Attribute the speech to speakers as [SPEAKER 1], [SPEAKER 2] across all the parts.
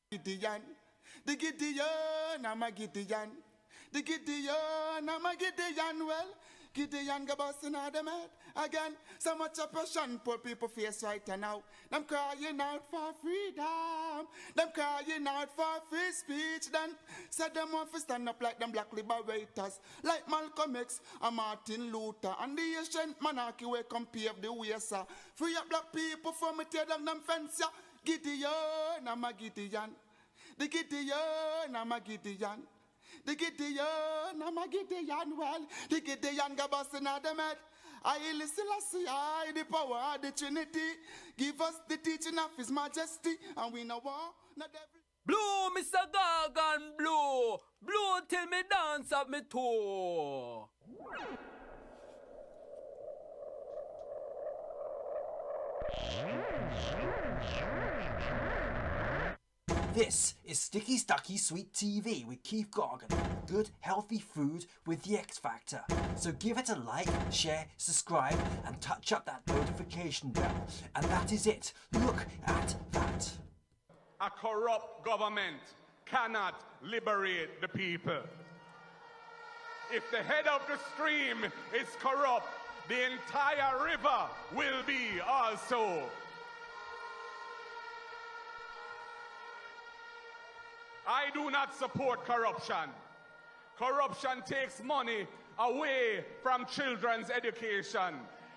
[SPEAKER 1] Gideon, the Gideon, I'm a Gideon. The Gideon, I'm a Gideon, well, Gideon go busting out them head again. So much oppression, poor people face right now. Them crying out for freedom. Them crying out for free speech. Then said them want to stand up like them black liberators, like Malcolm X and Martin Luther. And the ancient monarchy will come pave the way, sir. Free up black people from me tear down them fence, yeah. Gideon, I'm a Gideon. The Gideon, I'm a Gideon. The Gideon, I'm a Gideon, well, the Gideon go busting out them head. I listen, I the power of the Trinity. Give us the teaching of His Majesty, and we know war, not every...
[SPEAKER 2] Blow, Mr. Gargan, blow. Blow till me dance up me toe.
[SPEAKER 3] This is Sticky Stucky Sweet TV with Keith Gargan. Good, healthy food with the X Factor. So give it a like, share, subscribe, and touch up that notification bell. And that is it. Look at that.
[SPEAKER 4] A corrupt government cannot liberate the people. If the head of the stream is corrupt, the entire river will be also. I do not support corruption. Corruption takes money away from children's education.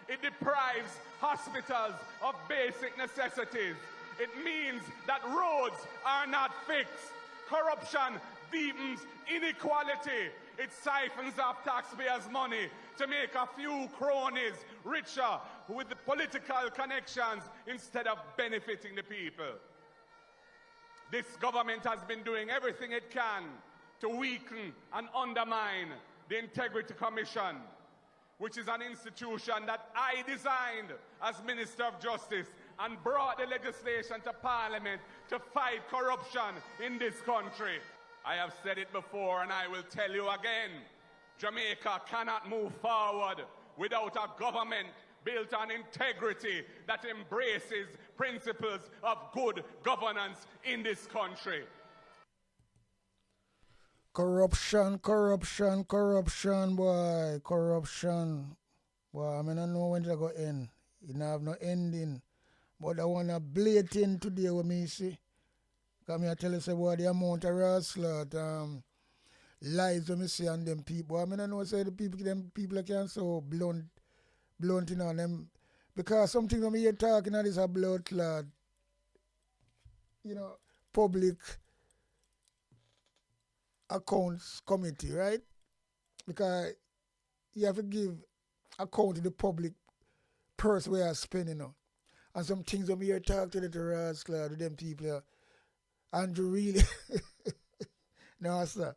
[SPEAKER 4] It deprives hospitals of basic necessities. It means that roads are not fixed. Corruption deepens inequality. It siphons off taxpayers' money to make a few cronies richer with the political connections instead of benefiting the people. This government has been doing everything it can to weaken and undermine the Integrity Commission, which is an institution that I designed as Minister of Justice and brought the legislation to Parliament to fight corruption in this country. I have said it before and I will tell you again. Jamaica cannot move forward without a government built on integrity that embraces principles of good governance in this country.
[SPEAKER 5] Corruption, corruption, corruption, boy. Corruption. Boy, I don't know when it's going to end. It don't have no ending. But I want to blatant today with me, see. Because I tell you, say, boy, the amount of rascal, lies when me see on them people. I don't know, say, the people, them people can so blunt on them. Because something when me hear talking about this a blood clot, public accounts committee, right? Because you have to give account to the public purse where you're spending on. And some things when me hear talk to the rascal, to them people, Andrew really, no sir.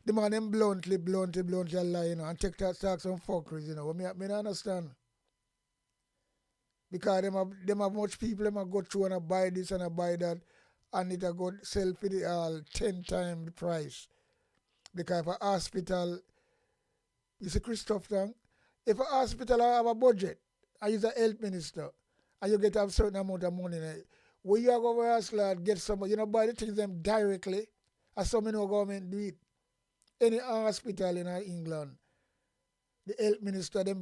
[SPEAKER 5] The man them bluntly lie, and take that talk some fuckeries, What me don't understand. Because them have much people them go through and buy this and buy that, and it go sell for the 10 times the price. Because if a hospital, you see Christoph Tang, if a hospital have a budget, and you're a health minister, and you get a certain amount of money, where you go over a get some, buy the things them directly, as some government do it. Any hospital in England, the health minister, they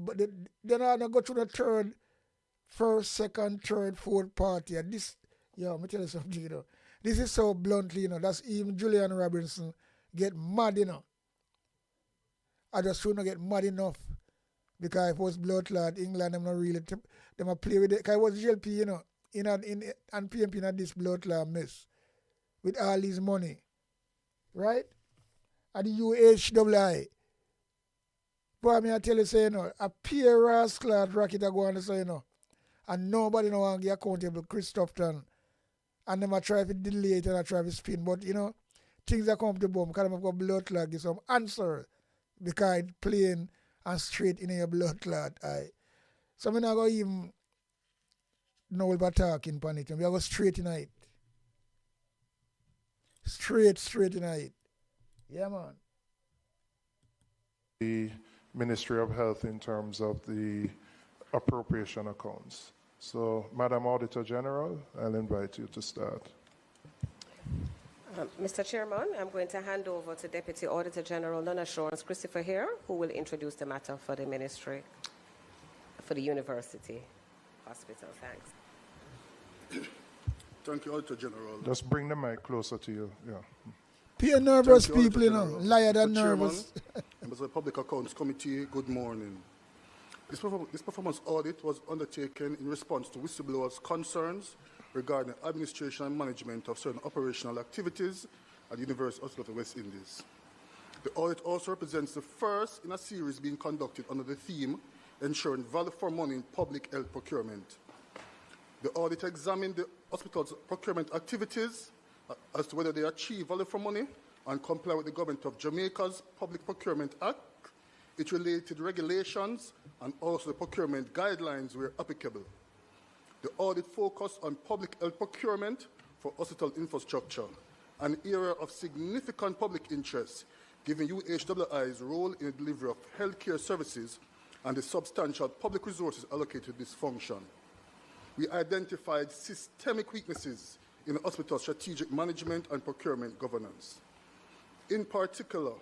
[SPEAKER 5] not go through the first, second, third, fourth party. And this, let me tell you something, This is so bluntly, that's even Julian Robinson get mad, I just shouldn't get mad enough. Because if it was blood clot, England, them not really, them a play with it. Because it was GLP, and PMP in this blood clot mess. With all this money. Right? And the UHWI. But I tell you, say, a pure rascal racket go on to say, and nobody no want to get accountable, Christoph Tan. And them a try to delay it and a try to spin. But, things are come to bomb because them have got blood clot, give some answer. Because it's plain and straight in your blood clot. So I'm not going to even know about talking upon it. We go straight in it. Straight in it. Yeah, man.
[SPEAKER 6] The Ministry of Health in terms of the appropriation accounts. So, Madam Auditor General, I'll invite you to start.
[SPEAKER 7] Mr. Chairman, I'm going to hand over to Deputy Auditor General Non-Assurance Christopher here, who will introduce the matter for the ministry, for the university hospital. Thanks.
[SPEAKER 8] Thank you, Auditor General.
[SPEAKER 6] Just bring the mic closer to you. Yeah.
[SPEAKER 5] Pure nervous
[SPEAKER 8] Thank you,
[SPEAKER 5] people, you know,
[SPEAKER 8] Auditor
[SPEAKER 5] liar
[SPEAKER 8] General.
[SPEAKER 5] than
[SPEAKER 8] Mr. Chairman,
[SPEAKER 5] nervous.
[SPEAKER 8] members of the Public Accounts Committee, good morning. This performance audit was undertaken in response to whistleblowers' concerns regarding the administration and management of certain operational activities at the University Hospital of the West Indies. The audit also represents the first in a series being conducted under the theme ensuring value for money in public health procurement. The audit examined the hospital's procurement activities as to whether they achieve value for money and comply with the Government of Jamaica's Public Procurement Act, its related regulations, and also the procurement guidelines where applicable. The audit focused on public health procurement for hospital infrastructure, an area of significant public interest, given UHWI's role in the delivery of healthcare services and the substantial public resources allocated to this function. We identified systemic weaknesses in the hospital's strategic management and procurement governance. In particular,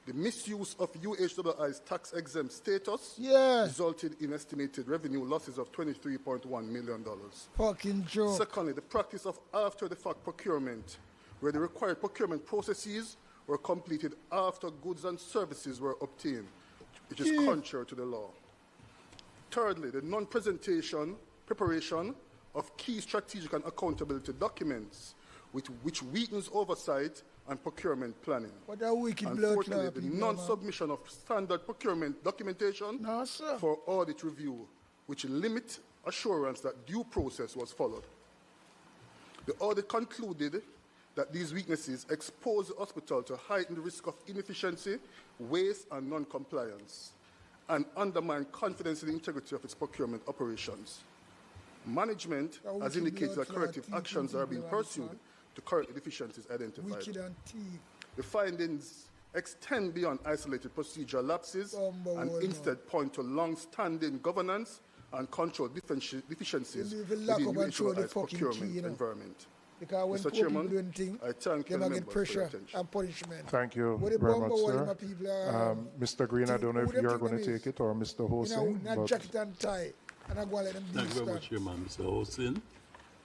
[SPEAKER 8] the misuse of UHWI's tax-exempt status resulted in estimated revenue losses of $23.1 million.
[SPEAKER 5] Fucking joke.
[SPEAKER 8] Secondly, the practice of after-the-fact procurement, where the required procurement processes were completed after goods and services were obtained, which is contrary to the law. Thirdly, the non-preparation of key strategic and accountability documents, which weakens oversight and procurement planning.
[SPEAKER 5] What a wicked
[SPEAKER 8] And
[SPEAKER 5] blood
[SPEAKER 8] fourthly,
[SPEAKER 5] clot
[SPEAKER 8] the
[SPEAKER 5] people,
[SPEAKER 8] non-submission of standard procurement documentation for audit review, which limit assurance that due process was followed. The audit concluded that these weaknesses expose the hospital to heightened risk of inefficiency, waste, and non-compliance, and undermine confidence in the integrity of its procurement operations. Management has indicated that corrective actions are being pursued to correct the deficiencies identified. The findings extend beyond isolated procedural lapses and instead point to long-standing governance and control deficiencies within UHWI's procurement environment.
[SPEAKER 5] Because when
[SPEAKER 8] Mr. Chairman,
[SPEAKER 5] doing things,
[SPEAKER 8] I thank
[SPEAKER 5] they
[SPEAKER 8] you
[SPEAKER 5] might
[SPEAKER 8] members
[SPEAKER 5] get
[SPEAKER 8] for
[SPEAKER 5] pressure
[SPEAKER 8] your attention.
[SPEAKER 5] and punishment.
[SPEAKER 6] Thank you
[SPEAKER 5] What the
[SPEAKER 6] very
[SPEAKER 5] bomber
[SPEAKER 6] much,
[SPEAKER 5] was,
[SPEAKER 6] sir.
[SPEAKER 5] my people,
[SPEAKER 6] Mr. Green, I don't know if you're going to take it or Mr.
[SPEAKER 5] you know,
[SPEAKER 6] Hossein.
[SPEAKER 5] not
[SPEAKER 6] but
[SPEAKER 5] jacket and tie. And I go and let them
[SPEAKER 9] Thank you very much, Chairman. Mr. Hossein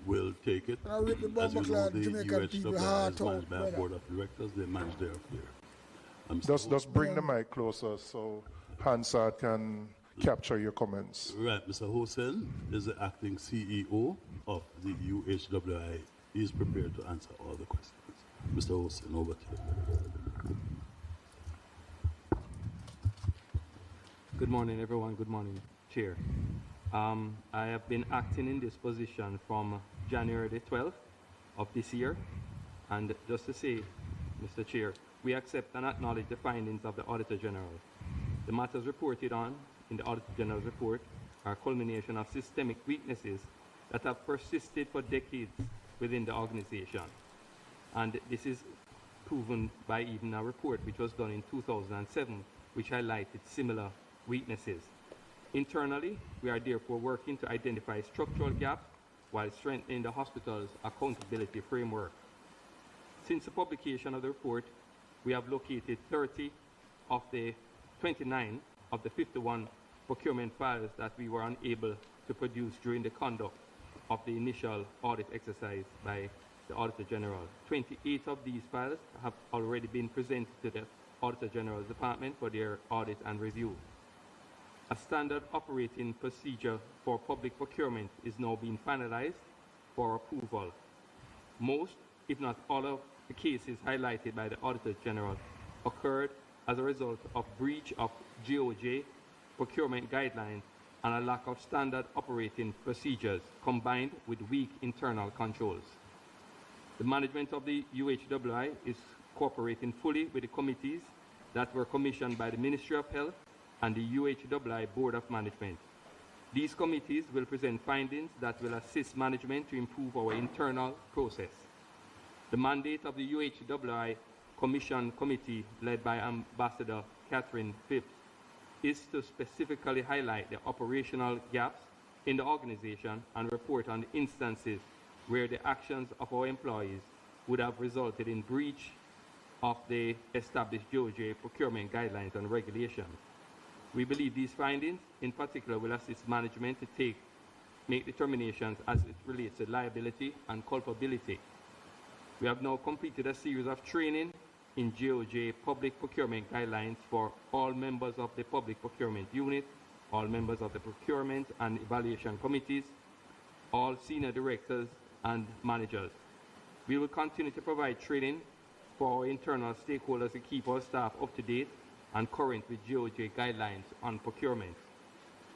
[SPEAKER 9] will take it.
[SPEAKER 5] And I rip the
[SPEAKER 9] As you know,
[SPEAKER 5] bomber-clad
[SPEAKER 9] the
[SPEAKER 5] Jamaican people
[SPEAKER 9] UHWI
[SPEAKER 5] heart
[SPEAKER 9] is
[SPEAKER 5] out,
[SPEAKER 9] managed by a
[SPEAKER 5] brother.
[SPEAKER 9] board of directors. They manage their affairs.
[SPEAKER 6] just bring the mic closer so Hansard can capture your comments.
[SPEAKER 9] Right, Mr. Hossein is the acting CEO of the UHWI. He is prepared to answer all the questions. Mr. Hossein, over to you.
[SPEAKER 10] Good morning, everyone. Good morning, Chair. I have been acting in this position from January the 12th of this year. And just to say, Mr. Chair, we accept and acknowledge the findings of the Auditor General. The matters reported on in the Auditor General's report are a culmination of systemic weaknesses that have persisted for decades within the organization. And this is proven by even a report which was done in 2007, which highlighted similar weaknesses. Internally, we are therefore working to identify structural gaps while strengthening the hospital's accountability framework. Since the publication of the report, we have located 30 of the 29 of the 51 procurement files that we were unable to produce during the conduct of the initial audit exercise by the Auditor General. 28 of these files have already been presented to the Auditor General's Department for their audit and review. A standard operating procedure for public procurement is now being finalized for approval. Most, if not all of the cases highlighted by the Auditor General occurred as a result of breach of GOJ procurement guidelines and a lack of standard operating procedures combined with weak internal controls. The management of the UHWI is cooperating fully with the committees that were commissioned by the Ministry of Health and the UHWI Board of Management. These committees will present findings that will assist management to improve our internal process. The mandate of the UHWI Commission Committee, led by Ambassador Catherine Phipps, is to specifically highlight the operational gaps in the organization and report on the instances where the actions of our employees would have resulted in breach of the established GOJ procurement guidelines and regulations. We believe these findings, in particular, will assist management to make determinations as it relates to liability and culpability. We have now completed a series of training in GOJ public procurement guidelines for all members of the public procurement unit, all members of the procurement and evaluation committees, all senior directors and managers. We will continue to provide training for our internal stakeholders to keep our staff up to date and current with GOJ guidelines on procurement.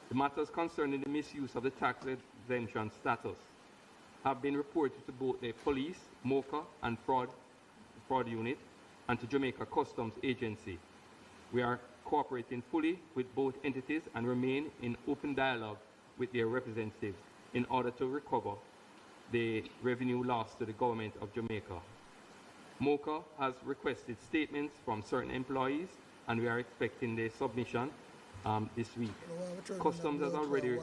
[SPEAKER 10] The matters concerning the misuse of the tax exemption status have been reported to both the police, MOCA, and fraud unit, and to Jamaica Customs Agency. We are cooperating fully with both entities and remain in open dialogue with their representatives in order to recover the revenue lost to the government of Jamaica. MOCA has requested statements from certain employees, and we are expecting their submission this week. Customs has already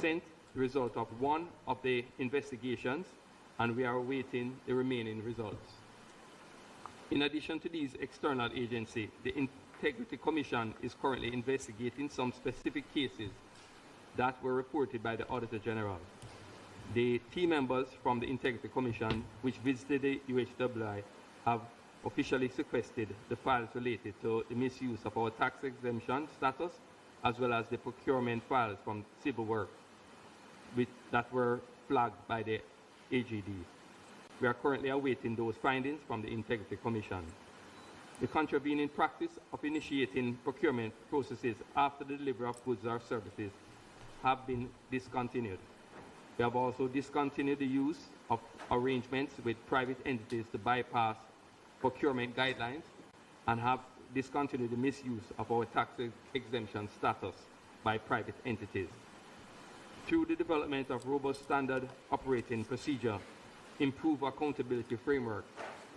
[SPEAKER 10] sent the result of one of the investigations, and we are awaiting the remaining results. In addition to these external agencies, the Integrity Commission is currently investigating some specific cases that were reported by the Auditor General. The team members from the Integrity Commission, which visited the UHWI, have officially sequestered the files related to the misuse of our tax exemption status, as well as the procurement files from civil work that were flagged by the AGD. We are currently awaiting those findings from the Integrity Commission. The contravening practice of initiating procurement processes after the delivery of goods or services have been discontinued. We have also discontinued the use of arrangements with private entities to bypass procurement guidelines and have discontinued the misuse of our tax exemption status by private entities. Through the development of robust standard operating procedure, improved accountability framework,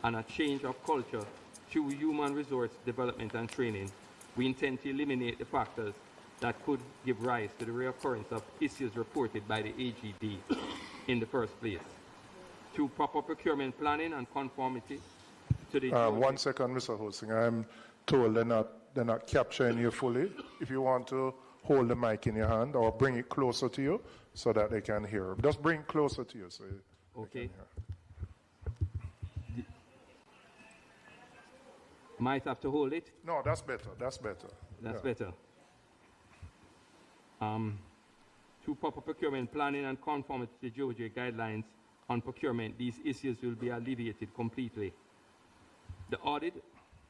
[SPEAKER 10] and a change of culture through human resource development and training, we intend to eliminate the factors that could give rise to the reoccurrence of issues reported by the AGD in the first place. Through proper procurement planning and conformity to the...
[SPEAKER 6] 1 second, Mr. Hosting. I'm told they're not capturing you fully. If you want to hold the mic in your hand or bring it closer to you so that they can hear. Just bring it closer to you so
[SPEAKER 10] okay. Might have to hold it?
[SPEAKER 6] No, that's better. That's better.
[SPEAKER 10] That's better. Through proper procurement planning and conformity to the GOJ guidelines on procurement, these issues will be alleviated completely. The audit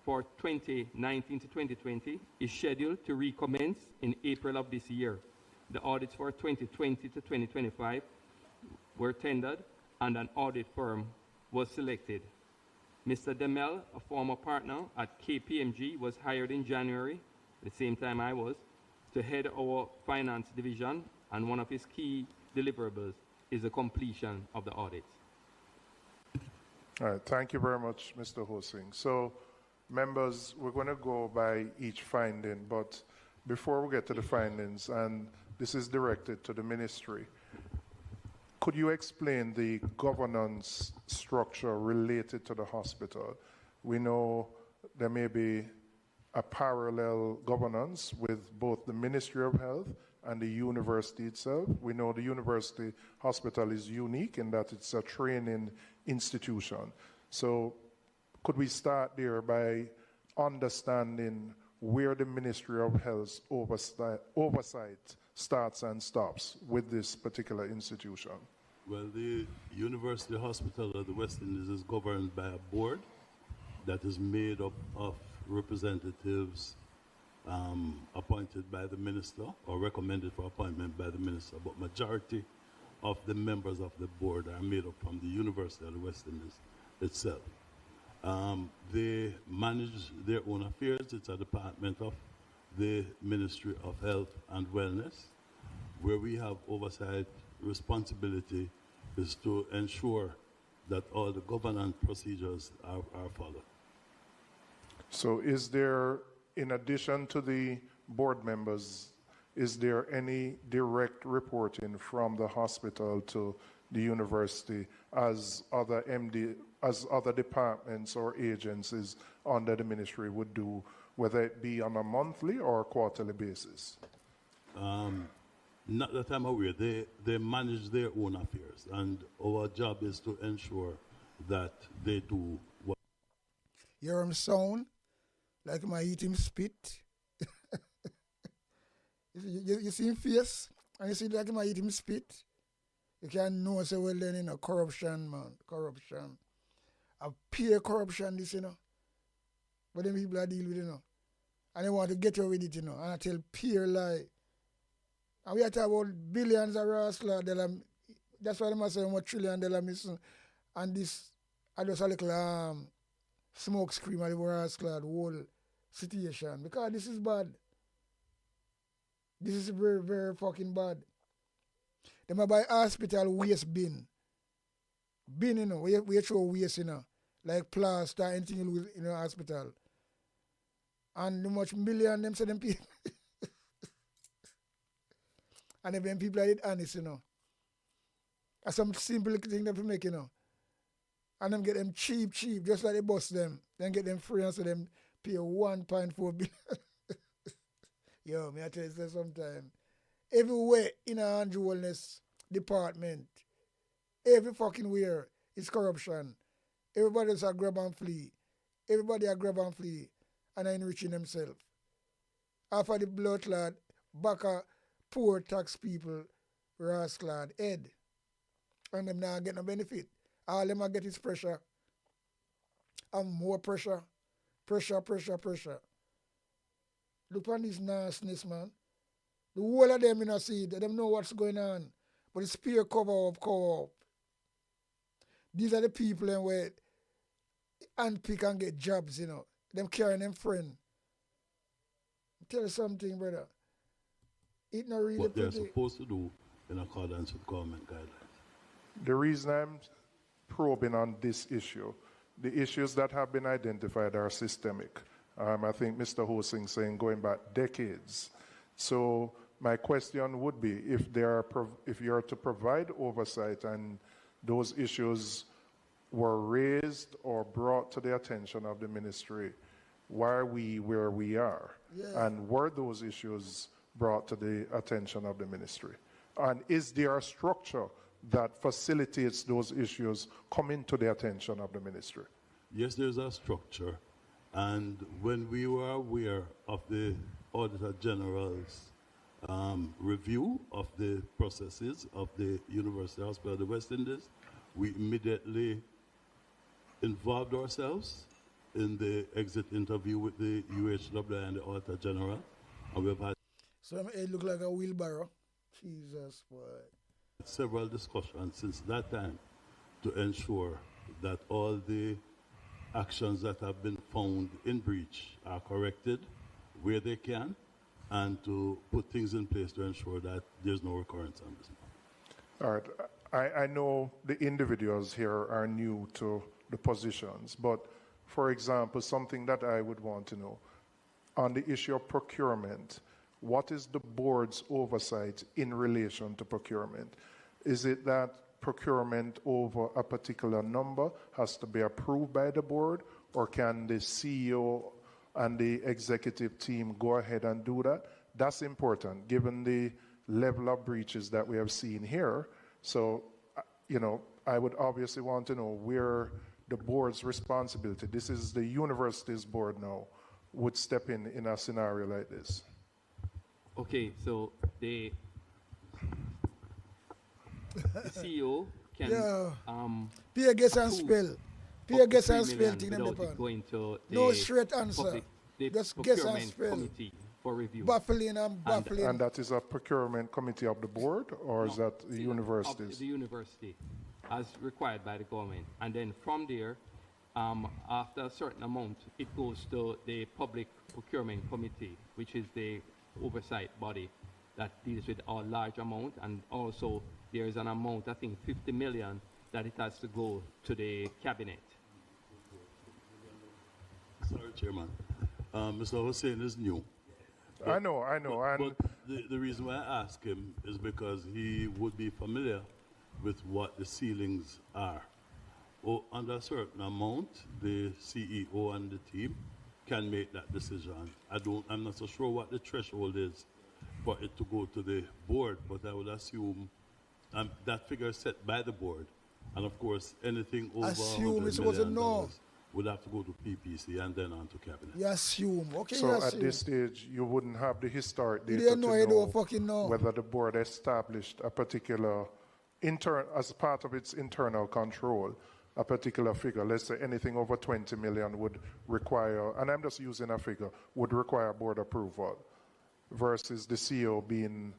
[SPEAKER 10] for 2019 to 2020 is scheduled to recommence in April of this year. The audits for 2020 to 2025 were tendered and an audit firm was selected. Mr. Demel, a former partner at KPMG, was hired in January, the same time I was, to head our finance division, and one of his key deliverables is the completion of the audit.
[SPEAKER 6] All right, thank you very much, Mr. Hosing. So, members, we're going to go by each finding, but before we get to the findings, and this is directed to the ministry, could you explain the governance structure related to the hospital? We know there may be a parallel governance with both the Ministry of Health and the university itself. We know the university hospital is unique in that it's a training institution. So could we start there by understanding where the Ministry of Health's oversight starts and stops with this particular institution?
[SPEAKER 9] Well, the University Hospital of the West Indies is governed by a board that is made up of representatives appointed by the minister or recommended for appointment by the minister, but majority of the members of the board are made up from the University of the West Indies itself. They manage their own affairs. It's a department of the Ministry of Health and Wellness. Where we have oversight responsibility is to ensure that all the governance procedures are followed.
[SPEAKER 6] So is there, in addition to the board members, is there any direct reporting from the hospital to the university as other as other departments or agencies under the ministry would do, whether it be on a monthly or quarterly basis?
[SPEAKER 9] Not that I'm aware. They manage their own affairs, and our job is to ensure that they do what.
[SPEAKER 5] Hear him sound like I eat him spit. you see him face, and you see like I eat him spit. You can know, say, well, then, corruption, man, corruption. A peer corruption, this, But then people are deal with, And they want to get away with it, And I tell peer lie. And we are talking about billions of rascal. That's why they say how much $1 trillion missing. And this, I just a little smoke screen of the rascal, the whole situation. Because this is bad. This is very, very fucking bad. They might buy hospital waste bin. Bin, we throw waste, like plaster, anything you lose in a hospital. And how much million them say them people. And then people are honest, That's some simple thing that we make, And them get them cheap, just like they bust them. Then get them free and so them pay 1.4 billion. Yo, me I tell you sometime. Everywhere in a Andrew Wellness department, every fucking where is corruption. Everybody's a grab and flee. Everybody a grab and flee and are enriching themselves. After the blood clot, back a poor tax people, rascal head. And them now get no benefit. All them are get is pressure. And more pressure. Pressure. Look on this nastiness, man. The whole of them see it. They don't know what's going on. But it's peer cover up, co-op. These are the people where handpick and get jobs, Them carrying them friend. Tell you something, brother. It not really
[SPEAKER 9] what they're
[SPEAKER 5] pretty.
[SPEAKER 9] supposed to do in accordance with government guidelines.
[SPEAKER 6] The reason I'm probing on this issue, the issues that have been identified are systemic. I think Mr. Hosing saying going back decades. So my question would be, if you're to provide oversight and those issues were raised or brought to the attention of the ministry, why are we where we are?
[SPEAKER 5] Yeah.
[SPEAKER 6] And were those issues brought to the attention of the ministry? And is there a structure that facilitates those issues coming to the attention of the ministry?
[SPEAKER 9] Yes, there's a structure. And when we were aware of the Auditor General's review of the processes of the University Hospital of the West Indies, we immediately involved ourselves in the exit interview with the UHW and the Auditor General. And we've had
[SPEAKER 5] it look like a wheelbarrow. Jesus, boy.
[SPEAKER 9] several discussions since that time to ensure that all the actions that have been found in breach are corrected where they can, and to put things in place to ensure that there's no recurrence on this.
[SPEAKER 6] All right. I know the individuals here are new to the positions, but for example, something that I would want to know, on the issue of procurement, what is the board's oversight in relation to procurement? Is it that procurement over a particular number has to be approved by the board, or can the CEO and the executive team go ahead and do that? That's important given the level of breaches that we have seen here. So, I would obviously want to know where the board's responsibility, this is the university's board now, would step in a scenario like this.
[SPEAKER 10] Okay, so the CEO can
[SPEAKER 5] Peer guess and spell. Peer guess and spell
[SPEAKER 10] thing without it going to the
[SPEAKER 5] no straight answer.
[SPEAKER 10] The
[SPEAKER 5] Just guess and
[SPEAKER 10] procurement
[SPEAKER 5] spell.
[SPEAKER 10] committee for review.
[SPEAKER 5] Baffling and baffling.
[SPEAKER 6] And that is a procurement committee of the board, or is that the universities?
[SPEAKER 10] The university, as required by the government. And then from there, after a certain amount, it goes to the public procurement committee, which is the oversight body that deals with a large amount. And also there is an amount, I think 50 million, that it has to go to the cabinet.
[SPEAKER 9] Sorry, Chairman. Mr. Hussein is new.
[SPEAKER 6] I know.
[SPEAKER 9] But the reason why I ask him is because he would be familiar with what the ceilings are. Under a certain amount, the CEO and the team can make that decision. I'm not so sure what the threshold is for it to go to the board, but I would assume that figure is set by the board. And of course, anything over
[SPEAKER 5] Assume it's
[SPEAKER 9] $100
[SPEAKER 5] supposed to
[SPEAKER 9] million
[SPEAKER 5] know.
[SPEAKER 9] would have to go to PPC and then on to cabinet.
[SPEAKER 5] You assume. Okay,
[SPEAKER 6] So
[SPEAKER 5] you
[SPEAKER 6] at
[SPEAKER 5] assume.
[SPEAKER 6] this stage, you wouldn't have the historic
[SPEAKER 5] You
[SPEAKER 6] data
[SPEAKER 5] don't know,
[SPEAKER 6] to
[SPEAKER 5] you
[SPEAKER 6] know
[SPEAKER 5] don't fucking know.
[SPEAKER 6] whether the board established a particular, as part of its internal control, a particular figure. Let's say anything over 20 million would require, and I'm just using a figure, would require board approval versus the CEO being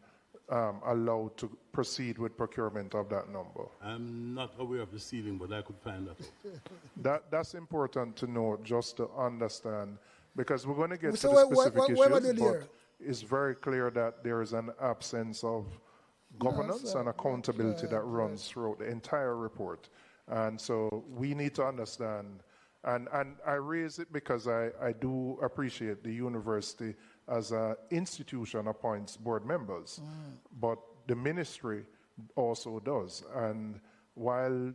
[SPEAKER 6] allowed to proceed with procurement of that number.
[SPEAKER 9] I'm not aware of the ceiling, but I could find that out.
[SPEAKER 6] That's important to know, just to understand, because we're going to get
[SPEAKER 5] So
[SPEAKER 6] to the
[SPEAKER 5] what
[SPEAKER 6] specific
[SPEAKER 5] am I
[SPEAKER 6] issues,
[SPEAKER 5] doing here?
[SPEAKER 6] but it's very clear that there is an absence of governance
[SPEAKER 5] sir.
[SPEAKER 6] and accountability that runs throughout the entire report. And so we need to understand, and I raise it because I do appreciate the university as an institution appoints board members, but the ministry also does. And while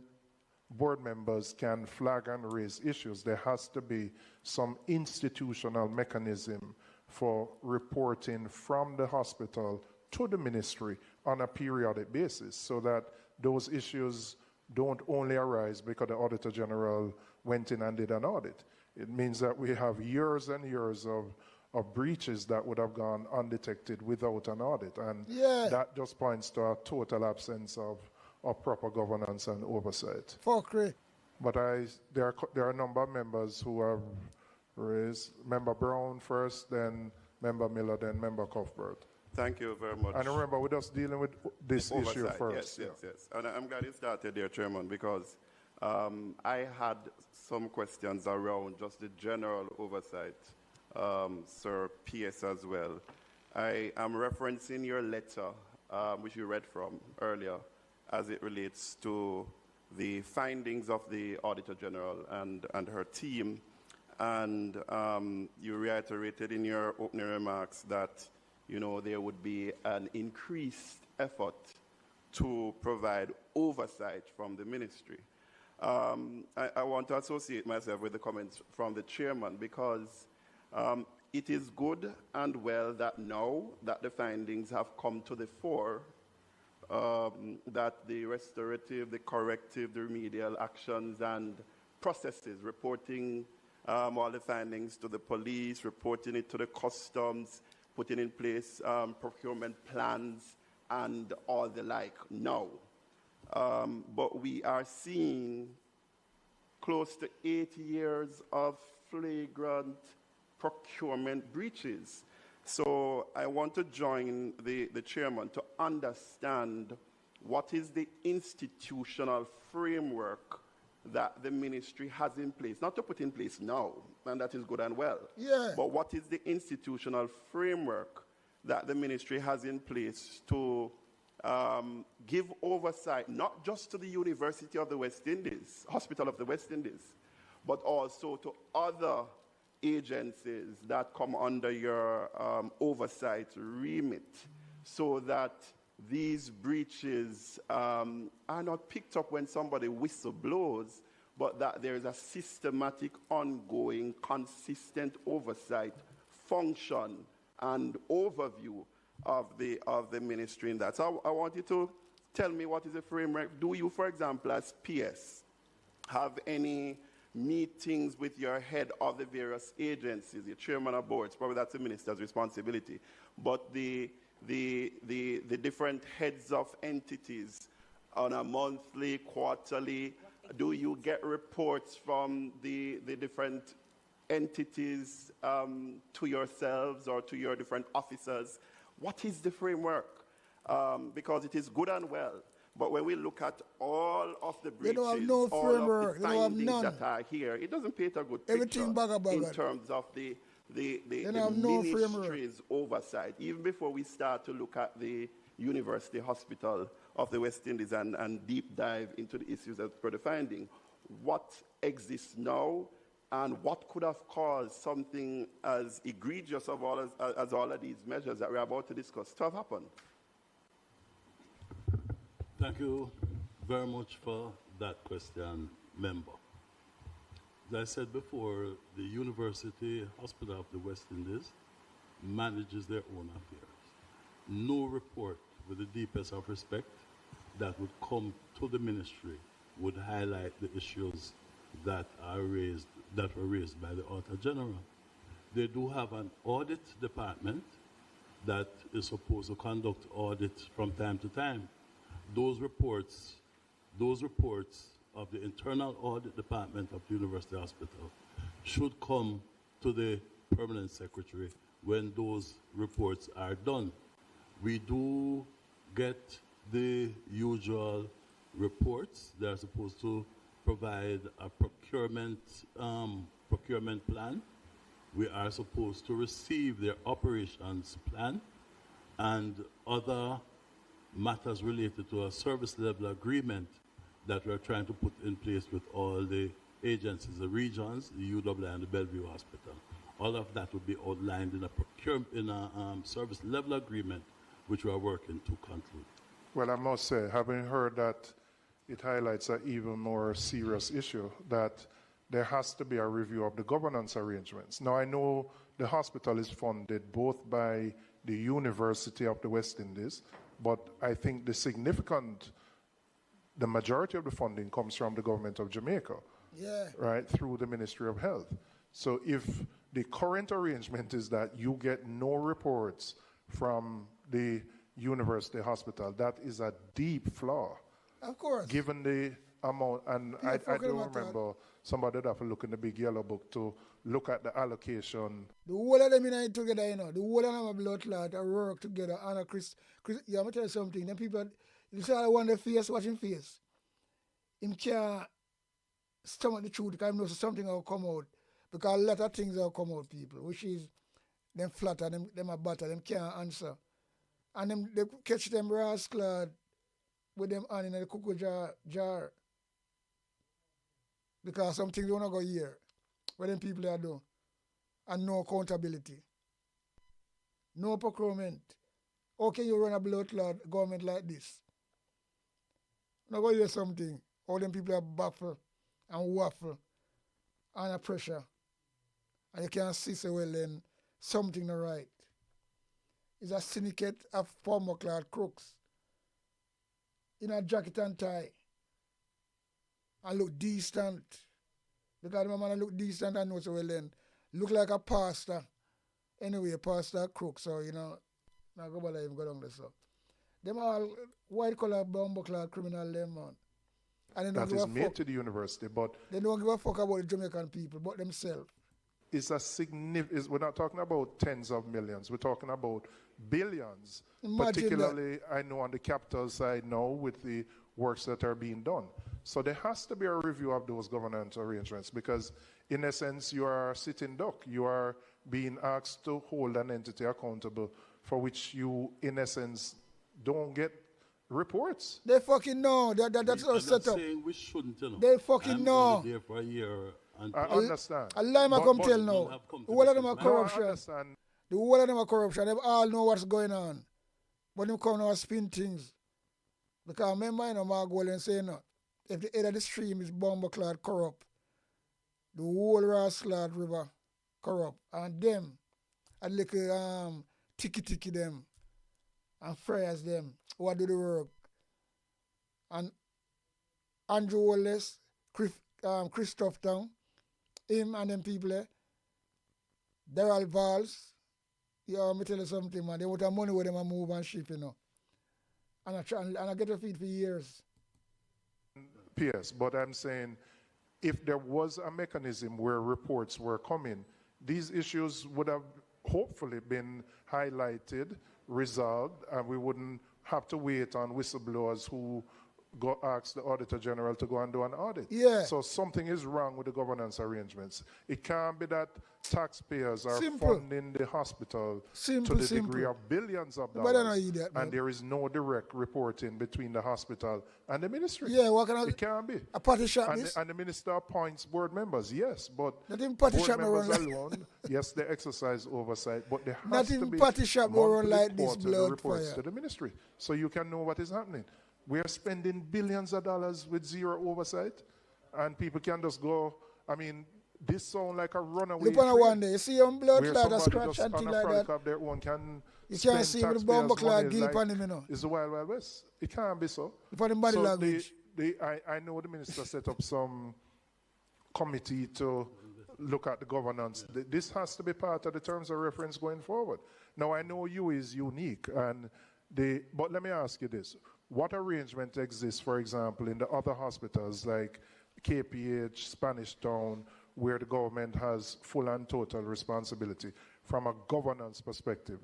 [SPEAKER 6] board members can flag and raise issues, there has to be some institutional mechanism for reporting from the hospital to the ministry on a periodic basis, so that those issues don't only arise because the Auditor General went in and did an audit. It means that we have years and years of breaches that would have gone undetected without an audit. And that just points to a total absence of proper governance and oversight.
[SPEAKER 5] Fuckery.
[SPEAKER 6] But there are a number of members who have raised, Member Brown first, then Member Miller, then Member Cuthbert.
[SPEAKER 11] Thank you very much.
[SPEAKER 6] And remember, we're just dealing with this issue
[SPEAKER 11] Oversight.
[SPEAKER 6] first.
[SPEAKER 11] Yes. And I'm glad you started there, Chairman, because I had some questions around just the general oversight, Sir PS as well. I am referencing your letter, which you read from earlier, as it relates to the findings of the Auditor General and her team. And you reiterated in your opening remarks that there would be an increased effort to provide oversight from the ministry. I want to associate myself with the comments from the chairman, because it is good and well that now that the findings have come to the fore, that the restorative, the corrective, the remedial actions and processes, reporting all the findings to the police, reporting it to the customs, putting in place procurement plans and all the like now. But we are seeing close to 8 years of flagrant procurement breaches. So I want to join the chairman to understand what is the institutional framework that the ministry has in place, not to put in place now, and that is good and well, but what is the institutional framework that the ministry has in place to give oversight, not just to the University of the West Indies, Hospital of the West Indies, but also to other agencies that come under your oversight remit, so that these breaches are not picked up when somebody whistleblowers, but that there is a systematic, ongoing, consistent oversight function and overview of the ministry in that. So I want you to tell me what is the framework. Do you, for example, as PS, have any meetings with your head of the various agencies, your chairman of boards? Probably that's the minister's responsibility. But the different heads of entities on a monthly, quarterly, do you get reports from the different entities to yourselves or to your different officers? What is the framework? Because it is good and well, but when we look at all of the breaches,
[SPEAKER 5] don't have no
[SPEAKER 11] all
[SPEAKER 5] framework.
[SPEAKER 11] of the
[SPEAKER 5] They don't have
[SPEAKER 11] findings
[SPEAKER 5] none.
[SPEAKER 11] that are here, it doesn't paint a good
[SPEAKER 5] Everything
[SPEAKER 11] picture
[SPEAKER 5] bugger.
[SPEAKER 11] in terms of the
[SPEAKER 5] have no
[SPEAKER 11] ministry's oversight, even before we start to look at the University Hospital of the West Indies and deep dive into the issues as per the finding. What exists now, and what could have caused something as egregious as all of these measures that we're about to discuss to have happened?
[SPEAKER 9] Thank you, very much for that question, member. As I said before, the University Hospital of the West Indies manages their own affairs. No report, with the deepest of respect, that would come to the ministry would highlight the issues that were raised by the Auditor General. They do have an audit department that is supposed to conduct audits from time to time. Those reports of the internal audit department of the University Hospital should come to the permanent secretary when those reports are done. We do get the usual reports. They are supposed to provide a procurement plan. We are supposed to receive their operations plan and other matters related to a service level agreement that we are trying to put in place with all the agencies, the regions, the UWI and the Bellevue Hospital. All of that will be outlined in a service level agreement which we are working to conclude.
[SPEAKER 6] Well, I must say, having heard that, it highlights an even more serious issue, that there has to be a review of the governance arrangements. Now, I know the hospital is funded both by the University of the West Indies, but I think the majority of the funding comes from the government of Jamaica, right, through the Ministry of Health. So if the current arrangement is that you get no reports from the university hospital, that is a deep flaw.
[SPEAKER 5] Of course.
[SPEAKER 6] Given the amount, and I do remember somebody that have to look in the big yellow book to look at the allocation.
[SPEAKER 5] The whole of them in it together, you know. The whole of them are blood clot, I work together. And Chris, yeah, I'm going to tell you something. Them people, you say I want the face, watch him face. Him can't stomach the truth because he knows something will come out. Because a lot of things will come out, people, which is them flatter, them are butter, them can't answer. And them, they catch them rascal with them hand in the cocoa jar. Because some things don't go here. What them people are doing. And no accountability. No procurement. How can you run a blood clot government like this? Now go hear something. All them people are baffled and waffle under pressure. And you can't see so well then something not right. It's a syndicate of former clad crooks in a jacket and tie and look decent. Because my man look decent and know so well then. Look like a pastor. Anyway, pastor crook, so you know, now go bother him, go down there, so. Them all white collar, bumbo clad criminal, them man. And they don't
[SPEAKER 6] that
[SPEAKER 5] give
[SPEAKER 6] is
[SPEAKER 5] a
[SPEAKER 6] made
[SPEAKER 5] fuck.
[SPEAKER 6] to the university, but
[SPEAKER 5] They don't give a fuck about the Jamaican people, but themselves.
[SPEAKER 6] it's a significant, we're not talking about tens of millions, we're talking about billions.
[SPEAKER 5] Imagine
[SPEAKER 6] particularly, I know on the capital side now with the works that are being done. So there has to be a review of those governance arrangements because in essence, you are sitting duck. You are being asked to hold an entity accountable for which you, in essence, don't get reports.
[SPEAKER 5] They fucking know. That's our setup.
[SPEAKER 9] I'm not saying we shouldn't, you know.
[SPEAKER 5] They fucking
[SPEAKER 9] I'm
[SPEAKER 5] know.
[SPEAKER 9] only there for a year. And
[SPEAKER 6] I understand.
[SPEAKER 5] A lie
[SPEAKER 6] But-
[SPEAKER 5] come
[SPEAKER 6] but-
[SPEAKER 5] tell now. The whole of them are
[SPEAKER 6] No, I
[SPEAKER 5] corruption.
[SPEAKER 6] understand.
[SPEAKER 5] The whole of them are corruption. They all know what's going on. But them come now and spin things. Because remember, you know, my goal and say, no, if the head of the stream is bomber-clad corrupt, the whole Ras-clad river corrupt. And them, and little tiki them, and friars them, who do the work. And Andrew Wallace, Christoph Town, him and them people there, Daryl Valls, yeah, me tell you something, man. They want the money where them a move and ship, you know. And I get a feed for years.
[SPEAKER 6] PS, but I'm saying if there was a mechanism where reports were coming, these issues would have hopefully been highlighted, resolved, and we wouldn't have to wait on whistleblowers who ask the Auditor General to go and do an audit.
[SPEAKER 5] Yeah.
[SPEAKER 6] So something is wrong with the governance arrangements. It can't be that taxpayers are
[SPEAKER 5] Simple.
[SPEAKER 6] funding the hospital
[SPEAKER 5] Simple,
[SPEAKER 6] to the degree
[SPEAKER 5] simple.
[SPEAKER 6] of billions of
[SPEAKER 5] But I don't
[SPEAKER 6] dollars,
[SPEAKER 5] eat that, man.
[SPEAKER 6] and there is no direct reporting between the hospital and the ministry.
[SPEAKER 5] Yeah, what can I...
[SPEAKER 6] It can't be.
[SPEAKER 5] A party shop
[SPEAKER 6] And
[SPEAKER 5] this?
[SPEAKER 6] and the minister appoints board members, yes, but
[SPEAKER 5] Not even party
[SPEAKER 6] board
[SPEAKER 5] shop
[SPEAKER 6] members
[SPEAKER 5] no run
[SPEAKER 6] alone, yes, they exercise oversight, but there has
[SPEAKER 5] Not
[SPEAKER 6] to
[SPEAKER 5] even
[SPEAKER 6] be
[SPEAKER 5] party shop no run
[SPEAKER 6] monthly
[SPEAKER 5] like this,
[SPEAKER 6] quarterly
[SPEAKER 5] blood
[SPEAKER 6] reports
[SPEAKER 5] fire.
[SPEAKER 6] to the ministry, so you can know what is happening. We're spending billions of dollars with zero oversight, and people can just go. I mean, this sounds like a runaway.
[SPEAKER 5] Look on one day, you see him blood
[SPEAKER 6] where
[SPEAKER 5] clot, a
[SPEAKER 6] somebody
[SPEAKER 5] scratch
[SPEAKER 6] just
[SPEAKER 5] and
[SPEAKER 6] on
[SPEAKER 5] thing
[SPEAKER 6] a
[SPEAKER 5] like
[SPEAKER 6] frolic
[SPEAKER 5] that.
[SPEAKER 6] of their own can
[SPEAKER 5] You
[SPEAKER 6] spend
[SPEAKER 5] can't see him with
[SPEAKER 6] taxpayers'
[SPEAKER 5] bomber clot
[SPEAKER 6] money
[SPEAKER 5] deep
[SPEAKER 6] like
[SPEAKER 5] on him, you know.
[SPEAKER 6] it's the Wild Wild West. It can't be so.
[SPEAKER 5] For the body
[SPEAKER 6] So
[SPEAKER 5] language.
[SPEAKER 6] I know the minister set up some committee to look at the governance. This has to be part of the terms of reference going forward. Now, I know you is unique, but let me ask you this. What arrangement exists, for example, in the other hospitals like KPH, Spanish Town, where the government has full and total responsibility from a governance perspective?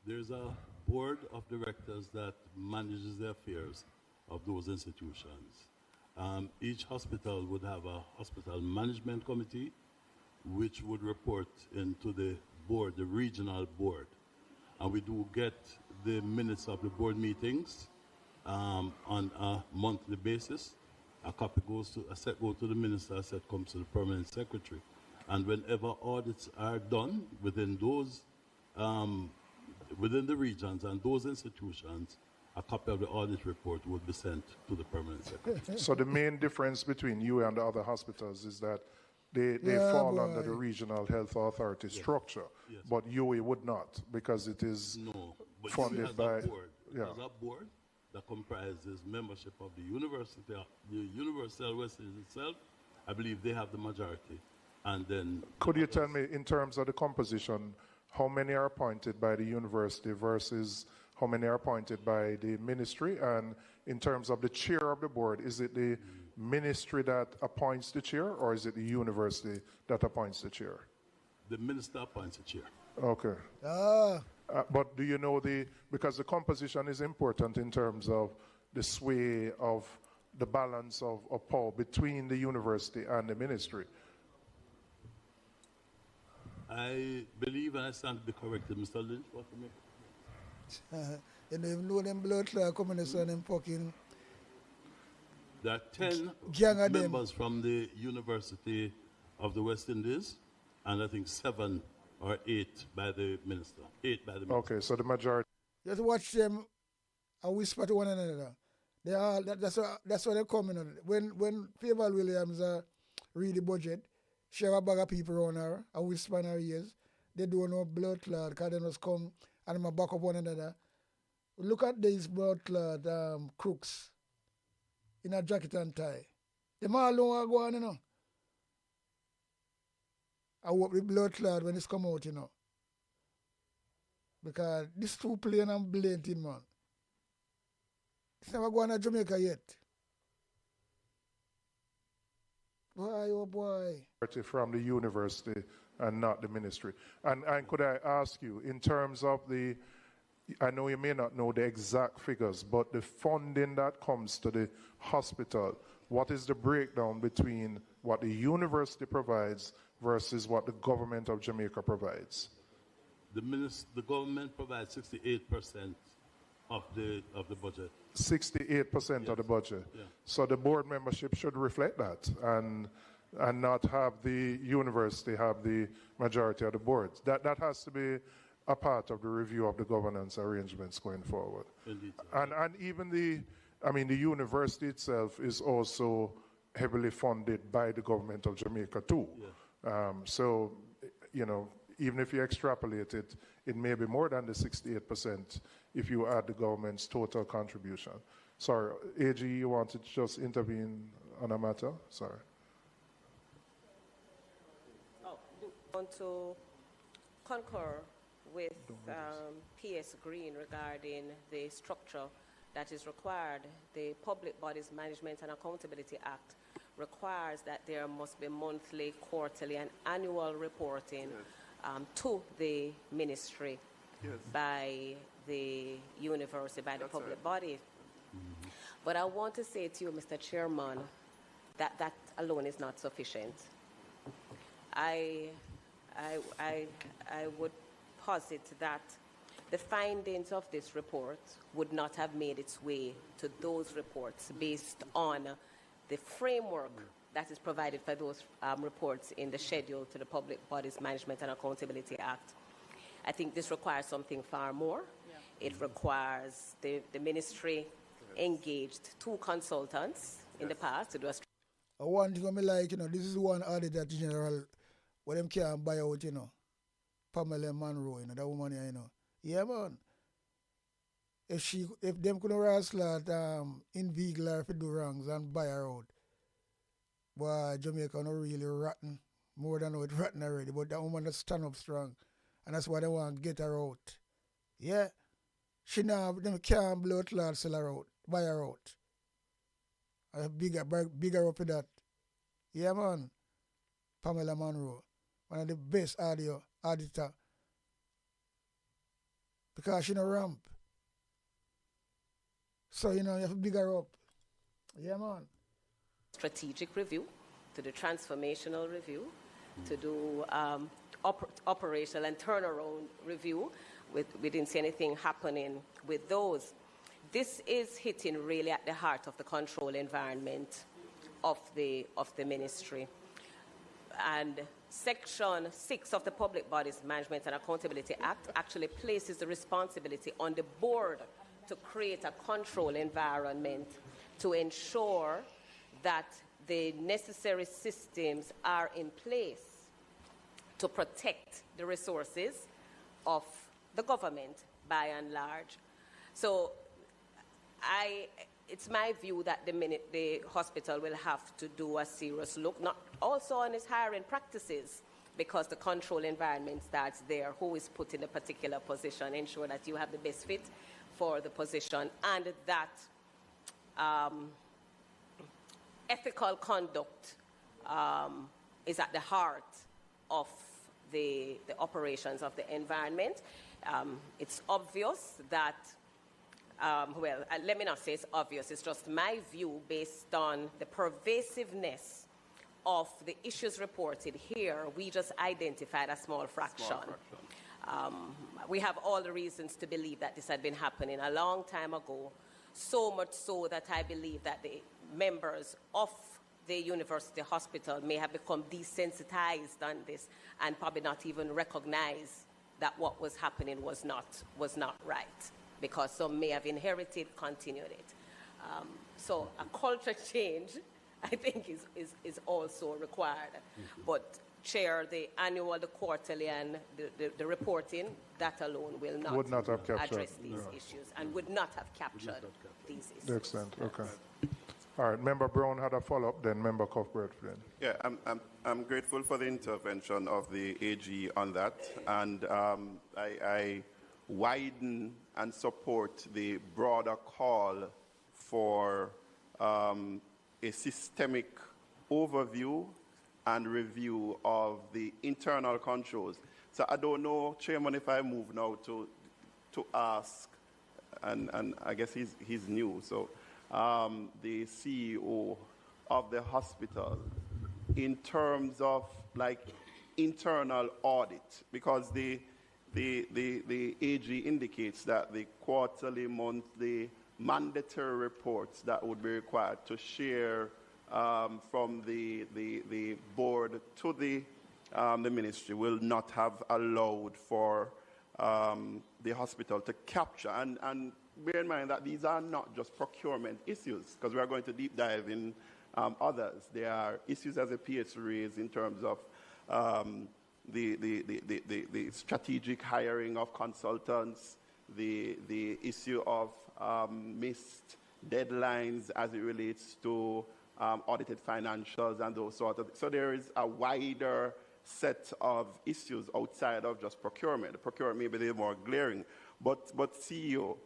[SPEAKER 9] There's a board of directors that manages the affairs of those institutions. Each hospital would have a hospital management committee, which would report into the board, the regional board. And we do get the minutes of the board meetings on a monthly basis. A copy goes to, a set goes to the minister, a set comes to the permanent secretary. And whenever audits are done within those, within the regions and those institutions, a copy of the audit report would be sent to the permanent secretary.
[SPEAKER 6] So the main difference between you and the other hospitals is that they fall under the regional health authority structure, but UWI would not because it is
[SPEAKER 9] but
[SPEAKER 6] funded
[SPEAKER 9] UWI
[SPEAKER 6] by
[SPEAKER 9] has a board. There's a board that comprises membership of the University of West Indies itself. I believe they have the majority. And then
[SPEAKER 6] could you tell me, in terms of the composition, how many are appointed by the university versus how many are appointed by the ministry? And in terms of the chair of the board, is it the ministry that appoints the chair, or is it the university that appoints the chair?
[SPEAKER 9] The minister appoints the chair.
[SPEAKER 6] Okay. But do you know because the composition is important in terms of the sway of the balance of power between the university and the ministry?
[SPEAKER 9] I believe, and I stand to be corrected, Mr. Lynch, what to make?
[SPEAKER 5] You don't even know them blood clot coming to them fucking.
[SPEAKER 9] There are 10 members from the University of the West Indies, and I think 7 or 8 by the minister. 8 by the minister.
[SPEAKER 6] Okay, so the majority.
[SPEAKER 5] Just watch them and whisper to one another. They all that's what they're coming on. When Favor Williams read the budget, she have a bag of people around her and whisper in her ears. They don't know blood clot because they just come and they back up one another. Look at these blood clot crooks in a jacket and tie. Them all don't go on, you know. I hope the blood clot when it's come out, you know. Because this too plain and blatant, man. It's never going to Jamaica yet. Boy, oh boy.
[SPEAKER 6] From the university and not the ministry. And could I ask you, in terms of I know you may not know the exact figures, but the funding that comes to the hospital, what is the breakdown between what the university provides versus what the government of Jamaica provides?
[SPEAKER 9] The government provides 68% of the budget.
[SPEAKER 6] 68% of the budget.
[SPEAKER 9] Yeah.
[SPEAKER 6] So the board membership should reflect that and not have the university have the majority of the board. That has to be a part of the review of the governance arrangements going forward.
[SPEAKER 9] Indeed.
[SPEAKER 6] And even the university itself is also heavily funded by the government of Jamaica too.
[SPEAKER 9] Yeah.
[SPEAKER 6] So, you know, even if you extrapolate it, it may be more than the 68% if you add the government's total contribution. Sorry, AG, you wanted to just intervene on a matter? Sorry.
[SPEAKER 7] I want to concur with PS Green regarding the structure that is required. The Public Bodies Management and Accountability Act requires that there must be monthly, quarterly, and annual reporting to the ministry by the university, by the public body. But I want to say to you, Mr. Chairman, that that alone is not sufficient. I would posit that the findings of this report would not have made its way to those reports based on the framework that is provided for those reports in the schedule to the Public Bodies Management and Accountability Act. I think this requires something far more. Yeah. It requires the ministry engaged 2 consultants in the past to do a
[SPEAKER 5] One thing I like, this is one Auditor General where them can't buy out, Pamela Monroe, that woman here, Yeah, man. If them couldn't wrestle at inveigle her if it do wrongs and buy her out, boy, Jamaica not really rotten. More than how it rotten already. But that woman just stand up strong. And that's why they want to get her out. Yeah. She now, them can't blood clot sell her out, buy her out. Bigger up with that. Yeah, man. Pamela Monroe, one of the best auditor. Because she no ramp. So, you have to big her up. Yeah, man.
[SPEAKER 7] strategic review, to do transformational review, to do operational and turnaround review. We didn't see anything happening with those. This is hitting really at the heart of the control environment of the ministry. And Section 6 of the Public Bodies Management and Accountability Act actually places the responsibility on the board to create a control environment to ensure that the necessary systems are in place to protect the resources of the government by and large. So it's my view that the hospital will have to do a serious look, not also on its hiring practices, because the control environment starts there. Who is put in a particular position? Ensure that you have the best fit for the position, and that ethical conduct is at the heart of the operations of the environment. It's obvious that, let me not say it's obvious, it's just my view based on the pervasiveness of the issues reported here. We just identified a small fraction. We have all the reasons to believe that this had been happening a long time ago, so much so that I believe that the members of the university hospital may have become desensitized on this and probably not even recognize that what was happening was not right, because some may have inherited, continued it. So a culture change, I think, is also required. But Chair, the annual, the quarterly, and the reporting, that alone would not have address these issues and would not have captured these issues.
[SPEAKER 6] Excellent. Okay. All right. Member Brown had a follow-up, then Member Cuthbert.
[SPEAKER 11] Yeah, I'm grateful for the intervention of the AG on that, and I widen and support the broader call for a systemic overview and review of the internal controls. So I don't know, Chairman, if I move now to ask, and I guess he's new, so the CEO of the hospital, in terms of like internal audit, because the AG indicates that the quarterly, monthly, mandatory reports that would be required to share from the board to the ministry will not have allowed for the hospital to capture. And bear in mind that these are not just procurement issues, because we are going to deep dive in others. There are issues, as a PS raised, in terms of the strategic hiring of consultants, the issue of missed deadlines as it relates to audited financials and those sort of. So there is a wider set of issues outside of just procurement. The procurement may be the more glaring, but CEO,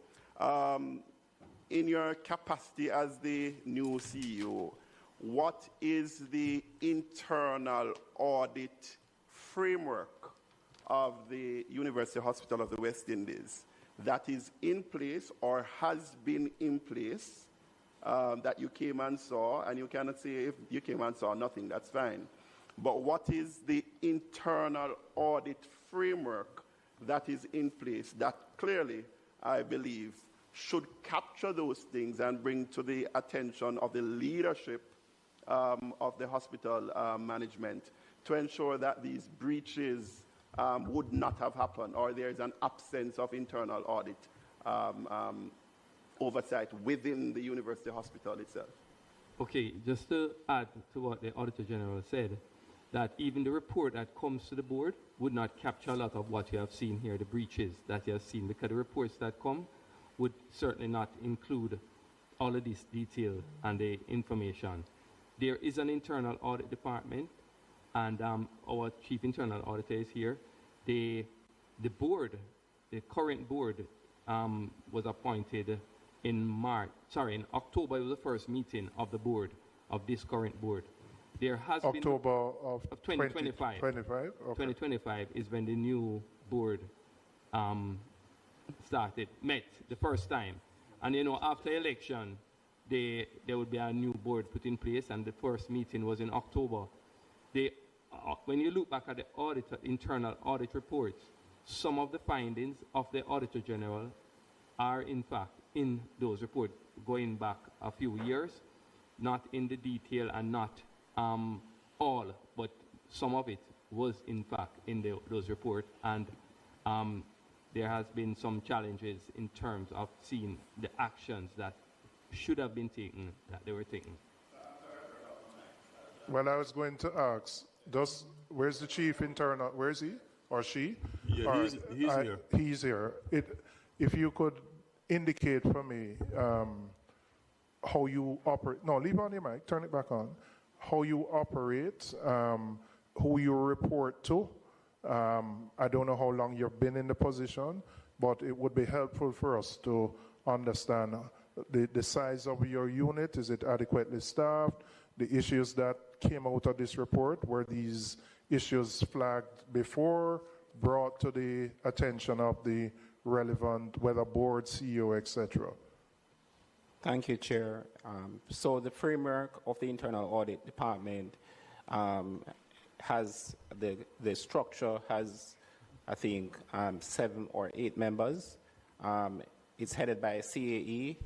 [SPEAKER 11] in your capacity as the new CEO, what is the internal audit framework of the University Hospital of the West Indies that is in place or has been in place that you came and saw? And you cannot say if you came and saw nothing, that's fine. But what is the internal audit framework that is in place that clearly, I believe, should capture those things and bring to the attention of the leadership of the hospital management to ensure that these breaches would not have happened, or there is an absence of internal audit oversight within the university hospital itself.
[SPEAKER 10] Okay, just to add to what the Auditor General said, that even the report that comes to the board would not capture a lot of what you have seen here, the breaches that you have seen, because the reports that come would certainly not include all of this detail and the information. There is an internal audit department, and our chief internal auditor is here. The board, the current board, was appointed in October. It was the first meeting of the board, of this current board. There has
[SPEAKER 6] October
[SPEAKER 10] of 2025.
[SPEAKER 6] 2025? Okay.
[SPEAKER 10] 2025 is when the new board met the first time. And you know, after election, there would be a new board put in place, and the first meeting was in October. When you look back at the internal audit reports, some of the findings of the Auditor General are in fact in those reports going back a few years, not in the detail and not all, but some of it was in fact in those reports, and there has been some challenges in terms of seeing the actions that should have been taken, that they were taken.
[SPEAKER 6] Well, I was going to ask, where's the chief internal, where is he or she?
[SPEAKER 9] Yeah, he's here.
[SPEAKER 6] He's here. If you could indicate for me how you operate, no, leave on your mic, turn it back on, how you operate, who you report to. I don't know how long you've been in the position, but it would be helpful for us to understand the size of your unit. Is it adequately staffed? The issues that came out of this report, were these issues flagged before, brought to the attention of the relevant, whether board, CEO, etc.?
[SPEAKER 12] Thank you, Chair. So the framework of the Internal Audit Department has, the structure has, I think, 7 or 8 members. It's headed by a CAE,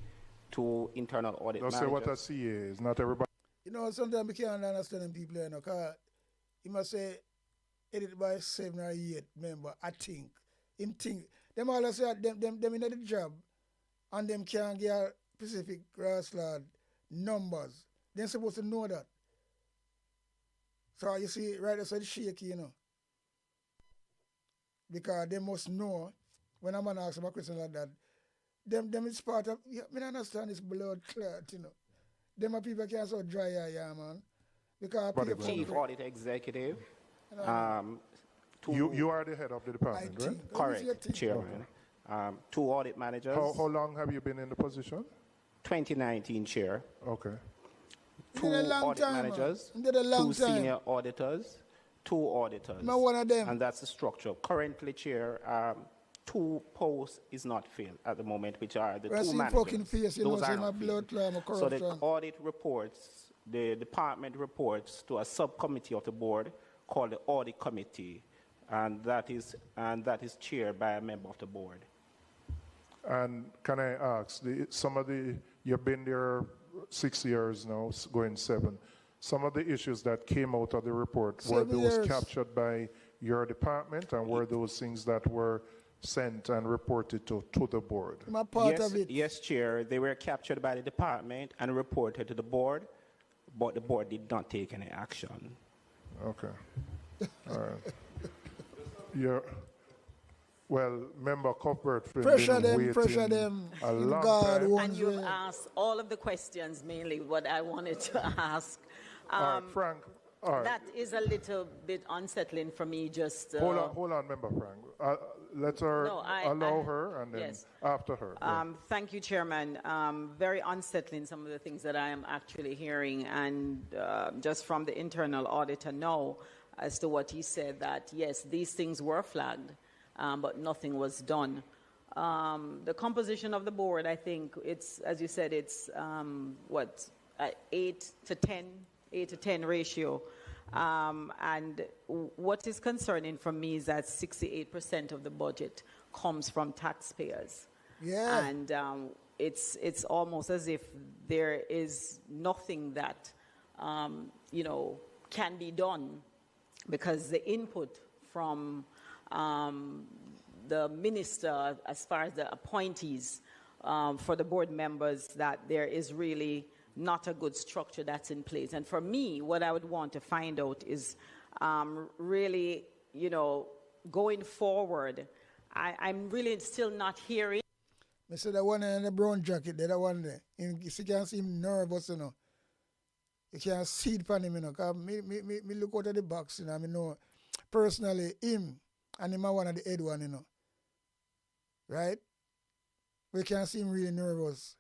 [SPEAKER 12] 2 internal audit managers.
[SPEAKER 6] Don't say what a CAE is, not everybody.
[SPEAKER 5] You know, sometimes we can't understand people, you know, because he must say, edited by 7 or 8 member, I think. Him think. Them all say, them in the job, and them can't get specific grassland numbers. They're supposed to know that. So you see, right, that's the shaky, you know. Because they must know, when I'm going to ask them a question like that, them is part of, I mean, I understand this blood clot, you know. Them are people can't so dry eye, man. Because
[SPEAKER 12] Chief Audit Executive.
[SPEAKER 6] You are the head of the department, right?
[SPEAKER 12] Correct, Chairman. Okay. 2 audit managers.
[SPEAKER 6] How long have you been in the position?
[SPEAKER 12] 2019, Chair.
[SPEAKER 6] Okay.
[SPEAKER 12] 2 audit managers, 2 senior auditors, 2 auditors.
[SPEAKER 5] Not one of them.
[SPEAKER 12] And that's the structure. Currently, Chair, 2 posts is not filled at the moment, which are the 2 managers.
[SPEAKER 5] Face,
[SPEAKER 12] Those are not
[SPEAKER 5] blood
[SPEAKER 12] filled. So the audit reports, the department reports to a subcommittee of the board called the Audit Committee, and that is chaired by a member of the board.
[SPEAKER 6] And can I ask, you've been there 6 years now, going 7. Some of the issues that came out of the report, were those captured by your department, and were those things that were sent and reported to the board?
[SPEAKER 12] Yes, Chair. They were captured by the department and reported to the board, but the board did not take any action.
[SPEAKER 6] Okay. All right. Well, Member Cuthbert,
[SPEAKER 5] pressure them.
[SPEAKER 6] A long time.
[SPEAKER 13] And you've asked all of the questions, mainly what I wanted to ask.
[SPEAKER 6] All right, Frank. All right.
[SPEAKER 13] That is a little bit unsettling for me. Just
[SPEAKER 6] hold on, Member Frank. Let her allow her, and then
[SPEAKER 13] yes.
[SPEAKER 6] after her. Yeah.
[SPEAKER 13] Thank you, Chairman. Very unsettling, some of the things that I am actually hearing, and just from the internal auditor now, as to what he said, that yes, these things were flagged, but nothing was done. The composition of the board, I think it's, as you said, it's 8 to 10 ratio. And what is concerning for me is that 68% of the budget comes from taxpayers.
[SPEAKER 5] Yeah.
[SPEAKER 13] And it's almost as if there is nothing that, can be done, because the input from the minister, as far as the appointees, for the board members that there is really not a good structure that's in place. And for me, what I would want to find out is really, going forward, I'm really still not hearing.
[SPEAKER 5] I said that one in the brown jacket, the other one there. You can see him nervous, You can't see it from him, Because me look out of the box, I know personally him and him are one of the head one, Right? We can't see him really nervous.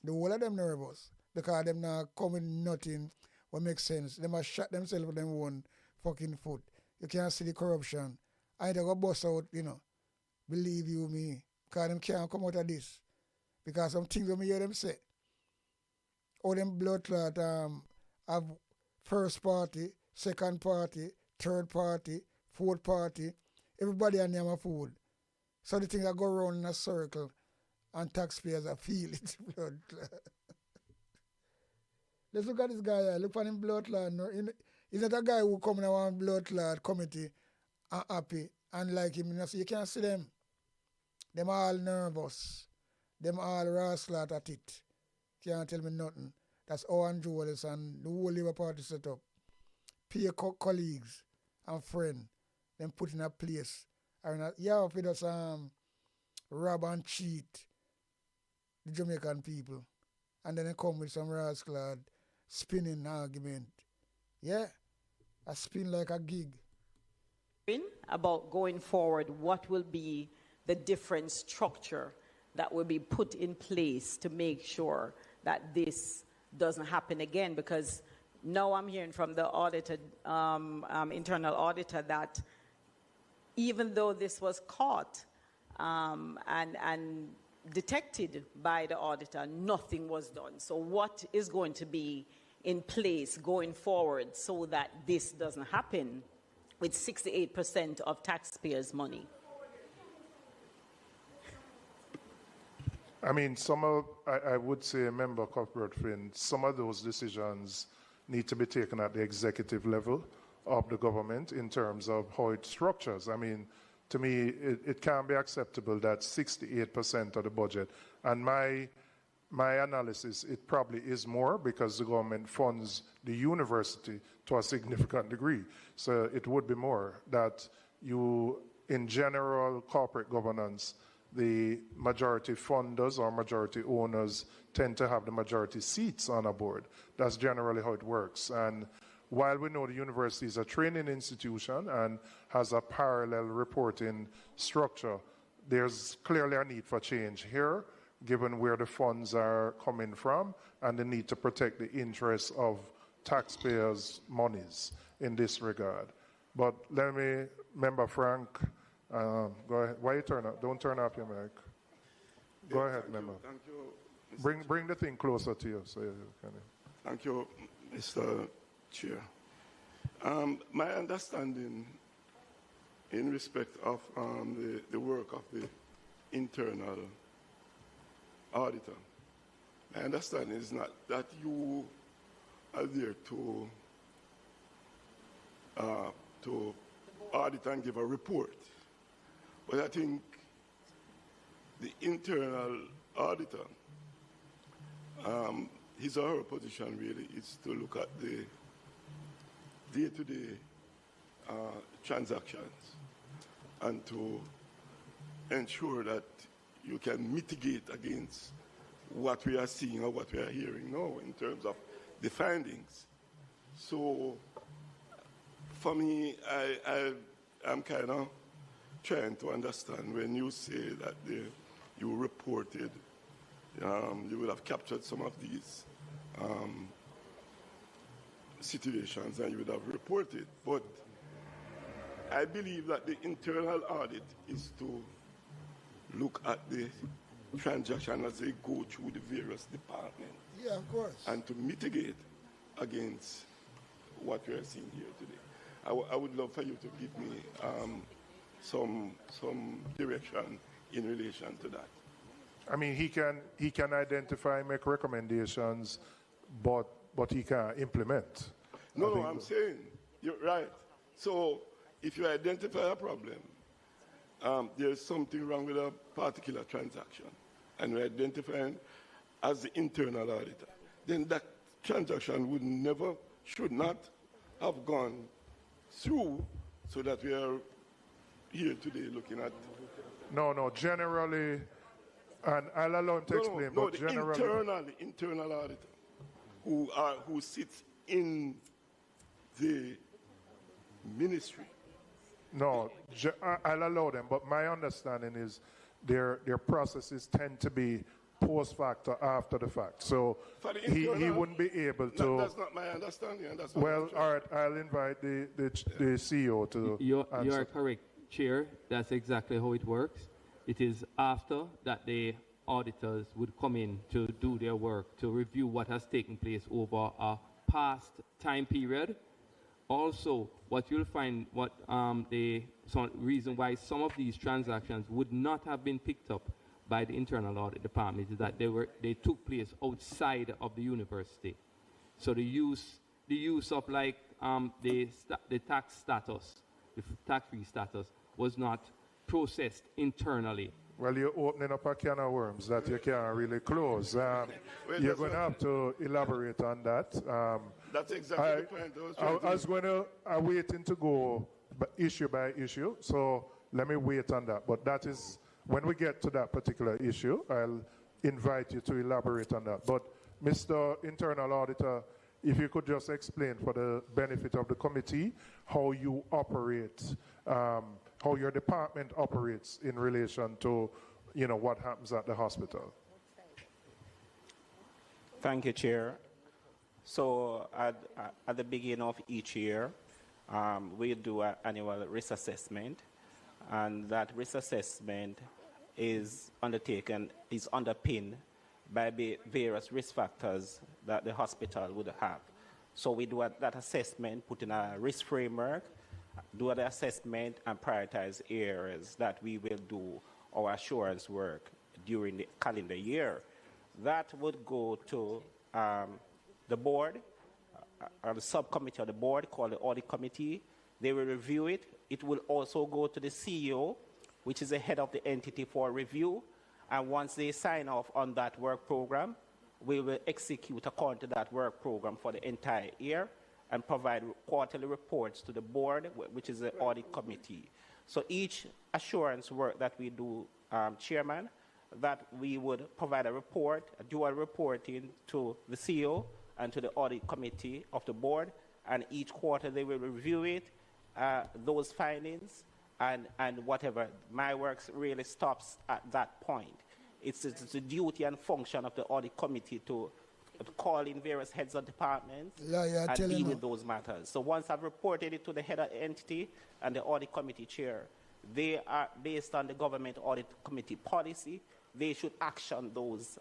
[SPEAKER 5] The whole of them nervous. Because them not coming nothing what makes sense. They must shot themselves with them one fucking foot. You can't see the corruption. I go bust out, Believe you me. Because them can't come out of this. Because some things when I hear them say. All them blood clot have first party, second party, third party, fourth party. Everybody on them a food. So the things that go around in a circle and taxpayers are feel it. Blood clot. Let's look at this guy here. Look for him blood clot. He's not a guy who come in one blood clot committee and happy and like him. So you can't see them. Them all nervous. Them all rascal at it. Can't tell me nothing. That's Owen Jewels and the whole Labour Party set up. Pay colleagues and friends. Them put in a place. And if it does rob and cheat the Jamaican people. And then they come with some rascal spinning argument. Yeah. I spin like a gig.
[SPEAKER 13] About going forward, what will be the different structure that will be put in place to make sure that this doesn't happen again? Because now I'm hearing from the auditor, internal auditor, that even though this was caught and detected by the auditor, nothing was done. So what is going to be in place going forward so that this doesn't happen with 68% of taxpayers' money?
[SPEAKER 6] I mean, I would say, Member Cuthbert-Flynn, some of those decisions need to be taken at the executive level of the government in terms of how it structures. I mean, to me, it can't be acceptable that 68% of the budget, and my analysis, it probably is more because the government funds the university to a significant degree. So it would be more that in general corporate governance, the majority funders or majority owners tend to have the majority seats on a board. That's generally how it works. And while we know the university is a training institution and has a parallel reporting structure, there's clearly a need for change here, given where the funds are coming from and the need to protect the interests of taxpayers' monies in this regard. But let me, Member Frank, go ahead. Why you turn up? Don't turn off your mic. Go ahead, Member.
[SPEAKER 14] Thank you.
[SPEAKER 6] Bring the thing closer to you so you can.
[SPEAKER 14] Thank you, Mr. Chair. My understanding in respect of the work of the internal auditor, my understanding is not that you are there to audit and give a report. But I think the internal auditor, his or her position really is to look at the day-to-day transactions and to ensure that you can mitigate against what we are seeing or what we are hearing now in terms of the findings. So for me, I'm kind of trying to understand when you say that you reported, you would have captured some of these situations and you would have reported. But I believe that the internal audit is to look at the transaction as they go through the various departments.
[SPEAKER 5] Yeah, of course.
[SPEAKER 14] And to mitigate against what we are seeing here today. I would love for you to give me some direction in relation to that.
[SPEAKER 6] I mean, he can identify, make recommendations, but he can't implement.
[SPEAKER 14] No, I'm saying you're right. So if you identify a problem, there's something wrong with a particular transaction, and we identify him as the internal auditor, then that transaction would never, should not have gone through, so that we are here today looking at.
[SPEAKER 6] No, generally, and I'll allow him to explain,
[SPEAKER 14] No,
[SPEAKER 6] but
[SPEAKER 14] the
[SPEAKER 6] generally.
[SPEAKER 14] internal auditor who sits in the ministry.
[SPEAKER 6] No, I'll allow them, but my understanding is their processes tend to be post fact or after the fact. So he wouldn't be able to.
[SPEAKER 14] That's not my understanding. And that's
[SPEAKER 6] well, all right, I'll invite the CEO to
[SPEAKER 10] You
[SPEAKER 6] answer.
[SPEAKER 10] are correct, Chair. That's exactly how it works. It is after that the auditors would come in to do their work, to review what has taken place over a past time period. Also, what you'll find, some reason why some of these transactions would not have been picked up by the internal audit department is that they took place outside of the university. So the use of like the tax status, the tax-free status, was not processed internally.
[SPEAKER 6] Well, you're opening up a can of worms that you can't really close. You're going to have to elaborate on that.
[SPEAKER 14] That's exactly the point.
[SPEAKER 6] I'm waiting to go issue by issue, so let me wait on that. But that is, when we get to that particular issue, I'll invite you to elaborate on that. But Mr. Internal Auditor, if you could just explain for the benefit of the committee how you operate, how your department operates in relation to, what happens at the hospital.
[SPEAKER 12] Thank you, Chair. So at the beginning of each year, we do an annual risk assessment, and that risk assessment is underpinned by the various risk factors that the hospital would have. So we do that assessment, put in a risk framework, do the assessment, and prioritize areas that we will do our assurance work during the calendar year. That would go to the board, the subcommittee of the board called the Audit Committee. They will review it. It will also go to the CEO, which is the head of the entity, for review. And once they sign off on that work program, we will execute according to that work program for the entire year and provide quarterly reports to the board, which is the Audit Committee. So each assurance work that we do, Chairman, that we would provide a report, a dual reporting to the CEO and to the Audit Committee of the board, and each quarter they will review it, those findings, and whatever. My work really stops at that point. It's the duty and function of the Audit Committee to call in various heads of departments and deal with those matters. So once I've reported it to the head of the entity and the Audit Committee chair, they are, based on the Government Audit Committee policy, they should action those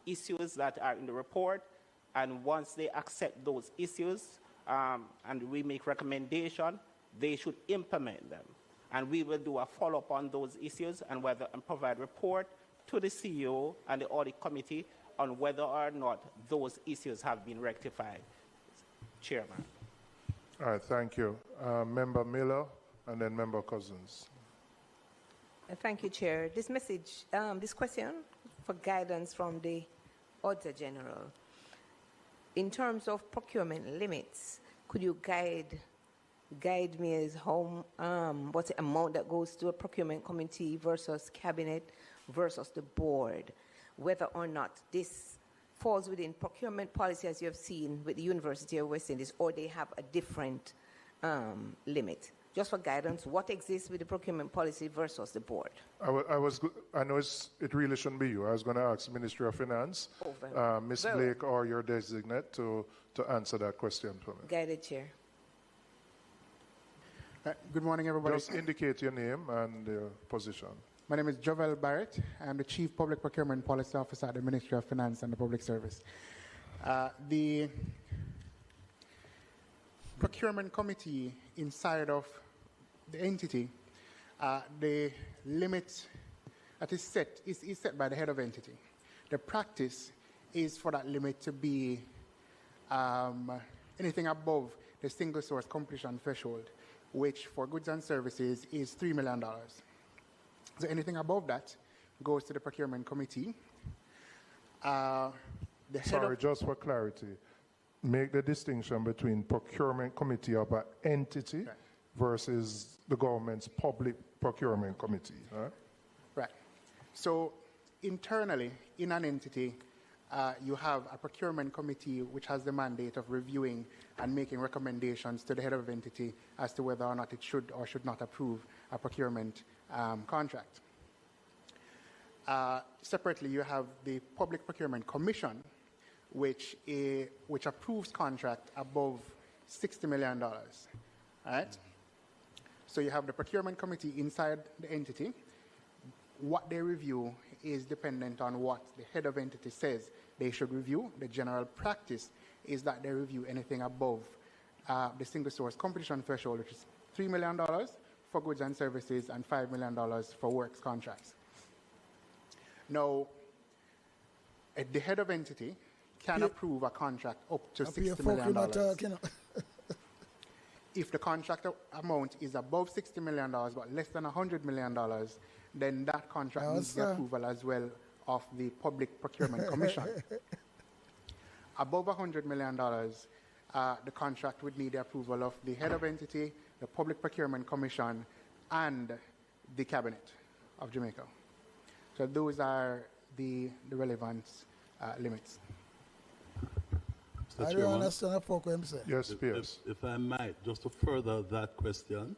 [SPEAKER 12] issues that are in the report. And once they accept those issues and we make recommendation, they should implement them. And we will do a follow-up on those issues and provide report to the CEO and the Audit Committee on whether or not those issues have been rectified. Chairman.
[SPEAKER 6] All right, thank you. Member Miller and then Member Cousins.
[SPEAKER 15] Thank you, Chair. This message, this question for guidance from the Auditor General. In terms of procurement limits, could you guide me as how, what's the amount that goes to a procurement committee versus cabinet versus the board, whether or not this falls within procurement policy as you have seen with the University of West Indies, or they have a different limit. Just for guidance, what exists with the procurement policy versus the board?
[SPEAKER 6] I know it really shouldn't be you. I was going to ask Ministry of Finance, Ms. Blake or your designate to answer that question for me.
[SPEAKER 15] Guided Chair.
[SPEAKER 16] Good morning, everybody.
[SPEAKER 6] Just indicate your name and your position.
[SPEAKER 16] My name is Jovel Barrett. I'm the Chief Public Procurement Policy Officer at the Ministry of Finance and the Public Service. The Procurement Committee inside of the entity, the limit that is set is set by the head of entity. The practice is for that limit to be anything above the single source completion threshold, which for goods and services is $3 million. So anything above that goes to the procurement committee. The head
[SPEAKER 6] Sorry,
[SPEAKER 16] of
[SPEAKER 6] just for clarity, make the distinction between procurement committee of an entity versus the government's public procurement committee. Right?
[SPEAKER 16] Right. So internally, in an entity, you have a procurement committee which has the mandate of reviewing and making recommendations to the head of entity as to whether or not it should or should not approve a procurement contract. Separately, you have the Public Procurement Commission, which approves contract above $60 million. Right? So you have the procurement committee inside the entity. What they review is dependent on what the head of entity says they should review. The general practice is that they review anything above the single source competition threshold, which is $3 million for goods and services and $5 million for works contracts. Now, the head of entity can approve a contract up to $60 million. If the contract amount is above $60 million but less than $100 million, then that contract needs the approval as well of the Public Procurement Commission. Above $100 million, the contract would need the approval of the head of entity, the Public Procurement Commission, and the Cabinet of Jamaica. So those are the relevant limits.
[SPEAKER 5] I don't understand a fuck what I'm saying.
[SPEAKER 6] Yes, Pierce.
[SPEAKER 9] If I might, just to further that question,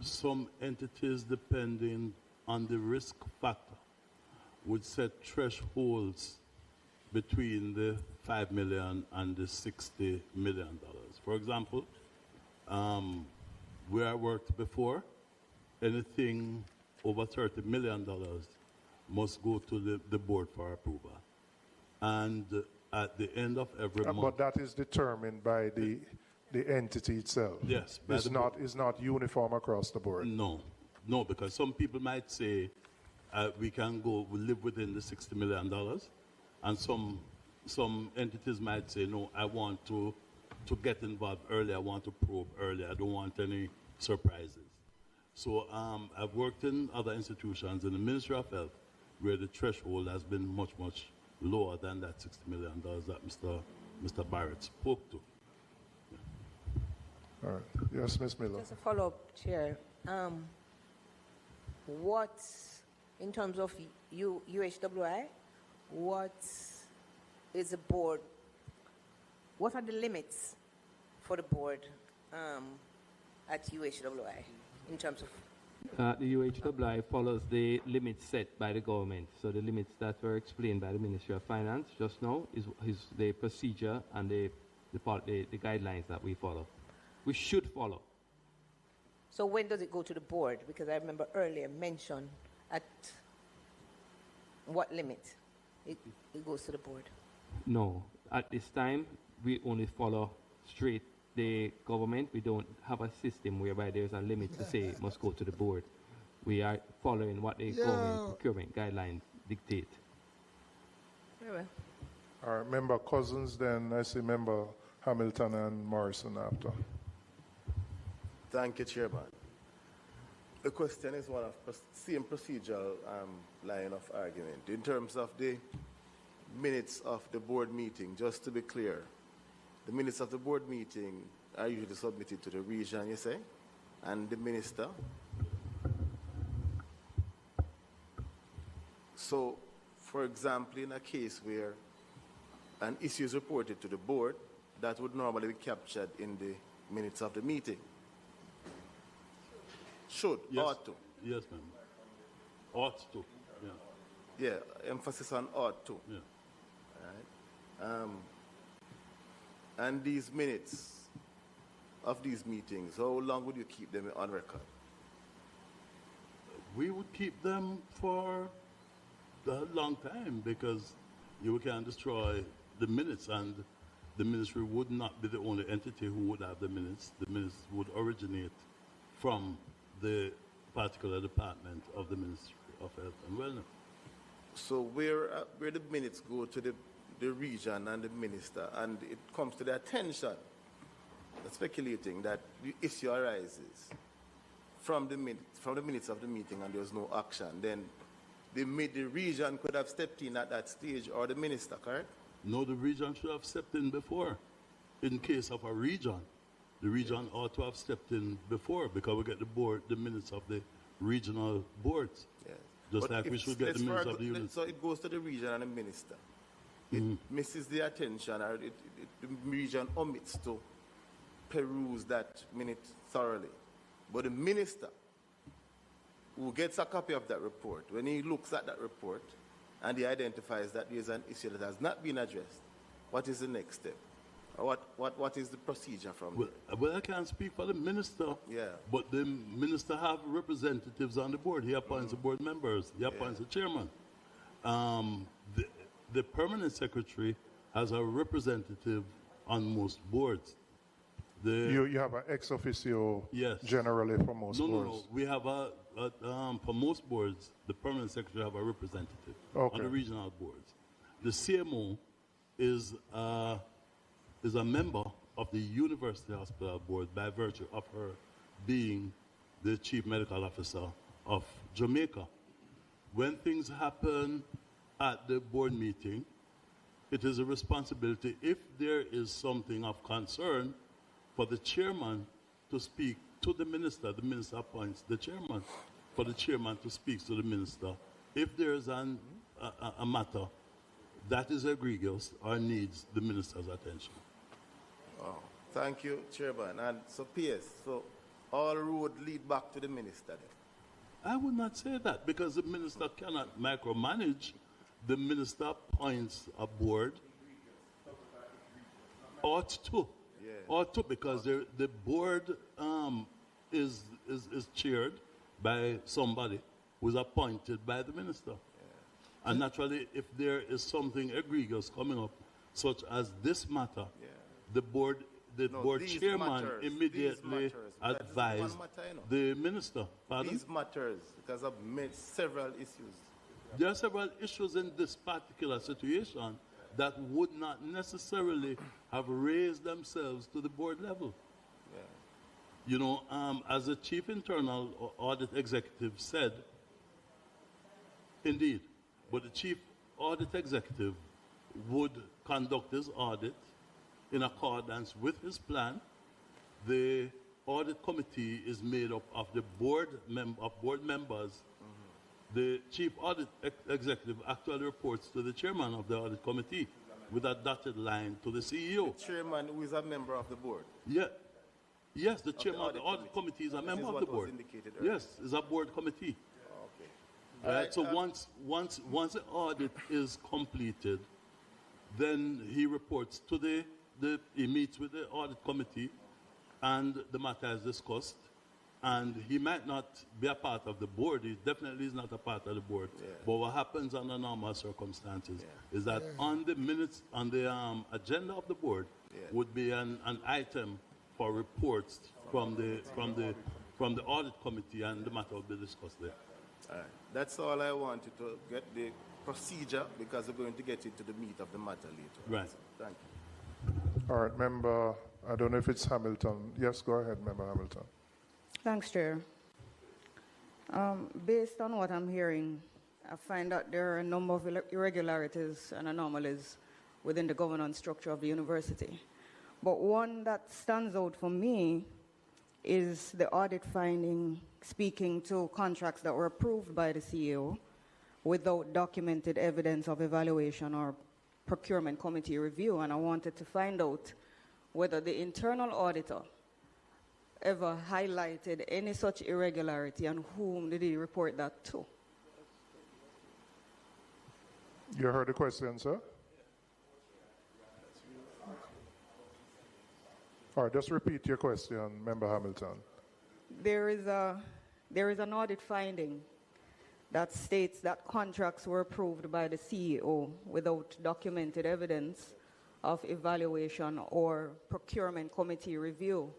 [SPEAKER 9] some entities, depending on the risk factor, would set thresholds between the $5 million and the $60 million. For example, where I worked before, anything over $30 million must go to the board for approval. And at the end of every month.
[SPEAKER 6] But that is determined by the entity itself.
[SPEAKER 9] Yes.
[SPEAKER 6] It's not uniform across the board.
[SPEAKER 9] No, because some people might say we live within the $60 million, and some entities might say, no, I want to get involved early, I want to probe early, I don't want any surprises. So I've worked in other institutions in the Ministry of Health where the threshold has been much, much lower than that $60 million that Mr. Barrett spoke to.
[SPEAKER 6] All right. Yes, Ms. Miller.
[SPEAKER 15] Just a follow-up, Chair. What, in terms of UHWI, what is the board, what are the limits for the board at UHWI in terms of?
[SPEAKER 10] The UHWI follows the limits set by the government. So the limits that were explained by the Ministry of Finance just now is the procedure and the guidelines that we follow. We should follow.
[SPEAKER 15] So when does it go to the board? Because I remember earlier mentioned at what limit it goes to the board.
[SPEAKER 10] No, at this time we only follow straight the government. We don't have a system whereby there's a limit to say it must go to the board. We are following what the government procurement guidelines dictate.
[SPEAKER 15] Very well.
[SPEAKER 6] All right, member Cousins, then I see member Hamilton and Morrison after.
[SPEAKER 17] Thank you, Chairman. The question is one of same procedural line of argument. In terms of the minutes of the board meeting, just to be clear, the minutes of the board meeting are usually submitted to the region, you say, and the minister. So, for example, in a case where an issue is reported to the board, that would normally be captured in the minutes of the meeting. Should,
[SPEAKER 9] yes.
[SPEAKER 17] Ought to.
[SPEAKER 9] Yes, ma'am. Ought to, yeah.
[SPEAKER 17] Yeah, emphasis on ought to.
[SPEAKER 9] Yeah.
[SPEAKER 17] All right. And these minutes of these meetings, how long would you keep them on record?
[SPEAKER 9] We would keep them for a long time because you can destroy the minutes, and the ministry would not be the only entity who would have the minutes. The minutes would originate from the particular department of the Ministry of Health and Wellness.
[SPEAKER 17] So where the minutes go to the region and the minister, and it comes to their attention, speculating that the issue arises from the minutes of the meeting and there's no action, then the region could have stepped in at that stage, or the minister, correct?
[SPEAKER 9] No, the region should have stepped in before. In case of a region, the region ought to have stepped in before, because we get the minutes of the regional boards.
[SPEAKER 17] Yes.
[SPEAKER 9] Just
[SPEAKER 17] But
[SPEAKER 9] like we
[SPEAKER 17] if-
[SPEAKER 9] should get the
[SPEAKER 17] let's
[SPEAKER 9] minutes
[SPEAKER 17] for-
[SPEAKER 9] of the units.
[SPEAKER 17] So it goes to the region and the minister. It misses the attention, or the region omits to peruse that minute thoroughly. But the minister, who gets a copy of that report, when he looks at that report and he identifies that there is an issue that has not been addressed, what is the next step? Or what is the procedure from there?
[SPEAKER 9] Well, I can't speak for the minister.
[SPEAKER 17] Yeah.
[SPEAKER 9] But the minister have representatives on the board. He appoints the board members. He appoints the chairman. The permanent secretary has a representative on most boards.
[SPEAKER 6] You have an ex officio
[SPEAKER 9] Yes.
[SPEAKER 6] generally for most boards.
[SPEAKER 9] No. We have for most boards, the permanent secretary have a representative on the regional boards. The CMO is a member of the University Hospital Board by virtue of her being the chief medical officer of Jamaica. When things happen at the board meeting, it is a responsibility, if there is something of concern, for the chairman to speak to the minister. The minister appoints the chairman, for the chairman to speak to the minister. If there is a matter that is egregious or needs the minister's attention.
[SPEAKER 17] Oh, thank you, Chairman. And so, PS, so all road lead back to the minister then?
[SPEAKER 9] I would not say that, because the minister cannot micromanage. The minister appoints a board. Ought to, because the board is chaired by somebody who's appointed by the minister. And naturally, if there is something egregious coming up, such as this matter, the board chairman immediately advised the minister. Pardon?
[SPEAKER 17] These matters, because of several issues.
[SPEAKER 9] There are several issues in this particular situation that would not necessarily have raised themselves to the board level. You know, as the chief internal audit executive said, indeed, but the chief audit executive would conduct his audit in accordance with his plan. The audit committee is made up of the board members. The chief audit executive actually reports to the chairman of the audit committee with a dotted line to the CEO.
[SPEAKER 17] The chairman, who is a member of the board?
[SPEAKER 9] Yes, the chairman of the audit committee is a member of the board. Yes, is a board committee.
[SPEAKER 17] Okay.
[SPEAKER 9] Right, so once the audit is completed, then he reports to he meets with the audit committee, and the matter is discussed. And he might not be a part of the board. He definitely is not a part of the board. But what happens under normal circumstances is that on the minutes, on the agenda of the board, would be an item for reports from the audit committee, and the matter will be discussed there.
[SPEAKER 17] All right. That's all I wanted to get the procedure, because we're going to get into the meat of the matter later.
[SPEAKER 9] Right.
[SPEAKER 17] So, thank you.
[SPEAKER 6] All right, member, I don't know if it's Hamilton. Yes, go ahead, member Hamilton.
[SPEAKER 18] Thanks, Chair. Based on what I'm hearing, I find that there are a number of irregularities and anomalies within the governance structure of the university. But one that stands out for me is the audit finding speaking to contracts that were approved by the CEO without documented evidence of evaluation or procurement committee review. And I wanted to find out whether the internal auditor ever highlighted any such irregularity, and whom did he report that to?
[SPEAKER 6] You heard the question, sir? All right, just repeat your question, member Hamilton.
[SPEAKER 18] There is an audit finding that states that contracts were approved by the CEO without documented evidence of evaluation or procurement committee review.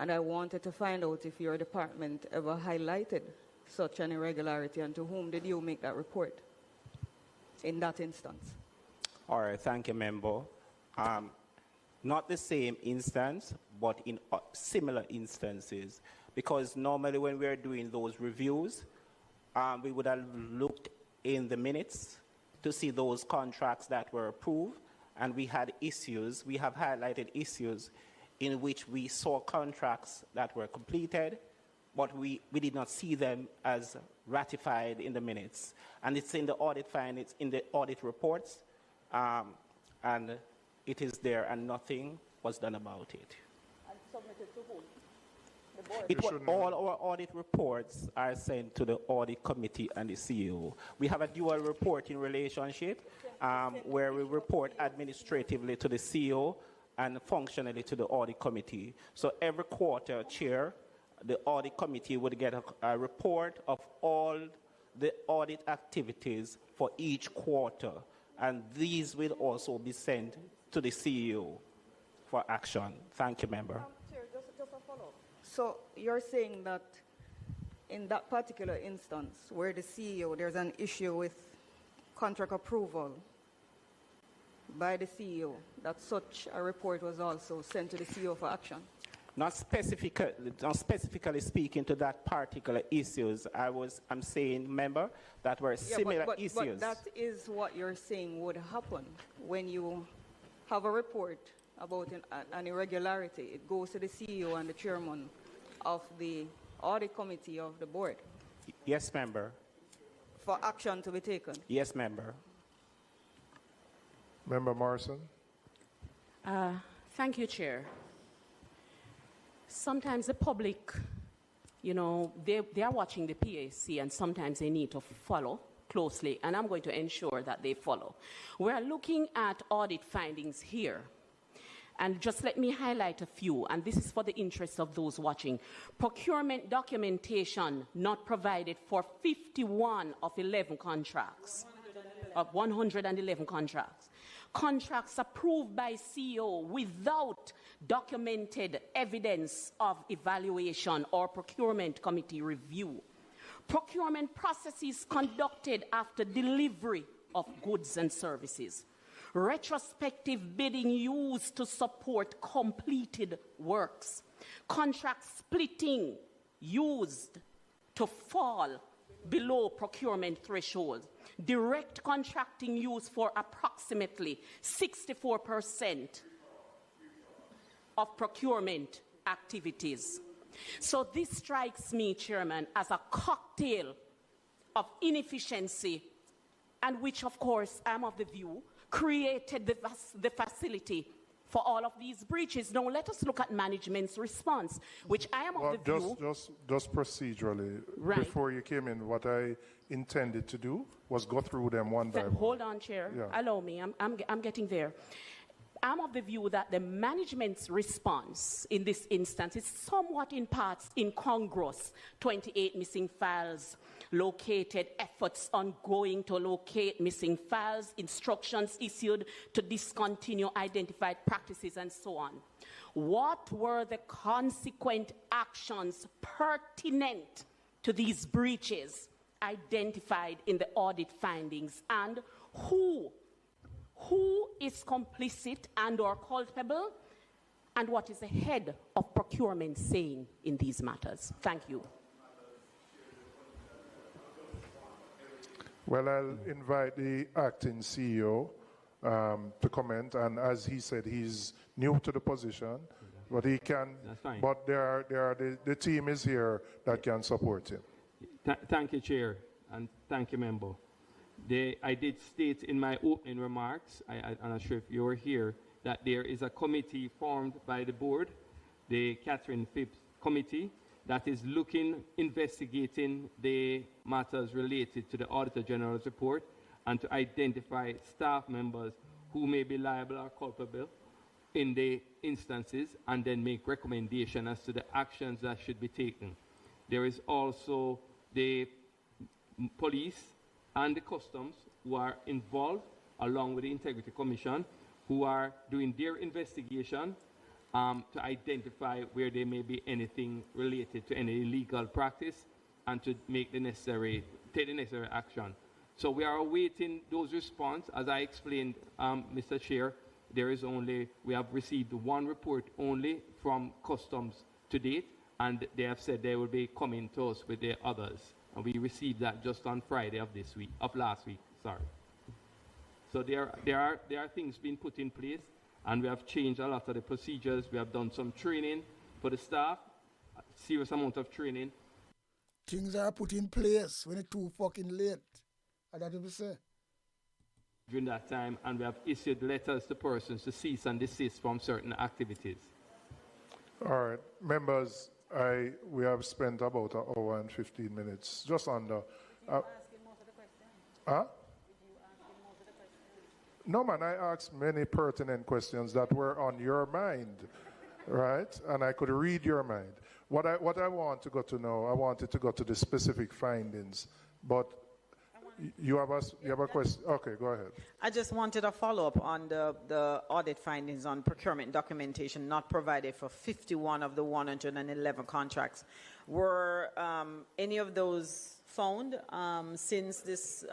[SPEAKER 18] And I wanted to find out if your department ever highlighted such an irregularity, and to whom did you make that report in that instance?
[SPEAKER 12] All right, thank you, member. Not the same instance, but in similar instances, because normally when we are doing those reviews, we would have looked in the minutes to see those contracts that were approved, and we had issues. We have highlighted issues in which we saw contracts that were completed, but we did not see them as ratified in the minutes. And it's in the audit findings, in the audit reports, and it is there, and nothing was done about it.
[SPEAKER 18] And submitted to whom?
[SPEAKER 12] All our audit reports are sent to the audit committee and the CEO. We have a dual reporting relationship where we report administratively to the CEO and functionally to the audit committee. So every quarter, Chair, the audit committee would get a report of all the audit activities for each quarter, and these will also be sent to the CEO for action. Thank you, Member.
[SPEAKER 18] Chair, just a follow-up. So you're saying that in that particular instance where the CEO, there's an issue with contract approval by the CEO, that such a report was also sent to the CEO for action?
[SPEAKER 12] Not specifically speaking to that particular issues. I'm saying, Member, that were similar issues.
[SPEAKER 18] But that is what you're saying would happen when you have a report about an irregularity. It goes to the CEO and the chairman of the audit committee of the board.
[SPEAKER 12] Yes, Member.
[SPEAKER 18] For action to be taken.
[SPEAKER 12] Yes, Member.
[SPEAKER 6] Member Morrison.
[SPEAKER 19] Thank you, Chair. Sometimes the public, you know, they are watching the PAC, and sometimes they need to follow closely, and I'm going to ensure that they follow. We're looking at audit findings here. And just let me highlight a few, and this is for the interest of those watching. Procurement documentation not provided for 51 of 11 contracts, of 111 contracts. Contracts approved by CEO without documented evidence of evaluation or procurement committee review. Procurement processes conducted after delivery of goods and services. Retrospective bidding used to support completed works. Contract splitting used to fall below procurement threshold. Direct contracting used for approximately 64% of procurement activities. So this strikes me, Chairman, as a cocktail of inefficiency, and which, of course, I'm of the view, created the facility for all of these breaches. Now, let us look at management's response, which I am of the view...
[SPEAKER 6] Just procedurally,
[SPEAKER 19] right.
[SPEAKER 6] Before you came in, what I intended to do was go through them one by one.
[SPEAKER 19] Hold on, Chair.
[SPEAKER 6] Yeah.
[SPEAKER 19] Allow me. I'm getting there. I'm of the view that the management's response in this instance is somewhat in parts incongruous. 28 missing files located, efforts ongoing to locate missing files, instructions issued to discontinue identified practices, and so on. What were the consequent actions pertinent to these breaches identified in the audit findings, and who is complicit and or culpable, and what is the head of procurement saying in these matters? Thank you.
[SPEAKER 6] Well, I'll invite the acting CEO to comment, and as he said, he's new to the position, but he can.
[SPEAKER 10] That's fine.
[SPEAKER 6] But the team is here that can support him.
[SPEAKER 10] Thank you, Chair, and thank you, Member. I did state in my opening remarks, I'm not sure if you were here, that there is a committee formed by the board, the Catherine Phipps Committee, that is investigating the matters related to the Auditor General's report and to identify staff members who may be liable or culpable in the instances, and then make recommendation as to the actions that should be taken. There is also the police and the customs who are involved, along with the Integrity Commission, who are doing their investigation to identify where there may be anything related to any illegal practice and to make take the necessary action. So we are awaiting those responses. As I explained, Mr. Chair, we have received one report only from customs to date, and they have said they will be coming to us with the others And we received that just on Friday of last week, sorry. So there are things being put in place, and we have changed a lot of the procedures. We have done some training for the staff, a serious amount of training.
[SPEAKER 5] Things are put in place when it's too fucking late. That's what we say.
[SPEAKER 10] During that time, and we have issued letters to persons to cease and desist from certain activities.
[SPEAKER 6] All right, members, we have spent about an hour and 15 minutes, just under. No, man, I asked many pertinent questions that were on your mind, right? And I could read your mind. What I want to go to know, I wanted to go to the specific findings, but you have a question? Okay, go ahead.
[SPEAKER 13] I just wanted a follow-up on the audit findings on procurement documentation not provided for 51 of the 111 contracts. Were any of those found since this,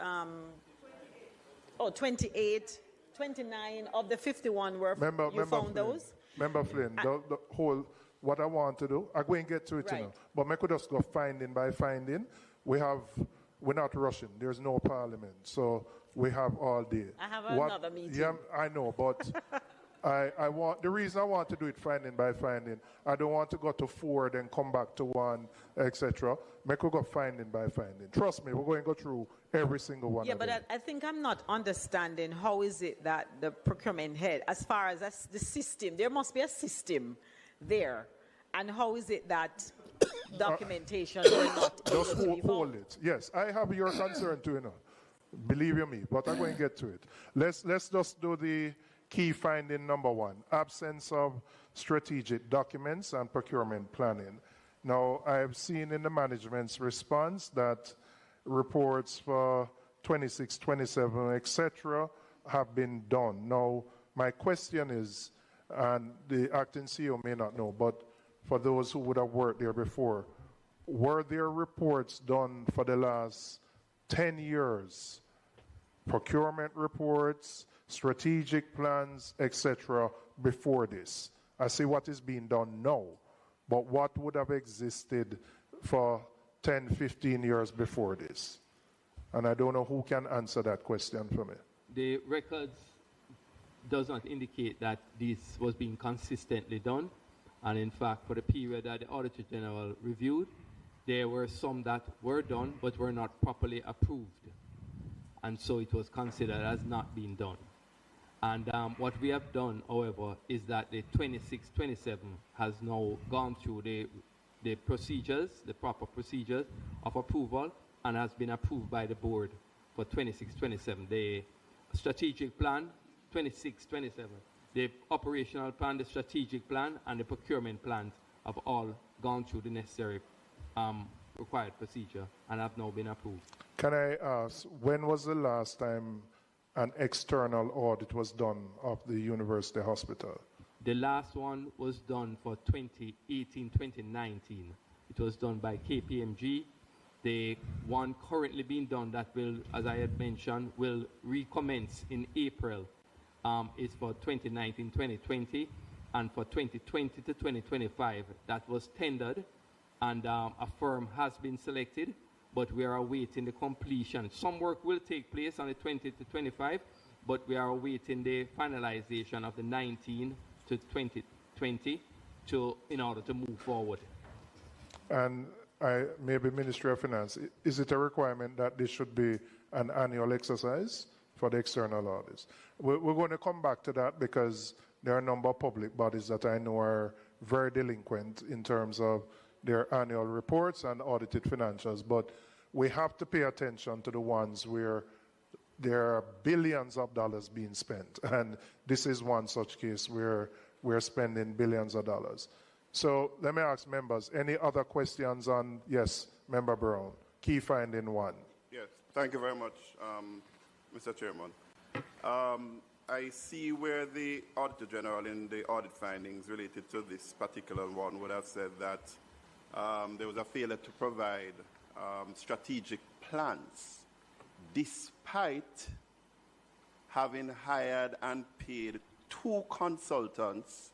[SPEAKER 13] 29 of the 51 were, you found those?
[SPEAKER 6] Member Flynn, the whole, what I want to do, I'm going to get to it,
[SPEAKER 13] Right.
[SPEAKER 6] you know, but I could just go finding by finding. We're not rushing. There's no parliament, so we have all day.
[SPEAKER 13] I have another meeting.
[SPEAKER 6] Yeah, I know, but I want, the reason I want to do it finding by finding, I don't want to go to 4, then come back to 1, etc. Make we go finding by finding. Trust me, we're going to go through every single one.
[SPEAKER 13] Yeah,
[SPEAKER 6] of
[SPEAKER 13] but
[SPEAKER 6] them.
[SPEAKER 13] I think I'm not understanding how is it that the procurement head, as far as the system, there must be a system there. And how is it that documentation will not
[SPEAKER 6] Just hold it. Yes, I have your concern too, you know. Believe you me, but I'm going to get to it. Let's just do the key finding number 1, absence of strategic documents and procurement planning. Now, I have seen in the management's response that reports for 26, 27, etc. have been done. Now, my question is, and the acting CEO may not know, but for those who would have worked there before, were there reports done for the last 10 years? Procurement reports, strategic plans, etc. before this? I see what is being done now, but what would have existed for 10, 15 years before this? And I don't know who can answer that question for me.
[SPEAKER 10] The records does not indicate that this was being consistently done. And in fact, for the period that the Auditor General reviewed, there were some that were done but were not properly approved. And so it was considered as not being done. And what we have done, however, is that the 26-27 has now gone through the procedures, the proper procedures of approval, and has been approved by the board for 26-27. The strategic plan, 26-27. The operational plan, the strategic plan, and the procurement plans have all gone through the necessary required procedure and have now been approved.
[SPEAKER 6] Can I ask, when was the last time an external audit was done of the university hospital?
[SPEAKER 10] The last one was done for 2018-2019. It was done by KPMG. The one currently being done that will, as I had mentioned, will recommence in April is for 2019-2020, and for 2020 to 2025 that was tendered, and a firm has been selected, but we are awaiting the completion. Some work will take place on the 20 to 25, but we are awaiting the finalization of the 19 to 2020 in order to move forward.
[SPEAKER 6] And maybe Ministry of Finance, is it a requirement that this should be an annual exercise for the external audits? We're going to come back to that because there are a number of public bodies that I know are very delinquent in terms of their annual reports and audited financials, but we have to pay attention to the ones where there are billions of dollars being spent, and this is one such case where we're spending billions of dollars. So let me ask members, any other questions on, yes, Member Brown, key finding 1.
[SPEAKER 11] Yes, thank you very much, Mr. Chairman. I see where the Auditor General in the audit findings related to this particular one would have said that there was a failure to provide strategic plans despite having hired and paid 2 consultants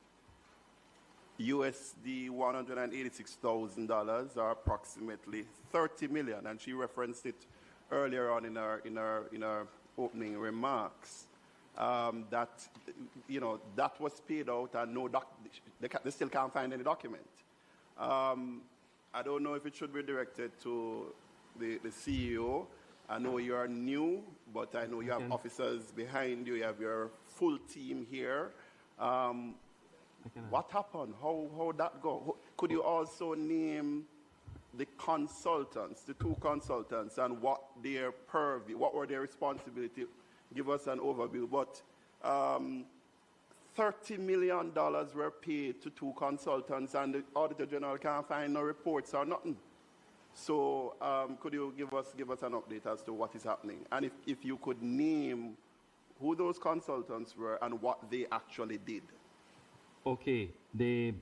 [SPEAKER 11] USD $186,000, or approximately 30 million, and she referenced it earlier on in her opening remarks. That that was paid out, and they still can't find any document. I don't know if it should be directed to the CEO. I know you are new, but I know you have officers behind you. You have your full team here. What happened? How that go? Could you also name the consultants, the two consultants, and what their purview, what were their responsibility? Give us an overview. But $30 million were paid to two consultants, and the Auditor General can't find no reports or nothing. So could you give us an update as to what is happening? And if you could name who those consultants were and what they actually did.
[SPEAKER 10] Okay, there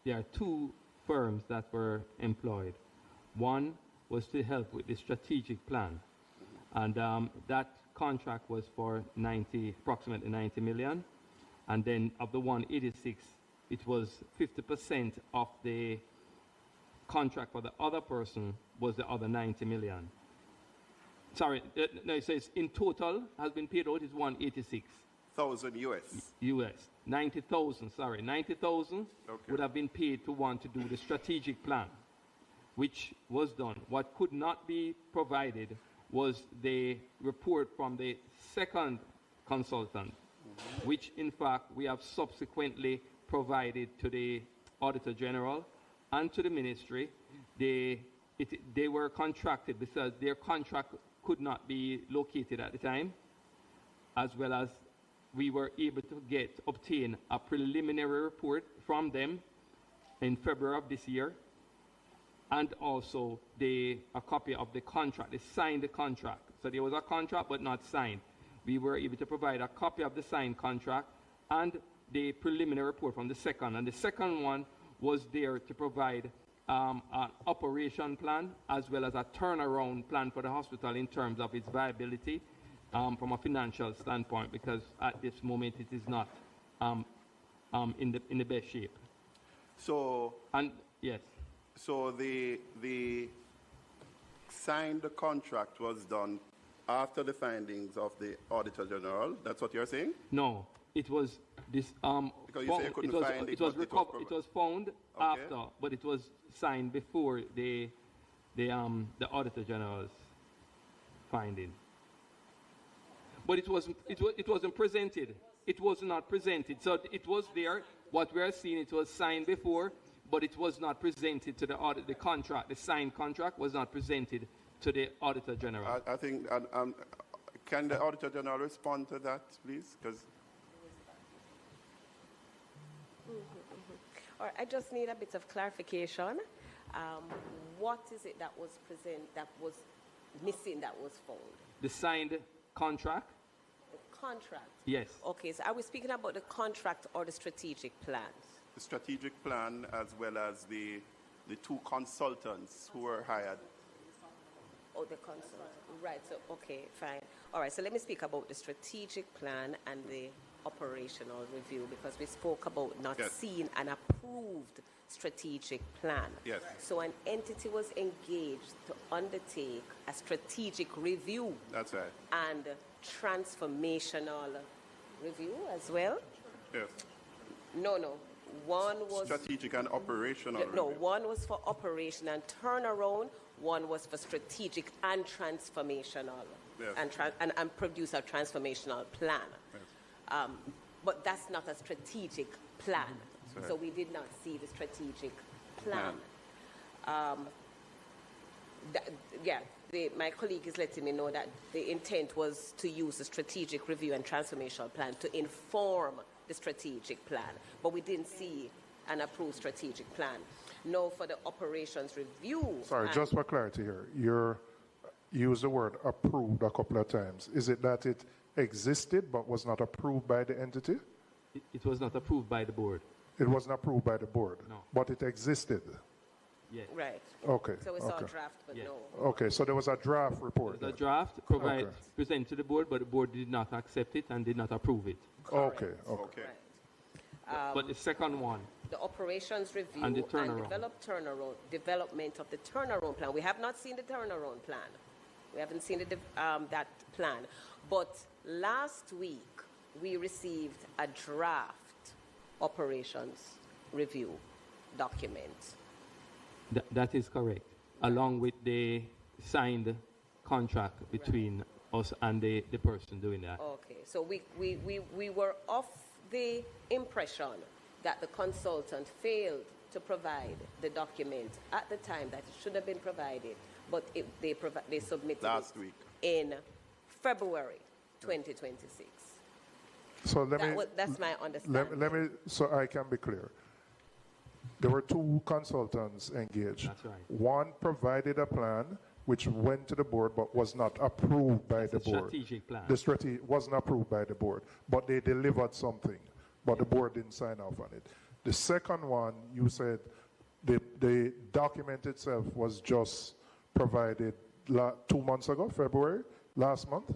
[SPEAKER 10] are two firms that were employed. One was to help with the strategic plan, and that contract was for approximately 90 million. And then of the 186, it was 50% of the contract for the other person was the other 90 million. Sorry, no, it says in total has been paid out is 186,000 US. 90,000, sorry, 90,000 would have been paid to one to do the strategic plan, which was done. What could not be provided was the report from the second consultant, which in fact we have subsequently provided to the Auditor General and to the Ministry. They were contracted because their contract could not be located at the time, as well as we were able to obtain a preliminary report from them in February of this year, and also a copy of the contract. They signed the contract. So there was a contract but not signed. We were able to provide a copy of the signed contract and the preliminary report from the second. And the second one was there to provide an operation plan as well as a turnaround plan for the hospital in terms of its viability from a financial standpoint, because at this moment it is not in the best shape.
[SPEAKER 11] So,
[SPEAKER 10] and yes.
[SPEAKER 11] So the signed contract was done after the findings of the Auditor General. That's what you're saying?
[SPEAKER 10] No, it was this.
[SPEAKER 11] Because you say you couldn't find it.
[SPEAKER 10] It was found after, but it was signed before the Auditor General's finding. But it wasn't presented. It was not presented. So it was there. What we are seeing, it was signed before, but it was not presented to the audit. The contract, the signed contract, was not presented to the Auditor General.
[SPEAKER 11] I think, can the Auditor General respond to that, please? Because
[SPEAKER 7] All right, I just need a bit of clarification. What is it that was missing, that was found?
[SPEAKER 10] The signed contract?
[SPEAKER 7] The contract?
[SPEAKER 10] Yes.
[SPEAKER 7] Okay, so are we speaking about the contract or the strategic plan?
[SPEAKER 11] the strategic plan as well as the two consultants who were hired.
[SPEAKER 7] Oh, the consultant. Right, so, okay, fine. All right, so let me speak about the strategic plan and the operational review, because we spoke about not seeing an approved strategic plan.
[SPEAKER 11] Yes.
[SPEAKER 7] So an entity was engaged to undertake a strategic review.
[SPEAKER 11] That's right.
[SPEAKER 7] And transformational review as well?
[SPEAKER 11] Yes.
[SPEAKER 7] No. One was...
[SPEAKER 11] strategic and operational
[SPEAKER 7] No,
[SPEAKER 11] review.
[SPEAKER 7] one was for operation and turnaround. One was for strategic and transformational.
[SPEAKER 11] Yes.
[SPEAKER 7] And produce a transformational plan.
[SPEAKER 11] Yes.
[SPEAKER 7] But that's not a strategic plan.
[SPEAKER 11] Right.
[SPEAKER 7] So we did not see the strategic plan. My colleague is letting me know that the intent was to use the strategic review and transformational plan to inform the strategic plan. But we didn't see an approved strategic plan. No, for the operations review.
[SPEAKER 6] Sorry, just for clarity here, you used the word approved a couple of times. Is it that it existed but was not approved by the entity?
[SPEAKER 10] It was not approved by the board.
[SPEAKER 6] It wasn't approved by the board?
[SPEAKER 10] No.
[SPEAKER 6] But it existed?
[SPEAKER 10] Yes.
[SPEAKER 7] Right.
[SPEAKER 6] Okay.
[SPEAKER 7] So it's all draft, but no.
[SPEAKER 6] Okay, so there was a draft report.
[SPEAKER 10] The draft presented to the board, but the board did not accept it and did not approve it.
[SPEAKER 6] Okay.
[SPEAKER 10] But the second one,
[SPEAKER 7] the operations review
[SPEAKER 10] And the turnaround.
[SPEAKER 7] development of the turnaround plan. We have not seen the turnaround plan. We haven't seen that plan. But last week, we received a draft operations review document.
[SPEAKER 10] That is correct, along with the signed contract between us and the person doing that.
[SPEAKER 7] Okay, so we were of the impression that the consultant failed to provide the document at the time that it should have been provided, but they submitted
[SPEAKER 11] Last
[SPEAKER 7] it
[SPEAKER 11] week.
[SPEAKER 7] in February 2026.
[SPEAKER 6] So
[SPEAKER 7] That's my understanding.
[SPEAKER 6] let me, so I can be clear. There were two consultants engaged.
[SPEAKER 10] That's right.
[SPEAKER 6] One provided a plan which went to the board but was not approved by the board.
[SPEAKER 10] Strategic plan.
[SPEAKER 6] The strategy wasn't approved by the board, but they delivered something, but the board didn't sign off on it. The second one, you said the document itself was just provided 2 months ago, February, last month?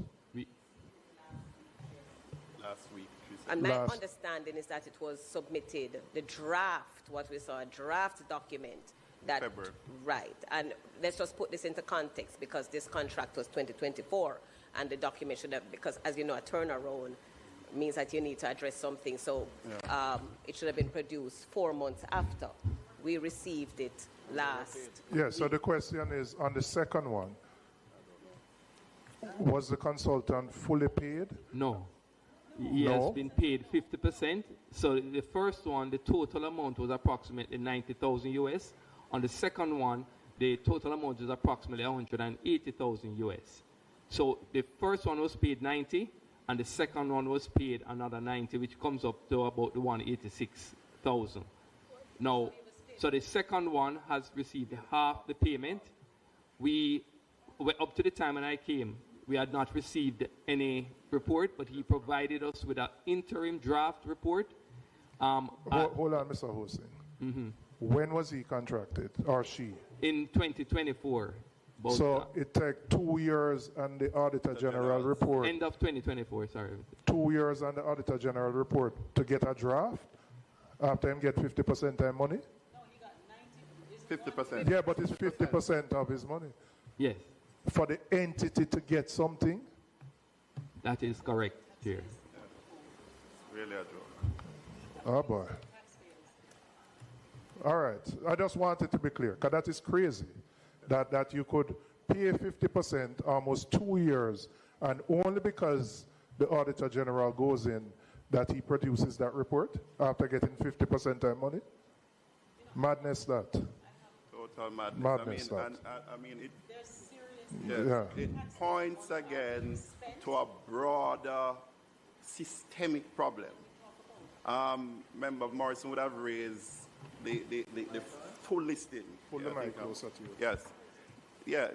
[SPEAKER 11] Last week.
[SPEAKER 7] And my understanding is that it was submitted, the draft, what we saw, a draft document that,
[SPEAKER 11] February.
[SPEAKER 7] right. And let's just put this into context because this contract was 2024 and the document should have, because as you know, a turnaround means that you need to address something. So it should have been produced 4 months after we received it last.
[SPEAKER 6] Yeah, so the question is, on the second one, was the consultant fully paid?
[SPEAKER 10] No. He has been paid 50%. So the first one, the total amount was approximately 90,000 US. On the second one, the total amount was approximately 180,000 US. So the first one was paid 90, and the second one was paid another 90, which comes up to about the 186,000. Now, so the second one has received half the payment. We up to the time when I came, we had not received any report, but he provided us with an interim draft report.
[SPEAKER 6] Hold on, Mr. Hosing. When was he contracted, or she?
[SPEAKER 10] In 2024.
[SPEAKER 6] So it took 2 years and the Auditor General report.
[SPEAKER 10] End of 2024, sorry.
[SPEAKER 6] 2 years and the Auditor General report to get a draft after him get 50% time money?
[SPEAKER 11] 50%.
[SPEAKER 6] Yeah, but it's 50% of his money.
[SPEAKER 10] Yes.
[SPEAKER 6] For the entity to get something?
[SPEAKER 10] That is correct, Chair.
[SPEAKER 11] Really a joke.
[SPEAKER 6] Oh boy. All right. I just wanted to be clear, because that is crazy. That you could pay 50% almost 2 years, and only because the Auditor General goes in that he produces that report after getting 50% time money? Madness that.
[SPEAKER 11] Total madness.
[SPEAKER 6] Madness
[SPEAKER 11] I mean, it points again to a broader systemic problem. Member Morrison would have raised the full listing.
[SPEAKER 6] Pull the mic closer to you.
[SPEAKER 11] Yes. Yeah,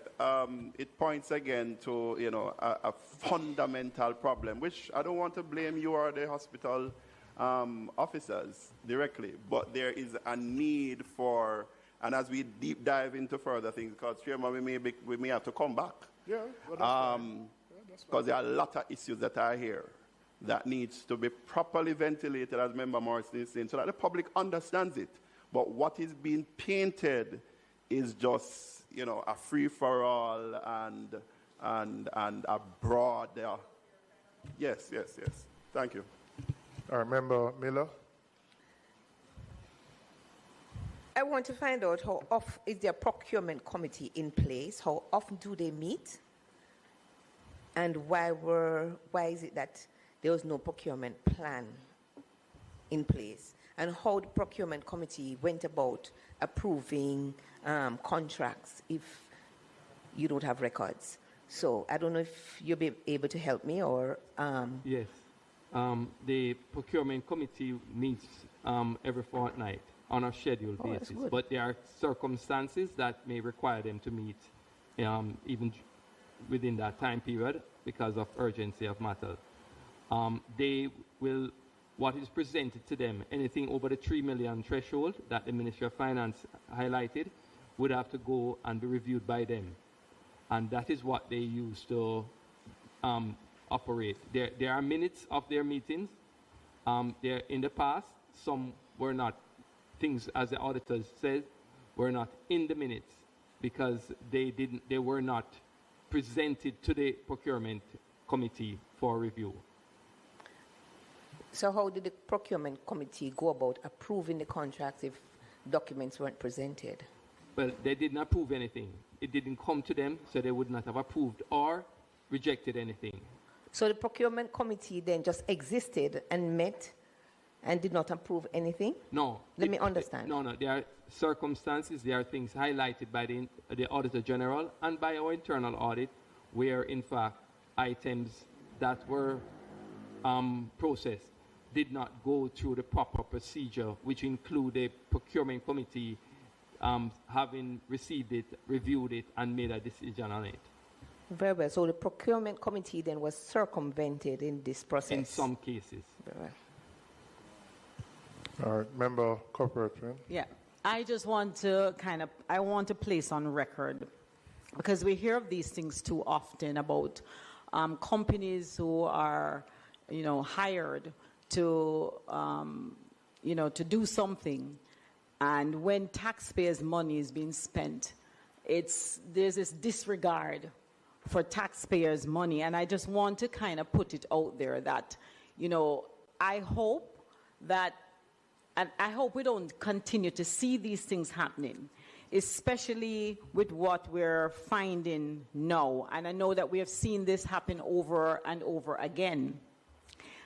[SPEAKER 11] it points again to, a fundamental problem, which I don't want to blame you or the hospital officers directly, but there is a need for, and as we deep dive into further things, because Chairman, we may have to come back.
[SPEAKER 6] Yeah, well,
[SPEAKER 11] because there are a lot of issues that are here that needs to be properly ventilated, as Member Morrison is saying, so that the public understands it. But what is being painted is just, a free-for-all and a broad. Yes. Thank you.
[SPEAKER 6] All right, Member Miller.
[SPEAKER 15] I want to find out how often is their procurement committee in place? How often do they meet? And why is it that there was no procurement plan in place? And how the procurement committee went about approving contracts if you don't have records. So I don't know if you'll be able to help me or...
[SPEAKER 10] Yes. The procurement committee meets every fortnight on a scheduled basis. But there are circumstances that may require them to meet even within that time period because of urgency of matter. They will... What is presented to them, anything over the 3 million threshold that the Ministry of Finance highlighted, would have to go and be reviewed by them. And that is what they use to operate. There are minutes of their meetings. In the past, some were not things, as the auditors said, were not in the minutes because they were not presented to the procurement committee for review.
[SPEAKER 15] So how did the procurement committee go about approving the contracts if documents weren't presented?
[SPEAKER 10] Well, they didn't approve anything. It didn't come to them, so they would not have approved or rejected anything.
[SPEAKER 15] So the procurement committee then just existed and met and did not approve anything?
[SPEAKER 10] No.
[SPEAKER 15] Let me understand.
[SPEAKER 10] No. There are circumstances, there are things highlighted by the Auditor General and by our internal audit where, in fact, items that were processed did not go through the proper procedure, which include a procurement committee having received it, reviewed it, and made a decision on it.
[SPEAKER 15] Very well. So the procurement committee then was circumvented in this process?
[SPEAKER 10] In some cases.
[SPEAKER 15] Very well.
[SPEAKER 6] All right, Member CORRUPTOIN.
[SPEAKER 13] Yeah, I just want to I want to place on record, because we hear of these things too often about companies who are, hired to, to do something, and when taxpayers' money is being spent, there's this disregard for taxpayers' money, and I just want to kind of put it out there that, I hope that. And I hope we don't continue to see these things happening, especially with what we're finding now. And I know that we have seen this happen over and over again.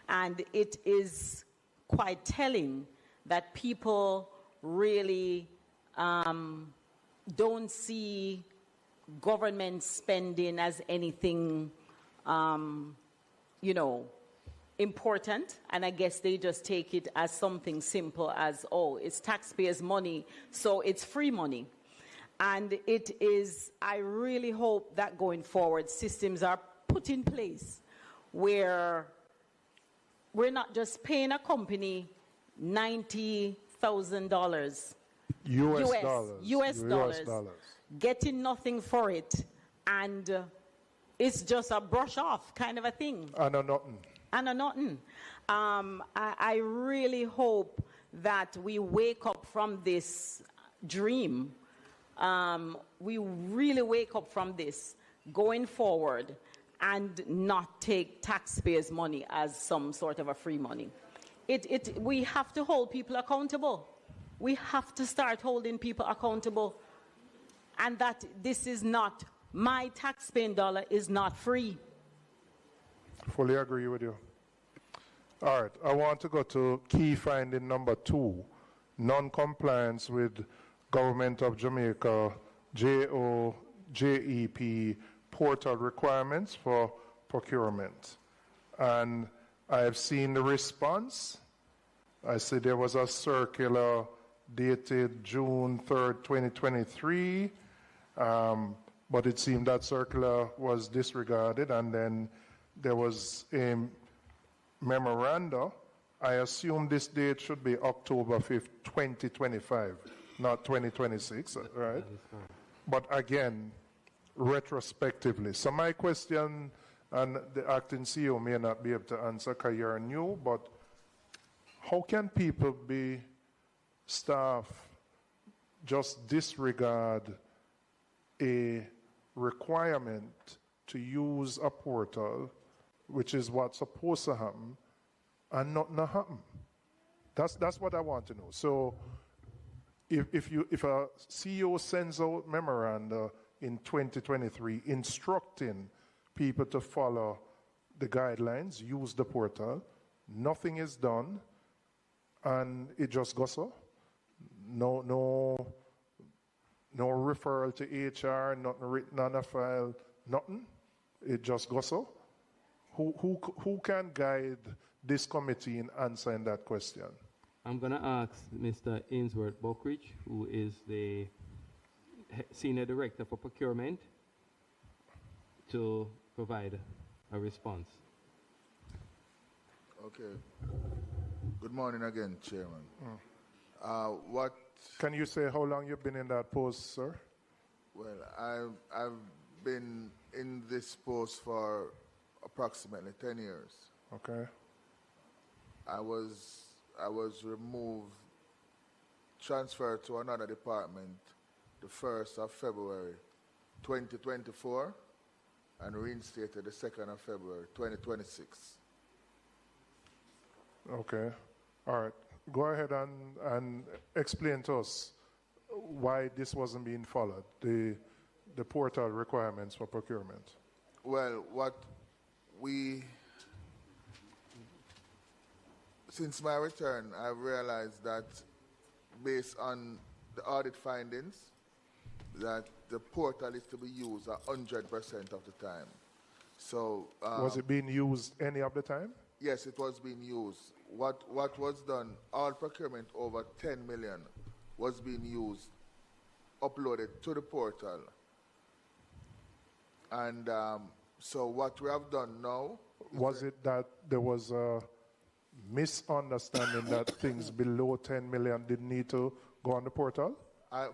[SPEAKER 13] And it is quite telling that people really don't see government spending as anything, important, and I guess they just take it as something simple as, oh, it's taxpayers' money, so it's free money. And it is, I really hope that going forward, systems are put in place where we're not just paying a company $90,000 US dollars, getting nothing for it, and it's just a brush off kind of a thing.
[SPEAKER 6] Nothing.
[SPEAKER 13] I really hope that we wake up from this dream. We really wake up from this going forward and not take taxpayers' money as some sort of a free money. We have to hold people accountable. We have to start holding people accountable. And that this is not, my taxpaying dollar is not free.
[SPEAKER 6] Fully agree with you. All right, I want to go to key finding number 2, non-compliance with Government of Jamaica JEP portal requirements for procurement. And I have seen the response. I see there was a circular dated June 3rd, 2023, but it seemed that circular was disregarded, and then there was a memoranda. I assume this date should be October 5th, 2025, not 2026, right? But again, retrospectively. So my question, and the acting CEO may not be able to answer because you're new, but how can people be staff just disregard a requirement to use a portal, which is what's supposed to happen, and not happen? That's what I want to know. So if a CEO sends out memoranda in 2023 instructing people to follow the guidelines, use the portal, nothing is done, and it just goes so. No referral to HR, nothing written on a file, nothing. It just goes so. Who can guide this committee in answering that question?
[SPEAKER 10] I'm going to ask Mr. Ainsworth Buckridge, who is the Senior Director for Procurement, to provide a response.
[SPEAKER 20] Okay. Good morning again, Chairman. What
[SPEAKER 6] can you say how long you've been in that post, sir?
[SPEAKER 20] Well, I've been in this post for approximately 10 years.
[SPEAKER 6] Okay.
[SPEAKER 20] I was removed transferred to another department the 1st of February 2024 and reinstated the 2nd of February 2026.
[SPEAKER 6] Okay. All right. Go ahead and explain to us why this wasn't being followed, the portal requirements for procurement.
[SPEAKER 20] Well, since my return, I've realized that based on the audit findings, that the portal is to be used 100% of the time. So
[SPEAKER 6] was it being used any of the time?
[SPEAKER 20] Yes, it was being used. What was done, all procurement over 10 million was being used, uploaded to the portal. And so what we have done now...
[SPEAKER 6] Was it that there was a misunderstanding that things below 10 million didn't need to go on the portal?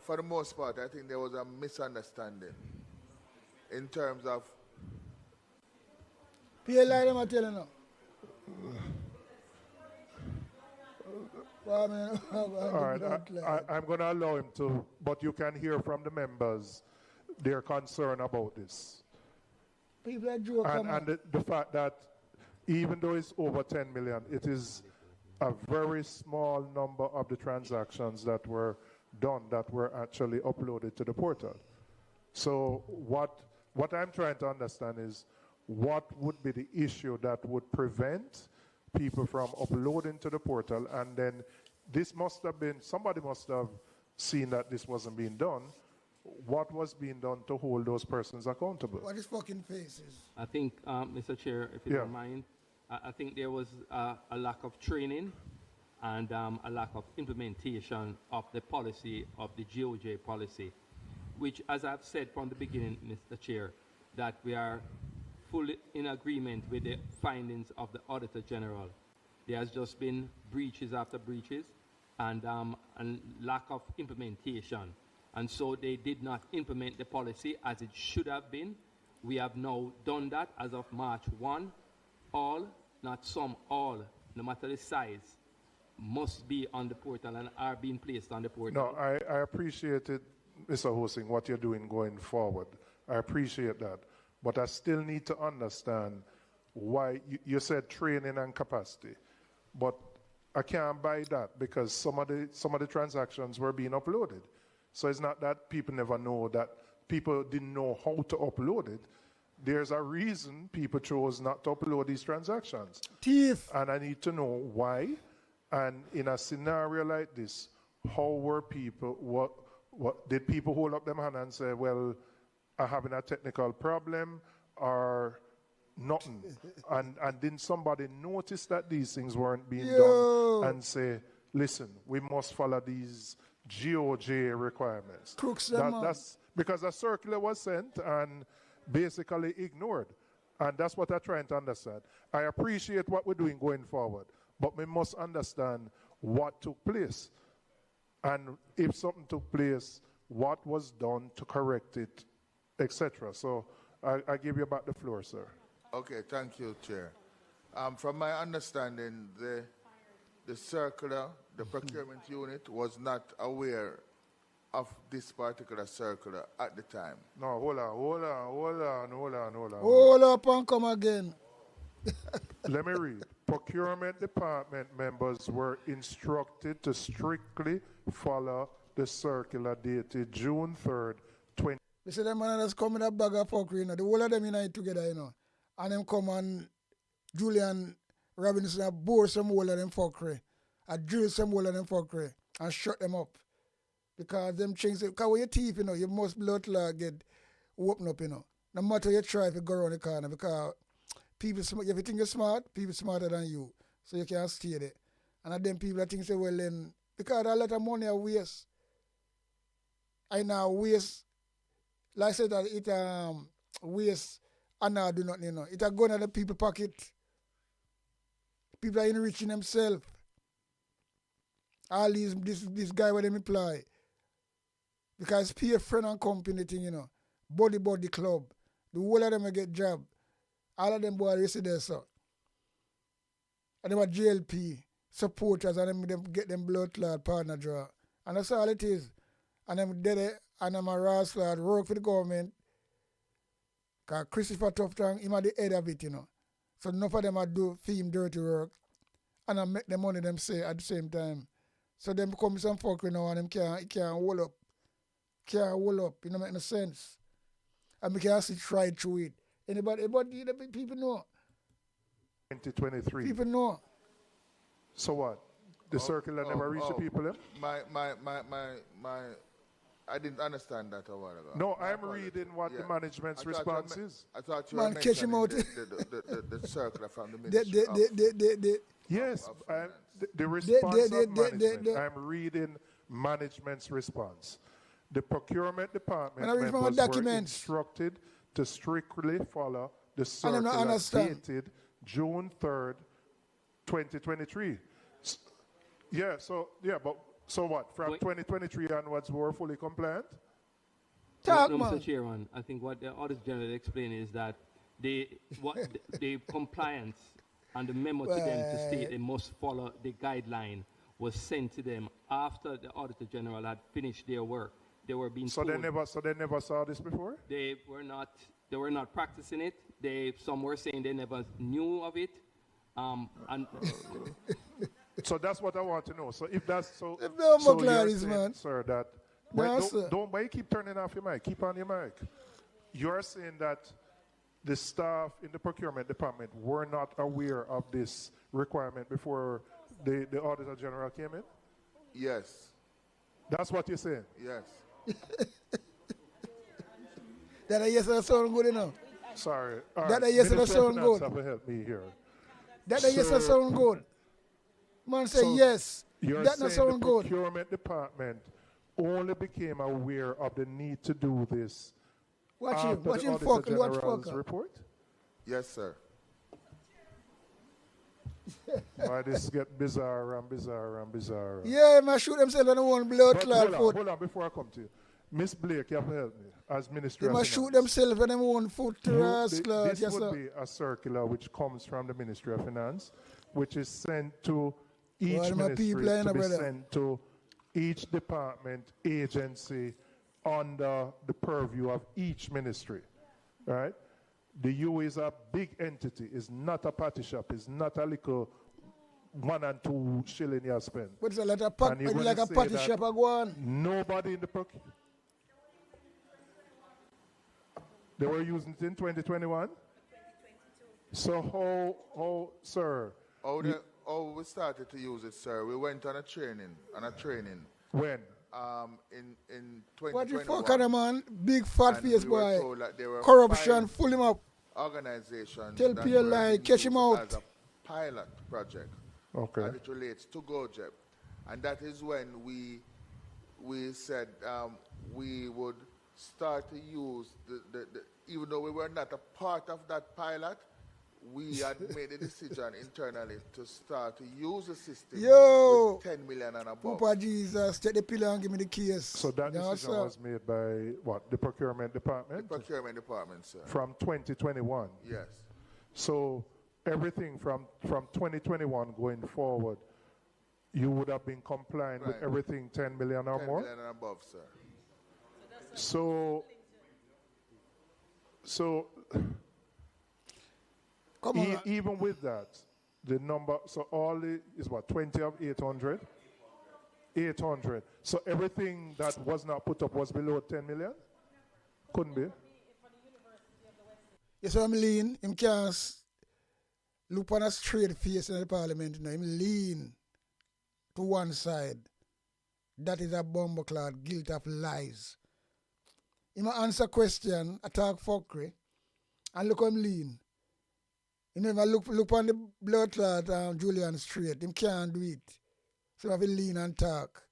[SPEAKER 20] For the most part, I think there was a misunderstanding in terms of...
[SPEAKER 6] All right, I'm going to allow him to, but you can hear from the members their concern about this.
[SPEAKER 5] People are joking.
[SPEAKER 6] And the fact that even though it's over 10 million, it is a very small number of the transactions that were done that were actually uploaded to the portal. So what I'm trying to understand is what would be the issue that would prevent people from uploading to the portal, and then this must have been, somebody must have seen that this wasn't being done. What was being done to hold those persons accountable?
[SPEAKER 5] What is fucking faces?
[SPEAKER 10] I think, Mr. Chair, if you don't mind, I think there was a lack of training and a lack of implementation of the policy, of the GOJ policy, which, as I've said from the beginning, Mr. Chair, that we are fully in agreement with the findings of the Auditor General. There has just been breaches after breaches and lack of implementation. And so they did not implement the policy as it should have been. We have now done that as of March 1. All, not some, all, no matter the size, must be on the portal and are being placed on the portal.
[SPEAKER 6] No, I appreciate it, Mr. Hosing, what you're doing going forward. I appreciate that. But I still need to understand why you said training and capacity. But I can't buy that because some of the transactions were being uploaded. So it's not that people never know, that people didn't know how to upload it. There's a reason people chose not to upload these transactions.
[SPEAKER 5] Thief.
[SPEAKER 6] And I need to know why. And in a scenario like this, how were people, what did people hold up their hand and say, well, are having a technical problem or nothing? and didn't somebody notice that these things weren't being done and say, listen, we must follow these GOJ requirements? That's because a circular was sent and basically ignored. And that's what I'm trying to understand. I appreciate what we're doing going forward, but we must understand what took place. And if something took place, what was done to correct it, etc. So I give you back the floor, sir.
[SPEAKER 20] Okay, thank you, Chair. From my understanding, the circular, the procurement unit was not aware of this particular circular at the time.
[SPEAKER 6] No, hold on.
[SPEAKER 5] Hold up and come again.
[SPEAKER 6] Let me read. Procurement department members were instructed to strictly follow the circular dated June 3rd, 20.
[SPEAKER 5] You see them man that's come in a bag of fuckery, you know. The whole of them unite together, you know. And them come and Julian Robinson and bore some whole of them fuckery. And drill some whole of them fuckery. And shut them up. Because them things, because when you thief, you know, you must blood get open up, you know. No matter you try to go around the corner, because people, if you think you're smart, people smarter than you. So you can't stay there. And then people that think say, well then, because a lot of money are waste. I now waste, like I said, that it waste and now do nothing, you know. It a go in the people pocket. People are enriching themselves. All these, this guy where them employ. Because peer friend and company thing, you know. Body club. The whole of them will get job. All of them boys you see there, so. And them are GLP supporters and them get them blood clot partner draw. And that's all it is. And I'm dead and I'm a rascal, work for the government. Because Christopher Tufton, him at the head of it, you know. So enough of them are do him dirty work. And I make the money them say at the same time. So them come some fuck you know and them can't hold up. Can't hold up. It don't make no sense. And we can see try through it. Anybody people know.
[SPEAKER 6] 2023.
[SPEAKER 5] People know.
[SPEAKER 6] So what? The circular never reached the people, eh?
[SPEAKER 20] I didn't understand that a while ago.
[SPEAKER 6] No, I'm reading what the management's response is.
[SPEAKER 20] I thought you were
[SPEAKER 5] catch him out.
[SPEAKER 20] the circular from the Ministry
[SPEAKER 6] Yes, the response of management. I'm reading management's response. The procurement department members were instructed to strictly follow the circular dated June 3rd, 2023. So what? From 2023 onwards, we're fully compliant?
[SPEAKER 10] Mr. Chairman, I think what the Auditor General explained is that the compliance and the memo to them to state they must follow the guideline was sent to them after the Auditor General had finished their work. They were being told.
[SPEAKER 6] So they never saw this before?
[SPEAKER 10] They were not practicing it. Some were saying they never knew of it.
[SPEAKER 6] So that's what I want to know. So if that's so,
[SPEAKER 5] you're saying,
[SPEAKER 6] man. Sir, that don't why you keep turning off your mic? Keep on your mic. You're saying that the staff in the procurement department were not aware of this requirement before the Auditor General came in?
[SPEAKER 20] Yes.
[SPEAKER 6] That's what you're saying?
[SPEAKER 20] Yes.
[SPEAKER 5] That yes, that sound good enough.
[SPEAKER 6] Sorry.
[SPEAKER 5] That yes, that sound good.
[SPEAKER 6] Help me here.
[SPEAKER 5] That yes, that sound good. Man say yes.
[SPEAKER 6] You're
[SPEAKER 5] that
[SPEAKER 6] saying
[SPEAKER 5] sound
[SPEAKER 6] the
[SPEAKER 5] good.
[SPEAKER 6] procurement department only became aware of the need to do this
[SPEAKER 5] Watch him
[SPEAKER 6] Auditor
[SPEAKER 5] fuck.
[SPEAKER 6] General's report?
[SPEAKER 20] Yes, sir.
[SPEAKER 6] Why this get bizarre and bizarre and bizarre?
[SPEAKER 5] Yeah, man, shoot themselves on the one blood clot foot.
[SPEAKER 6] Hold on, before I come to you. Miss Blake, you have to help me as Ministry
[SPEAKER 5] they
[SPEAKER 6] of
[SPEAKER 5] must
[SPEAKER 6] Finance.
[SPEAKER 5] shoot themselves on them one foot.
[SPEAKER 6] This would be a circular which comes from the Ministry of Finance, which is sent to each ministry to be sent to each department, agency, under the purview of each ministry, right? The U is a big entity. It's not a party shop. It's not a little 1 and 2 shilling you spend.
[SPEAKER 5] But it's like a party shop I go on.
[SPEAKER 6] Nobody in the procurement. They were using it in 2021? So how, sir?
[SPEAKER 20] Oh, we started to use it, sir. We went on a training.
[SPEAKER 6] When?
[SPEAKER 20] In 2021.
[SPEAKER 5] What you fucking man? Big fat face boy.
[SPEAKER 20] There
[SPEAKER 5] Corruption, full him up.
[SPEAKER 20] Organizations.
[SPEAKER 5] Tell PLI, catch him out.
[SPEAKER 20] As a pilot project.
[SPEAKER 6] Okay.
[SPEAKER 20] And it relates to GoJeb. And that is when we said we would start to use even though we were not a part of that pilot, we had made a decision internally to start to use the system with 10 million and above.
[SPEAKER 5] Papa Jesus, take the pillar and give me the keys.
[SPEAKER 6] So that decision was made by what? The procurement department?
[SPEAKER 20] The procurement department, sir.
[SPEAKER 6] From 2021?
[SPEAKER 20] Yes.
[SPEAKER 6] So everything from 2021 going forward, you would have been complying with everything 10 million or
[SPEAKER 20] 10
[SPEAKER 6] more?
[SPEAKER 20] 10 million and above, sir.
[SPEAKER 6] So even with that, the number, so all is what, 20 of 800? 800. So everything that was not put up was below 10 million? Couldn't be.
[SPEAKER 5] Yes, so I'm lean. Him can't look on a straight face in the parliament. You know. Him lean to one side. That is a bumbleclad guilt of lies. Him answer question, attack fuckery, and look him lean. You never look on the blood clot Julian straight. Him can't do it. So have to lean and talk.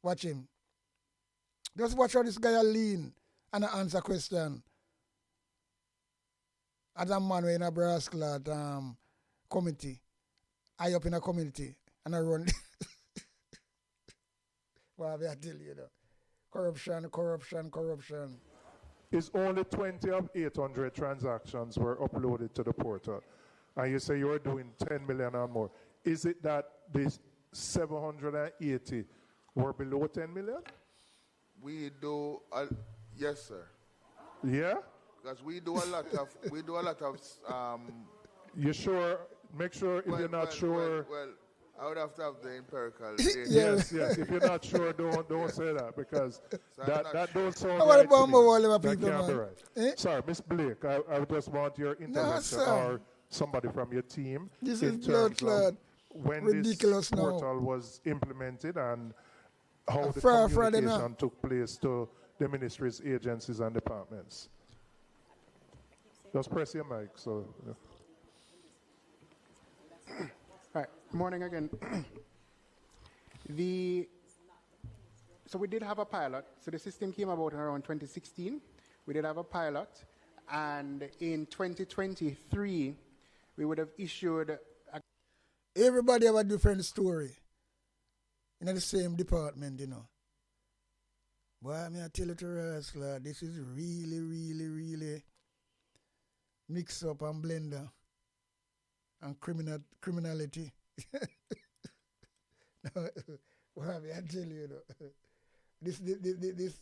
[SPEAKER 5] Watch him. Just watch how this guy lean and answer question. As a man in a brass clot committee, I up in a community and I run. What have I tell you? Corruption.
[SPEAKER 6] It's only 20 of 800 transactions were uploaded to the portal. And you say you're doing 10 million or more. Is it that these 780 were below 10 million?
[SPEAKER 20] We do, yes, sir.
[SPEAKER 6] Yeah?
[SPEAKER 20] Because we do a lot of,
[SPEAKER 6] You sure? Make sure if you're not sure.
[SPEAKER 20] Well, I would have to have the empirical data.
[SPEAKER 6] Yes. If you're not sure, don't say that because that don't sound
[SPEAKER 5] I want
[SPEAKER 6] right
[SPEAKER 5] to bomb
[SPEAKER 6] to me.
[SPEAKER 5] all of my
[SPEAKER 6] That
[SPEAKER 5] people,
[SPEAKER 6] can't be
[SPEAKER 5] man.
[SPEAKER 6] right. Sorry, Miss Blake, I would just want your intervention
[SPEAKER 5] sir.
[SPEAKER 6] or somebody from your team
[SPEAKER 5] This
[SPEAKER 6] in
[SPEAKER 5] is
[SPEAKER 6] terms
[SPEAKER 5] blood
[SPEAKER 6] of when
[SPEAKER 5] ridiculous
[SPEAKER 6] this
[SPEAKER 5] now.
[SPEAKER 6] portal was implemented and how the
[SPEAKER 5] Friday
[SPEAKER 6] communication
[SPEAKER 5] now.
[SPEAKER 6] took place to the ministries, agencies, and departments. Just press your mic. So.
[SPEAKER 16] Right. Morning again. So we did have a pilot. So the system came about in around 2016. We did have a pilot, and in 2023, we would have issued.
[SPEAKER 5] Everybody have a different story. In the same department, you know. Boy, I mean, I tell you to us, lad, this is really, really, really mix up and blender and criminality. No, well, I mean, I tell you, this,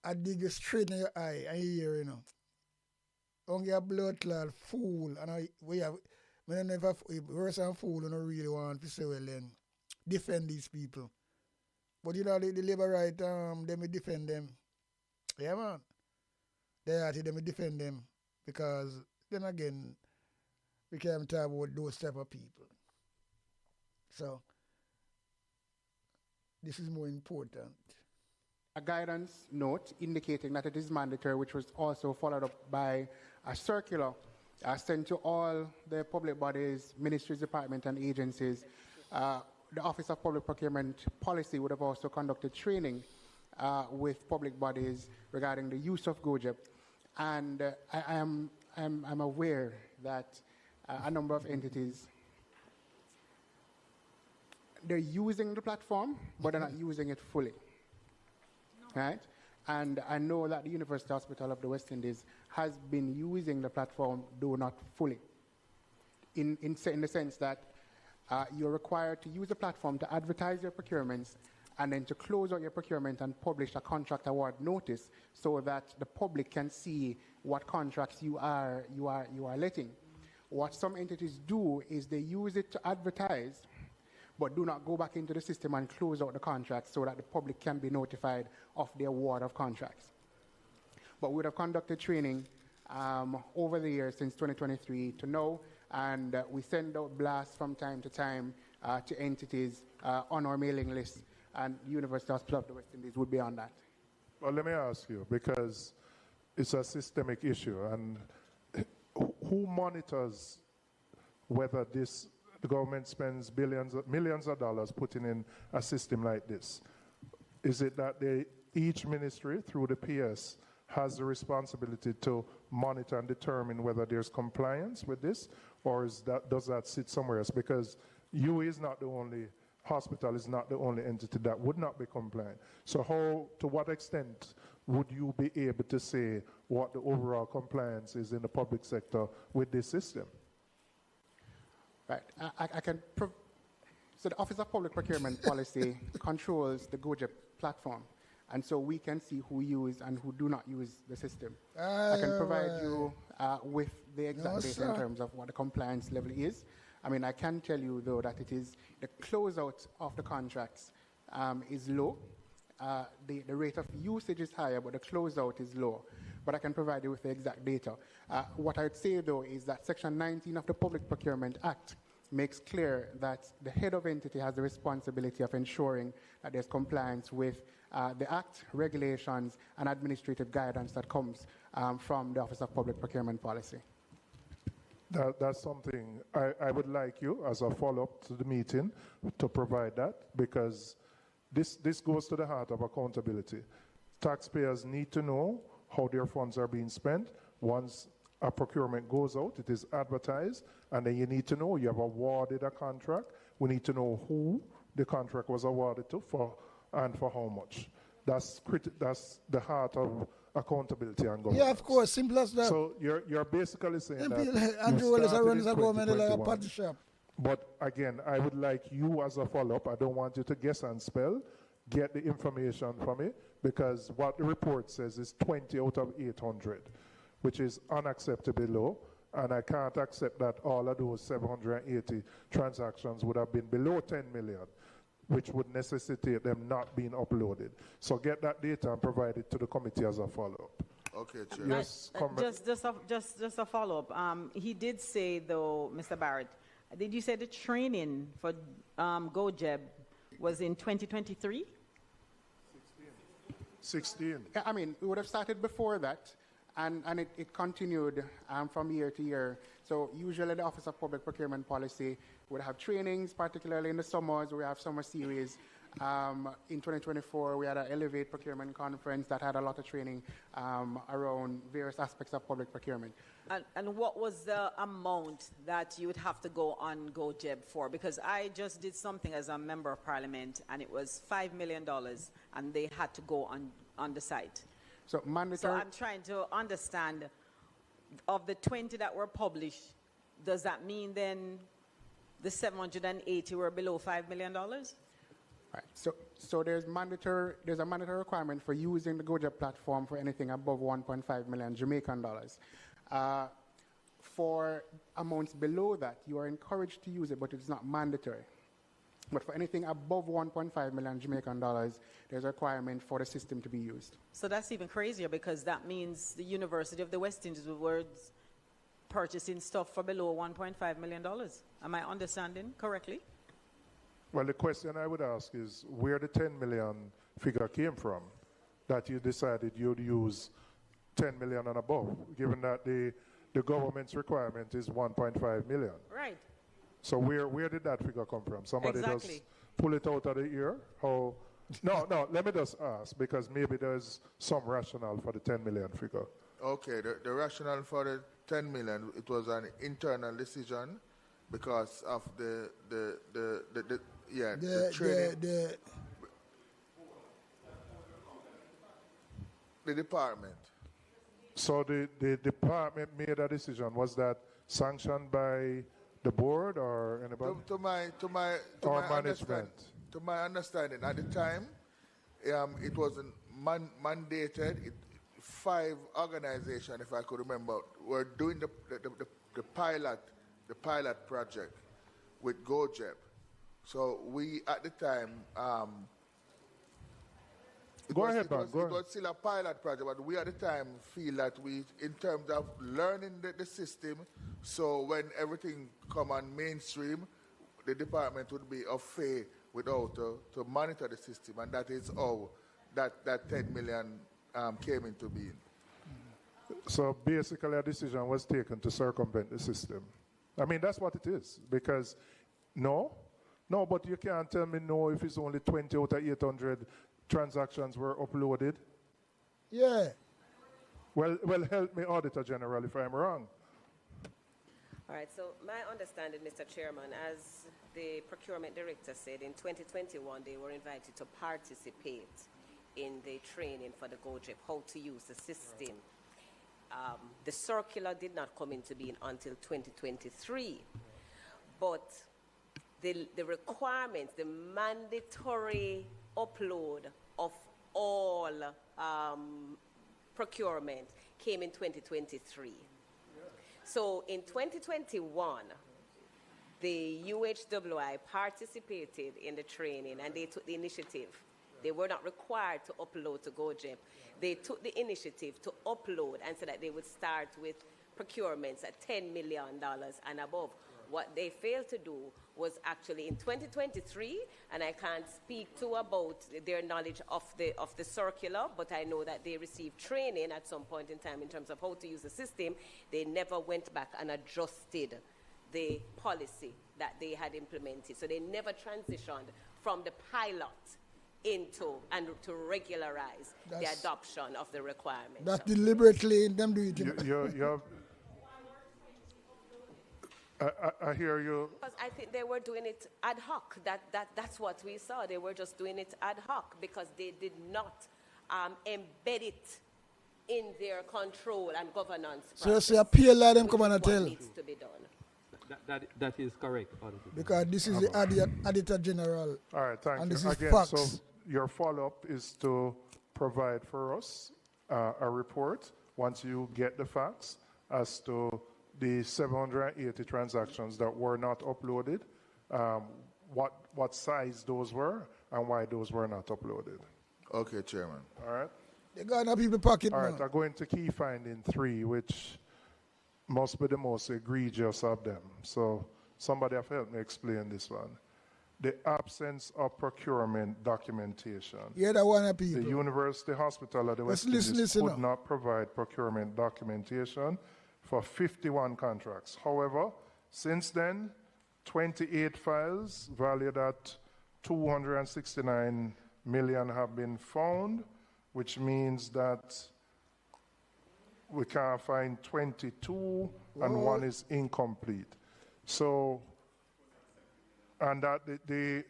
[SPEAKER 5] I dig you straight in your eye and you hear, you know. Only a blood clot fool, and we have, I don't know if worse than fool, you don't really want to say, well, then, defend these people. But you know, the labor right, they may defend them. Yeah, man. They may defend them because, then again, we can't talk about those type of people. So, this is more important.
[SPEAKER 16] A guidance note indicating that it is mandatory, which was also followed up by a circular sent to all the public bodies, ministries, departments, and agencies. The Office of Public Procurement Policy would have also conducted training with public bodies regarding the use of GoJEP. And I'm aware that a number of entities, they're using the platform, but they're not using it fully. Right? And I know that the University Hospital of the West Indies has been using the platform, though not fully, in the sense that you're required to use the platform to advertise your procurements and then to close out your procurement and publish a contract award notice so that the public can see what contracts you are letting. What some entities do is they use it to advertise, but do not go back into the system and close out the contracts so that the public can be notified of the award of contracts. But we would have conducted training over the years since 2023 to know, and we send out blasts from time to time to entities on our mailing list, and University Hospital of the West Indies would be on that.
[SPEAKER 6] Well, let me ask you, because it's a systemic issue, and who monitors whether the government spends millions of dollars putting in a system like this? Is it that each ministry, through the PS, has the responsibility to monitor and determine whether there's compliance with this, or does that sit somewhere else? Because Uhwi is not the only hospital, is not the only entity that would not be compliant. So to what extent would you be able to say what the overall compliance is in the public sector with this system?
[SPEAKER 16] Right. So the Office of Public Procurement Policy controls the GoJEP platform. And so we can see who use and who do not use the system. I can provide you with the exact data in terms of what the compliance level is. I mean, I can tell you, though, that it is the closeout of the contracts is low. The rate of usage is higher, but the closeout is low. But I can provide you with the exact data. What I would say, though, is that Section 19 of the Public Procurement Act makes clear that the head of entity has the responsibility of ensuring that there's compliance with the Act, regulations, and administrative guidance that comes from the Office of Public Procurement Policy.
[SPEAKER 6] That's something I would like you, as a follow-up to the meeting, to provide that, because this goes to the heart of accountability. Taxpayers need to know how their funds are being spent. Once a procurement goes out, it is advertised, and then you need to know you have awarded a contract. We need to know who the contract was awarded to and for how much. That's the heart of accountability and government.
[SPEAKER 5] Yeah, of course, simple as that.
[SPEAKER 6] So you're basically saying that
[SPEAKER 5] Andrew Willis runs a government like a party shop.
[SPEAKER 6] But again, I would like you as a follow-up, I don't want you to guess and spell, get the information from me, because what the report says is 20 out of 800, which is unacceptably low, and I can't accept that all of those 780 transactions would have been below 10 million, which would necessitate them not being uploaded. So get that data and provide it to the committee as a follow-up.
[SPEAKER 20] Okay, Chair.
[SPEAKER 6] Yes,
[SPEAKER 13] just a follow-up. He did say, though, Mr. Barrett, did you say the training for GoJeb was in 2023?
[SPEAKER 6] 16.
[SPEAKER 16] Yeah, I mean, we would have started before that, and it continued from year to year. So usually the Office of Public Procurement Policy would have trainings, particularly in the summers. We have summer series. In 2024, we had an Elevate Procurement Conference that had a lot of training around various aspects of public procurement.
[SPEAKER 13] And what was the amount that you would have to go on GoJeb for? Because I just did something as a member of parliament, and it was $5 million, and they had to go on the site.
[SPEAKER 16] So mandatory.
[SPEAKER 13] So I'm trying to understand, of the 20 that were published, does that mean then the 780 were below $5 million?
[SPEAKER 16] Right. So there's a mandatory requirement for using the GoJeb platform for anything above 1.5 million Jamaican dollars. For amounts below that, you are encouraged to use it, but it's not mandatory. But for anything above 1.5 million Jamaican dollars, there's a requirement for the system to be used.
[SPEAKER 13] So that's even crazier, because that means the University of the West Indies was purchasing stuff for below $1.5 million. Am I understanding correctly?
[SPEAKER 6] Well, the question I would ask is where the 10 million figure came from, that you decided you'd use 10 million and above, given that the government's requirement is 1.5 million.
[SPEAKER 13] Right.
[SPEAKER 6] So where did that figure come from? Somebody
[SPEAKER 13] Exactly.
[SPEAKER 6] just pull it out of the ear? How? No, let me just ask, because maybe there's some rationale for the 10 million figure.
[SPEAKER 20] Okay, the rationale for the 10 million, it was an internal decision because of the training. The department.
[SPEAKER 6] So the department made a decision. Was that sanctioned by the board or anybody?
[SPEAKER 20] To my
[SPEAKER 6] management?
[SPEAKER 20] To my understanding, at the time, it wasn't mandated. 5 organizations, if I could remember, were doing the pilot project with GoJeb. So we, at the time, it was still a pilot project, but we at the time feel that we, in terms of learning the system, so when everything come on mainstream, the department would be of faith without to monitor the system, and that is how that 10 million came into being.
[SPEAKER 6] So basically a decision was taken to circumvent the system. I mean, that's what it is, because no, but you can't tell me no if it's only 20 out of 800 transactions were uploaded.
[SPEAKER 5] Yeah.
[SPEAKER 6] Well, help me, Auditor General, if I'm wrong.
[SPEAKER 7] All right, so my understanding, Mr. Chairman, as the procurement director said, in 2021 they were invited to participate in the training for the GoJeb, how to use the system. The circular did not come into being until 2023, but the requirements, the mandatory upload of all procurement came in 2023. So in 2021, the UHWI participated in the training and they took the initiative. They were not required to upload to GoJeb. They took the initiative to upload and so that they would start with procurements at $10 million and above. What they failed to do was actually in 2023, and I can't speak to about their knowledge of the circular, but I know that they received training at some point in time in terms of how to use the system. They never went back and adjusted the policy that they had implemented. So they never transitioned from the pilot into and to regularize the adoption of the requirements.
[SPEAKER 5] That's deliberately them do it.
[SPEAKER 6] You I hear you.
[SPEAKER 7] Because I think they were doing it ad hoc. That's what we saw. They were just doing it ad hoc because they did not embed it in their control and governance process.
[SPEAKER 5] So you say a PLI them come and tell.
[SPEAKER 7] What needs to be done.
[SPEAKER 10] That is correct, Auditor.
[SPEAKER 5] Because this is the Auditor General.
[SPEAKER 6] All right, thank
[SPEAKER 5] and
[SPEAKER 6] you.
[SPEAKER 5] this is
[SPEAKER 6] Again,
[SPEAKER 5] facts.
[SPEAKER 6] so your follow-up is to provide for us a report once you get the facts as to the 780 transactions that were not uploaded, what size those were, and why those were not uploaded.
[SPEAKER 20] Okay, Chairman.
[SPEAKER 6] All right.
[SPEAKER 5] They got in people's pocket
[SPEAKER 6] All
[SPEAKER 5] now.
[SPEAKER 6] right, I go into key finding 3, which must be the most egregious of them. So somebody have helped me explain this one. The absence of procurement documentation.
[SPEAKER 5] Yeah, that one of people.
[SPEAKER 6] The University Hospital of the West Indies could not provide procurement documentation for 51 contracts. However, since then, 28 files valued at 269 million have been found, which means that we can't find 22 and one is incomplete. So, and that the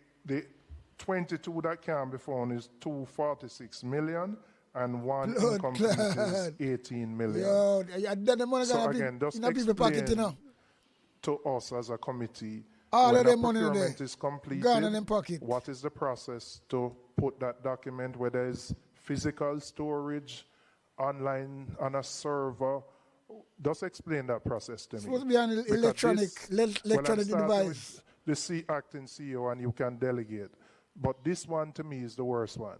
[SPEAKER 6] 22 that can be found is 246 million and one incomplete is 18 million.
[SPEAKER 5] Yo, the money
[SPEAKER 6] So
[SPEAKER 5] gonna
[SPEAKER 6] again, just
[SPEAKER 5] in a people's pocket, you know.
[SPEAKER 6] to us as a committee,
[SPEAKER 5] All
[SPEAKER 6] when
[SPEAKER 5] of
[SPEAKER 6] the
[SPEAKER 5] them money in
[SPEAKER 6] procurement
[SPEAKER 5] there.
[SPEAKER 6] is completed,
[SPEAKER 5] Gone in them pocket.
[SPEAKER 6] what is the process to put that document, whether it's physical storage, online on a server? Just explain that process to me.
[SPEAKER 5] Supposed to be an
[SPEAKER 6] Because
[SPEAKER 5] electronic
[SPEAKER 6] I'm starting
[SPEAKER 5] device.
[SPEAKER 6] with the acting CEO and you can delegate. But this one to me is the worst one.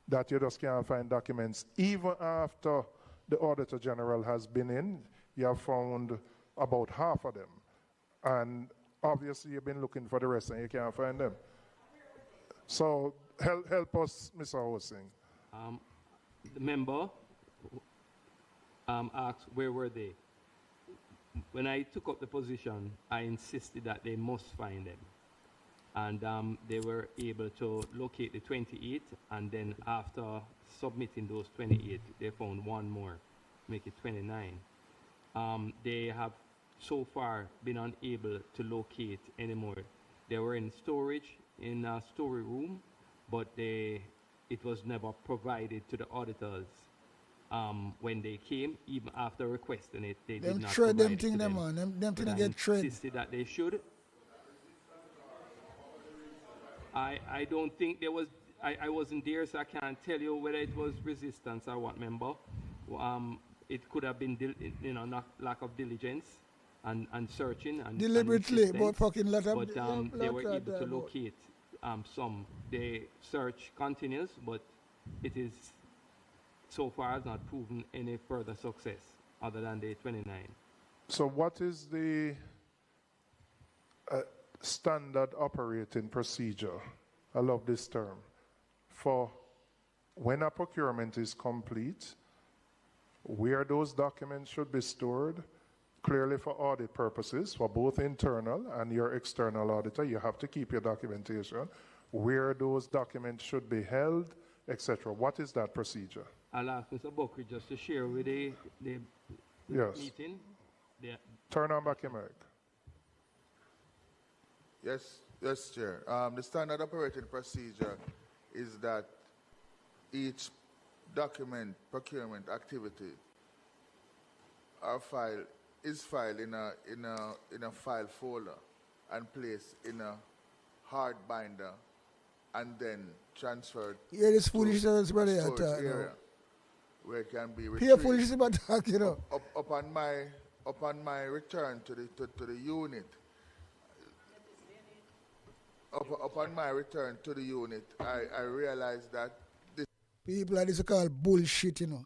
[SPEAKER 6] That you just can't find documents. Even after the Auditor General has been in, you have found about half of them. And obviously you've been looking for the rest and you can't find them. So help us, Mr. Hosing.
[SPEAKER 10] The member asked where were they. When I took up the position, I insisted that they must find them. And they were able to locate the 28, and then after submitting those 28, they found one more, make it 29. They have so far been unable to locate anymore. They were in storage in a story room, but it was never provided to the auditors. When they came, even after requesting it, they did not provide
[SPEAKER 5] them
[SPEAKER 10] it
[SPEAKER 5] thing
[SPEAKER 10] to
[SPEAKER 5] them
[SPEAKER 10] them.
[SPEAKER 5] on. Them thing
[SPEAKER 10] But I
[SPEAKER 5] get trade.
[SPEAKER 10] insisted that they should. I don't think there was, I wasn't there, so I can't tell you whether it was resistance or what, member. It could have been, lack of diligence and searching and
[SPEAKER 5] Deliberately,
[SPEAKER 10] and
[SPEAKER 5] but fucking lot of.
[SPEAKER 10] but they were able to locate some. The search continues, but it is so far has not proven any further success other than the 29.
[SPEAKER 6] So what is the standard operating procedure? I love this term. For when a procurement is complete, where those documents should be stored, clearly for audit purposes, for both internal and your external auditor, you have to keep your documentation, where those documents should be held, etc. What is that procedure?
[SPEAKER 10] I'll ask Mr. Buckley just to share with the
[SPEAKER 6] Yes.
[SPEAKER 10] meeting.
[SPEAKER 6] Turn on back your mic.
[SPEAKER 20] Yes, Chair. The standard operating procedure is that each document procurement activity or file is filed in a file folder and placed in a hard binder and then transferred
[SPEAKER 5] Yeah, this foolishness,
[SPEAKER 20] to
[SPEAKER 5] brother.
[SPEAKER 20] a storage area where it can be
[SPEAKER 5] Pure
[SPEAKER 20] retrieved.
[SPEAKER 5] foolishness about talk, you know.
[SPEAKER 20] Upon my return to the unit, upon my return to the unit, I realized that this
[SPEAKER 5] People like this are called bullshit, you know.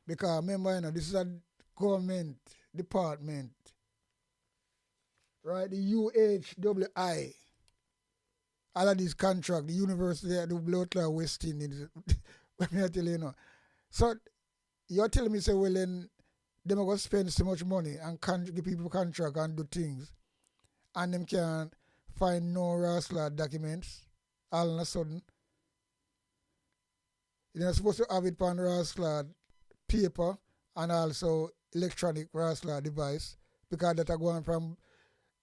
[SPEAKER 5] Because remember, you know, this is a government department. Right? The UHWI. All of these contracts, the university, the blood clot West Indies. Let me tell you, you know. So you're telling me, say, well, then them are going to spend so much money and give people contract and do things, and them can't find no RASLA documents all of a sudden. You're supposed to have it on RASLA paper and also electronic RASLA device, because that are going from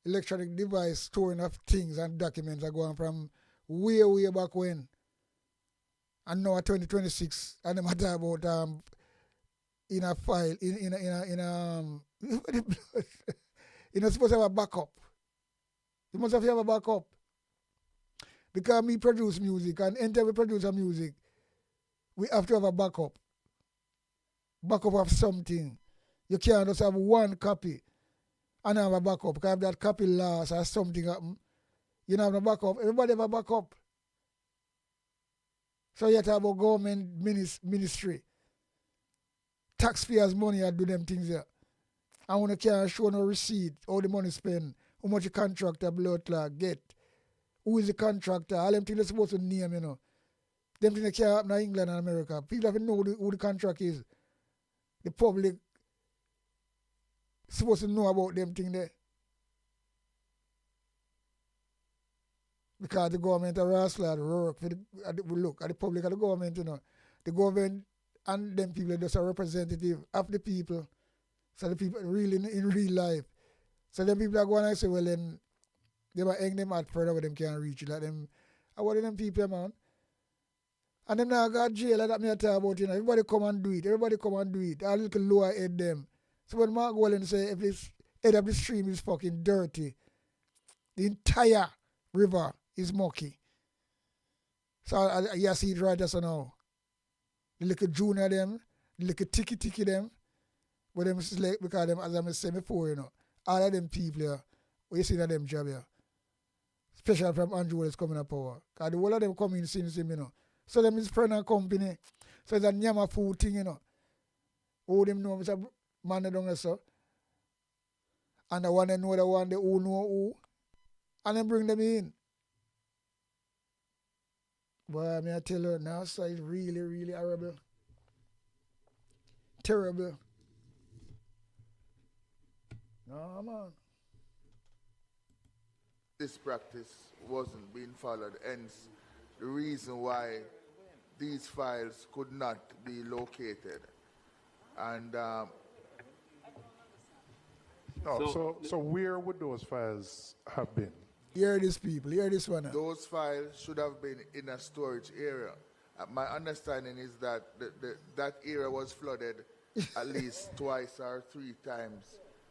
[SPEAKER 5] electronic device storing of things and documents are going from way, way back when. And now 2026, and them are talking about in a file, in a You're not supposed to have a backup. You must have to have a backup. Because we produce music, and anytime we produce a music, we have to have a backup. Backup of something. You can't just have one copy and have a backup. Because if that copy lost or something happen, you don't have a backup. Everybody have a backup. So you have to have a government ministry. Taxpayers' money I do them things there. And when you can't show no receipt, how the money spent, how much the contractor blood clot get, who is the contractor, all them things they're supposed to name, you know. Them things that can't happen in England and America. People have to know who the contract is. The public supposed to know about them things there. Because the government are rascal work for look at the public and the government, you know. The government and them people are just a representative of the people. So the people really in real life. So them people are going and say, well then they might hang them out further where them can't reach it. Like them, what are them people, man? And them now got jail like that me talk about, you know. Everybody come and do it. Everybody come and do it. All little lower head them. So when Mark Wallen say if this head of the stream is fucking dirty, the entire river is mucky. So you see it right just now. The little junior them, the little ticky them, with them select because them, as I said before, you know, all of them people here, what you see that them job here. Especially from Andrew is coming up power. Because the whole of them coming since him, you know. So them is friend and company. So it's a nyama food thing, you know. All them know Mr. Man down there, so. And the one they know the one they who know who. And then bring them in. Boy, I tell you, now so it's really, really horrible. Terrible. No, man.
[SPEAKER 20] This practice wasn't being followed, hence the reason why these files could not be located. And
[SPEAKER 6] so where would those files have been?
[SPEAKER 5] Hear this, people. Hear this one.
[SPEAKER 20] Those files should have been in a storage area. My understanding is that that area was flooded at least twice or 3 times.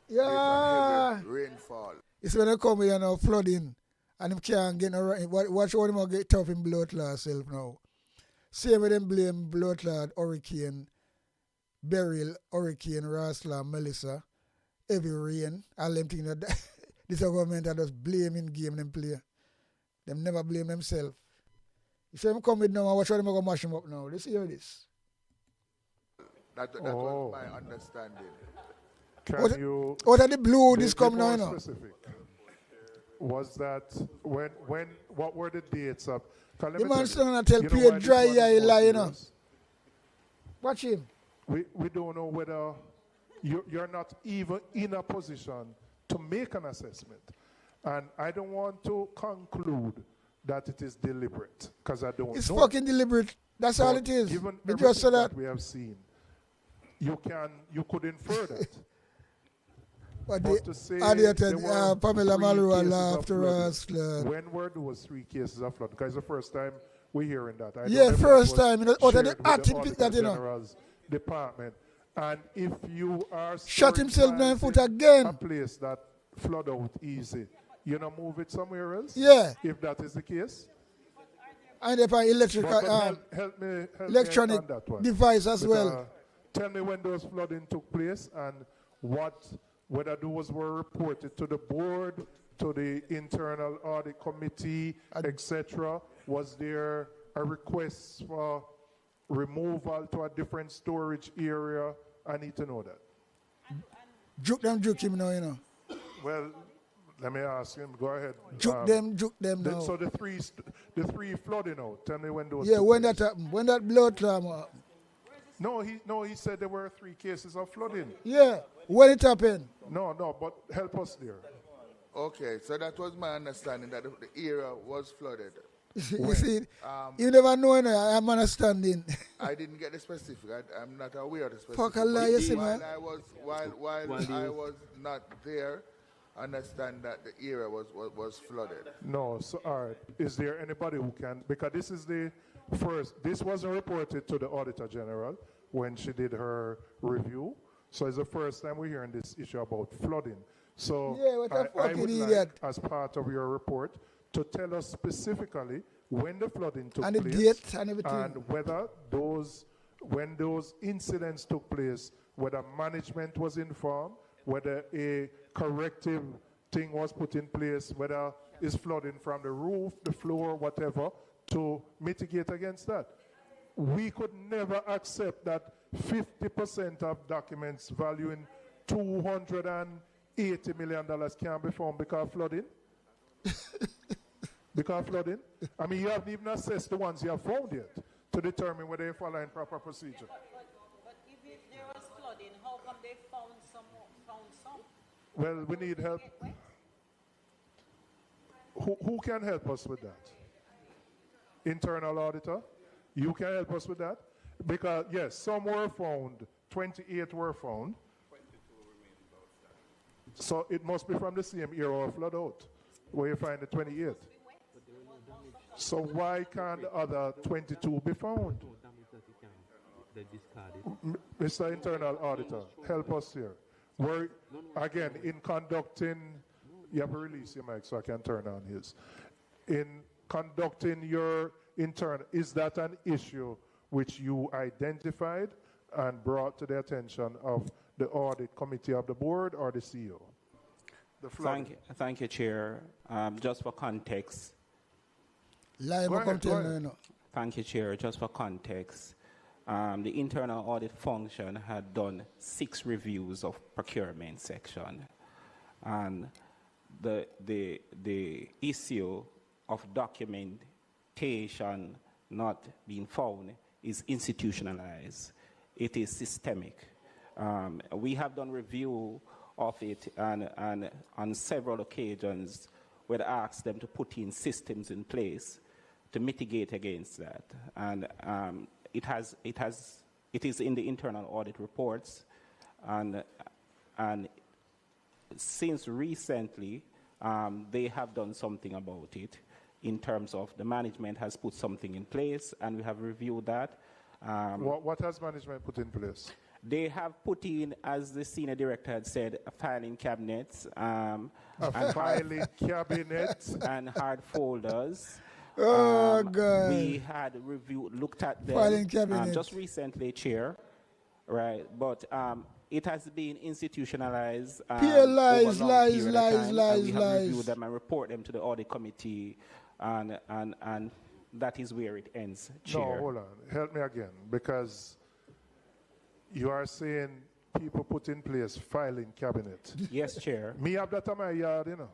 [SPEAKER 5] Yeah.
[SPEAKER 20] Based on heavy rainfall.
[SPEAKER 5] It's when they come here now flooding and them can't get no watch how them get tough in blood clot self now. Same with them blame blood clot, hurricane, Beryl, hurricane, Rasla, Melissa, heavy rain, all them things that this government are just blaming game them play. Them never blame themselves. You see them come with now and watch how them go mash them up now. Let's hear this.
[SPEAKER 20] That was my understanding.
[SPEAKER 6] Can you
[SPEAKER 5] out of the blue this
[SPEAKER 6] be
[SPEAKER 5] come now,
[SPEAKER 6] more
[SPEAKER 5] you know?
[SPEAKER 6] specific? Was that when what were the dates of?
[SPEAKER 5] The man still gonna tell Pierre dry eye lie, you know. Watch him.
[SPEAKER 6] We don't know whether you're not even in a position to make an assessment. And I don't want to conclude that it is deliberate, because I don't know.
[SPEAKER 5] It's fucking deliberate. That's all it is.
[SPEAKER 6] Given
[SPEAKER 5] We just said
[SPEAKER 6] everything that we have seen, you could infer that.
[SPEAKER 5] But
[SPEAKER 6] to say
[SPEAKER 5] Auditor,
[SPEAKER 6] there were
[SPEAKER 5] Pamela
[SPEAKER 6] 3
[SPEAKER 5] Malua
[SPEAKER 6] cases
[SPEAKER 5] laughed
[SPEAKER 6] of flooding.
[SPEAKER 5] us.
[SPEAKER 6] When were those 3 cases of flood? Because it's the first time we're hearing that. I don't
[SPEAKER 5] Yeah,
[SPEAKER 6] know if
[SPEAKER 5] first
[SPEAKER 6] that was
[SPEAKER 5] time. You know, out of
[SPEAKER 6] shared
[SPEAKER 5] the
[SPEAKER 6] with
[SPEAKER 5] acting
[SPEAKER 6] Auditor
[SPEAKER 5] that, you know.
[SPEAKER 6] General's department. And if you are
[SPEAKER 5] Shot himself 9 foot
[SPEAKER 6] a
[SPEAKER 5] again.
[SPEAKER 6] place that flood out easy, you know, move it somewhere else?
[SPEAKER 5] Yeah.
[SPEAKER 6] If that is the case?
[SPEAKER 5] And if an electrical,
[SPEAKER 6] help me
[SPEAKER 5] electronic
[SPEAKER 6] on that one.
[SPEAKER 5] device as
[SPEAKER 6] Because,
[SPEAKER 5] well.
[SPEAKER 6] Tell me when those flooding took place and whether those were reported to the board, to the internal audit committee, etc. Was there a request for removal to a different storage area? I need to know that.
[SPEAKER 5] Juke him now, you know.
[SPEAKER 6] Well, let me ask him. Go ahead.
[SPEAKER 5] Juke them now.
[SPEAKER 6] So the three flooding out. Tell me when those.
[SPEAKER 5] Yeah,
[SPEAKER 6] took
[SPEAKER 5] when
[SPEAKER 6] place.
[SPEAKER 5] that happened, when that blood trauma happened.
[SPEAKER 6] No, he said there were 3 cases of flooding.
[SPEAKER 5] Yeah, when it happened.
[SPEAKER 6] No, but help us there.
[SPEAKER 20] Okay, so that was my understanding that the area was flooded.
[SPEAKER 5] You see, you never know, you know, I'm understanding.
[SPEAKER 20] I didn't get the specific. I'm not aware of the specific.
[SPEAKER 5] Fuck a lie, you see, man.
[SPEAKER 20] While I was not there, I understand that the area was flooded.
[SPEAKER 6] No, so all right. Is there anybody who can? Because this is the first. This wasn't reported to the Auditor General when she did her review. So it's the first time we're hearing this issue about flooding. So
[SPEAKER 5] Yeah, what a
[SPEAKER 6] I
[SPEAKER 5] fucking
[SPEAKER 6] would like,
[SPEAKER 5] idiot.
[SPEAKER 6] as part of your report, to tell us specifically when the flooding took
[SPEAKER 5] And the
[SPEAKER 6] place
[SPEAKER 5] date and everything.
[SPEAKER 6] and whether when those incidents took place, whether management was informed, whether a corrective thing was put in place, whether it's flooding from the roof, the floor, whatever, to mitigate against that. We could never accept that 50% of documents valuing $280 million can be found because of flooding. Because of flooding. I mean, you haven't even assessed the ones you have found yet to determine whether you're following proper procedure.
[SPEAKER 13] But if there was flooding, how come they found some?
[SPEAKER 6] Well, we need help. Who can help us with that? Internal auditor? You can help us with that? Because, yes, some were found, 28 were found. So it must be from the same era of flood out, where you find the 28. So why can't the other 22 be found? Mr. Internal Auditor, help us here. We're, again, in conducting, you have to release your mic so I can turn on his. In conducting your internal, is that an issue which you identified and brought to the attention of the audit committee of the board or the CEO?
[SPEAKER 12] Thank you, Chair. Just for context. Thank you, Chair. Just for context, the internal audit function had done 6 reviews of procurement section, and the issue of documentation not being found is institutionalized. It is systemic. We have done review of it, and on several occasions we'd asked them to put in systems in place to mitigate against that. And it is in the internal audit reports, and since recently they have done something about it in terms of the management has put something in place, and we have reviewed that.
[SPEAKER 6] What has management put in place?
[SPEAKER 12] They have put in, as the senior director had said, filing cabinets,
[SPEAKER 6] filing cabinets
[SPEAKER 12] and hard folders.
[SPEAKER 5] Oh, God.
[SPEAKER 12] We had looked at them
[SPEAKER 5] Filing cabinets.
[SPEAKER 12] just recently, Chair, right? But it has been institutionalized.
[SPEAKER 5] Lies.
[SPEAKER 12] We have reviewed them and report them to the audit committee, and that is where it ends, Chair.
[SPEAKER 6] No, hold on. Help me again, because you are saying people put in place filing cabinet.
[SPEAKER 12] Yes, Chair.
[SPEAKER 6] Me have that on my yard, you know.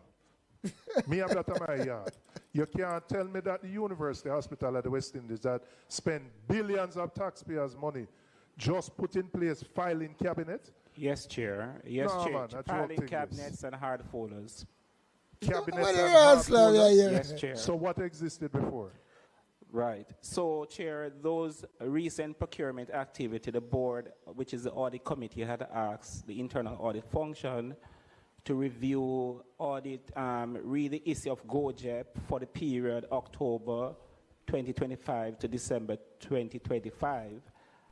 [SPEAKER 6] Me have that on my yard. You can't tell me that the university hospital at the West Indies that spend billions of taxpayers' money just put in place filing cabinet?
[SPEAKER 12] Yes, Chair. Yes,
[SPEAKER 6] no,
[SPEAKER 12] Chair.
[SPEAKER 6] Man,
[SPEAKER 12] filing cabinets and hard folders.
[SPEAKER 6] Cabinets and hard folders?
[SPEAKER 12] Yes, Chair.
[SPEAKER 6] So what existed before?
[SPEAKER 12] Right. So, Chair, those recent procurement activity, the board, which is the audit committee, had asked the internal audit function to review read the issue of GoJEP for the period October 2025 to December 2025.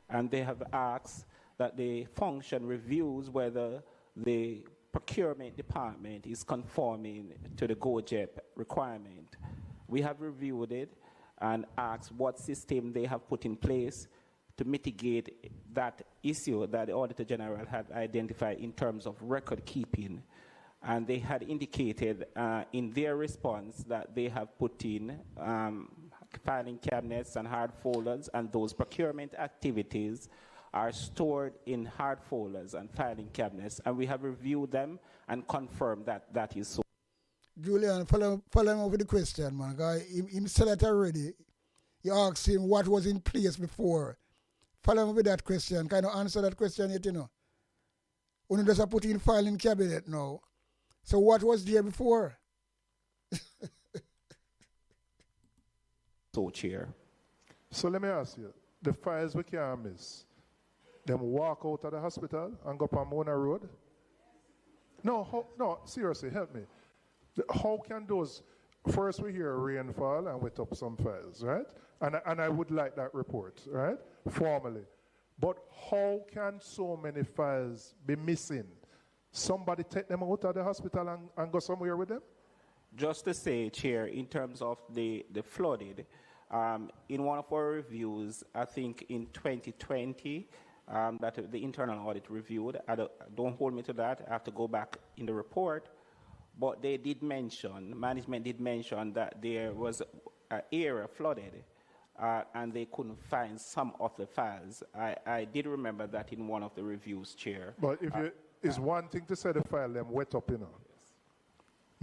[SPEAKER 12] And they have asked that the function reviews whether the procurement department is conforming to the GoJEP requirement. We have reviewed it and asked what system they have put in place to mitigate that issue that the Auditor General had identified in terms of record keeping. And they had indicated in their response that they have put in filing cabinets and hard folders, and those procurement activities are stored in hard folders and filing cabinets, and we have reviewed them and confirmed that that is so.
[SPEAKER 5] Julian, follow him over the question, man. He said that already. You asked him what was in place before. Follow him with that question. Kind of answer that question yet, you know. When does I put in filing cabinet now? So what was there before?
[SPEAKER 12] So, Chair.
[SPEAKER 6] So let me ask you, the files we can't miss, them walk out of the hospital and go up on Mona Road? No, seriously, help me. How can those, first we hear rainfall and we top some files, right? And I would like that report, right? Formally. But how can so many files be missing somebody take them out of the hospital and go somewhere with them?
[SPEAKER 12] Just to say, Chair, in terms of the flooded, in one of our reviews, I think in 2020, that the internal audit reviewed, don't hold me to that, I have to go back in the report, but they did mention, management did mention that there was an area flooded and they couldn't find some of the files. I did remember that in one of the reviews, Chair.
[SPEAKER 6] But if it's one thing to say the file them wet up, you know.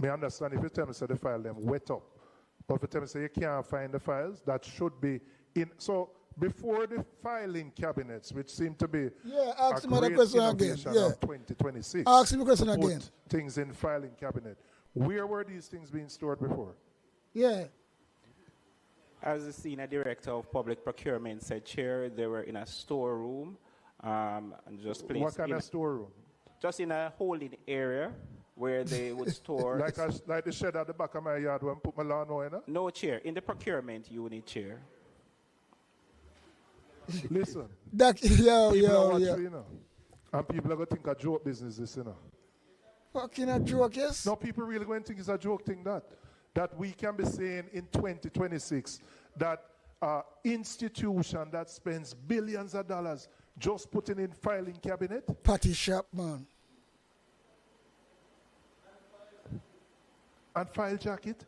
[SPEAKER 6] May I understand if you tell me say the file them wet up, but if you tell me say you can't find the files, that should be in. So before the filing cabinets, which seem to be
[SPEAKER 5] ask him the question again.
[SPEAKER 6] Of 2026,
[SPEAKER 5] ask him the question
[SPEAKER 6] to put
[SPEAKER 5] again.
[SPEAKER 6] Things in filing cabinet. Where were these things being stored before?
[SPEAKER 5] Yeah.
[SPEAKER 12] As the Senior Director of Public Procurement said, Chair, they were in a storeroom. And just placed
[SPEAKER 6] What kind of storeroom?
[SPEAKER 12] Just in a holding area where they would store.
[SPEAKER 6] like the shed at the back of my yard when I put my lawnmower in?
[SPEAKER 12] No, Chair. In the procurement unit, Chair.
[SPEAKER 6] Listen.
[SPEAKER 5] Yo.
[SPEAKER 6] You know, and people are going to think a joke business this, you know.
[SPEAKER 5] Fucking a joke, yes?
[SPEAKER 6] No, people really going to think it's a joke thing that we can be saying in 2026 that institution that spends billions of dollars just putting in filing cabinet.
[SPEAKER 5] Patty shop, man.
[SPEAKER 6] And file jacket.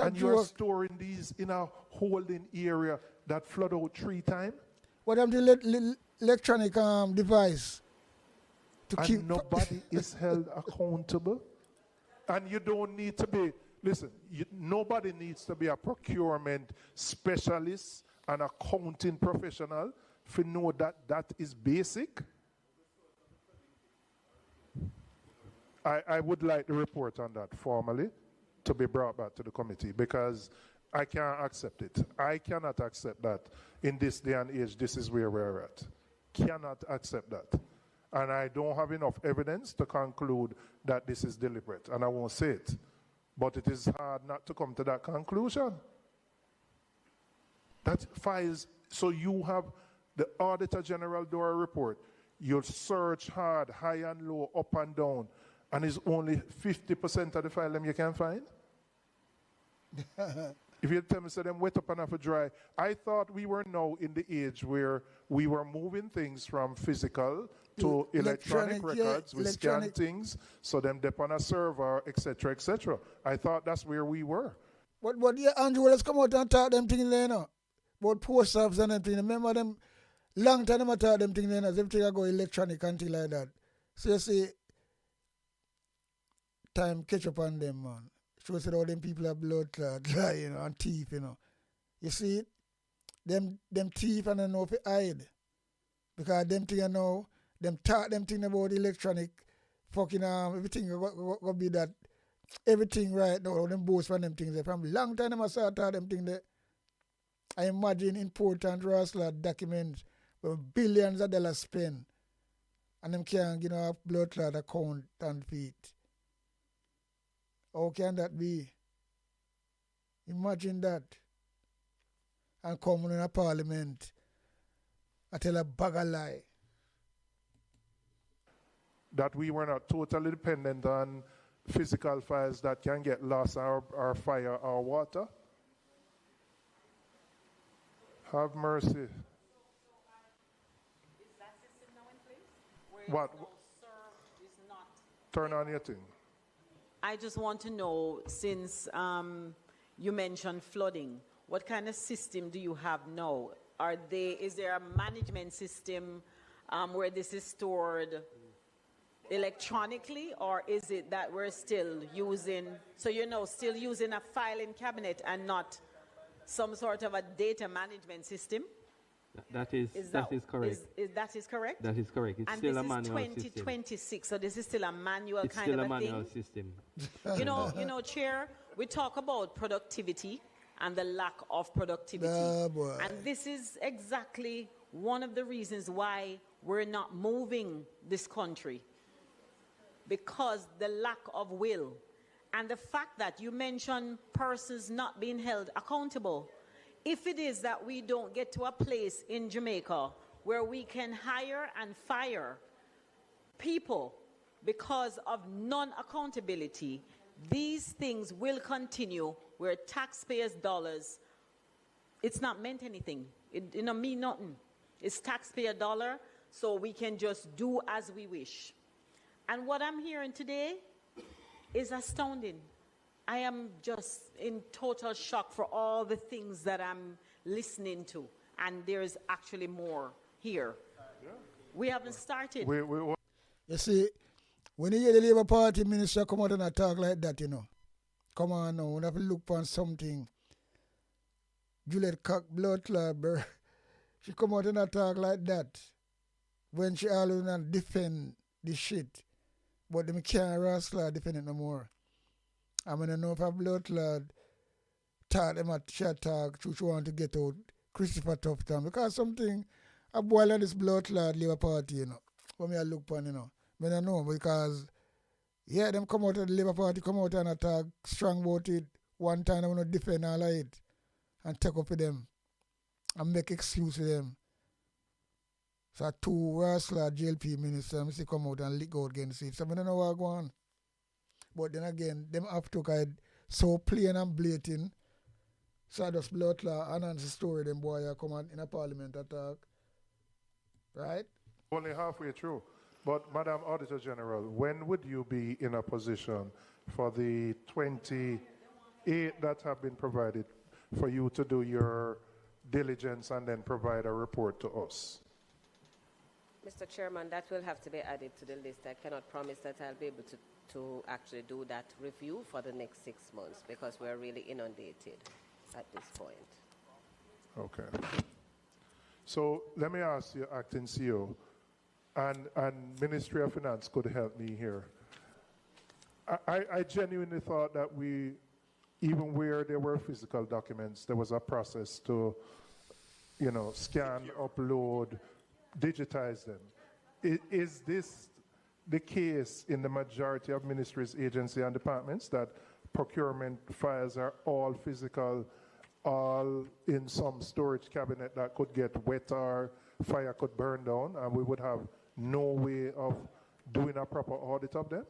[SPEAKER 5] And
[SPEAKER 6] you're storing these in a holding area that flood out 3 times.
[SPEAKER 5] What am the electronic device?
[SPEAKER 6] And nobody is held accountable. And you don't need to be, listen, nobody needs to be a procurement specialist and accounting professional to know that that is basic. I would like the report on that formally to be brought back to the committee because I can't accept it. I cannot accept that in this day and age, this is where we're at. Cannot accept that. And I don't have enough evidence to conclude that this is deliberate, and I won't say it. But it is hard not to come to that conclusion. That files, so you have the Auditor General do a report, you'll search hard, high and low, up and down, and it's only 50% of the file them you can find? If you tell me, say them wet up and half dry, I thought we were now in the age where we were moving things from physical to electronic records. We scan things, so them dep on a server, etc., etc. I thought that's where we were.
[SPEAKER 5] But yeah, Andrew, let's come out and talk them things there now. About post office and everything. Remember them, long time I talk them things there now. Everything I go electronic and things like that. So you see, time catch up on them, man. Shows that all them people are blood clot, you know, and thief, you know. You see it? Them thief and I know if it hide. Because them thing I know, them talk them thing about electronic fucking everything go be that everything right now, them boast from them things there. From long time I saw them thing there. I imagine important Rustler documents where billions of dollars spent and them can't have blood clot account and feet. How can that be? Imagine that. And coming in a parliament, I tell a bag of lie.
[SPEAKER 6] That we were not totally dependent on physical files that can get lost or fire or water. Have mercy.
[SPEAKER 19] Is that system now in place?
[SPEAKER 6] What? Turn on your thing.
[SPEAKER 13] I just want to know, since you mentioned flooding, what kind of system do you have now? Is there a management system where this is stored electronically, or is it that we're still using, still using a filing cabinet and not some sort of a data management system?
[SPEAKER 10] That is correct.
[SPEAKER 13] That is correct?
[SPEAKER 10] That is correct. It's
[SPEAKER 13] and
[SPEAKER 10] still a
[SPEAKER 13] this
[SPEAKER 10] manual
[SPEAKER 13] is 2026, so this is still a manual
[SPEAKER 10] it's
[SPEAKER 13] kind of a thing?
[SPEAKER 10] It's still a manual system.
[SPEAKER 13] You know, Chair, we talk about productivity and the lack of productivity. And this is exactly one of the reasons why we're not moving this country. Because the lack of will. And the fact that you mentioned persons not being held accountable. If it is that we don't get to a place in Jamaica where we can hire and fire people because of non-accountability, these things will continue where taxpayers' dollars, it's not meant anything. It don't mean nothing. It's taxpayer dollar, so we can just do as we wish. And what I'm hearing today is astounding. I am just in total shock for all the things that I'm listening to. And there's actually more here. We haven't started.
[SPEAKER 5] You see, when you hear the Labour Party minister come out and talk like that, you know, come on now, we have to look for something. Juliet Cock blood clot, bro. She come out and talk like that when she always not defend the shit. But them can't rascal defend it no more. I mean, I know if a blood clot talk them at chat talk, she want to get out Christopher Tufton because something a boil on this blood clot Labour Party, you know. What me I look upon, you know. I don't know because yeah, them come out of the Labour Party, come out and attack strong about it. One time I want to defend all of it and take up for them and make excuse for them. So two rascal JLP ministers come out and lick out against it. So I don't know what go on. But then again, them have to kind so plain and blatant. So I just blood clot and answer story them boy come on in a parliament attack. Right?
[SPEAKER 6] Only halfway through. But Madam Auditor General, when would you be in a position for the 28 that have been provided for you to do your diligence and then provide a report to us?
[SPEAKER 7] Mr. Chairman, that will have to be added to the list. I cannot promise that I'll be able to actually do that review for the next 6 months because we're really inundated at this point.
[SPEAKER 6] Okay. So let me ask you, Acting CEO, and Ministry of Finance could help me here. I genuinely thought that even where there were physical documents, there was a process to, you know, scan, upload, digitize them. Is this the case in the majority of ministries, agencies, and departments that procurement files are all physical, all in some storage cabinet that could get wet or fire could burn down, and we would have no way of doing a proper audit of them?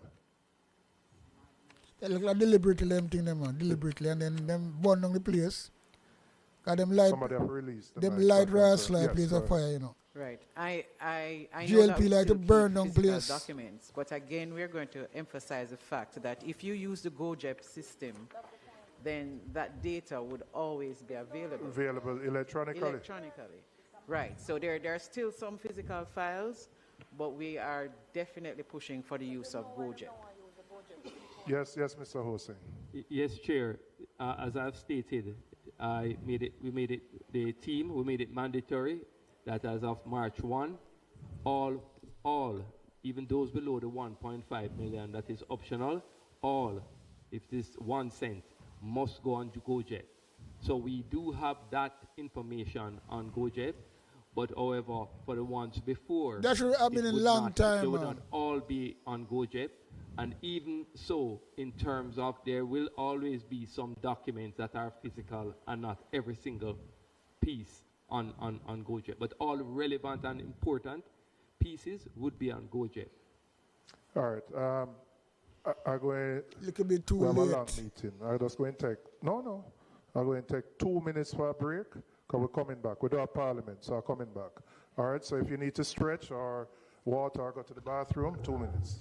[SPEAKER 5] They look like deliberately them thing them man, deliberately, and then them burn down the place. Cause them light,
[SPEAKER 6] somebody have released
[SPEAKER 5] them light rascal
[SPEAKER 6] yes,
[SPEAKER 5] place of fire, you know.
[SPEAKER 21] Right. I know
[SPEAKER 5] GLP
[SPEAKER 21] that we
[SPEAKER 5] like to
[SPEAKER 21] still
[SPEAKER 5] burn
[SPEAKER 21] keep
[SPEAKER 5] down
[SPEAKER 21] physical
[SPEAKER 5] place.
[SPEAKER 21] documents, but again, we're going to emphasize the fact that if you use the GoJEP system, then that data would always be available.
[SPEAKER 6] Available electronically?
[SPEAKER 21] Electronically. Right. So there are still some physical files, but we are definitely pushing for the use of GoJEP.
[SPEAKER 6] Yes, Mr. Hossain.
[SPEAKER 10] Yes, Chair. As I've stated, we made it mandatory that as of March 1, all, even those below the 1.5 million that is optional, all, if this 1 cent, must go on to GoJEP. So we do have that information on GoJEP, but however, for the ones before,
[SPEAKER 5] that should have been a long time.
[SPEAKER 10] They would not all be on GoJEP. And even so, in terms of there will always be some documents that are physical and not every single piece on GoJEP. But all relevant and important pieces would be on GoJEP.
[SPEAKER 6] All right. I'm going
[SPEAKER 5] to be too
[SPEAKER 6] late.
[SPEAKER 5] late.
[SPEAKER 6] A long meeting. I'm just going to take, no. I'm going to take 2 minutes for a break because we're coming back. We do have parliament, so I'm coming back. All right, so if you need to stretch or water or go to the bathroom, 2 minutes.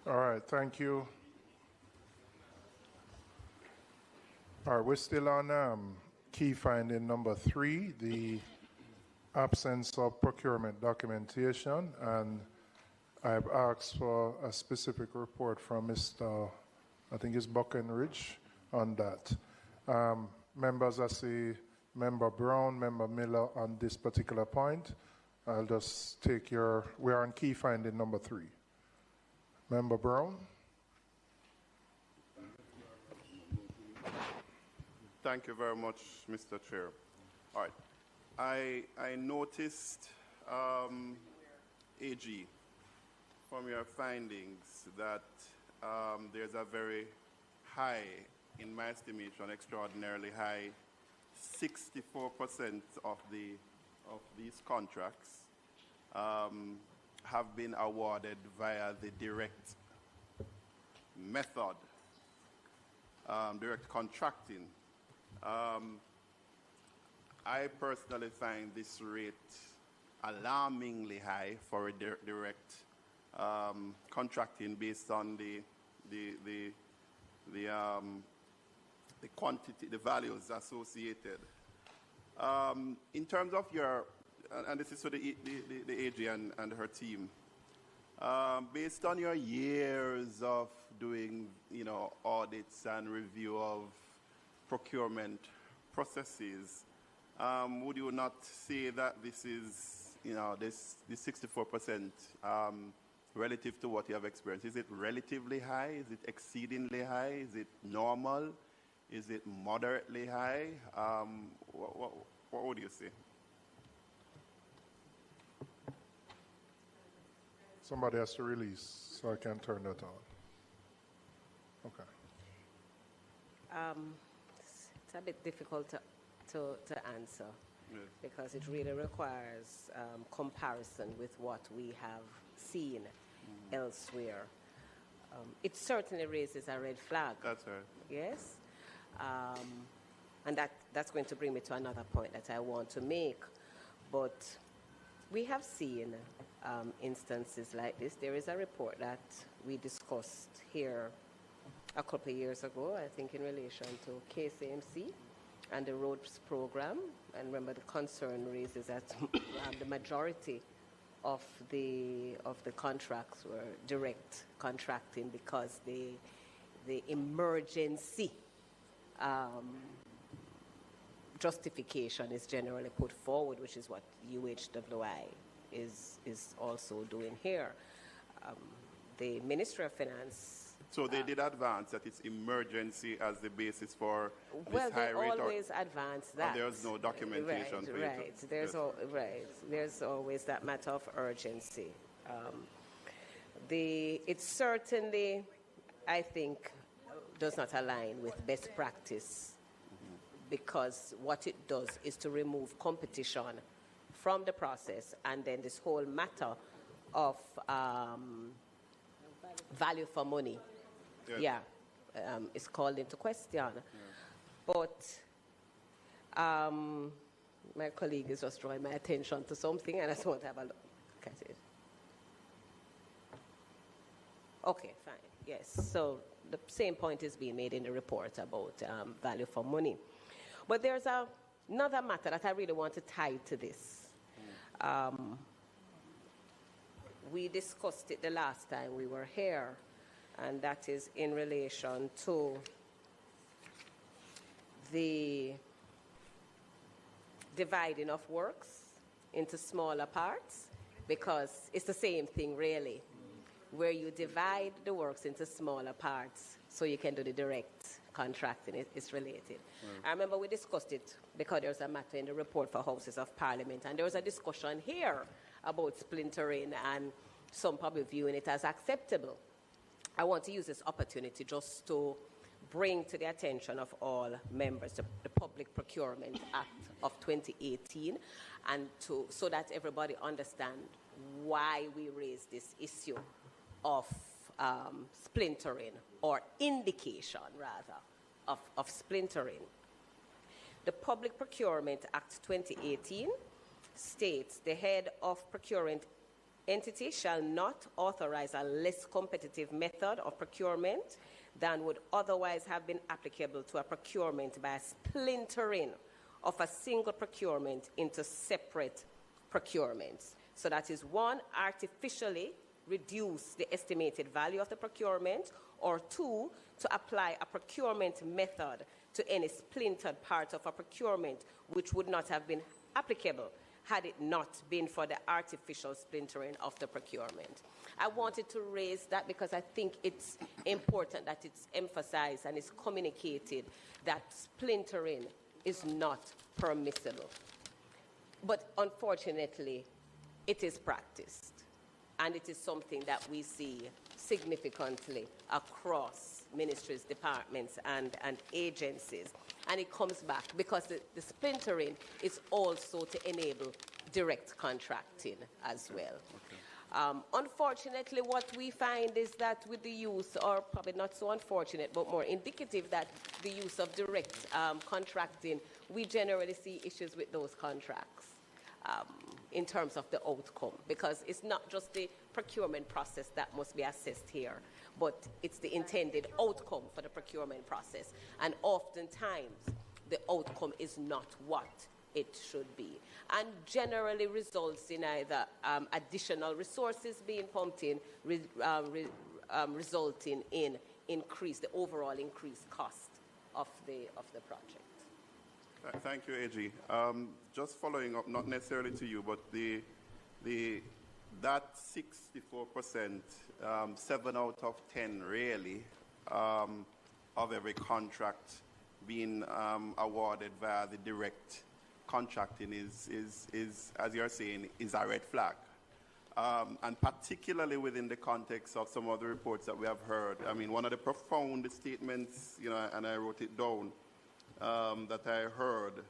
[SPEAKER 6] All right, thank you. All right, we're still on key finding number 3, the absence of procurement documentation, and I've asked for a specific report from Mr. I think it's Buckenridge on that. Members, I see Member Brown, Member Miller on this particular point. I'll just take we're on key finding number 3. Member Brown.
[SPEAKER 11] Thank you very much, Mr. Chair. All right. I noticed, AG, from your findings that there's a very high, in my estimation, extraordinarily high, 64% of these contracts have been awarded via the direct method, direct contracting. I personally find this rate alarmingly high for a direct contracting based on the quantity, the values associated. In terms of your, and this is for the AG and her team, based on your years of doing, audits and review of procurement processes, would you not say that this is, this 64% relative to what you have experienced? Is it relatively high? Is it exceedingly high? Is it normal? Is it moderately high? What would you say?
[SPEAKER 6] Somebody has to release, so I can turn that on. Okay.
[SPEAKER 7] It's a bit difficult to answer, yes, because it really requires comparison with what we have seen elsewhere. It certainly raises a red flag.
[SPEAKER 11] That's right.
[SPEAKER 7] Yes. And that's going to bring me to another point that I want to make. But we have seen instances like this. There is a report that we discussed here a couple of years ago, I think in relation to KCMC and the roads program. And remember, the concern raises that the majority of the contracts were direct contracting because the emergency justification is generally put forward, which is what UHWI is also doing here. The Ministry of Finance.
[SPEAKER 11] So they did advance that it's emergency as the basis for this
[SPEAKER 7] well,
[SPEAKER 11] high rate?
[SPEAKER 7] Well, they always advance that.
[SPEAKER 11] There's no documentation for it?
[SPEAKER 7] Right. There's always that matter of urgency. It certainly, I think, does not align with best practice, because what it does is to remove competition from the process, and then this whole matter of value for money, is called into question. But my colleague is just drawing my attention to something, and I just want to have a look at it. Okay, fine. Yes. So the same point is being made in the report about value for money. But there's another matter that I really want to tie to this. We discussed it the last time we were here, and that is in relation to the dividing of works into smaller parts, because it's the same thing really, where you divide the works into smaller parts so you can do the direct contracting. It's related. I remember we discussed it because there's a matter in the report for Houses of Parliament, and there was a discussion here about splintering and some probably viewing it as acceptable. I want to use this opportunity just to bring to the attention of all members the Public Procurement Act of 2018, and so that everybody understands why we raise this issue of splintering, or indication rather of splintering. The Public Procurement Act 2018 states the head of procurement entity shall not authorize a less competitive method of procurement than would otherwise have been applicable to a procurement by a splintering of a single procurement into separate procurements. So that is, one, artificially reduce the estimated value of the procurement, or two, to apply a procurement method to any splintered part of a procurement which would not have been applicable had it not been for the artificial splintering of the procurement. I wanted to raise that because I think it's important that it's emphasized and it's communicated that splintering is not permissible. But unfortunately, it is practiced. And it is something that we see significantly across ministries, departments, and agencies. And it comes back because the splintering is also to enable direct contracting as well. Unfortunately, what we find is that with the use, or probably not so unfortunate, but more indicative that the use of direct contracting, we generally see issues with those contracts in terms of the outcome, because it's not just the procurement process that must be assessed here, but it's the intended outcome for the procurement process. And oftentimes, the outcome is not what it should be, and generally results in either additional resources being pumped in, resulting in the overall increased cost of the project.
[SPEAKER 11] Thank you, AG. Just following up, not necessarily to you, but that 64%, 7 out of 10 really, of every contract being awarded via the direct contracting is, as you're saying, is a red flag. And particularly within the context of some of the reports that we have heard. I mean, one of the profound statements, and I wrote it down, that I heard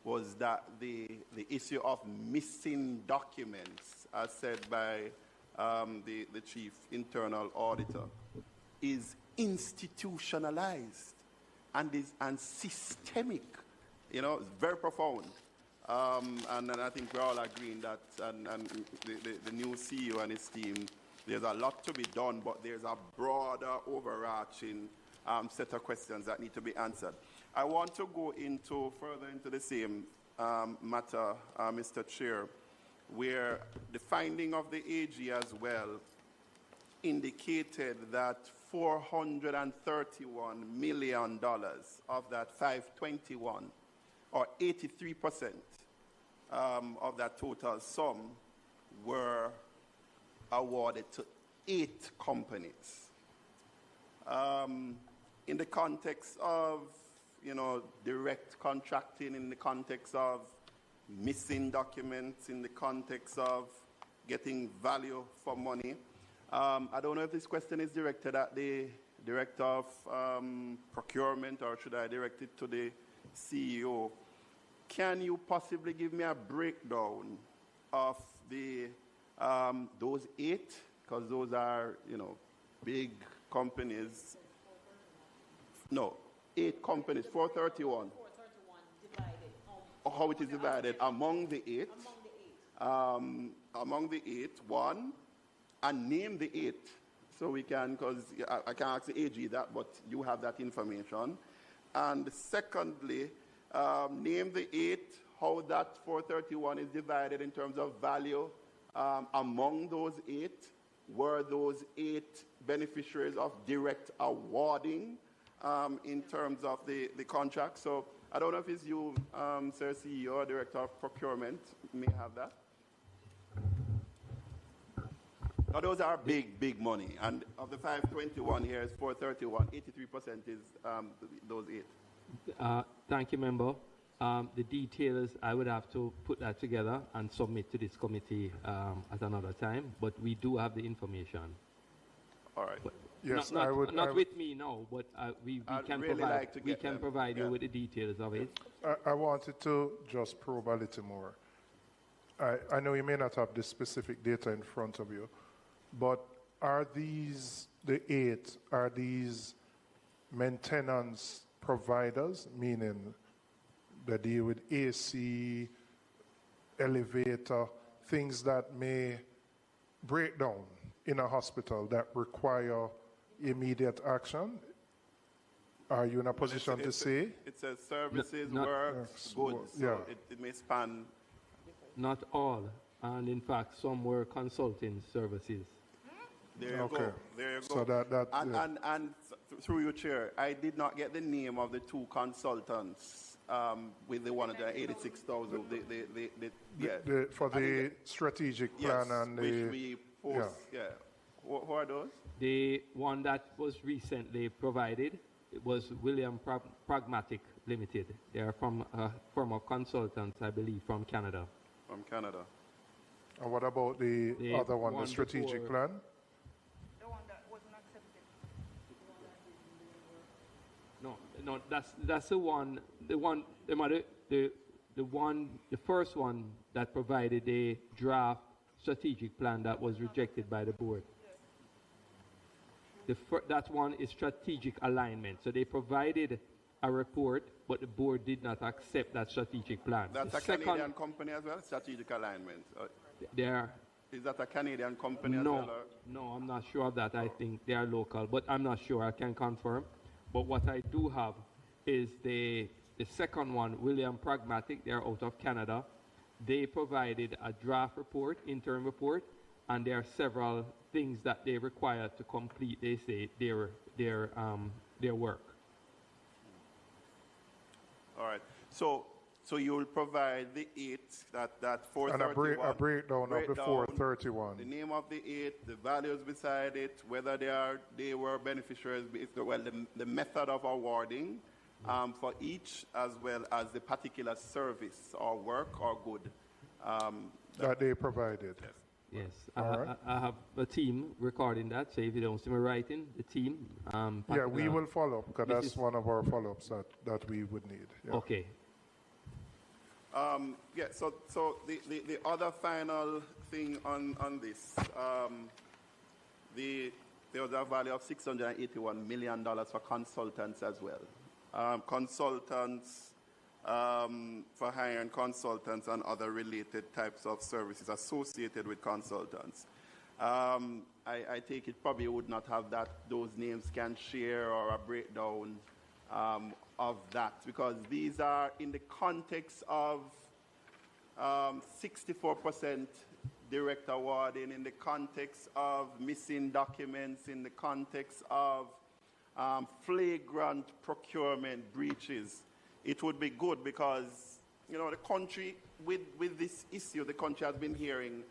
[SPEAKER 11] was that the issue of missing documents, as said by the chief internal auditor, is institutionalized and systemic. It's very profound. And I think we're all agreeing that, and the new CEO and his team, there's a lot to be done, but there's a broader, overarching set of questions that need to be answered. I want to go further into the same matter, Mr. Chair, where the finding of the AG as well indicated that $431 million of that 521, or 83% of that total sum, were awarded to 8 companies. In the context of direct contracting, in the context of missing documents, in the context of getting value for money. I don't know if this question is directed at the Director of Procurement, or should I direct it to the CEO? Can you possibly give me a breakdown of those 8? Because those are, big companies. No. 8 companies, 431.
[SPEAKER 19] 431 divided.
[SPEAKER 11] How it is divided among the 8? Among the 8, 1, and name the 8. So we can, because I can't ask the AG that, but you have that information. And secondly, name the 8, how that 431 is divided in terms of value among those 8. Were those 8 beneficiaries of direct awarding in terms of the contract? So I don't know if it's you, Sir CEO or Director of Procurement, may have that. Now, those are big money. And of the 521 here is 431, 83% is those 8.
[SPEAKER 10] Thank you, Member. The details, I would have to put that together and submit to this committee at another time, but we do have the information.
[SPEAKER 11] All right.
[SPEAKER 10] But
[SPEAKER 6] yes,
[SPEAKER 10] not with me now, but we can
[SPEAKER 11] really
[SPEAKER 10] provide, provide you with the details of it.
[SPEAKER 6] I wanted to just probe a little more. I know you may not have the specific data in front of you, but are these, the 8, are these maintenance providers, meaning they deal with AC, elevator, things that may break down in a hospital that require immediate action? Are you in a position to say?
[SPEAKER 11] It says services, works, goods.
[SPEAKER 6] Yeah.
[SPEAKER 11] So it may span.
[SPEAKER 10] Not all, and in fact, some were consulting services.
[SPEAKER 11] There you go. There you
[SPEAKER 6] So
[SPEAKER 11] go.
[SPEAKER 6] and
[SPEAKER 11] through your chair, I did not get the name of the 2 consultants with the 186,000.
[SPEAKER 6] For the strategic plan and
[SPEAKER 11] which
[SPEAKER 6] the
[SPEAKER 11] we post. Yeah. Who are those?
[SPEAKER 10] The one that was recently provided, it was William Pragmatic Limited. They are from a firm of consultants, I believe, from Canada.
[SPEAKER 11] from Canada.
[SPEAKER 6] And what about the other one, the strategic
[SPEAKER 10] before.
[SPEAKER 6] plan?
[SPEAKER 10] No, that's the one. The first one that provided a draft strategic plan that was rejected by the board. That one is strategic alignment. So they provided a report, but the board did not accept that strategic plan.
[SPEAKER 11] That's a Canadian company as well, strategic alignment. Is that a Canadian company as well?
[SPEAKER 10] No, I'm not sure of that. I think they are local, but I'm not sure. I can confirm. But what I do have is the second one, William Pragmatic. They're out of Canada. They provided a draft report, interim report, and there are several things that they require to complete, they say, their work.
[SPEAKER 11] All right. So you will provide the 8, that 431.
[SPEAKER 6] And a breakdown of the 431.
[SPEAKER 11] The name of the 8, the values beside it, whether they were beneficiaries, well, the method of awarding for each, as well as the particular service or work or good
[SPEAKER 6] that they provided.
[SPEAKER 10] Yes, I have a team recording that, so if you don't see me writing, the team.
[SPEAKER 6] Yeah, we will follow up, because that's one of our follow-ups that we would need. Yeah.
[SPEAKER 10] Okay.
[SPEAKER 11] So the other final thing on this, there was a value of $681 million for consultants as well. Consultants, for hiring consultants and other related types of services associated with consultants. I take it probably would not have those names can share or a breakdown of that, because these are in the context of 64% direct awarding, in the context of missing documents, in the context of flagrant procurement breaches. It would be good because, you know, the country, with this issue, the country has been hearing,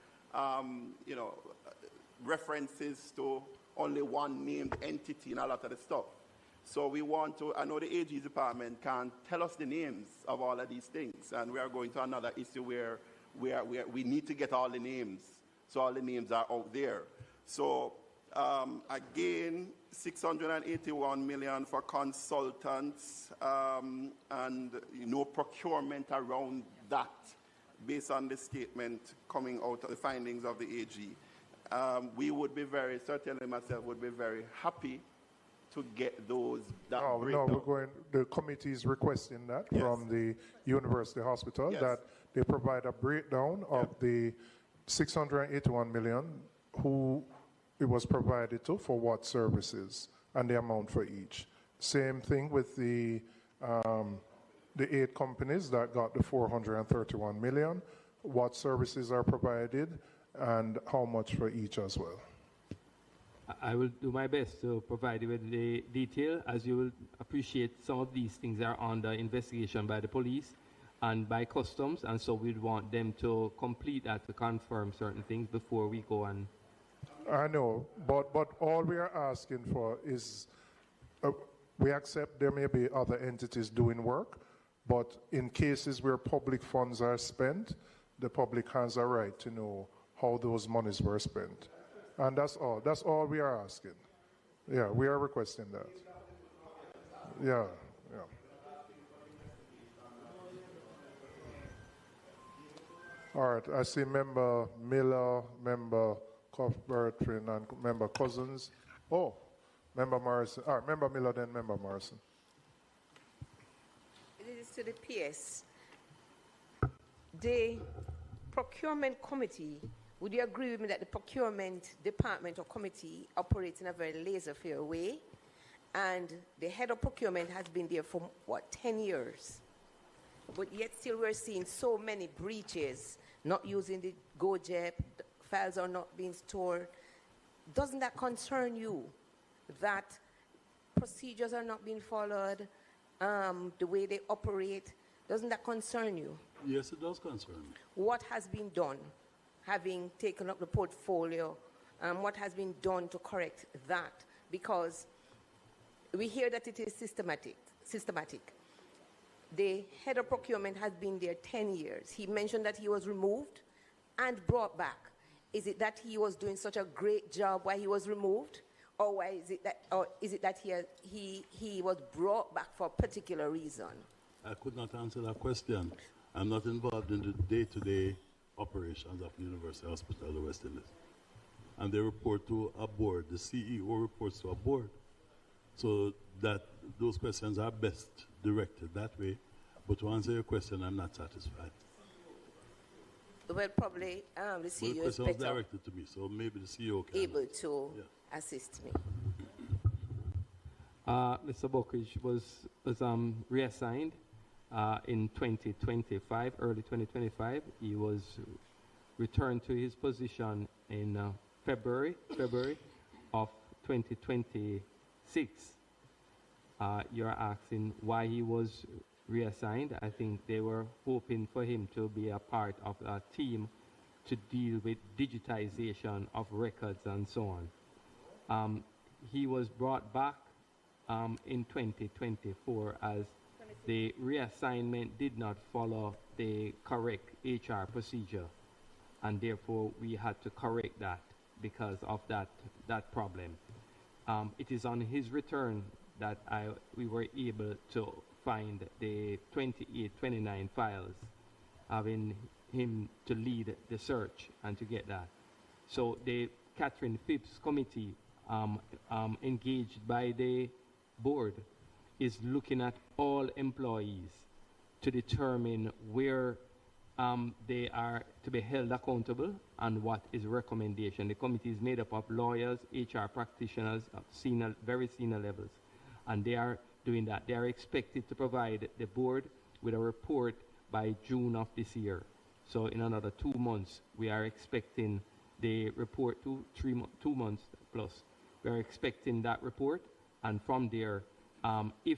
[SPEAKER 11] references to only one named entity and a lot of the stuff. So we want to, I know the AG department can't tell us the names of all of these things, and we are going to another issue where we need to get all the names, so all the names are out there. So again, $681 million for consultants, and no procurement around that, based on the statement coming out of the findings of the AG. We would be certainly myself would be very happy to get those.
[SPEAKER 6] The committee is requesting that from the university hospital, that they provide a breakdown of the $681 million, who it was provided to, for what services, and the amount for each. Same thing with the 8 companies that got the $431 million, what services are provided, and how much for each as well.
[SPEAKER 10] I will do my best to provide you with the detail. As you will appreciate, some of these things are under investigation by the police and by customs, and so we'd want them to complete that, to confirm certain things before we go on.
[SPEAKER 6] I know, but all we are asking for is, we accept there may be other entities doing work, but in cases where public funds are spent, the public has a right to know how those monies were spent. And that's all. That's all we are asking. Yeah, we are requesting that. Yeah. All right, I see Member Miller, Member Cuthbertson, and Member Cousins. Oh, Member Morrison. All right, Member Miller, then Member Morrison.
[SPEAKER 15] It is to the PS. The procurement committee, would you agree with me that the procurement department or committee operates in a very laissez-faire way? And the head of procurement has been there for, 10 years? But yet still we're seeing so many breaches, not using the GoJEP, files are not being stored. Doesn't that concern you, that procedures are not being followed, the way they operate? Doesn't that concern you?
[SPEAKER 9] Yes, it does concern me.
[SPEAKER 15] What has been done, having taken up the portfolio, what has been done to correct that? Because we hear that it is systematic. the head of procurement has been there 10 years. He mentioned that he was removed and brought back. Is it that he was doing such a great job while he was removed? Or is it that he was brought back for a particular reason?
[SPEAKER 9] I could not answer that question. I'm not involved in the day-to-day operations of University Hospital of the West Indies. And they report to a board. The CEO reports to a board. So that those questions are best directed that way. But to answer your question, I'm not satisfied.
[SPEAKER 15] Well, probably the CEO
[SPEAKER 9] the
[SPEAKER 15] is
[SPEAKER 9] question was
[SPEAKER 15] better
[SPEAKER 9] directed to me, so maybe the CEO can.
[SPEAKER 15] able to assist me.
[SPEAKER 10] Mr. Buckridge was reassigned in 2025, early 2025. He was returned to his position in February of 2026. You're asking why he was reassigned. I think they were hoping for him to be a part of a team to deal with digitization of records and so on. He was brought back in 2024 as the reassignment did not follow the correct HR procedure, and therefore we had to correct that because of that problem. It is on his return that we were able to find the 2829 files, having him to lead the search and to get that. So the Catherine Phipps committee engaged by the board is looking at all employees to determine where they are to be held accountable and what is recommendation. The committee is made up of lawyers, HR practitioners of very senior levels, and they are doing that. They are expected to provide the board with a report by June of this year. So in another 2 months, we are expecting the report, 2 months plus. We are expecting that report, and from there, if,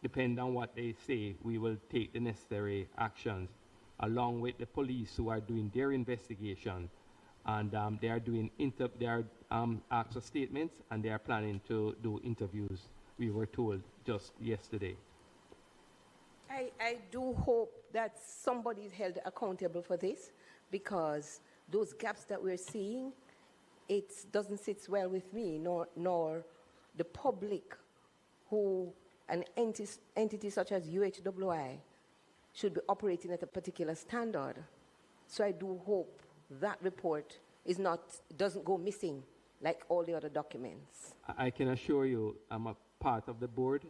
[SPEAKER 10] depending on what they say, we will take the necessary actions along with the police who are doing their investigation, and they are doing asked for statements, and they are planning to do interviews, we were told just yesterday.
[SPEAKER 15] I do hope that somebody is held accountable for this, because those gaps that we're seeing, it doesn't sit well with me, nor the public, who an entity such as UHWI should be operating at a particular standard. So I do hope that report doesn't go missing like all the other documents.
[SPEAKER 10] I can assure you I'm a part of the board,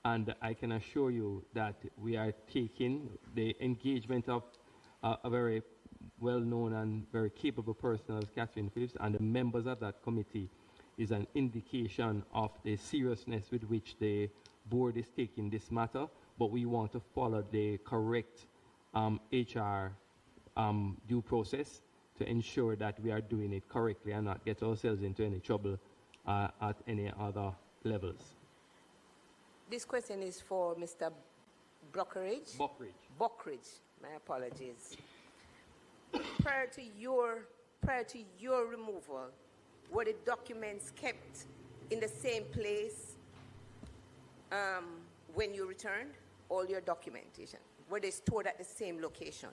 [SPEAKER 10] and I can assure you that we are taking the engagement of a very well-known and very capable person as Catherine Phipps and the members of that committee is an indication of the seriousness with which the board is taking this matter, but we want to follow the correct HR due process to ensure that we are doing it correctly and not get ourselves into any trouble at any other levels.
[SPEAKER 15] This question is for Mr. Buckridge. Buckridge, my apologies. Prior to your removal, were the documents kept in the same place when you returned? All your documentation, were they stored at the same location?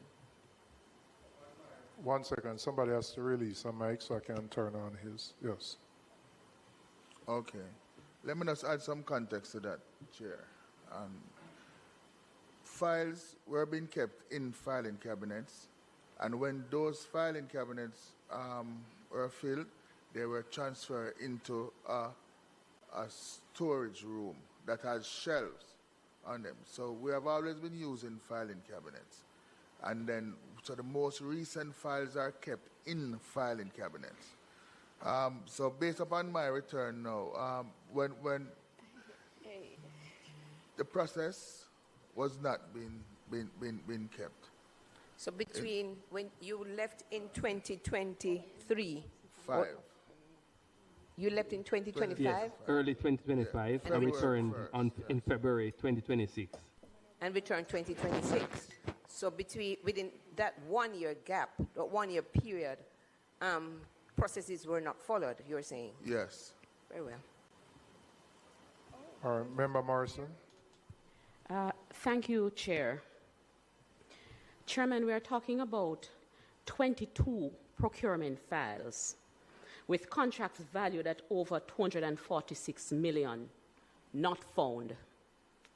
[SPEAKER 6] 1 second, somebody has to release a mic so I can turn on his. Yes.
[SPEAKER 20] Okay. Let me just add some context to that, Chair. Files were being kept in filing cabinets, and when those filing cabinets were filled, they were transferred into a storage room that has shelves on them. So we have always been using filing cabinets. And then, so the most recent files are kept in filing cabinets. So based upon my return now, when the process was not being kept.
[SPEAKER 15] So between when you left in 2023, you left in 2025?
[SPEAKER 10] Yes, early 2025,
[SPEAKER 15] Yeah.
[SPEAKER 10] and returned in February 2026.
[SPEAKER 15] And returned 2026. So within that 1 year gap, that 1 year period, processes were not followed, you're saying?
[SPEAKER 20] Yes.
[SPEAKER 15] Very well.
[SPEAKER 6] All right, Member Morrison.
[SPEAKER 19] Thank you, Chair. Chairman, we are talking about 22 procurement files with contracts valued at over 246 million, not found,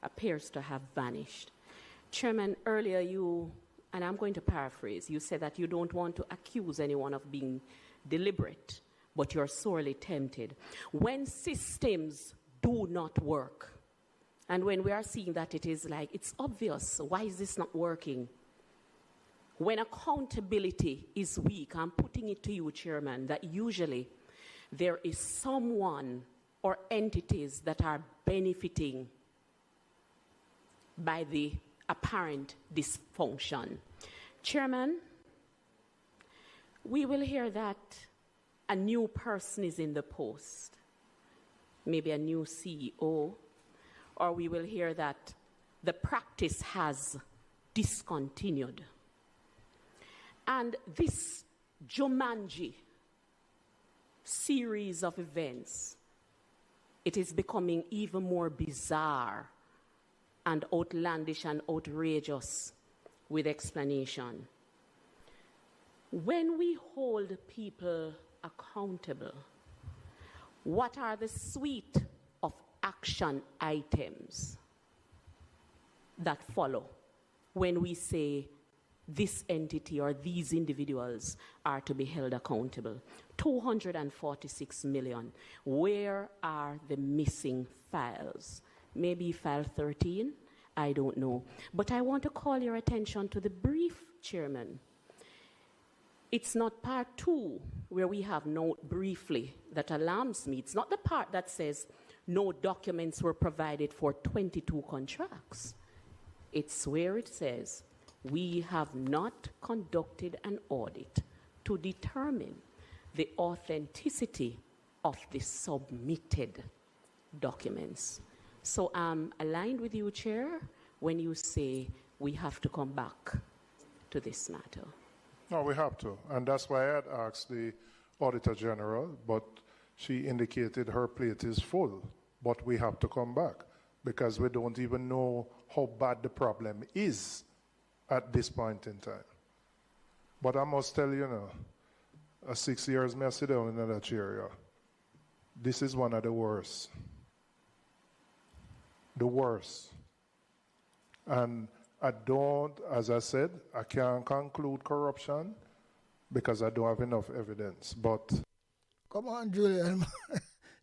[SPEAKER 19] appears to have vanished. Chairman, earlier you, and I'm going to paraphrase, you said that you don't want to accuse anyone of being deliberate, but you're sorely tempted. When systems do not work, and when we are seeing that it is like, it's obvious, why is this not working? When accountability is weak, I'm putting it to you, Chairman, that usually there is someone or entities that are benefiting by the apparent dysfunction. Chairman, we will hear that a new person is in the post, maybe a new CEO, or we will hear that the practice has discontinued. And this Jumanji series of events, it is becoming even more bizarre and outlandish and outrageous with explanation. When we hold people accountable, what are the suite of action items that follow when we say this entity or these individuals are to be held accountable? 246 million. Where are the missing files? Maybe file 13? I don't know. But I want to call your attention to the brief, Chairman. It's not part 2 where we have note briefly that alarms me. It's not the part that says no documents were provided for 22 contracts. It's where it says we have not conducted an audit to determine the authenticity of the submitted documents. So I'm aligned with you, Chair, when you say we have to come back to this matter.
[SPEAKER 6] No, we have to. And that's why I had asked the Auditor General, but she indicated her plate is full. But we have to come back because we don't even know how bad the problem is at this point in time. But I must tell you now, 6 years me I sit down in that chair, yeah. This is one of the worst. The worst. And I don't, as I said, I can't conclude corruption because I don't have enough evidence. But
[SPEAKER 5] come on, Julian.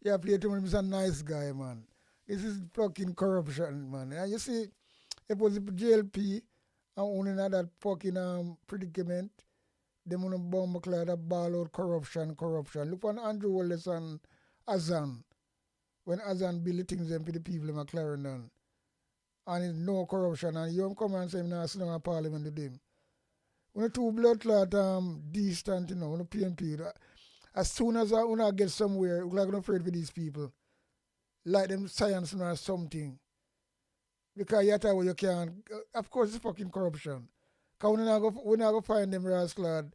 [SPEAKER 5] You play to him, he's a nice guy, man. This is fucking corruption, man. And you see, if it was the JLP and only not that fucking predicament, they want to bomb that ball out corruption. Look on Andrew Wallace and Azan. When Azan build things them for the people in McLaren, and it's no corruption, and you come and say him now sit down in Parliament with them. When the two blood clot distant, you know, when the PNP, as soon as I get somewhere, we're like afraid for these people. Like them science or something. Because you tell what you can. Of course it's fucking corruption. Because when I go find them rascal,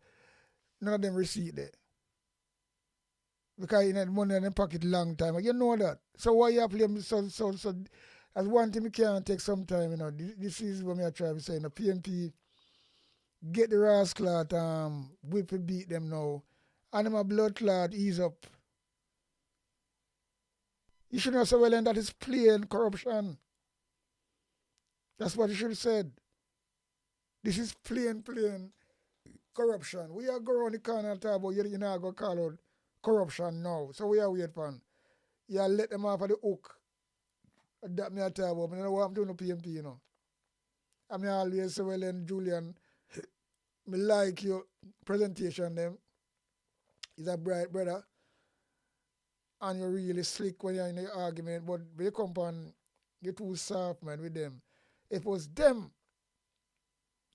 [SPEAKER 5] none of them receipt there. Because you had money in their pocket long time. You know that. So why you play so as one thing we can't take some time, you know. This is what I try to say. The PNP get the rascal whip and beat them now. And them a blood clot ease up. You should not say, well, and that is plain corruption. That's what you should have said. This is plain corruption. We are going around the corner and talk about you know go call out corruption now. So we are waiting for. You let them off of the hook. That me I talk about. I don't know what I'm doing to PMP, you know. I mean always say, well, and Julian, me like your presentation them. He's a bright brother. And you're really slick when you're in the argument, but when you come on, you're too soft, man, with them. If it was them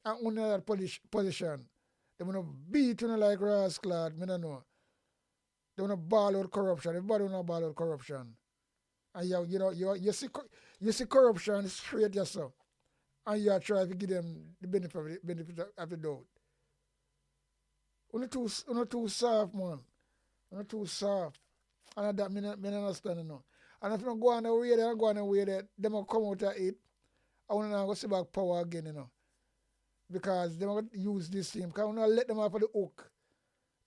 [SPEAKER 5] and only that position, they want to beat you like rascal, I don't know. They want to ball out corruption. Everybody want to ball out corruption. And you see corruption straight yourself. And you are trying to give them the benefit of the doubt. Only too soft, man. Only too soft. And that me not understand, you know. And if you don't go on the way there, them will come out of it I want to go see back power again, you know. Because they want to use this thing. Because I want to let them off of the hook.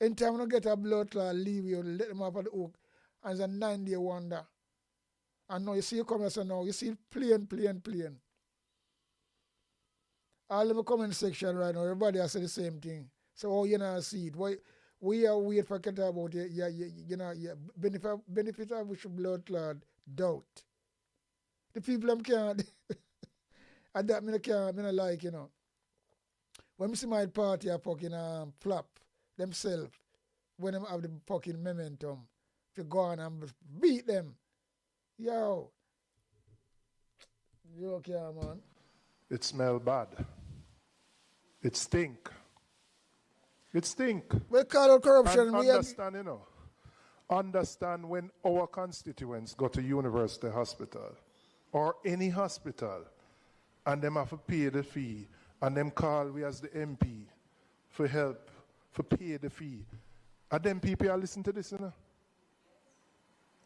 [SPEAKER 5] Anytime you get a blood clot, leave you, let them off of the hook. And it's a 9-day wonder. And now you see you come here, so now you see it plain. All in the comment section right now, everybody has said the same thing. So, oh, you know, see it. Why we are wait for talk about it, you know, benefit of which blood clot, doubt. The people them can't, and that me can't, me not like, you know. When I see my party a fucking flop themselves, when them have the fucking momentum, to go on and beat them. Yo. You okay, man?
[SPEAKER 6] It smell bad. It stink. It stink.
[SPEAKER 5] We call it corruption.
[SPEAKER 6] And understand, you know. Understand when our constituents go to university hospital or any hospital and them have to pay the fee and them call we as the MP for help, for pay the fee. Are them people listen to this, you know?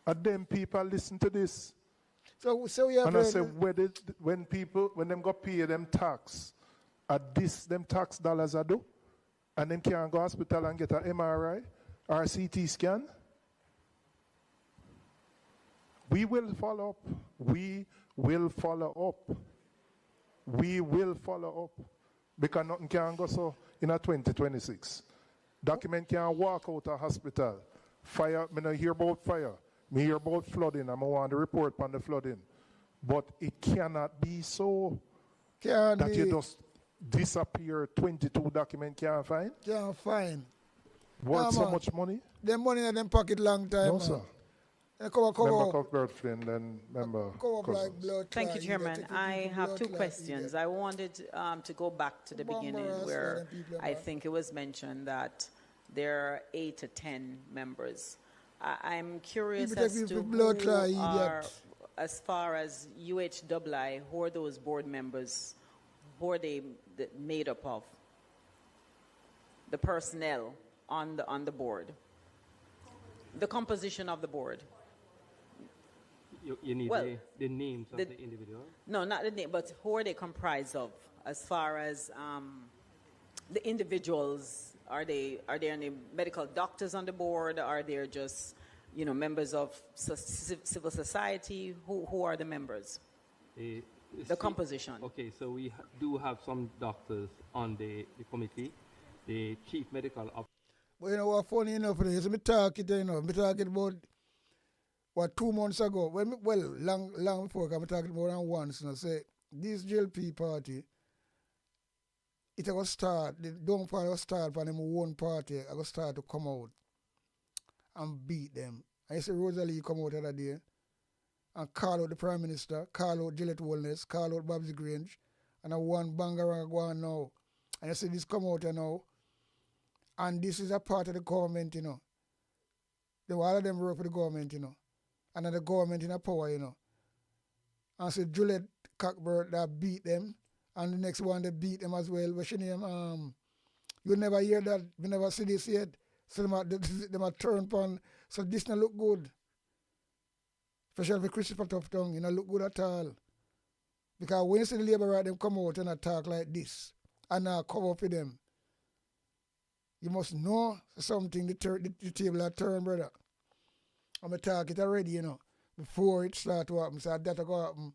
[SPEAKER 6] Are them people listen to this?
[SPEAKER 5] So we have
[SPEAKER 6] and I say, when them go pay them tax, are this them tax dollars I do? And them can't go hospital and get an MRI or a CT scan? We will follow up. We will follow up. We will follow up. Because nothing can go so in a 2026. Document can't walk out of hospital. Fire, I don't hear about fire. Me hear about flooding. I want to report on the flooding. But it cannot be so that you just disappear 22 document can't find?
[SPEAKER 5] Can't find.
[SPEAKER 6] Worth so much money?
[SPEAKER 5] Them money in them pocket long time.
[SPEAKER 6] No, sir.
[SPEAKER 5] Cover
[SPEAKER 6] member Cuthbert Flynn, then member
[SPEAKER 5] like blood.
[SPEAKER 13] Thank you, Chairman. I have two questions. I wanted to go back to the beginning where I think it was mentioned that there are 8 to 10 members. I'm curious as to who are, as far as UHII, who are those board members? Who are they made up of? The personnel on the board. The composition of the board.
[SPEAKER 10] You need the names of the individual?
[SPEAKER 13] No, not the name, but who are they comprised of? As far as the individuals, are there any medical doctors on the board? Are there just, you know, members of civil society? Who are the members? The composition.
[SPEAKER 10] Okay, so we do have some doctors on the committee. The chief medical officer.
[SPEAKER 5] But you know what funny enough is, me talking about what 2 months ago, long before, I'm talking about once, and I say, this GLP party, it will start, the downfall will start from them one party, I will start to come out and beat them. I see Rosalie come out the other day and call out the Prime Minister, call out Gillette Wellness, call out Babs Grange, and I want Bangarang go on now. And I say this come out now, and this is a part of the government, you know. All of them work for the government, you know. And the government in a power, you know. And so Juliet Cockburn that beat them, and the next one they beat them as well. What's your name? You never hear that, we never see this yet. So them are turned on. So this not look good. Especially for Christopher Tufton, you know, look good at all. Because when you see the Labour right, them come out and attack like this, and cover for them, you must know something, the table are turned, brother. I'm talk it already, you know, before it start to happen. So that go happen.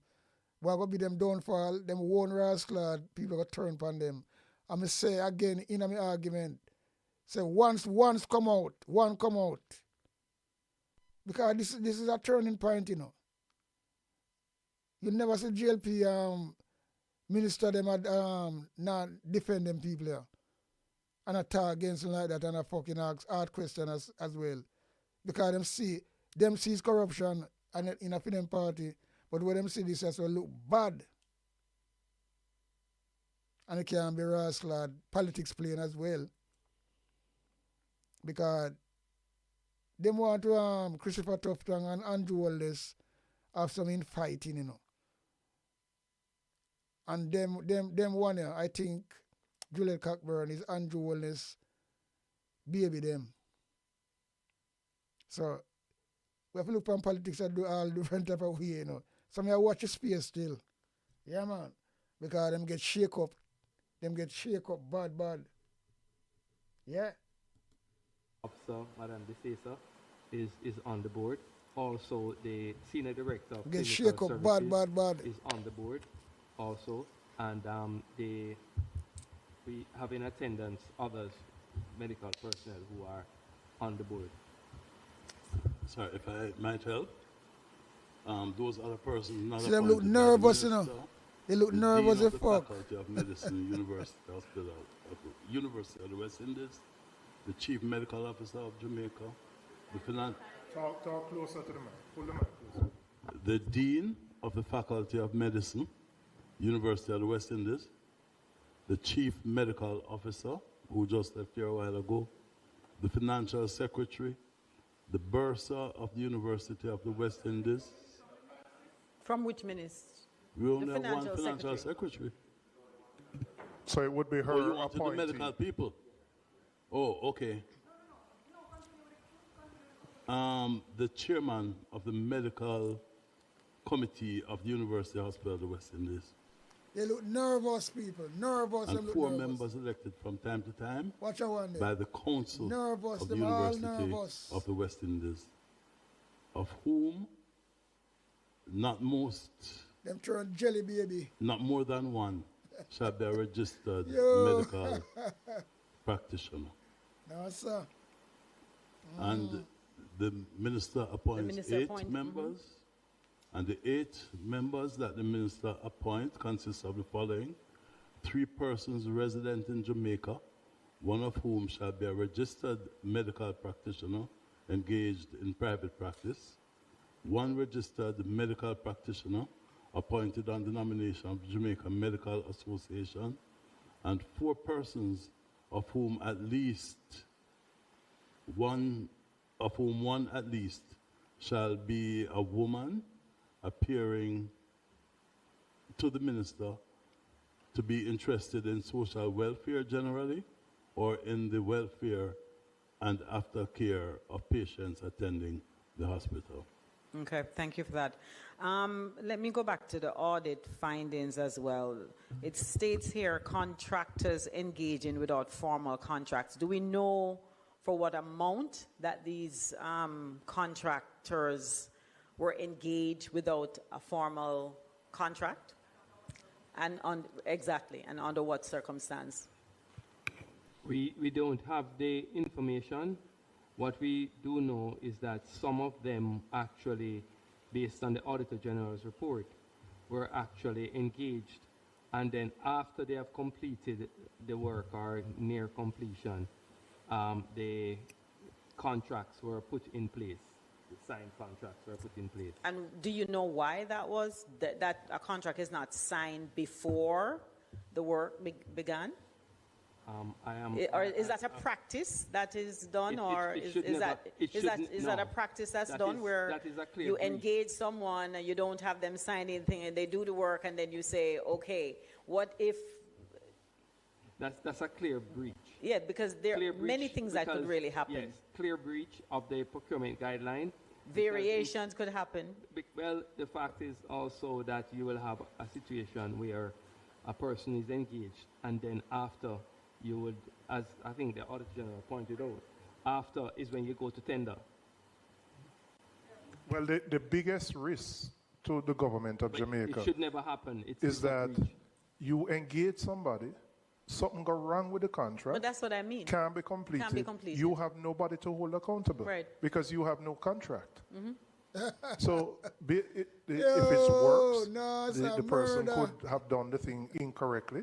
[SPEAKER 5] What going to be them downfall, them one rascal, people going to turn upon them. I'm going to say again in my argument, say once come out, one come out. Because this is a turning point, you know. You never see GLP minister them not defend them people here. And attack against them like that and a fucking ask hard question as well. Because them sees corruption and in a freedom party, but when them see this as well look bad. And it can be rascal politics playing as well. Because them want to Christopher Tufton and Andrew Wallace have some infighting, you know. And them one here, I think Juliet Cockburn is Andrew Wallace baby them. So we have to look on politics and do all different type of way, you know. Some of you watch your space still. Yeah, man. because them get shake up. Them get shake up bad. Yeah.
[SPEAKER 10] Officer, Madam Desesa, is on the board. Also, the Senior Director of
[SPEAKER 5] Get
[SPEAKER 10] Clinical
[SPEAKER 5] shake up
[SPEAKER 10] Services
[SPEAKER 5] bad.
[SPEAKER 10] is on the board also. And we have in attendance others, medical personnel who are on the board.
[SPEAKER 9] Sorry, if I might help. Those other persons not
[SPEAKER 5] See them look
[SPEAKER 9] appointed by the
[SPEAKER 5] nervous, you
[SPEAKER 9] minister,
[SPEAKER 5] know. They look
[SPEAKER 9] the
[SPEAKER 5] nervous
[SPEAKER 9] Dean
[SPEAKER 5] as
[SPEAKER 9] of the
[SPEAKER 5] fuck.
[SPEAKER 9] Faculty of Medicine, University of the West Indies, the Chief Medical Officer of Jamaica,
[SPEAKER 6] Talk closer to the mic. Pull the mic closer.
[SPEAKER 9] the Dean of the Faculty of Medicine, University of the West Indies, the Chief Medical Officer, who just left here a while ago, the Financial Secretary, the Bursar of the University of the West Indies.
[SPEAKER 13] From which minister?
[SPEAKER 9] We only
[SPEAKER 13] The
[SPEAKER 9] have one
[SPEAKER 13] Financial
[SPEAKER 9] Financial
[SPEAKER 13] Secretary.
[SPEAKER 9] Secretary.
[SPEAKER 6] So it would be her
[SPEAKER 9] Oh, you wanted the
[SPEAKER 6] appointee.
[SPEAKER 9] medical people? Oh, okay. The chairman of the Medical Committee of the University Hospital of the West Indies.
[SPEAKER 5] They look nervous, people. Nervous
[SPEAKER 9] And
[SPEAKER 5] and look
[SPEAKER 9] 4
[SPEAKER 5] nervous.
[SPEAKER 9] members elected from time to time
[SPEAKER 5] Watch out one day.
[SPEAKER 9] by the Council
[SPEAKER 5] Nervous,
[SPEAKER 9] of the
[SPEAKER 5] them all
[SPEAKER 9] University
[SPEAKER 5] nervous.
[SPEAKER 9] of the West Indies, of whom not most,
[SPEAKER 5] Them turn jelly baby.
[SPEAKER 9] not more than one, shall be a registered
[SPEAKER 5] Yo.
[SPEAKER 9] medical practitioner.
[SPEAKER 5] No, sir.
[SPEAKER 9] And the minister appoints
[SPEAKER 13] minister
[SPEAKER 9] 8
[SPEAKER 13] appoint-
[SPEAKER 9] members, and the 8 members that the minister appoints consist of the following: 3 persons resident in Jamaica, one of whom shall be a registered medical practitioner engaged in private practice, 1 registered medical practitioner appointed on the nomination of Jamaica Medical Association, and 4 persons of whom one at least shall be a woman appearing to the minister to be interested in social welfare generally or in the welfare and aftercare of patients attending the hospital.
[SPEAKER 13] Okay, thank you for that. Let me go back to the audit findings as well. It states here contractors engaging without formal contracts. Do we know for what amount that these contractors were engaged without a formal contract? And exactly, and under what circumstance?
[SPEAKER 10] We don't have the information. What we do know is that some of them actually, based on the Auditor General's report, were actually engaged. And then after they have completed the work or near completion, the contracts were put in place. The signed contracts were put in place.
[SPEAKER 13] And do you know why that was? That a contract is not signed before the work began? Or is that a practice that is done, or is that a practice that's done where you engage someone and you don't have them sign anything and they do the work and then you say, okay, what if?
[SPEAKER 10] That's a clear breach.
[SPEAKER 13] Yeah, because there are many things that could really happen.
[SPEAKER 10] Yes, clear breach of the procurement guideline.
[SPEAKER 13] Variations could happen.
[SPEAKER 10] Well, the fact is also that you will have a situation where a person is engaged and then after you would, as I think the Auditor General pointed out, after is when you go to tender.
[SPEAKER 6] Well, the biggest risk to the government of Jamaica
[SPEAKER 10] It should never happen.
[SPEAKER 6] is that you engage somebody, something go wrong with the contract.
[SPEAKER 13] But that's what I mean.
[SPEAKER 6] Can't be completed. You have nobody to hold accountable.
[SPEAKER 13] Right.
[SPEAKER 6] Because you have no contract.
[SPEAKER 13] Mm-hmm.
[SPEAKER 6] So if it works,
[SPEAKER 5] no,
[SPEAKER 6] the person could have done the thing incorrectly.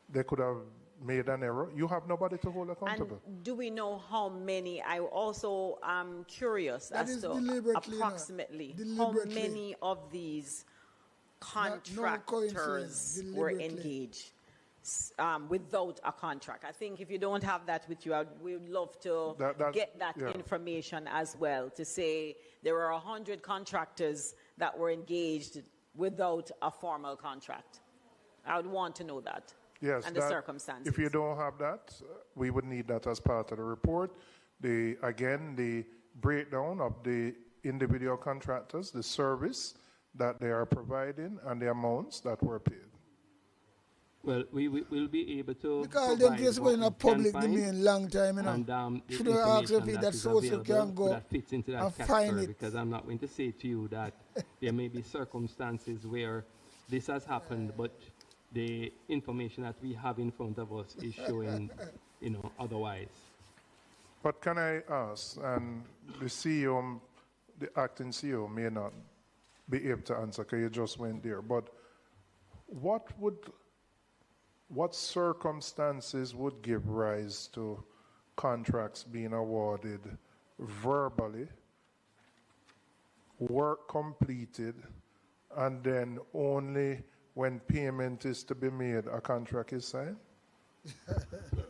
[SPEAKER 6] They could have made an error. You have nobody to hold accountable.
[SPEAKER 13] And do we know how many? I also am curious
[SPEAKER 5] That
[SPEAKER 13] as
[SPEAKER 5] is
[SPEAKER 13] to
[SPEAKER 5] deliberately,
[SPEAKER 13] approximately
[SPEAKER 5] deliberately.
[SPEAKER 13] how many of these
[SPEAKER 5] No
[SPEAKER 13] contractors
[SPEAKER 5] coincidence,
[SPEAKER 13] were
[SPEAKER 5] deliberately.
[SPEAKER 13] engaged without a contract. I think if you don't have that with you, we would love to get that information as well, to say there were 100 contractors that were engaged without a formal contract. I would want to know that.
[SPEAKER 6] Yes,
[SPEAKER 13] and the circumstances.
[SPEAKER 6] If you don't have that, we would need that as part of the report. The breakdown of the individual contractors, the service that they are providing, and the amounts that were paid.
[SPEAKER 10] Well, we will be able to
[SPEAKER 5] Because them
[SPEAKER 10] provide
[SPEAKER 5] cases
[SPEAKER 10] what
[SPEAKER 5] were in
[SPEAKER 10] we
[SPEAKER 5] a
[SPEAKER 10] can
[SPEAKER 5] public
[SPEAKER 10] find,
[SPEAKER 5] domain long time, you know.
[SPEAKER 10] and the
[SPEAKER 5] Should I ask if
[SPEAKER 10] information
[SPEAKER 5] that
[SPEAKER 10] is
[SPEAKER 5] source
[SPEAKER 10] available
[SPEAKER 5] can go
[SPEAKER 10] that fits into that
[SPEAKER 5] and find
[SPEAKER 10] category,
[SPEAKER 5] it?
[SPEAKER 10] because I'm not going to say to you that there may be circumstances where this has happened, but the information that we have in front of us is showing, otherwise.
[SPEAKER 6] But can I ask, and the CEO, the acting CEO may not be able to answer because you just went there, but what circumstances would give rise to contracts being awarded verbally, work completed, and then only when payment is to be made, a contract is signed?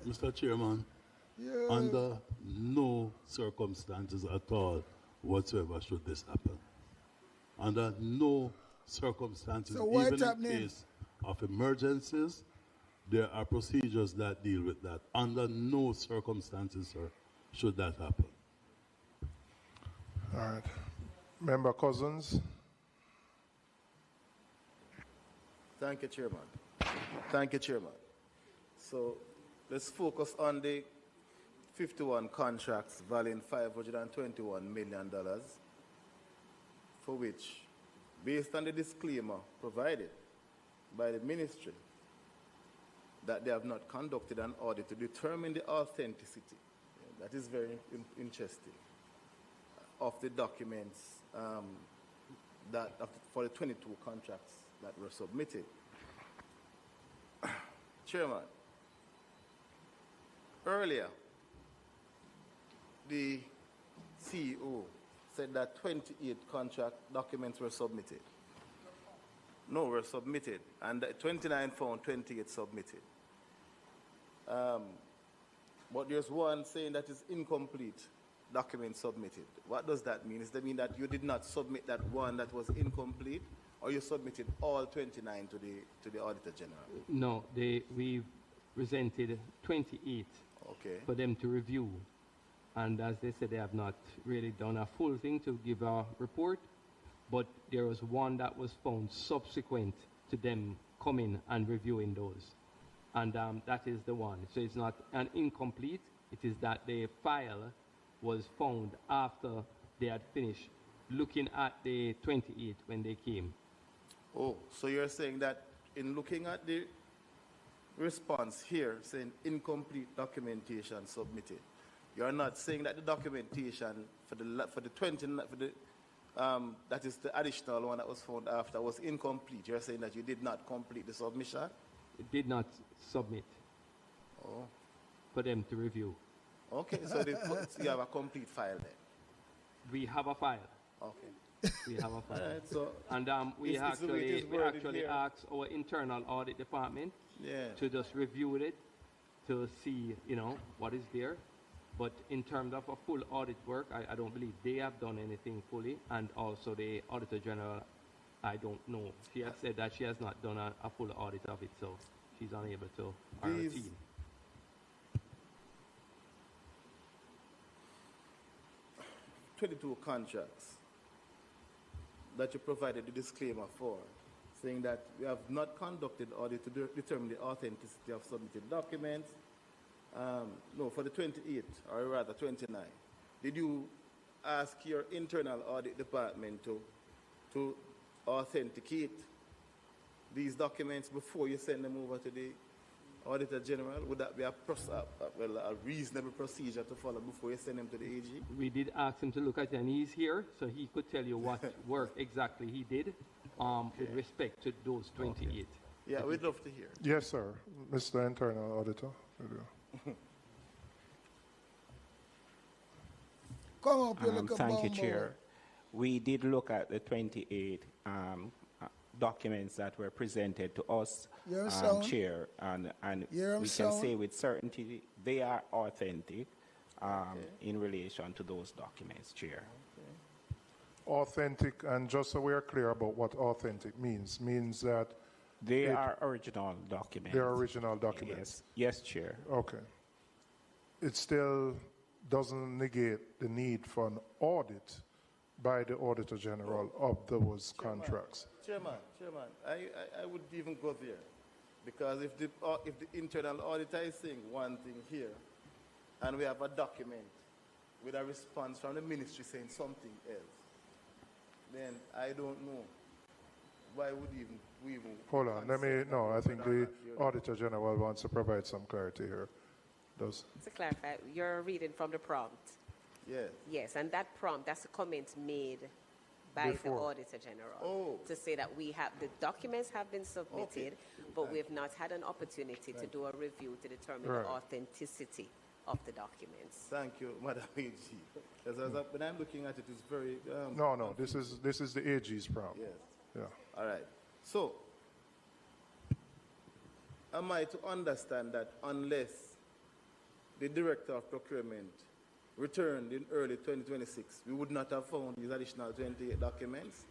[SPEAKER 9] Mr. Chairman, under no circumstances at all whatsoever should this happen. Under no circumstances,
[SPEAKER 5] So what's
[SPEAKER 9] even in
[SPEAKER 5] happening?
[SPEAKER 9] case of emergencies, there are procedures that deal with that. Under no circumstances, sir, should that happen.
[SPEAKER 6] All right. Member Cousins?
[SPEAKER 17] Thank you, Chairman. Thank you, Chairman. So let's focus on the 51 contracts valuing $521 million, for which, based on the disclaimer provided by the ministry, that they have not conducted an audit to determine the authenticity. That is very interesting. Of the documents for the 22 contracts that were submitted. Chairman, earlier, the CEO said that 28 contract documents were submitted. No, were submitted, and 29 found 28 submitted. But there's one saying that is incomplete document submitted. What does that mean? Does that mean that you did not submit that one that was incomplete, or you submitted all 29 to the Auditor General?
[SPEAKER 10] No, we presented 28 for them to review. And as they said, they have not really done a full thing to give a report, but there was one that was found subsequent to them coming and reviewing those. And that is the one. So it's not an incomplete, it is that the file was found after they had finished looking at the 28 when they came.
[SPEAKER 17] Oh, so you're saying that in looking at the response here, saying incomplete documentation submitted, you're not saying that the documentation for the 20 that is the additional one that was found after was incomplete. You're saying that you did not complete the submission?
[SPEAKER 10] It did not submit for them to review.
[SPEAKER 17] Okay, so you have a complete file then?
[SPEAKER 10] We have a file.
[SPEAKER 17] Okay.
[SPEAKER 10] We have a file.
[SPEAKER 17] All right, so
[SPEAKER 10] and we actually asked our internal audit department to just review it to see, what is there. But in terms of a full audit work, I don't believe they have done anything fully. And also the Auditor General, I don't know. She has said that she has not done a full audit of it, so she's unable to, or her team.
[SPEAKER 17] 22 contracts that you provided the disclaimer for, saying that we have not conducted audit to determine the authenticity of submitted documents. No, for the 28, or rather 29. Did you ask your internal audit department to authenticate these documents before you send them over to the Auditor General? Would that be a reasonable procedure to follow before you send them to the AG?
[SPEAKER 10] We did ask him to look at it, and he's here, so he could tell you what work exactly he did with respect to those 28.
[SPEAKER 17] Okay. Yeah, we'd love to hear.
[SPEAKER 6] Yes, sir. Mr. Internal Auditor.
[SPEAKER 5] Come up, you look
[SPEAKER 12] thank you, Chair. We did look at the 28 documents that were presented to us, Chair, and we can say with certainty they are authentic in relation to those documents, Chair.
[SPEAKER 6] Authentic, and just so we are clear about what authentic means that
[SPEAKER 12] they are original documents.
[SPEAKER 6] They are original documents.
[SPEAKER 12] Yes, Chair.
[SPEAKER 6] Okay. It still doesn't negate the need for an audit by the Auditor General of those contracts.
[SPEAKER 17] Chairman, I would even go there. Because if the internal auditor is saying one thing here, and we have a document with a response from the ministry saying something else, then I don't know why would we even.
[SPEAKER 6] Hold on, I think the Auditor General wants to provide some clarity here. Does?
[SPEAKER 7] To clarify, you're reading from the prompt.
[SPEAKER 17] Yes.
[SPEAKER 7] Yes, and that prompt, that's a comment made by
[SPEAKER 6] Before.
[SPEAKER 7] the Auditor General to say that the documents have been submitted, but we have not had an opportunity to do a review to determine the authenticity of the documents.
[SPEAKER 17] Thank you, Madam AG. When I'm looking at it, it's very.
[SPEAKER 6] No, this is the AG's prompt.
[SPEAKER 17] Yes.
[SPEAKER 6] Yeah.
[SPEAKER 17] All right. So, am I to understand that unless the Director of Procurement returned in early 2026, we would not have found these additional 28 documents?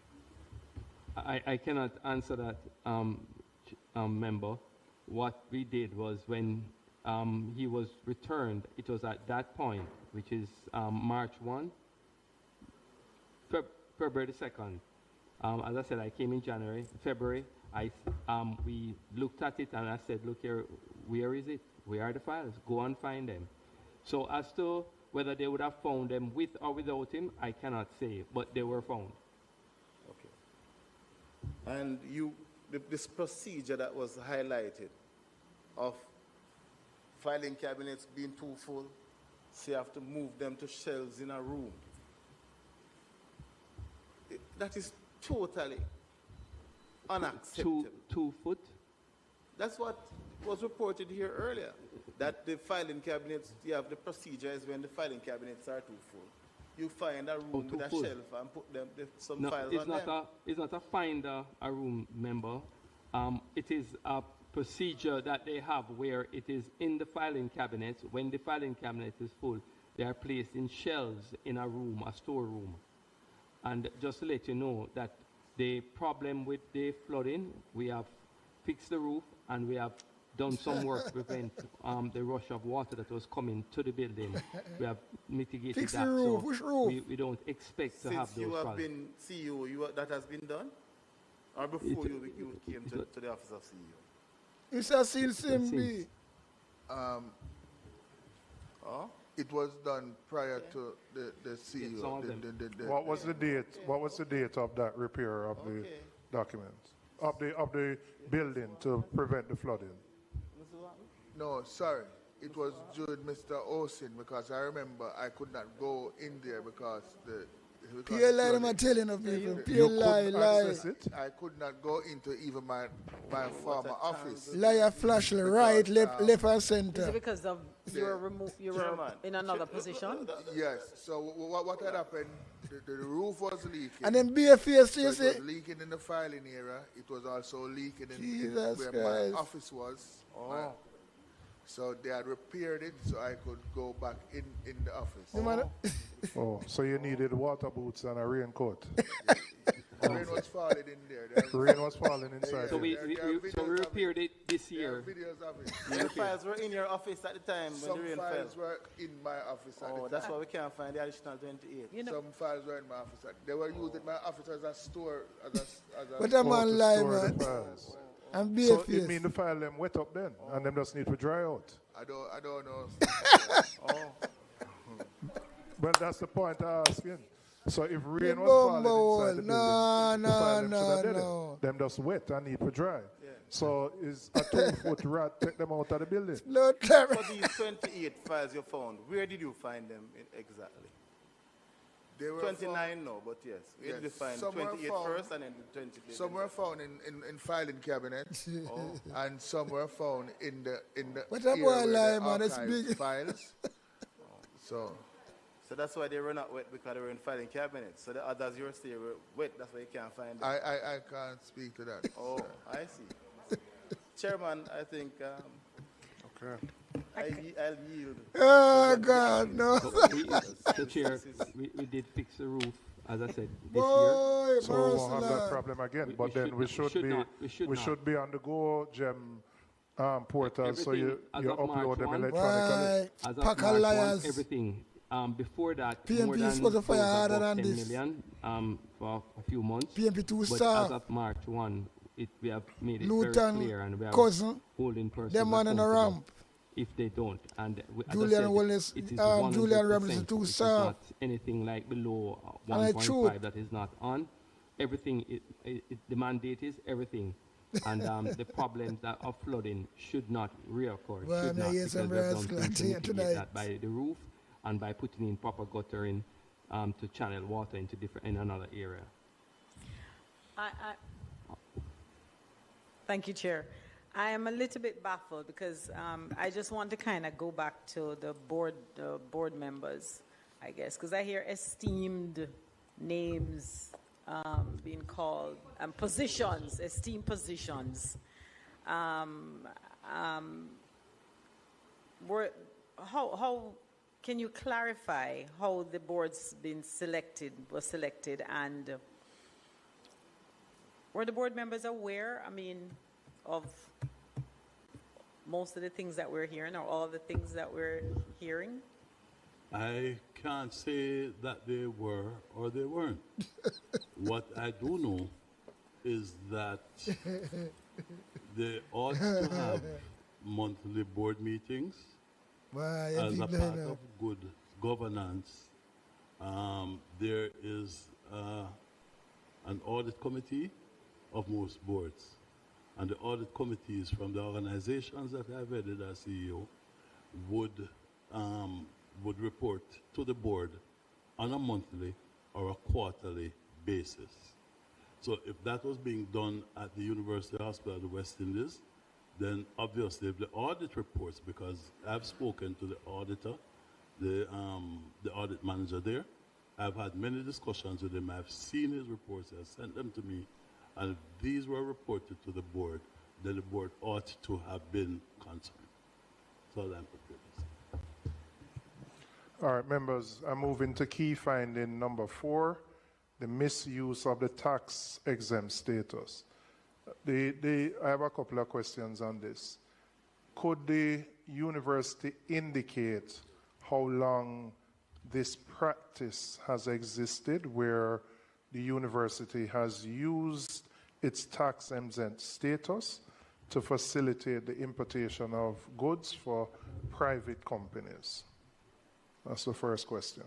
[SPEAKER 10] I cannot answer that, member. What we did was when he was returned, it was at that point, which is March 1, February the 2nd. As I said, I came in February. We looked at it and I said, look here, where is it? Where are the files? Go and find them. So as to whether they would have found them with or without him, I cannot say, but they were found.
[SPEAKER 17] Okay. And this procedure that was highlighted of filing cabinets being too full, so you have to move them to shelves in a room. That is totally unacceptable.
[SPEAKER 10] 2 foot?
[SPEAKER 17] That's what was reported here earlier, that the filing cabinets, you have the procedure is when the filing cabinets are too full. You find a room with a shelf and put some files on them.
[SPEAKER 10] It's not a find a room, member. It is a procedure that they have where it is in the filing cabinet. When the filing cabinet is full, they are placed in shelves in a room, a storeroom. And just to let you know that the problem with the flooding, we have fixed the roof and we have done some work to prevent the rush of water that was coming to the building. We have mitigated
[SPEAKER 5] Fix
[SPEAKER 10] that.
[SPEAKER 5] the roof.
[SPEAKER 10] So
[SPEAKER 5] which roof?
[SPEAKER 10] we don't expect to have those
[SPEAKER 17] Since you have
[SPEAKER 10] problems.
[SPEAKER 17] been CEO, that has been done? Or before you came to the office of CEO?
[SPEAKER 5] It's a seal Simbi.
[SPEAKER 20] It was done prior to the CEO.
[SPEAKER 6] What was the date? What was the date of that repair of the documents of the building to prevent the flooding?
[SPEAKER 20] No, sorry. It was during Mr. Osin because I remember I could not go in there because
[SPEAKER 5] Pure lie, I'm telling of people. Pure lie.
[SPEAKER 20] I could not go into even my former office.
[SPEAKER 5] Liar, flash, right, left, and center.
[SPEAKER 13] Is it because of you were in another position?
[SPEAKER 20] Yes. So what had happened? The roof was leaking.
[SPEAKER 5] And then BFS, you
[SPEAKER 20] It
[SPEAKER 5] say?
[SPEAKER 20] was leaking in the filing area. It was also leaking in
[SPEAKER 5] Jesus
[SPEAKER 20] where
[SPEAKER 5] Christ.
[SPEAKER 20] my office was. So they had repaired it so I could go back in the office.
[SPEAKER 6] So you needed water boots and a raincoat.
[SPEAKER 20] Rain was falling in there.
[SPEAKER 6] Rain was falling inside.
[SPEAKER 10] So we repaired it this year.
[SPEAKER 20] There are videos of it.
[SPEAKER 17] The files were in your office at the time when the rain fell?
[SPEAKER 20] Some files were in my office at the time.
[SPEAKER 17] That's why we can't find the additional 28.
[SPEAKER 20] Some files were in my office. They were used in my office as a store.
[SPEAKER 5] What a man lie, man. And
[SPEAKER 6] So it mean the file them wet up then, and them just need to dry out.
[SPEAKER 20] I don't know.
[SPEAKER 6] Well, that's the point I'm asking. So if rain was falling inside the building, the file them should have did it. Them just wet and need to dry. So is a 2-foot rat take them out of the building?
[SPEAKER 17] For these 28 files you found, where did you find them exactly?
[SPEAKER 20] They were
[SPEAKER 17] 29 no, but yes. Where did you find 28 first and then the 20?
[SPEAKER 20] Some were found in filing cabinets, and some were found in the
[SPEAKER 5] What a boy lie, man. It's
[SPEAKER 20] archive
[SPEAKER 5] big.
[SPEAKER 20] files. So
[SPEAKER 17] that's why they were not wet, because they were in filing cabinets. So the others you were saying were wet, that's why you can't find them.
[SPEAKER 20] I can't speak to that.
[SPEAKER 17] I see. Chairman, I think
[SPEAKER 6] okay.
[SPEAKER 17] I'll yield.
[SPEAKER 5] Oh, God, no.
[SPEAKER 10] The chair, we did fix the roof, as I said, this
[SPEAKER 5] Boy,
[SPEAKER 10] year.
[SPEAKER 6] So we won't have that problem again. But then we should be on the Go Gem portal, so you upload them electronically.
[SPEAKER 10] As of March 1, everything. Before that, more than
[SPEAKER 5] supposed to fire harder than
[SPEAKER 10] 10
[SPEAKER 5] this.
[SPEAKER 10] million for a few months.
[SPEAKER 5] PMP 2
[SPEAKER 10] but
[SPEAKER 5] star.
[SPEAKER 10] as of March 1, we have made it
[SPEAKER 5] Luton,
[SPEAKER 10] very clear, and we are
[SPEAKER 5] cousin,
[SPEAKER 10] holding persons
[SPEAKER 5] them man on a
[SPEAKER 10] accountable
[SPEAKER 5] ramp.
[SPEAKER 10] if they don't. And as
[SPEAKER 5] Julian
[SPEAKER 10] I said,
[SPEAKER 5] Wallace,
[SPEAKER 10] it is
[SPEAKER 5] Julian Robinson
[SPEAKER 10] 100%.
[SPEAKER 5] too
[SPEAKER 10] It is
[SPEAKER 5] soft.
[SPEAKER 10] not anything like below
[SPEAKER 5] And I
[SPEAKER 10] 1.5 that is not on. Everything, the mandate is everything. And the problems that are flooding should not reoccur.
[SPEAKER 5] Well,
[SPEAKER 10] Should
[SPEAKER 5] I
[SPEAKER 10] not,
[SPEAKER 5] hear
[SPEAKER 10] because
[SPEAKER 5] some
[SPEAKER 10] we have done
[SPEAKER 5] rascal
[SPEAKER 10] things to
[SPEAKER 5] here
[SPEAKER 10] mitigate
[SPEAKER 5] tonight.
[SPEAKER 10] that by the roof and by putting in proper guttering to channel water into in another area.
[SPEAKER 13] Thank you, Chair. I am a little bit baffled because I just want to kind of go back to the board members, I guess, because I hear esteemed names being called, positions, esteemed positions. How can you clarify how the board's was selected, and were the board members aware, of most of the things that we're hearing, or all the things that we're hearing?
[SPEAKER 9] I can't say that they were or they weren't. What I do know is that they ought to have monthly board meetings as a part of good governance. There is an audit committee of most boards. And the audit committees from the organizations that I've headed as CEO would report to the board on a monthly or a quarterly basis. So if that was being done at the University Hospital of the West Indies, then obviously if the audit reports, because I've spoken to the auditor, the audit manager there, I've had many discussions with him, I've seen his reports, I've sent them to me, and if these were reported to the board, then the board ought to have been concerned. So I'm prepared to say.
[SPEAKER 6] All right, members, I'm moving to key finding number 4, the misuse of the tax exempt status. I have a couple of questions on this. Could the university indicate how long this practice has existed, where the university has used its tax exempt status to facilitate the importation of goods for private companies? That's the first question.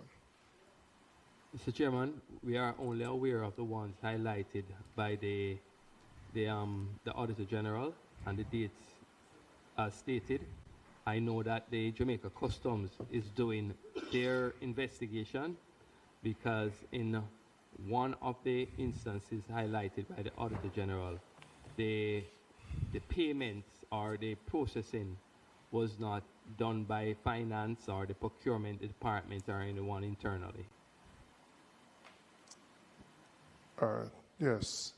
[SPEAKER 10] Mr. Chairman, we are only aware of the ones highlighted by the Auditor General and the dates as stated. I know that the Jamaica Customs is doing their investigation, because in one of the instances highlighted by the Auditor General, the payments or the processing was not done by finance or the procurement department or anyone internally.
[SPEAKER 6] Yes.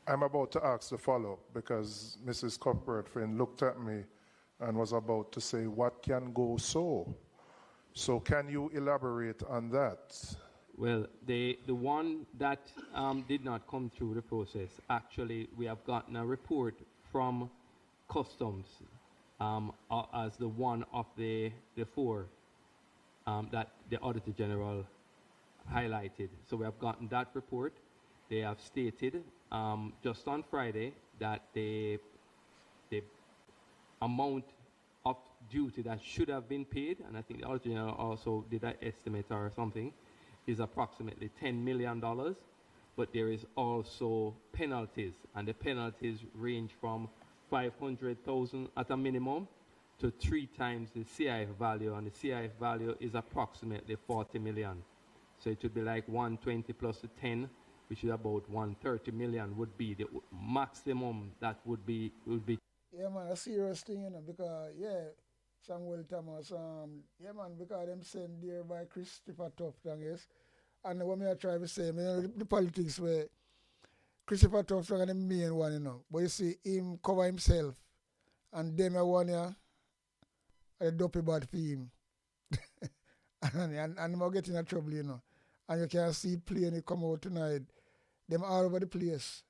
[SPEAKER 6] I'm about to ask the follow-up, because Mrs. Cuthbert-Finn looked at me and was about to say, what can go so? So can you elaborate on that?
[SPEAKER 10] Well, the one that did not come through the process, actually, we have gotten a report from Customs as the one of the 4 that the Auditor General highlighted. So we have gotten that report. They have stated just on Friday that the amount of duty that should have been paid, and I think the Auditor General also did an estimate or something, is approximately $10 million, but there is also penalties, and the penalties range from $500,000 at a minimum to 3 times the CIF value, and the CIF value is approximately $40 million. So it would be like 120 plus the 10, which is about 130 million would be the maximum that would be.
[SPEAKER 5] Yeah, man, a serious thing, because, Samuel Thomas, because them sent there by Christopher Tufton, yes. And what I try to say, the politics where Christopher Tufton is the main one, But you see, him cover himself, and them are one here, a dopey bad for him. and I'm getting in trouble, And you can see plane come out tonight. Them all over the place.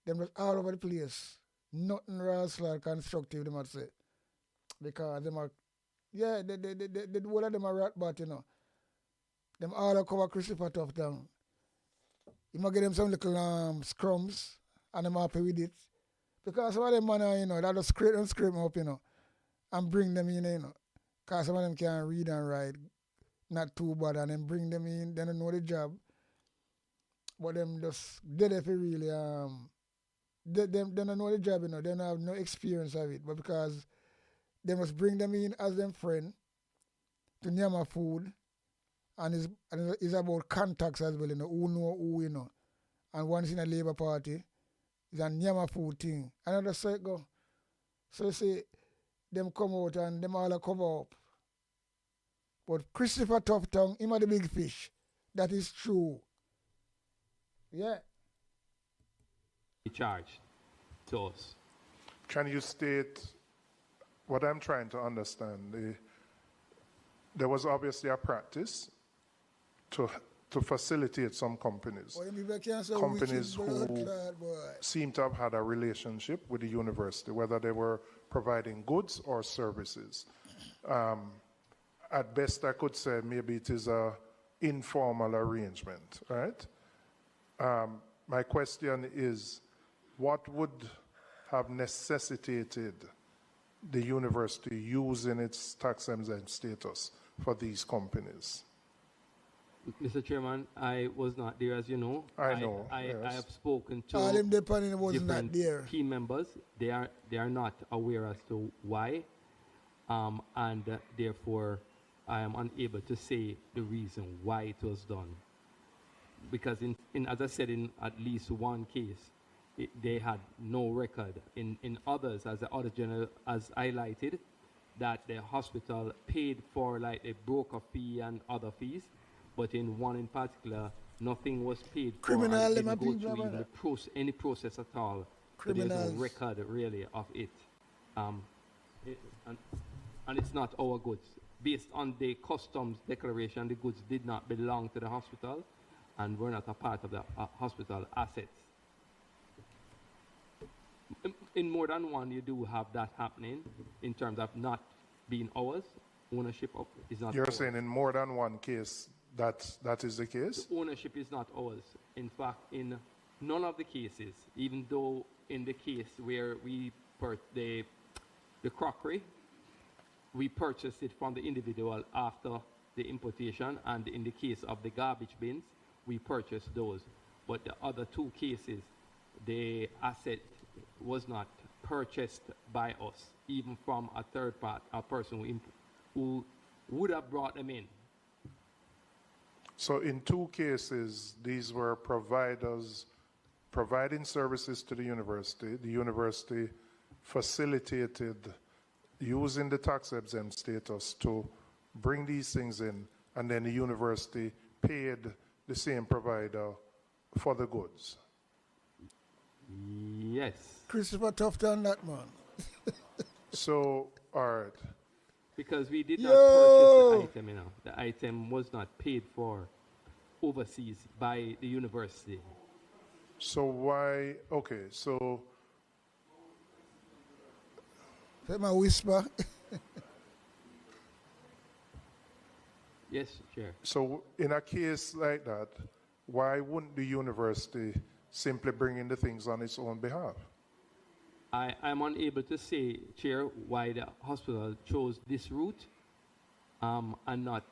[SPEAKER 5] Them just all over the place. Nothing rascal constructive, them must say. Because them are, the whole of them are rat bat, Them all cover Christopher Tufton. You might get them some little scrums, and I'm happy with it. Because some of them, man, that just scrape them up, and bring them in, Because some of them can't read and write, not too bad, and then bring them in, they don't know the job. But them just, they really, they don't know the job, they don't have no experience of it. But because they must bring them in as them friend to Nyama food, and it's about contacts as well, who know who, And once in a Labour Party, it's a Nyama food thing. And I just say it go. So you see, them come out and them all cover up. But Christopher Tough Tongue, him are the big fish. That is true. Yeah.
[SPEAKER 10] Charged to us.
[SPEAKER 6] Can you state what I'm trying to understand? There was obviously a practice to facilitate some companies. Companies who seem to have had a relationship with the university, whether they were providing goods or services. At best, I could say maybe it is an informal arrangement, right? My question is, what would have necessitated the university using its tax exempt status for these companies?
[SPEAKER 10] Mr. Chairman, I was not there, as you know.
[SPEAKER 6] I know.
[SPEAKER 10] I
[SPEAKER 6] Yes.
[SPEAKER 10] have spoken to
[SPEAKER 5] All them depending was not
[SPEAKER 10] different
[SPEAKER 5] there.
[SPEAKER 10] team members. They are not aware as to why, and therefore I am unable to say the reason why it was done. Because in as I said, in at least one case, they had no record. In others, as the Auditor General has highlighted, that the hospital paid for like a broker fee and other fees, but in one in particular, nothing was paid for.
[SPEAKER 5] Criminal,
[SPEAKER 10] and it
[SPEAKER 5] them
[SPEAKER 10] didn't
[SPEAKER 5] a
[SPEAKER 10] go
[SPEAKER 5] people,
[SPEAKER 10] through even any process at all. So there's
[SPEAKER 5] Criminals.
[SPEAKER 10] no record really of it. And it's not our goods. Based on the customs declaration, the goods did not belong to the hospital and were not a part of the hospital assets. In more than one, you do have that happening in terms of not being ours. Ownership of is not
[SPEAKER 6] You're
[SPEAKER 10] ours.
[SPEAKER 6] saying in more than one case that is the case?
[SPEAKER 10] The ownership is not ours. In fact, in none of the cases, even though in the case where we the crockery, we purchased it from the individual after the importation, and in the case of the garbage bins, we purchased those. But the other two cases, the asset was not purchased by us, even from a third part, a person who would have brought them in.
[SPEAKER 6] So in two cases, these were providers providing services to the university. The university facilitated using the tax exempt status to bring these things in, and then the university paid the same provider for the goods.
[SPEAKER 10] Yes.
[SPEAKER 5] Christopher Tough done that, man.
[SPEAKER 6] So, all right.
[SPEAKER 10] Because we did not purchase the item, The item was not paid for overseas by the university.
[SPEAKER 6] So why, okay, so...
[SPEAKER 5] Let me whisper.
[SPEAKER 10] Yes, Chair.
[SPEAKER 6] So in a case like that, why wouldn't the university simply bring in the things on its own behalf?
[SPEAKER 10] I'm unable to say, Chair, why the hospital chose this route and not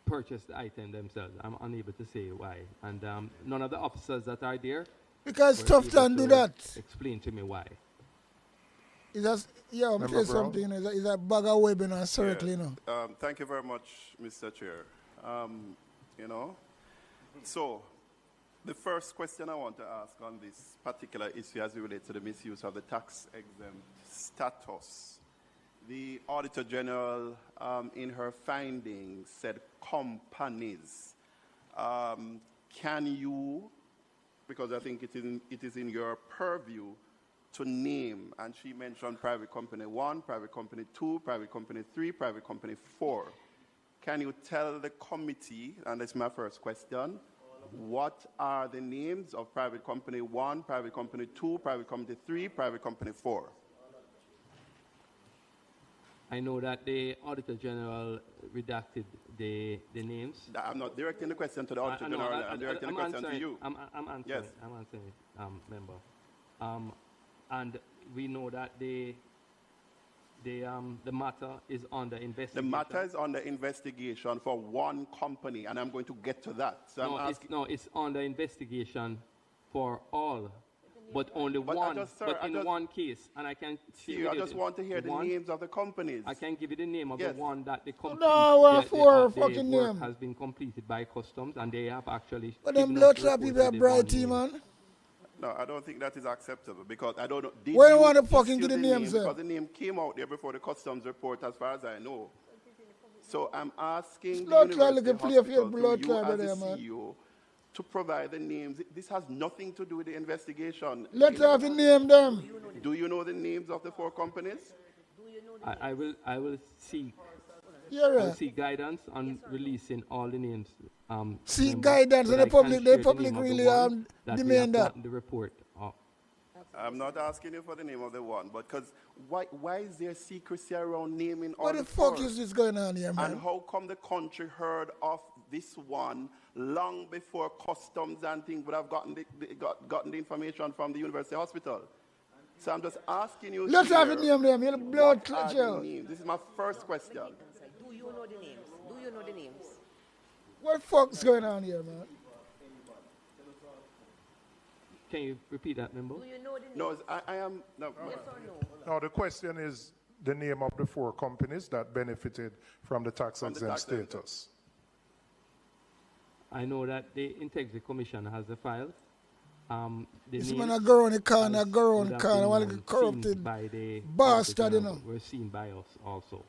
[SPEAKER 10] purchase the item themselves. I'm unable to say why. And none of the officers that are there
[SPEAKER 5] Because
[SPEAKER 10] were
[SPEAKER 5] Tough
[SPEAKER 10] able
[SPEAKER 5] Town do
[SPEAKER 10] to
[SPEAKER 5] that.
[SPEAKER 10] explain to me why.
[SPEAKER 5] I'm tell you something, it's a bag of webbing and circle,
[SPEAKER 11] Thank you very much, Mr. Chair. So the first question I want to ask on this particular issue as it relates to the misuse of the tax exempt status. The Auditor General, in her findings, said companies. Can you, because I think it is in your purview, to name, and she mentioned private company 1, private company 2, private company 3, private company 4. Can you tell the committee, and that's my first question, what are the names of private company 1, private company 2, private company 3, private company 4?
[SPEAKER 10] I know that the Auditor General redacted the names.
[SPEAKER 11] I'm not directing the question to the Auditor General. I'm directing the question to you.
[SPEAKER 10] I'm answering.
[SPEAKER 11] Yes.
[SPEAKER 10] I'm answering, member. And we know that the matter is under investigation.
[SPEAKER 11] The matter is under investigation for one company, and I'm going to get to that. So
[SPEAKER 10] it's under investigation for all, but only
[SPEAKER 11] But
[SPEAKER 10] one. One case, and I can.
[SPEAKER 11] I just want to hear the names of the companies.
[SPEAKER 10] I can give you the name of
[SPEAKER 11] Yes.
[SPEAKER 10] the one that the company.
[SPEAKER 5] No, what for? Fucking
[SPEAKER 10] work
[SPEAKER 5] name.
[SPEAKER 10] has been completed by customs, and they have actually.
[SPEAKER 5] But them
[SPEAKER 10] given
[SPEAKER 5] blood
[SPEAKER 10] us
[SPEAKER 5] clot
[SPEAKER 10] reports
[SPEAKER 5] people are
[SPEAKER 10] with the
[SPEAKER 5] bright,
[SPEAKER 10] one
[SPEAKER 5] team,
[SPEAKER 10] name.
[SPEAKER 5] man.
[SPEAKER 11] No, I don't think that is acceptable because I don't know. Did
[SPEAKER 5] Where you
[SPEAKER 11] you
[SPEAKER 5] want to fucking
[SPEAKER 11] issue
[SPEAKER 5] get the
[SPEAKER 11] name?
[SPEAKER 5] names, sir?
[SPEAKER 11] Because the name came out there before the customs report, as far as I know. So I'm asking the
[SPEAKER 5] Blood clot
[SPEAKER 11] university
[SPEAKER 5] looking play for your
[SPEAKER 11] hospital,
[SPEAKER 5] blood
[SPEAKER 11] through you
[SPEAKER 5] clot,
[SPEAKER 11] as the
[SPEAKER 5] brother, man.
[SPEAKER 11] CEO, to provide the names. This has nothing to do with the investigation.
[SPEAKER 5] Let's have you name them.
[SPEAKER 11] Do you know the names of the 4 companies?
[SPEAKER 10] I will seek.
[SPEAKER 5] Yeah,
[SPEAKER 10] I will
[SPEAKER 5] right.
[SPEAKER 10] seek guidance on releasing all the names.
[SPEAKER 5] Seek
[SPEAKER 10] members,
[SPEAKER 5] guidance,
[SPEAKER 10] but
[SPEAKER 5] and the
[SPEAKER 10] I can
[SPEAKER 5] public-
[SPEAKER 10] share
[SPEAKER 5] the
[SPEAKER 10] the
[SPEAKER 5] public
[SPEAKER 10] name of the
[SPEAKER 5] really,
[SPEAKER 10] one that we
[SPEAKER 5] demand
[SPEAKER 10] have
[SPEAKER 5] that.
[SPEAKER 10] gotten the report of.
[SPEAKER 11] I'm not asking you for the name of the one, but because why is there secrecy around naming all
[SPEAKER 5] What the
[SPEAKER 11] the
[SPEAKER 5] fuck
[SPEAKER 11] 4?
[SPEAKER 5] is this going on here, man?
[SPEAKER 11] And how come the country heard of this one long before customs and things would have gotten the information from the university hospital? So I'm just asking you.
[SPEAKER 5] Let's have
[SPEAKER 11] here,
[SPEAKER 5] a name them. You'll blood
[SPEAKER 11] what
[SPEAKER 5] clot
[SPEAKER 11] are the
[SPEAKER 5] you.
[SPEAKER 11] names? This is my first question.
[SPEAKER 7] Do you know the names? Do you know the names?
[SPEAKER 5] What the fuck's going on here, man?
[SPEAKER 10] Can you repeat that, member?
[SPEAKER 7] Do you know the names?
[SPEAKER 11] No, I am. No,
[SPEAKER 7] Yes or no?
[SPEAKER 6] Now, the question is the name of the 4 companies that benefited from the tax exempt status.
[SPEAKER 10] I know that the Integrity Commission has the file. The
[SPEAKER 5] This
[SPEAKER 10] names
[SPEAKER 5] man a go around the corner,
[SPEAKER 10] as
[SPEAKER 5] go around
[SPEAKER 10] would
[SPEAKER 5] the
[SPEAKER 10] have
[SPEAKER 5] corner,
[SPEAKER 10] been,
[SPEAKER 5] want to get
[SPEAKER 10] seen
[SPEAKER 5] corrupted
[SPEAKER 10] by the
[SPEAKER 5] bastard, you
[SPEAKER 10] Auditor
[SPEAKER 5] know.
[SPEAKER 10] General were seen by us also.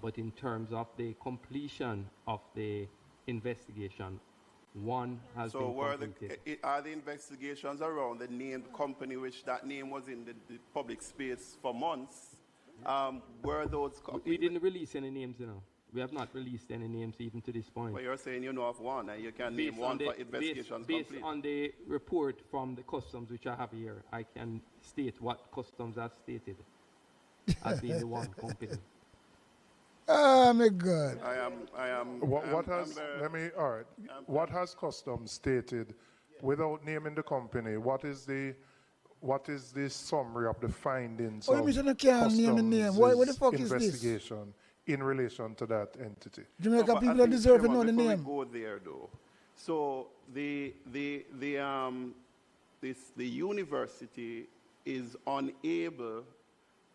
[SPEAKER 10] But in terms of the completion of the investigation, one has
[SPEAKER 11] So
[SPEAKER 10] been
[SPEAKER 11] were
[SPEAKER 10] completed.
[SPEAKER 11] are the investigations around the named company, which that name was in the public space for months? Were those?
[SPEAKER 10] We didn't release any names, you know. We have not released any names even to this point.
[SPEAKER 11] But you're saying you know of one, and you can name one for investigations
[SPEAKER 10] based
[SPEAKER 11] complete.
[SPEAKER 10] on the report from the customs which I have here, I can state what customs has stated as being the one company.
[SPEAKER 5] Oh my God.
[SPEAKER 11] I am.
[SPEAKER 6] What has, let me, all right, what has customs stated without naming the company? What is the summary of the findings
[SPEAKER 5] Oh,
[SPEAKER 6] of
[SPEAKER 5] you mean you can't name the name? What the fuck is this?
[SPEAKER 6] investigation in relation to that entity?
[SPEAKER 5] Jamaica
[SPEAKER 11] but I
[SPEAKER 5] people don't
[SPEAKER 11] think,
[SPEAKER 5] deserve to
[SPEAKER 11] Chairman,
[SPEAKER 5] know the
[SPEAKER 11] before
[SPEAKER 5] name.
[SPEAKER 11] we go there, though. So the university is unable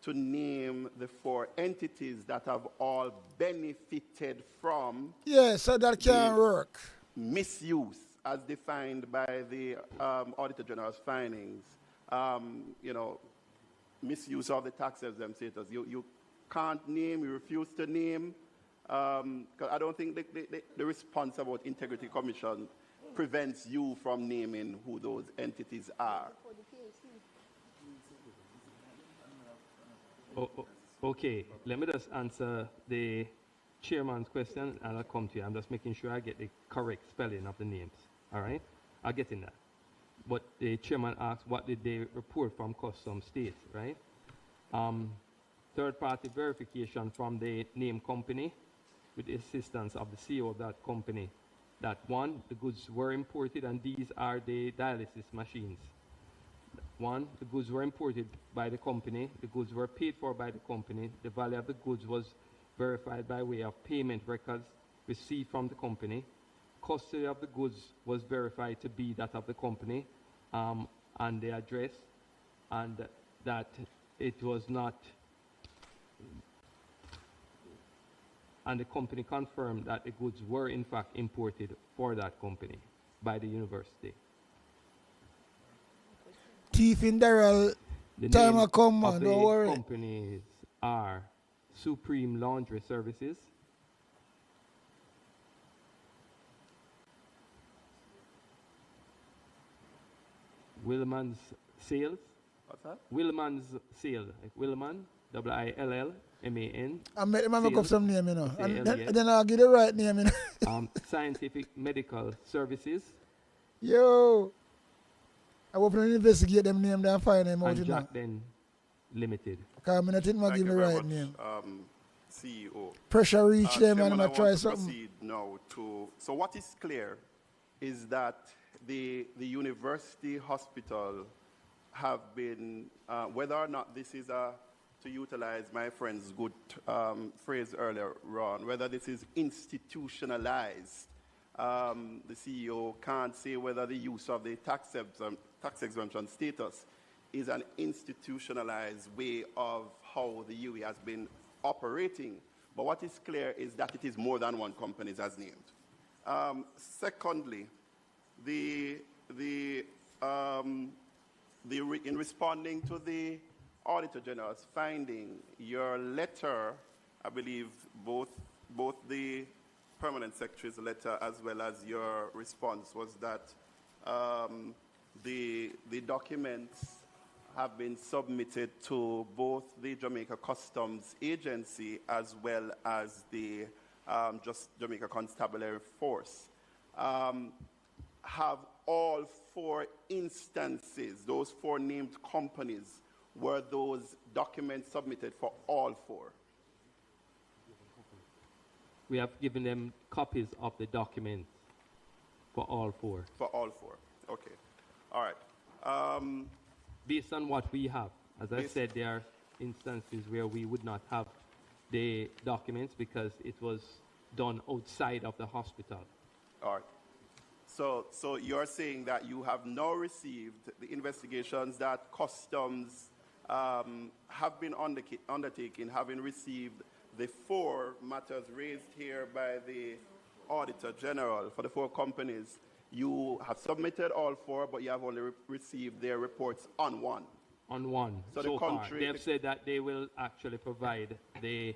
[SPEAKER 11] to name the 4 entities that have all benefited from
[SPEAKER 5] Yeah, so that can't work.
[SPEAKER 11] misuse as defined by the Auditor General's findings. Misuse of the tax exempt status. You can't name, you refuse to name. 'Cause I don't think the response about Integrity Commission prevents you from naming who those entities are.
[SPEAKER 10] Okay, let me just answer the chairman's question and I'll come to you. I'm just making sure I get the correct spelling of the names. All right? I'll get in that. But the chairman asked what did they report from customs state, right? Third-party verification from the name company with the assistance of the CEO of that company. That one, the goods were imported and these are the dialysis machines. One, the goods were imported by the company, the goods were paid for by the company, the value of the goods was verified by way of payment records received from the company, custody of the goods was verified to be that of the company, and the address, and that it was not, and the company confirmed that the goods were in fact imported for that company by the university.
[SPEAKER 5] Thief in Daryl,
[SPEAKER 10] The
[SPEAKER 5] time
[SPEAKER 10] name
[SPEAKER 5] will come,
[SPEAKER 10] of
[SPEAKER 5] man,
[SPEAKER 10] the
[SPEAKER 5] don't worry.
[SPEAKER 10] companies are Supreme Laundry Services, Willman's Sales.
[SPEAKER 11] What's that?
[SPEAKER 10] Willman's Sale. Like Willman, WILLMAN.
[SPEAKER 5] I met him and make up some name, you know. And
[SPEAKER 10] S-A-L-E-S.
[SPEAKER 5] then I'll give the right name, you know.
[SPEAKER 10] Scientific Medical Services.
[SPEAKER 5] Yo. I hope to investigate them name and find them out,
[SPEAKER 10] And
[SPEAKER 5] you know.
[SPEAKER 10] Jack then Limited.
[SPEAKER 5] Because I'm not
[SPEAKER 11] Thank
[SPEAKER 5] give
[SPEAKER 11] you
[SPEAKER 5] the
[SPEAKER 11] very
[SPEAKER 5] right
[SPEAKER 11] much,
[SPEAKER 5] name.
[SPEAKER 11] CEO.
[SPEAKER 5] Pressure reach them and
[SPEAKER 11] Chairman,
[SPEAKER 5] I'm
[SPEAKER 11] I
[SPEAKER 5] try
[SPEAKER 11] want to
[SPEAKER 5] something.
[SPEAKER 11] proceed now to. So what is clear is that the university hospital have been, whether or not this is to utilize my friend's good phrase earlier on, whether this is institutionalized, the CEO can't say whether the use of the tax exemption status is an institutionalized way of how the UE has been operating. But what is clear is that it is more than one company as named. Secondly, in responding to the Auditor General's finding, your letter, I believe both the Permanent Secretary's letter as well as your response was that the documents have been submitted to both the Jamaica Customs Agency as well as the Jamaica Constabulary Force. Have all 4 instances, those 4 named companies, were those documents submitted for all 4?
[SPEAKER 10] We have given them copies of the documents for all 4.
[SPEAKER 11] For all 4. Okay. All right.
[SPEAKER 10] Based on what we have, as I said, there are instances where we would not have the documents because it was done outside of the hospital.
[SPEAKER 11] All right. So you're saying that you have now received the investigations that customs have been undertaken, having received the 4 matters raised here by the Auditor General for the 4 companies. You have submitted all 4, but you have only received their reports on 1.
[SPEAKER 10] On 1. So far, they have said that they will actually provide the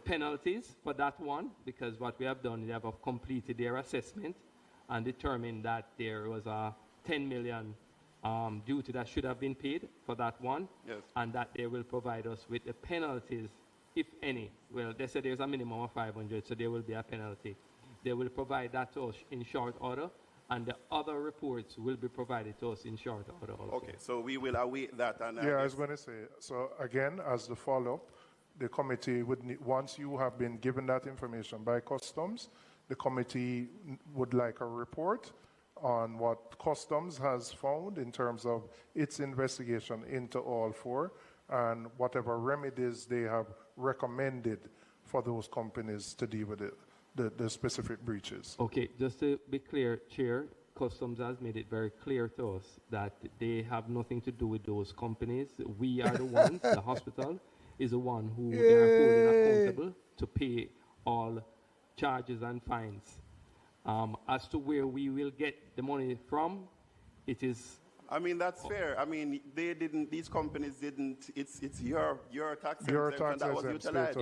[SPEAKER 10] penalties for that one, because what we have done, they have completed their assessment and determined that there was a 10 million duty that should have been paid for that one,
[SPEAKER 11] yes,
[SPEAKER 10] and that they will provide us with the penalties, if any. Well, they said there's a minimum of 500, so there will be a penalty. They will provide that to us in short order, and the other reports will be provided to us in short order also.
[SPEAKER 11] Okay, so we will await that. And
[SPEAKER 6] I was going to say, so again, as the follow-up, the committee would need, once you have been given that information by customs, the committee would like a report on what customs has found in terms of its investigation into all 4 and whatever remedies they have recommended for those companies to deal with the specific breaches.
[SPEAKER 10] Okay, just to be clear, Chair, Customs has made it very clear to us that they have nothing to do with those companies. We are the ones, the hospital is the one who they are holding accountable to pay all charges and fines. As to where we will get the money from, it is...
[SPEAKER 11] I mean, that's fair. I mean, they didn't, these companies didn't, it's your tax exemption that was utilized.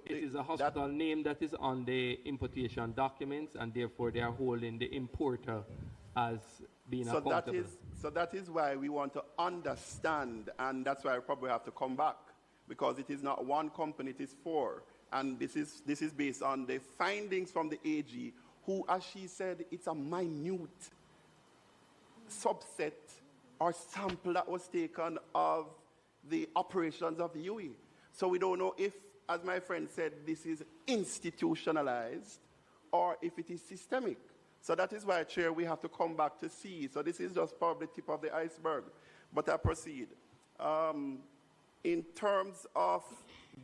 [SPEAKER 10] It is a hospital name that is on the importation documents, and therefore they are holding the importer as being accountable.
[SPEAKER 11] So that is why we want to understand, and that's why I probably have to come back, because it is not one company, it is 4. And this is based on the findings from the AG, who, as she said, it's a minute subset or sample that was taken of the operations of the UE. So we don't know if, as my friend said, this is institutionalized or if it is systemic. So that is why, Chair, we have to come back to see. So this is just probably the tip of the iceberg. But I proceed. In terms of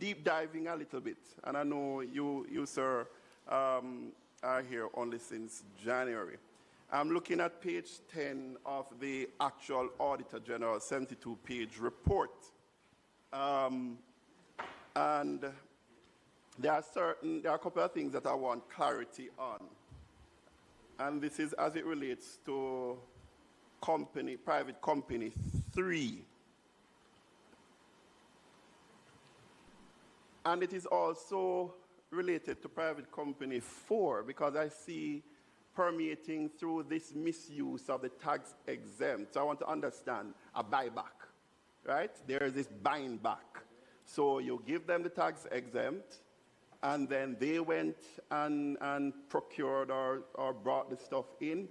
[SPEAKER 11] deep diving a little bit, and I know you sir, are here only since January. I'm looking at page 10 of the actual Auditor General 72-page report. And there are a couple of things that I want clarity on. And this is as it relates to private company 3. And it is also related to private company 4, because I see permeating through this misuse of the tax exempt. So I want to understand a buyback, right? There is this buying back. So you give them the tax exempt, and then they went and procured or brought the stuff in,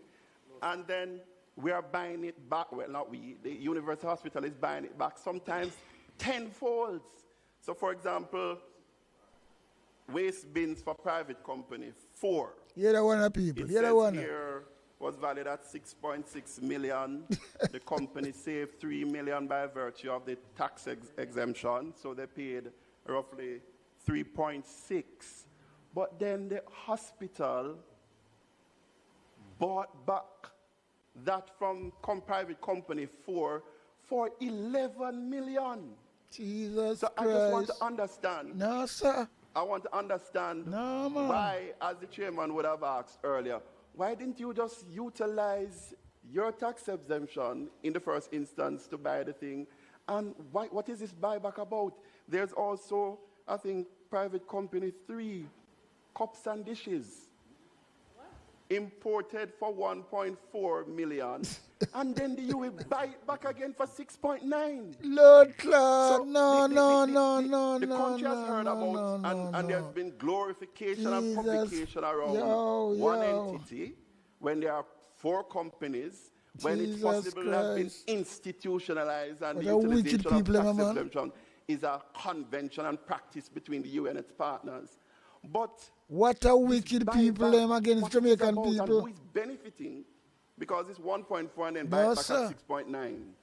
[SPEAKER 11] and then we are buying it back. Well, not we. The University Hospital is buying it back. Sometimes tenfold. So, for example, waste bins for private company, 4.
[SPEAKER 5] You're the one of people.
[SPEAKER 11] It
[SPEAKER 5] You're the
[SPEAKER 11] says
[SPEAKER 5] one.
[SPEAKER 11] here was valued at 6.6 million. The company saved 3 million by virtue of the tax exemption, so they paid roughly 3.6. But then the hospital bought back that from private company for 11 million.
[SPEAKER 5] Jesus
[SPEAKER 11] so
[SPEAKER 5] Christ.
[SPEAKER 11] I just want to understand.
[SPEAKER 5] No, sir.
[SPEAKER 11] I want to understand why, as the chairman would have asked earlier, why didn't you just utilize your tax exemption in the first instance to buy the thing? And what is this buyback about? There's also, I think, private company 3, cups and dishes, imported for 1.4 million, and then the UAE buy it back again for 6.9.
[SPEAKER 5] Lord Clark,
[SPEAKER 11] So the country has heard about, and there's been glorification and publication around one entity when there are 4 companies, when it's possible to have been institutionalized, and the utilization of tax exemption is a convention and practice between the EU and its partners. But
[SPEAKER 5] what a wicked people them against Jamaican people.
[SPEAKER 11] And who is benefiting? Because it's 1.4 and then buy it back at 6.9.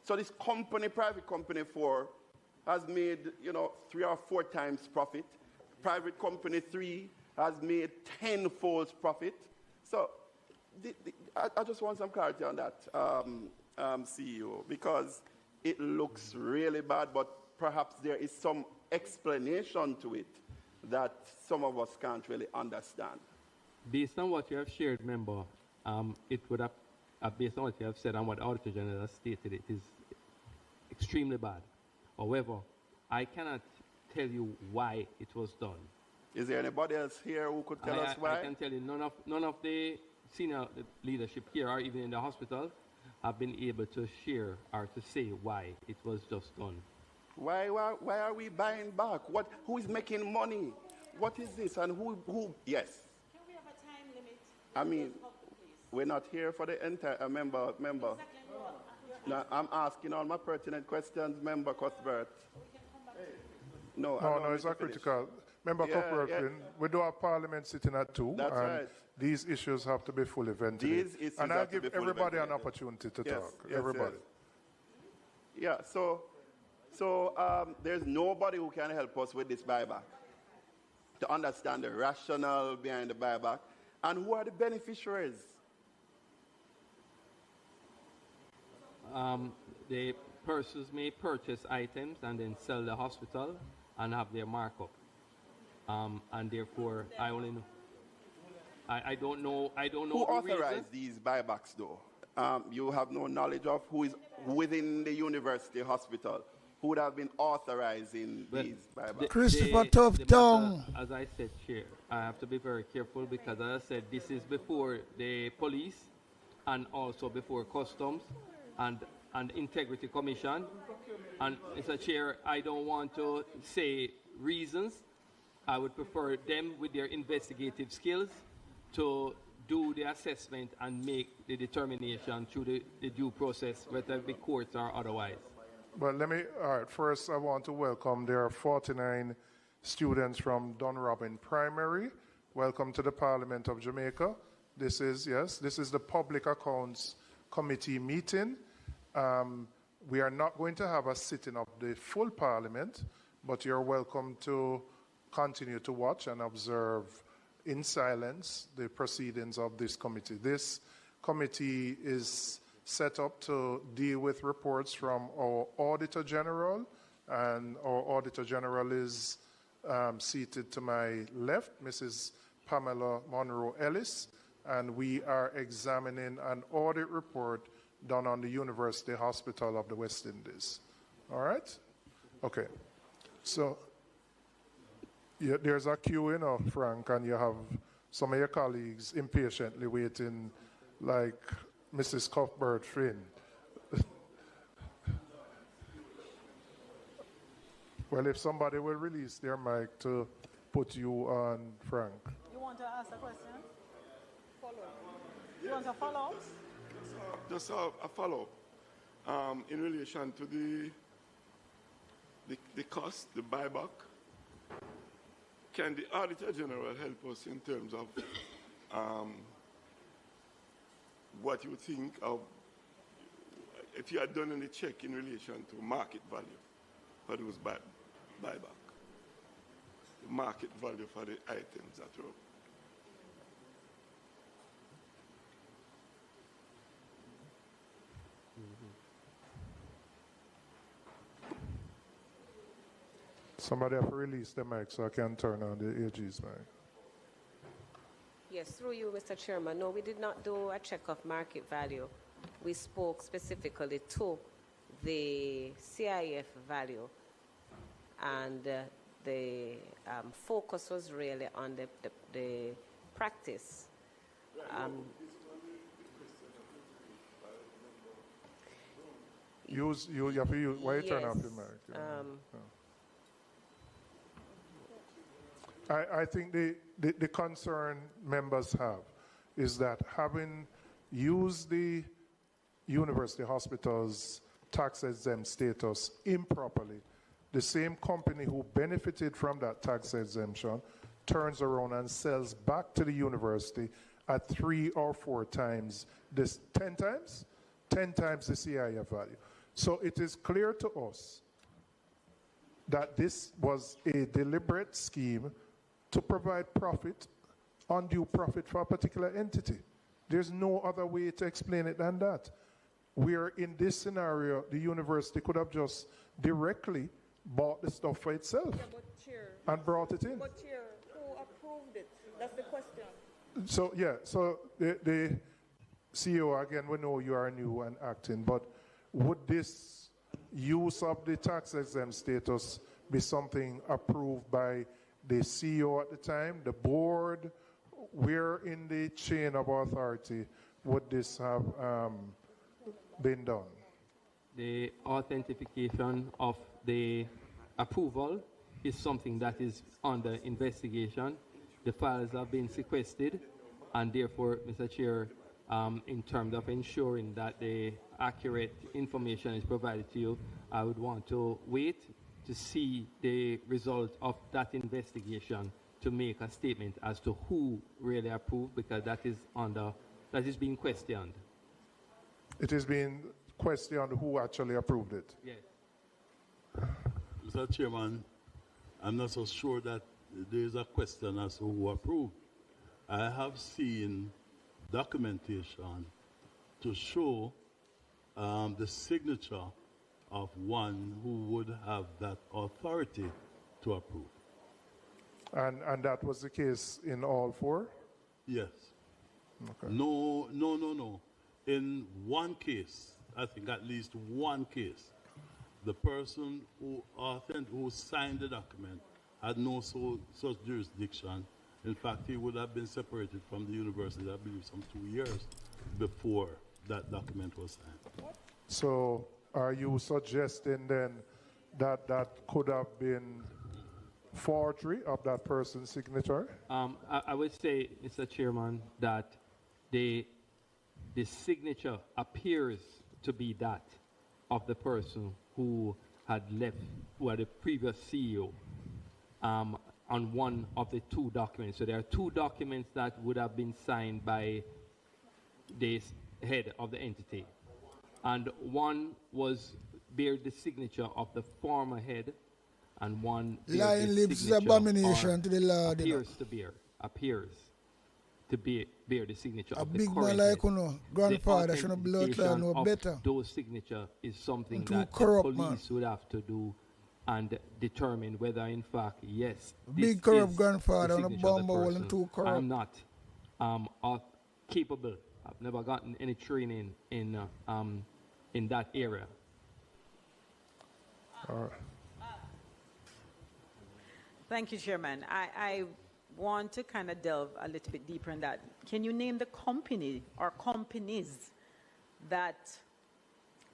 [SPEAKER 11] So this company, private company 4, has made 3 or 4 times profit. Private company 3 has made 10-fold profit. So I just want some clarity on that, CEO, because it looks really bad, but perhaps there is some explanation to it that some of us can't really understand.
[SPEAKER 10] Based on what you have shared, member, it would have, based on what you have said and what the Auditor General has stated, it is extremely bad. However, I cannot tell you why it was done.
[SPEAKER 11] Is there anybody else here who could tell us why?
[SPEAKER 10] I can tell you none of the senior leadership here or even in the hospital have been able to share or to say why it was just done.
[SPEAKER 11] Why are we buying back? Who is making money? What is this? And who? Yes.
[SPEAKER 1] Can we have a time limit?
[SPEAKER 11] I mean, we're not here for the entire member. No, I'm asking all my pertinent questions, Member Cuthbert. No,
[SPEAKER 6] it's not critical. Member Cuthbert, we do have Parliament sitting at 2.
[SPEAKER 11] That's right.
[SPEAKER 6] These issues have to be fully ventilated. And I'll give everybody an opportunity to talk. Everybody.
[SPEAKER 11] Yeah, so there's nobody who can help us with this buyback to understand the rationale behind the buyback and who are the beneficiaries.
[SPEAKER 10] The persons may purchase items and then sell the hospital and have their markup. And therefore, I only know. I don't know.
[SPEAKER 11] Who authorized these buybacks, though? You have no knowledge of who is within the university hospital who would have been authorizing these buybacks.
[SPEAKER 5] Christopher Tough Tongue.
[SPEAKER 10] As I said, Chair, I have to be very careful because, as I said, this is before the police and also before customs and integrity commission. And, Mr. Chair, I don't want to say reasons. I would prefer them with their investigative skills to do the assessment and make the determination through the due process, whether it be courts or otherwise.
[SPEAKER 6] But first I want to welcome, there are 49 students from Dunrobin Primary. Welcome to the Parliament of Jamaica. This is the Public Accounts Committee meeting. We are not going to have a sitting of the full Parliament, but you're welcome to continue to watch and observe in silence the proceedings of this committee. This committee is set up to deal with reports from our Auditor General, and our Auditor General is seated to my left, Mrs. Pamela Monroe Ellis, and we are examining an audit report done on the University Hospital of the West Indies. All right? Okay. So there's a queue, Frank, and you have some of your colleagues impatiently waiting, like Mrs. Cuthbert Finn. Well, if somebody will release their mic to put you on, Frank.
[SPEAKER 1] You want to ask a question? Follow. You want a follow?
[SPEAKER 14] Just a follow-up in relation to the cost, the buyback? Can the Auditor General help us in terms of what you think of, if you had done any check in relation to market value for those buyback? The market value for the items that were.
[SPEAKER 6] Somebody have to release the mic so I can turn on the AG's mic.
[SPEAKER 7] Yes, through you, Mr. Chairman. No, we did not do a check of market value. We spoke specifically to the CIF value, and the focus was really on the practice.
[SPEAKER 6] You have to use, why you turn off the mic? I think the concern members have is that having used the university hospital's tax-exempt status improperly, the same company who benefited from that tax exemption turns around and sells back to the university at 3 or 4 times this, 10 times? 10 times the CIF value. So it is clear to us that this was a deliberate scheme to provide profit, undue profit for a particular entity. There's no other way to explain it than that. Where in this scenario, the university could have just directly bought the stuff for itself and brought it in.
[SPEAKER 1] But Chair, who approved it? That's the question.
[SPEAKER 6] So, yeah, so the CEO, again, we know you are new and acting, but would this use of the tax exempt status be something approved by the CEO at the time, the board? Where in the chain of authority would this have been done?
[SPEAKER 10] The authentication of the approval is something that is under investigation. The files have been sequestered, and therefore, Mr. Chair, in terms of ensuring that the accurate information is provided to you, I would want to wait to see the result of that investigation to make a statement as to who really approved, because that is being questioned.
[SPEAKER 6] It is being questioned who actually approved it.
[SPEAKER 10] Yes.
[SPEAKER 9] Mr. Chairman, I'm not so sure that there is a question as to who approved. I have seen documentation to show the signature of one who would have that authority to approve.
[SPEAKER 6] And that was the case in all 4?
[SPEAKER 9] Yes.
[SPEAKER 6] Okay.
[SPEAKER 9] No. In one case, I think at least one case, the person who signed the document had no such jurisdiction. In fact, he would have been separated from the university, I believe, some 2 years before that document was signed.
[SPEAKER 6] So are you suggesting then that that could have been forgery of that person's signature?
[SPEAKER 10] I would say, Mr. Chairman, that the signature appears to be that of the person who had left, who had the previous CEO, on one of the 2 documents. So there are 2 documents that would have been signed by the head of the entity. And one bear the signature of the former head, and one
[SPEAKER 5] lying lips is abomination to the Lord.
[SPEAKER 10] Appears to bear the signature of the
[SPEAKER 5] big
[SPEAKER 10] current
[SPEAKER 5] man like
[SPEAKER 10] head.
[SPEAKER 5] grandfather should have blood clot no
[SPEAKER 10] of
[SPEAKER 5] better.
[SPEAKER 10] Those signature is something
[SPEAKER 5] Too
[SPEAKER 10] that the
[SPEAKER 5] corrupt,
[SPEAKER 10] police would have to do and determine whether, in fact, yes,
[SPEAKER 5] big
[SPEAKER 10] this
[SPEAKER 5] corrupt
[SPEAKER 10] is
[SPEAKER 5] grandfather
[SPEAKER 10] the
[SPEAKER 5] on a
[SPEAKER 10] signature of the
[SPEAKER 5] bomber
[SPEAKER 10] person.
[SPEAKER 5] too corrupt.
[SPEAKER 10] I'm not capable. I've never gotten any training in that area.
[SPEAKER 13] Thank you, Chairman. I want to kind of delve a little bit deeper in that. Can you name the company or companies that,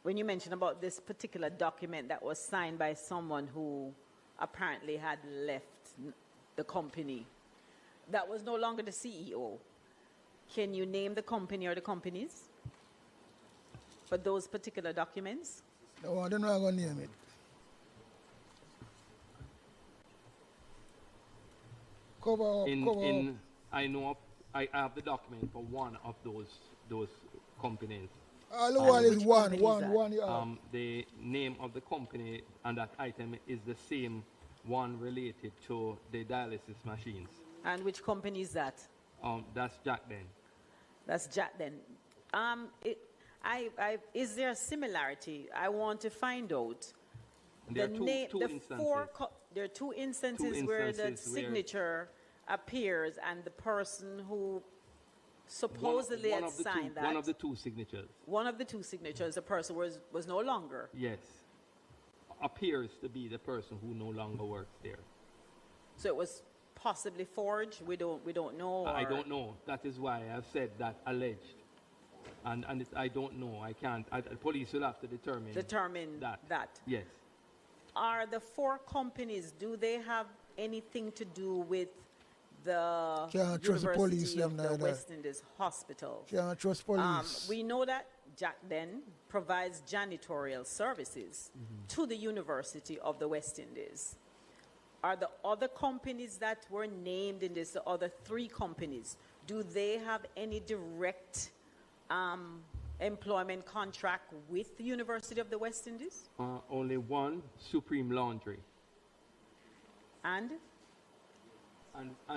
[SPEAKER 13] when you mentioned about this particular document that was signed by someone who apparently had left the company, that was no longer the CEO, can you name the company or the companies for those particular documents?
[SPEAKER 5] No, I don't know how I'm going to name it. cover up.
[SPEAKER 10] I know I have the document for one of those companies.
[SPEAKER 5] All the while is one you have.
[SPEAKER 10] The name of the company and that item is the same one related to the dialysis machines.
[SPEAKER 13] And which company is that?
[SPEAKER 10] That's Jack Den.
[SPEAKER 13] That's Jack Den. Is there a similarity? I want to find out.
[SPEAKER 10] There are two instances.
[SPEAKER 13] There are two instances where the signature appears and the person who supposedly had signed that.
[SPEAKER 10] One of the two signatures.
[SPEAKER 13] One of the two signatures, the person was no longer.
[SPEAKER 10] Yes. Appears to be the person who no longer works there.
[SPEAKER 13] So it was possibly forged. We don't know.
[SPEAKER 10] I don't know. That is why I've said that alleged. And I don't know. I can't. The police will have to determine that. Yes.
[SPEAKER 13] Are the four companies, do they have anything to do with the University of the West Indies Hospital?
[SPEAKER 5] Can't trust police.
[SPEAKER 13] We know that Jack Den provides janitorial services to the University of the West Indies. Are the other companies that were named in this, the other three companies, do they have any direct employment contract with the University of the West Indies?
[SPEAKER 10] Only one, Supreme Laundry.
[SPEAKER 13] And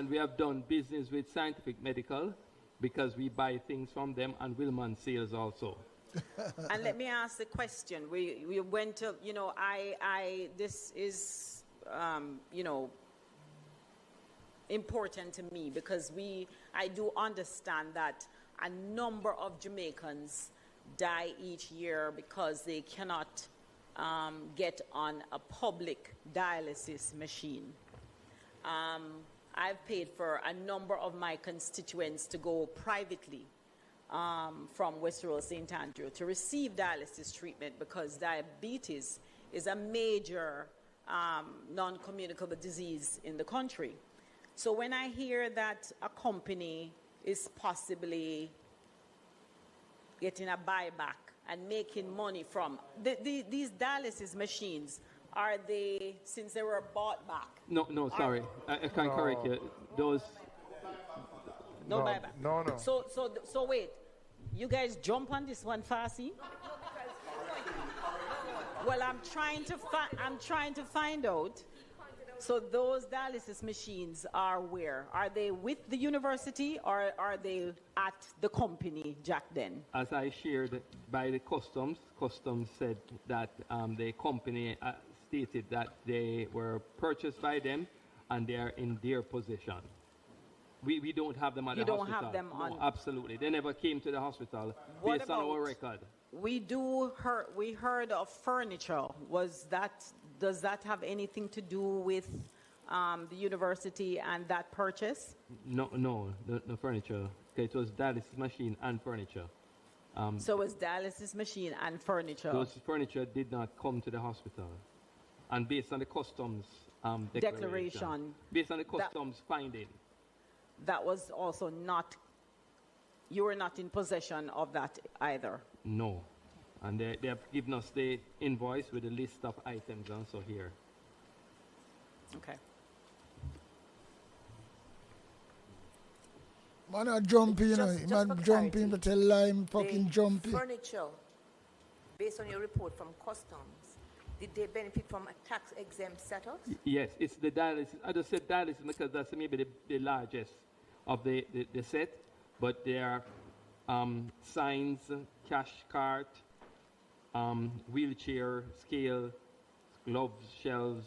[SPEAKER 10] we have done business with Scientific Medical because we buy things from them, and Wilman Sales also.
[SPEAKER 13] And let me ask the question. We went to, this is, important to me because I do understand that a number of Jamaicans die each year because they cannot get on a public dialysis machine. I've paid for a number of my constituents to go privately from West Royal St. Andrew to receive dialysis treatment because diabetes is a major non-communicable disease in the country. So when I hear that a company is possibly getting a buyback and making money from these dialysis machines, are they, since they were bought back?
[SPEAKER 10] No, sorry. I can correct you. Those...
[SPEAKER 13] No buyback.
[SPEAKER 6] No.
[SPEAKER 13] So wait, you guys jump on this one fast, see? Well, I'm trying to find out. So those dialysis machines are where? Are they with the university or are they at the company, Jack Den?
[SPEAKER 10] As I shared by the customs said that the company stated that they were purchased by them and they are in their possession. We don't have them at the hospital. You don't have them on? No, absolutely. They never came to the hospital based on our record.
[SPEAKER 13] We heard of furniture. Does that have anything to do with the university and that purchase?
[SPEAKER 10] No, the furniture. Okay, it was dialysis machine and furniture.
[SPEAKER 13] So it was dialysis machine and furniture.
[SPEAKER 10] Those furniture did not come to the hospital. And based on the customs declaration, based on the customs finding.
[SPEAKER 13] That was also not, you were not in possession of that either?
[SPEAKER 10] No. And they have given us the invoice with a list of items also here.
[SPEAKER 13] Okay.
[SPEAKER 5] Man, I jump in, man, jump in, but tell lie, fucking jump in.
[SPEAKER 15] Furniture, based on your report from customs, did they benefit from a tax exempt status?
[SPEAKER 10] Yes, it's the dialysis. I just said dialysis because that's maybe the largest of the set, but there are signs, cash cart, wheelchair, scale, gloves, shelves.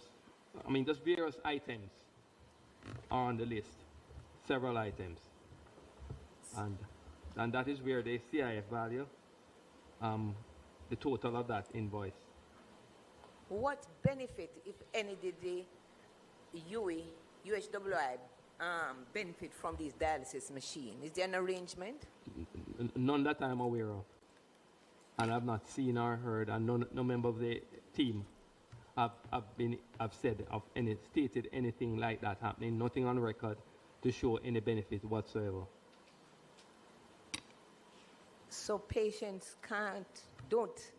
[SPEAKER 10] I mean, just various items are on the list, several items. And that is where the CIF value, the total of that invoice.
[SPEAKER 15] What benefit, if any, did the UHWI benefit from this dialysis machine? Is there an arrangement?
[SPEAKER 10] None that I'm aware of. And I've not seen or heard, and no member of the team have stated anything like that happening. Nothing on record to show any benefit whatsoever.
[SPEAKER 15] So patients don't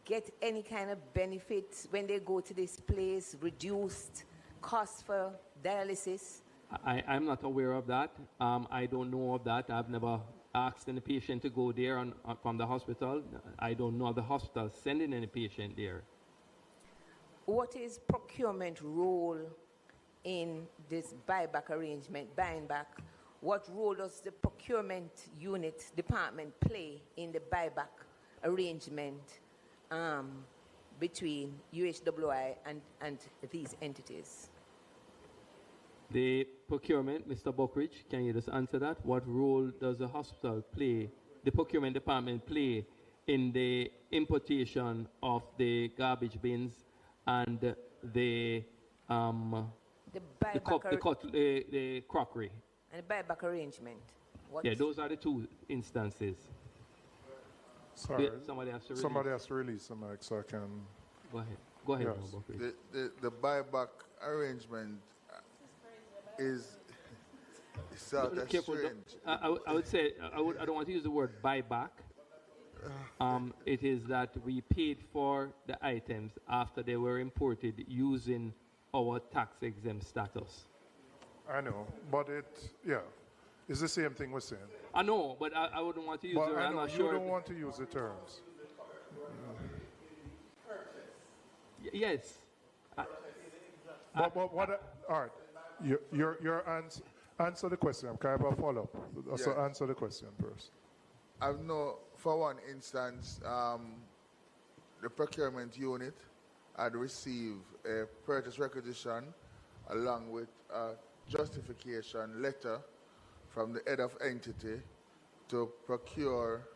[SPEAKER 15] get any kind of benefits when they go to this place, reduced cost for dialysis?
[SPEAKER 10] I'm not aware of that. I don't know of that. I've never asked any patient to go there from the hospital. I don't know of the hospital sending any patient there.
[SPEAKER 15] What is procurement role in this buyback arrangement, buying back? What role does the procurement unit department play in the buyback arrangement between UHWI and these entities?
[SPEAKER 10] The procurement, Mr. Buckridge, can you just answer that? What role does the hospital play, the procurement department play in the importation of the garbage bins and the crockery?
[SPEAKER 15] And the buyback arrangement?
[SPEAKER 10] Yeah, those are the two instances.
[SPEAKER 6] Sorry,
[SPEAKER 10] somebody has to release.
[SPEAKER 6] Somebody has to release the mic so I can...
[SPEAKER 10] Go ahead. Go ahead.
[SPEAKER 6] Yes.
[SPEAKER 20] The buyback arrangement is sort of strange.
[SPEAKER 10] I would say, I don't want to use the word buyback. It is that we paid for the items after they were imported using our tax-exempt status.
[SPEAKER 6] I know, but it's the same thing we're saying.
[SPEAKER 10] I know, but I wouldn't want to use it. I'm not
[SPEAKER 6] you
[SPEAKER 10] sure.
[SPEAKER 6] don't want to use the terms.
[SPEAKER 10] Yes.
[SPEAKER 6] All right. Your answer the question. Can I have a follow-up? So answer the question first.
[SPEAKER 20] I know, for one instance, the procurement unit had received a purchase requisition along with a justification letter from the head of entity to procure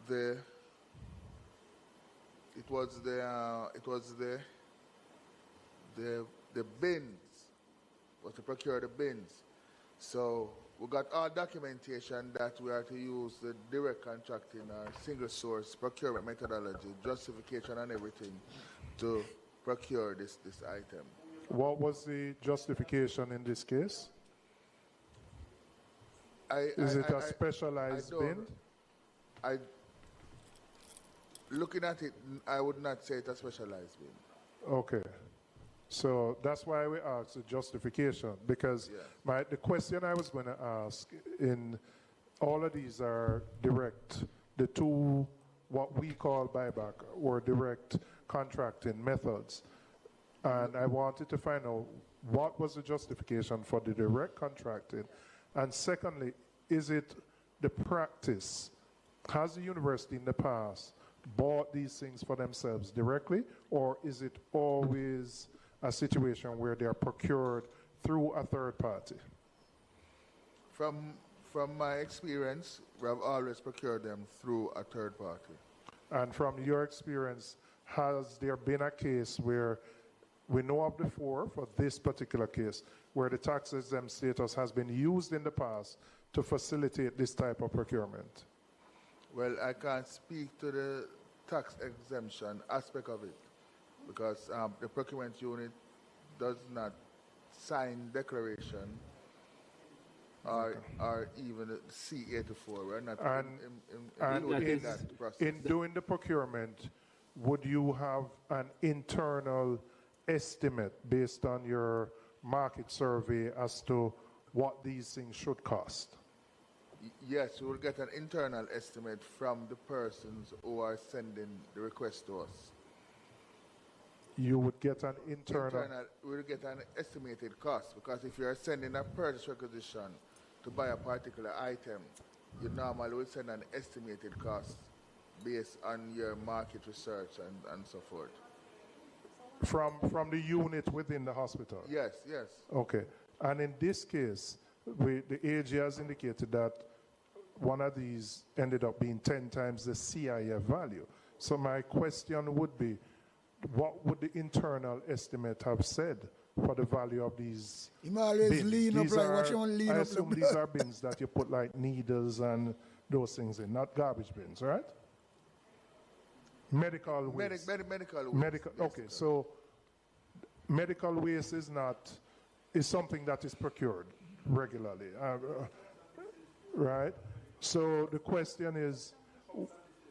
[SPEAKER 20] the bins, was to procure the bins. So we got all documentation that we are to use the direct contracting or single source procurement methodology, justification and everything to procure this item.
[SPEAKER 6] What was the justification in this case? Is it a specialized bin?
[SPEAKER 20] Looking at it, I would not say it's a specialized bin.
[SPEAKER 6] Okay. So that's why we asked the justification, because the question I was going to ask, in all of these are direct. The two, what we call buyback, were direct contracting methods. And I wanted to find out what was the justification for the direct contracting. And secondly, is it the practice? Has the university in the past bought these things for themselves directly, or is it always a situation where they are procured through a third party?
[SPEAKER 20] From my experience, we have always procured them through a third party.
[SPEAKER 6] And from your experience, has there been a case where we know of before, for this particular case, where the tax exempt status has been used in the past to facilitate this type of procurement?
[SPEAKER 20] Well, I can't speak to the tax exemption aspect of it, because the procurement unit does not sign declaration or even C-84. We're not in that process.
[SPEAKER 6] In doing the procurement, would you have an internal estimate based on your market survey as to what these things should cost?
[SPEAKER 20] Yes, we will get an internal estimate from the persons who are sending the request to us.
[SPEAKER 6] You would get an internal...
[SPEAKER 20] We will get an estimated cost, because if you are sending a purchase requisition to buy a particular item, you normally will send an estimated cost based on your market research and so forth.
[SPEAKER 6] From the unit within the hospital?
[SPEAKER 20] Yes.
[SPEAKER 6] Okay. And in this case, the AG has indicated that one of these ended up being 10 times the CIF value. So my question would be, what would the internal estimate have said for the value of these
[SPEAKER 5] bins? Always lean up like what you want to lean up.
[SPEAKER 6] I assume these are bins that you put like needles and those things in, not garbage bins, right? Medical waste.
[SPEAKER 20] Medical waste.
[SPEAKER 6] Okay, so medical waste is something that is procured regularly, right? So the question is,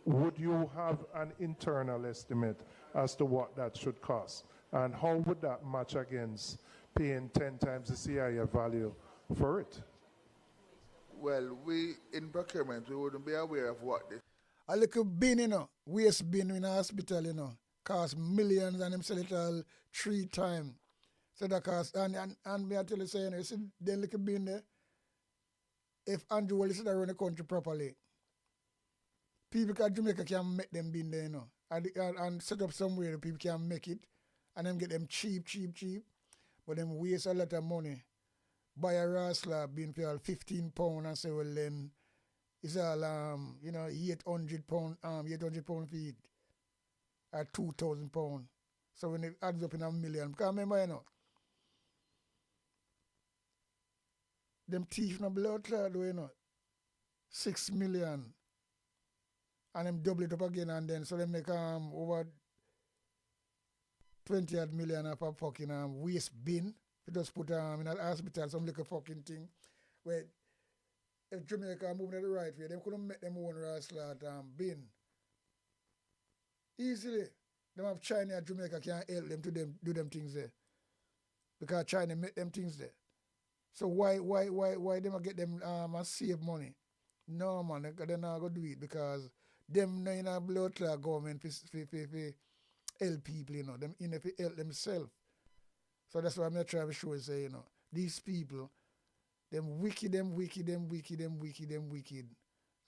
[SPEAKER 6] would you have an internal estimate as to what that should cost? And how would that match against paying 10 times the CIF value for it?
[SPEAKER 20] Well, we in procurement, we wouldn't be aware of what this.
[SPEAKER 5] A little bin, you know, waste bin in a hospital, you know, cost millions and them sell it all 3 times. So that cost, and me I tell you, say, you know, you see the little bin there, if Andrew Wallace run the country properly, people at Jamaica can make them bin there, you know, and set up somewhere that people can make it, and then get them cheap, but them waste a lot of money. Buy a raw slab bin for all £15 and say, well then, it's all, you know, £800 for it, at £2,000. So when it adds up in a million, because remember, you know, them thief no blood clot, you know, 6 million, and them double it up again, and then so they make over 20 odd million of a fucking waste bin. You just put in a hospital some little fucking thing where if Jamaica moving the right way, they couldn't make them own raw slot bin. Easily. Them have China and Jamaica can't help them to do them things there. Because China make them things there. So why them get them and save money? No man, they're not gonna do it because them no in a blood clot government for help people, you know, them in if help themselves. So that's why I'm trying to show you, say, you know, these people, them wicked.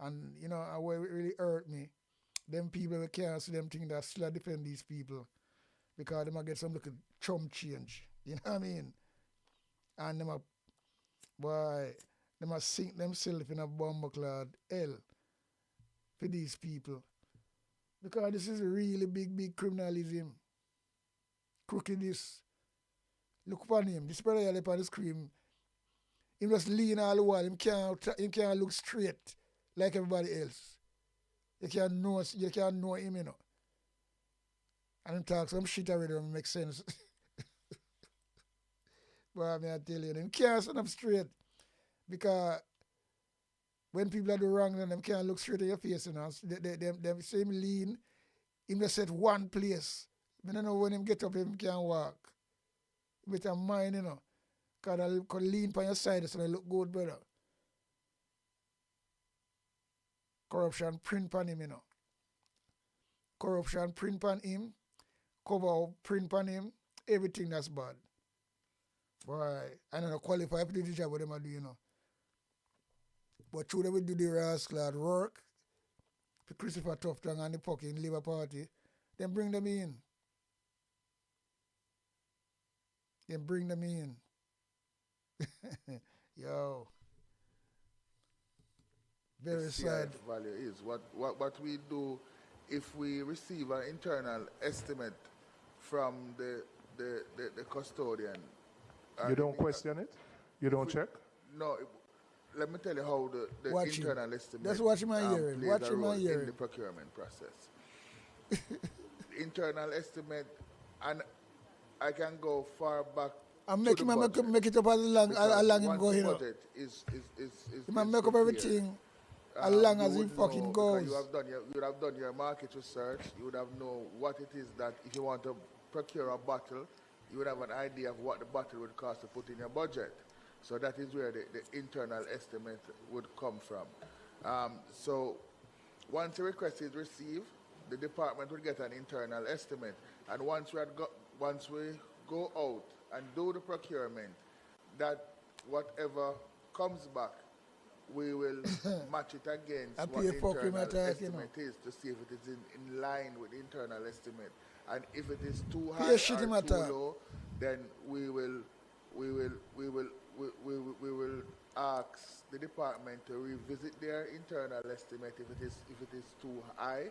[SPEAKER 5] And, you know, what really hurt me, them people we can't see them think that still defend these people because they might get some little chum change. You know what I mean? And them must sink themselves in a bomb-clad hell for these people. Because this is really big criminalism. Crookedness. Look upon him. This brother here upon the screen. He just lean all the while. He can't look straight like everybody else. You can't know him, you know. And him talk some shit already don't make sense. But I mean, I tell you, he can't stand up straight. Because when people are doing wrong, then them can't look straight at your face, you know. They say him lean, him just set one place. I don't know when him get up, him can't walk. With a mind, you know. Because I could lean on your side so they look good, brother. Corruption print on him, you know. Corruption print on him, cover up print on him, everything that's bad. Boy, I don't know qualify for the job what them do, you know. But through they will do the rascal work for Christopher Tufton and the fucking Labour Party, then bring them in. Yo. Very sad.
[SPEAKER 20] Value is what we do if we receive an internal estimate from the custodian.
[SPEAKER 6] You don't question it? You don't check?
[SPEAKER 20] No. Let me tell you how the internal estimate
[SPEAKER 5] That's what my hearing.
[SPEAKER 20] plays a role in the procurement process. Internal estimate, and I can go far back.
[SPEAKER 5] I'm make it up as long him go, you know.
[SPEAKER 20] Budget is
[SPEAKER 5] he might make up everything as long as he fucking goes.
[SPEAKER 20] You would have done your market research. You would have known what it is that if you want to procure a bottle, you would have an idea of what the bottle would cost to put in your budget. So that is where the internal estimate would come from. So once a request is received, the department would get an internal estimate. And once we go out and do the procurement, that whatever comes back, we will match it against what the internal estimate is to see if it is in line with the internal estimate. And if it is too high or too low, then we will ask the department to revisit their internal estimate if it is too high,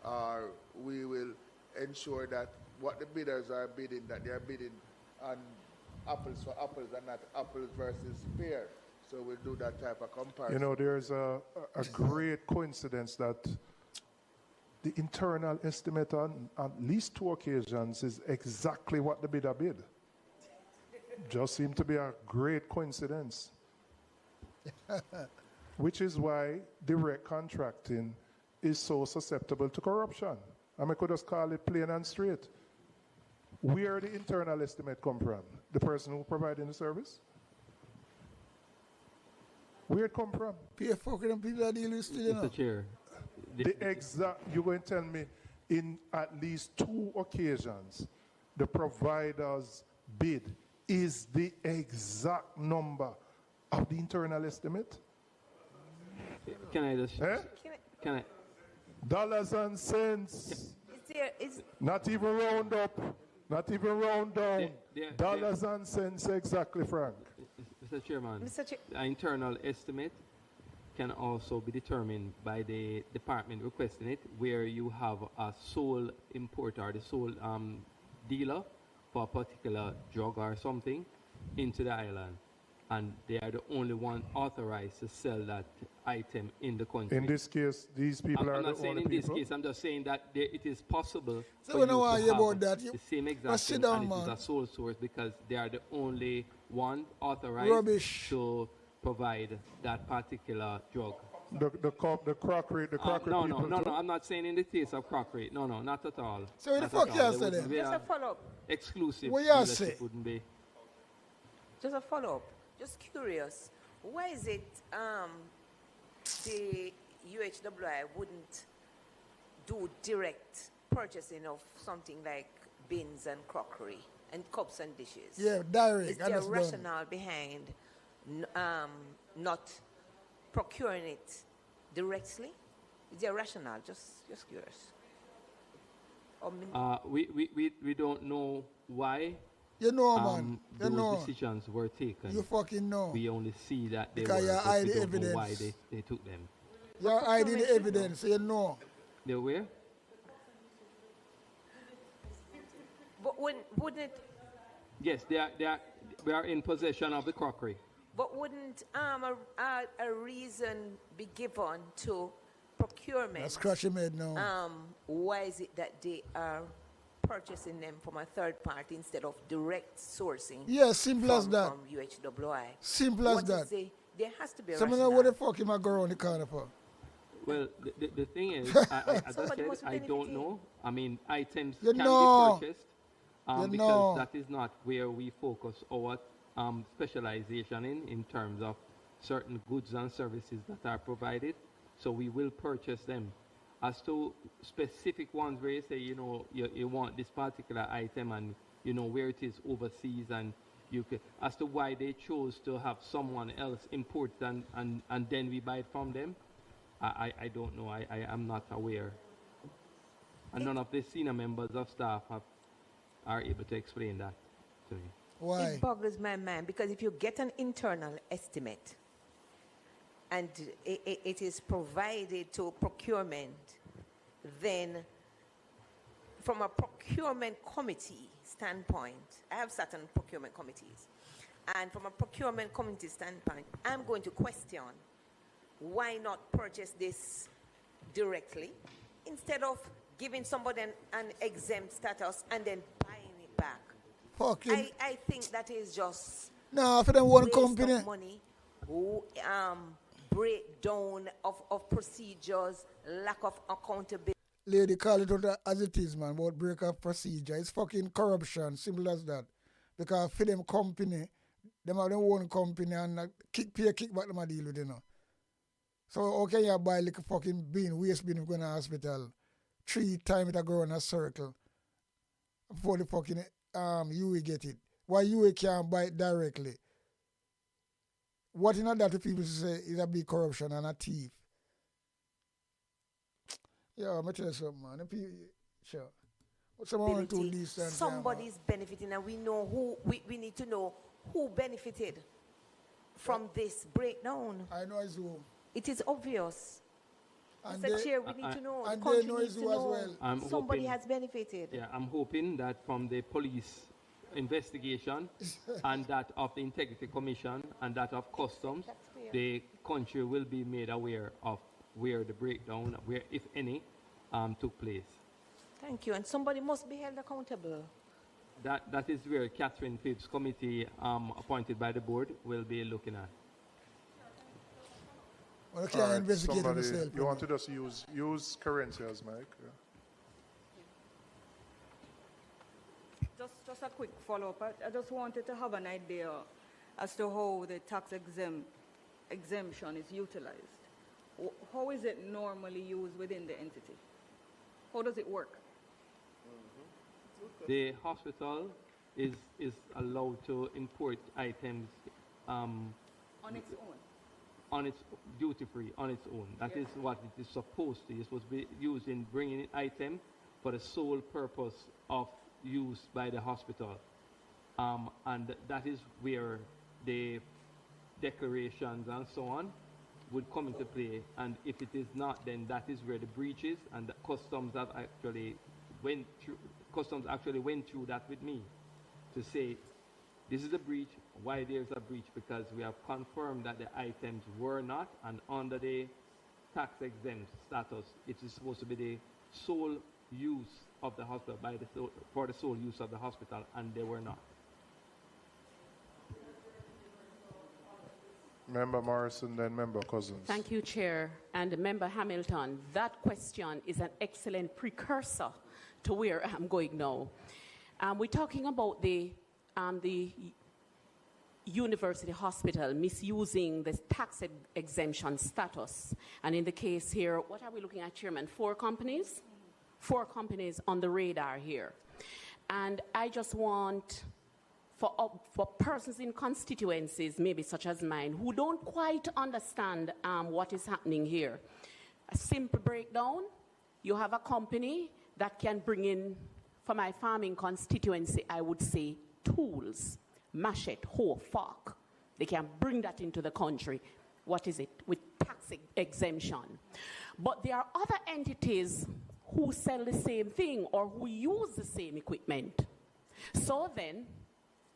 [SPEAKER 20] or we will ensure that what the bidders are bidding, that they are bidding on apples for apples and not apples versus pear. So we'll do that type of comparison.
[SPEAKER 6] You know, there's a great coincidence that the internal estimate on at least 2 occasions is exactly what the bidder bid. Just seemed to be a great coincidence. Which is why direct contracting is so susceptible to corruption. I could just call it plain and straight. Where the internal estimate come from? The person who providing the service? Where it come from?
[SPEAKER 5] Pay fucking people that deal with still, you know.
[SPEAKER 10] Mr. Chair.
[SPEAKER 6] The exact, you're going to tell me in at least 2 occasions, the provider's bid is the exact number of the internal estimate?
[SPEAKER 10] Can I just... Can I...
[SPEAKER 6] Dollars and cents. Not even round up. Not even round down. Dollars and cents exactly, Frank.
[SPEAKER 10] Mr. Chairman, an internal estimate can also be determined by the department requesting it, where you have a sole importer or the sole dealer for a particular drug or something into the island. And they are the only one authorized to sell that item in the country.
[SPEAKER 6] In this case, these people are the only people? I'm not saying in this case,
[SPEAKER 10] I'm just saying that it is possible
[SPEAKER 5] so
[SPEAKER 10] for you to have
[SPEAKER 5] about that.
[SPEAKER 10] the same exact thing, and it is a sole source because they are the only one authorized to provide that particular drug.
[SPEAKER 6] The crockery
[SPEAKER 10] no,
[SPEAKER 6] people
[SPEAKER 10] I'm not saying in the case of crockery. No, not at all.
[SPEAKER 5] So what the fuck you say then?
[SPEAKER 15] Just a follow-up.
[SPEAKER 10] Exclusive.
[SPEAKER 5] What you say?
[SPEAKER 10] Wouldn't be.
[SPEAKER 15] Just a follow-up. Just curious, why is it the UHWI wouldn't do direct purchasing of something like bins and crockery and cups and dishes?
[SPEAKER 5] Yeah, direct.
[SPEAKER 15] Is there a rationale behind not procuring it directly? Is there a rationale? Just curious.
[SPEAKER 10] We don't know why.
[SPEAKER 5] You know, man. You
[SPEAKER 10] those
[SPEAKER 5] know.
[SPEAKER 10] decisions were taken.
[SPEAKER 5] You fucking know.
[SPEAKER 10] We only see that they
[SPEAKER 5] because
[SPEAKER 10] were,
[SPEAKER 5] you
[SPEAKER 10] but
[SPEAKER 5] hide
[SPEAKER 10] we
[SPEAKER 5] the
[SPEAKER 10] don't
[SPEAKER 5] evidence.
[SPEAKER 10] know why they took them.
[SPEAKER 5] You're hiding the evidence, so you know.
[SPEAKER 10] They were?
[SPEAKER 15] But wouldn't it?
[SPEAKER 10] Yes, we are in possession of the crockery.
[SPEAKER 15] But wouldn't a reason be given to procurement?
[SPEAKER 5] That's crushing made now.
[SPEAKER 15] Why is it that they are purchasing them from a third party instead of direct sourcing?
[SPEAKER 5] Yeah, simple as that.
[SPEAKER 15] From UHWI.
[SPEAKER 5] Simple as that.
[SPEAKER 15] There has to be a
[SPEAKER 5] Someone know what the fuck am I go around the corner for?
[SPEAKER 10] Well, the thing is, as I said, I don't know. I mean, items
[SPEAKER 5] You
[SPEAKER 10] can
[SPEAKER 5] know.
[SPEAKER 10] be purchased
[SPEAKER 5] You
[SPEAKER 10] because
[SPEAKER 5] know.
[SPEAKER 10] that is not where we focus our specialization in terms of certain goods and services that are provided. So we will purchase them. As to specific ones where you say, you want this particular item and you know where it is overseas and you can, as to why they chose to have someone else import and then we buy it from them, I don't know. I am not aware. And none of the senior members of staff are able to explain that to me.
[SPEAKER 5] Why?
[SPEAKER 15] It boggles my mind because if you get an internal estimate and it is provided to procurement, then from a procurement committee standpoint, I have certain procurement committees, and from a procurement committee standpoint, I'm going to question why not purchase this directly instead of giving somebody an exempt status and then buying it back.
[SPEAKER 5] Fucking.
[SPEAKER 15] I think that is just
[SPEAKER 5] No, for them one
[SPEAKER 15] waste
[SPEAKER 5] company.
[SPEAKER 15] of money, breakdown of procedures, lack of accountability.
[SPEAKER 5] Lady, call it out as it is, man, about break of procedure. It's fucking corruption, simple as that. Because for them company, them have their own company and pay a kickback them a deal with, you know. So how can you buy like a fucking bin, waste bin, go in the hospital, 3 times it a go in a circle before the fucking UA get it? Why UA can't buy it directly? What in that the people say is a big corruption and a thief? Yeah, I'm tell you something, man. Sure. What's someone to listen?
[SPEAKER 15] Somebody's benefiting, and we know who. We need to know who benefited from this breakdown.
[SPEAKER 5] I know it's who.
[SPEAKER 15] It is obvious.
[SPEAKER 5] And
[SPEAKER 15] Mr. Chair, we need to know.
[SPEAKER 5] And
[SPEAKER 15] The country
[SPEAKER 5] they know
[SPEAKER 15] needs
[SPEAKER 5] it's
[SPEAKER 15] to
[SPEAKER 5] who as
[SPEAKER 15] know
[SPEAKER 5] well.
[SPEAKER 15] somebody has benefited.
[SPEAKER 10] Yeah, I'm hoping that from the police investigation and that of the Integrity Commission and that of Customs, the country will be made aware of where the breakdown, where if any, took place.
[SPEAKER 15] Thank you. And somebody must be held accountable.
[SPEAKER 10] That is where Catherine Phibbs' committee appointed by the board will be looking at.
[SPEAKER 5] Well, okay, I investigate myself.
[SPEAKER 6] You want to just use currency as mic? Yeah.
[SPEAKER 2] Just
[SPEAKER 18] just a quick follow-up. I just wanted to have an idea as to how the tax exemption is utilized. How is it normally used within the entity? How does it work?
[SPEAKER 10] The hospital is allowed to import items
[SPEAKER 18] on its own.
[SPEAKER 10] On its duty-free, on its own. That is what it is supposed to. It's supposed to be used in bringing in item for the sole purpose of use by the hospital. And that is where the declarations and so on would come into play. And if it is not, then that is where the breach is, and the customs actually went through that with me to say, this is a breach, why there's a breach, because we have confirmed that the items were not, and under the tax exempt status, it is supposed to be the sole use of the hospital, for the sole use of the hospital, and they were not.
[SPEAKER 6] Member Morrison, then Member Cousins.
[SPEAKER 19] Thank you, Chair. And Member Hamilton, that question is an excellent precursor to where I'm going now. We're talking about the university hospital misusing the tax exemption status. And in the case here, what are we looking at, Chairman? 4 companies? 4 companies on the radar here. And I just want, for persons in constituencies, maybe such as mine, who don't quite understand what is happening here, a simple breakdown: you have a company that can bring in, for my farming constituency, I would say, tools, machete, hoe, fork. They can bring that into the country. What is it? With tax exemption. But there are other entities who sell the same thing or who use the same equipment. So then,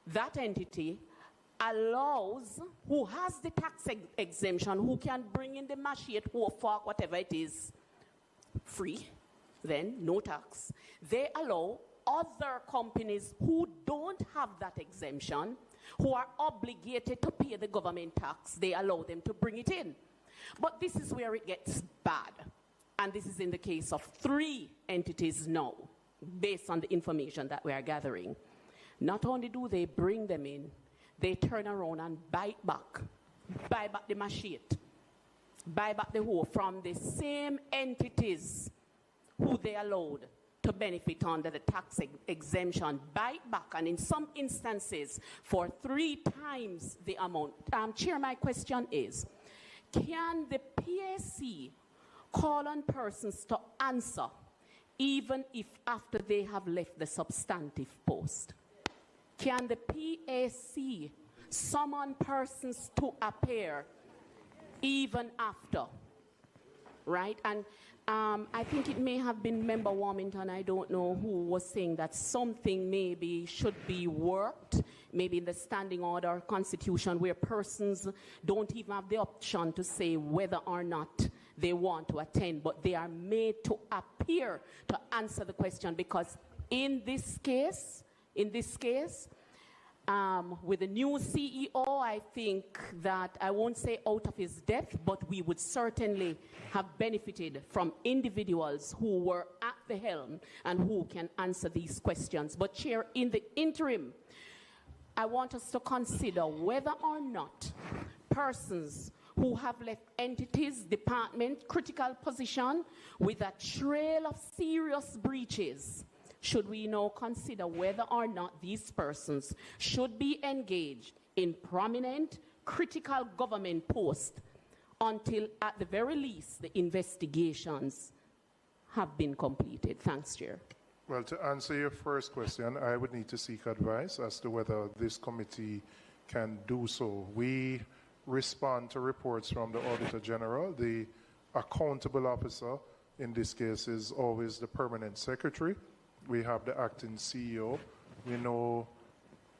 [SPEAKER 19] that entity allows who has the tax exemption, who can bring in the machete, hoe, fork, whatever it is, free, then no tax. They allow other companies who don't have that exemption, who are obligated to pay the government tax, they allow them to bring it in. But this is where it gets bad. And this is in the case of 3 entities now, based on the information that we are gathering. Not only do they bring them in, they turn around and buy back the machete, buy back the hoe from the same entities who they allowed to benefit under the tax exemption, buy back, and in some instances for 3 times the amount. Chair, my question is, can the PAC call on persons to answer even if after they have left the substantive post? Can the PAC summon persons to appear even after? Right? And I think it may have been Member Warmington, I don't know who, was saying that something maybe should be worked, maybe in the standing order constitution, where persons don't even have the option to say whether or not they want to attend, but they are made to appear to answer the question, because in this case, with the new CEO, I think that, I won't say out of his depth, but we would certainly have benefited from individuals who were at the helm and who can answer these questions. But Chair, in the interim, I want us to consider whether or not persons who have left entities, department, critical position with a trail of serious breaches, should we now consider whether or not these persons should be engaged in prominent, critical government posts until, at the very least, the investigations have been completed? Thanks, Chair.
[SPEAKER 6] Well, to answer your first question, I would need to seek advice as to whether this committee can do so. We respond to reports from the Auditor General. The accountable officer in this case is always the permanent secretary. We have the acting CEO. We know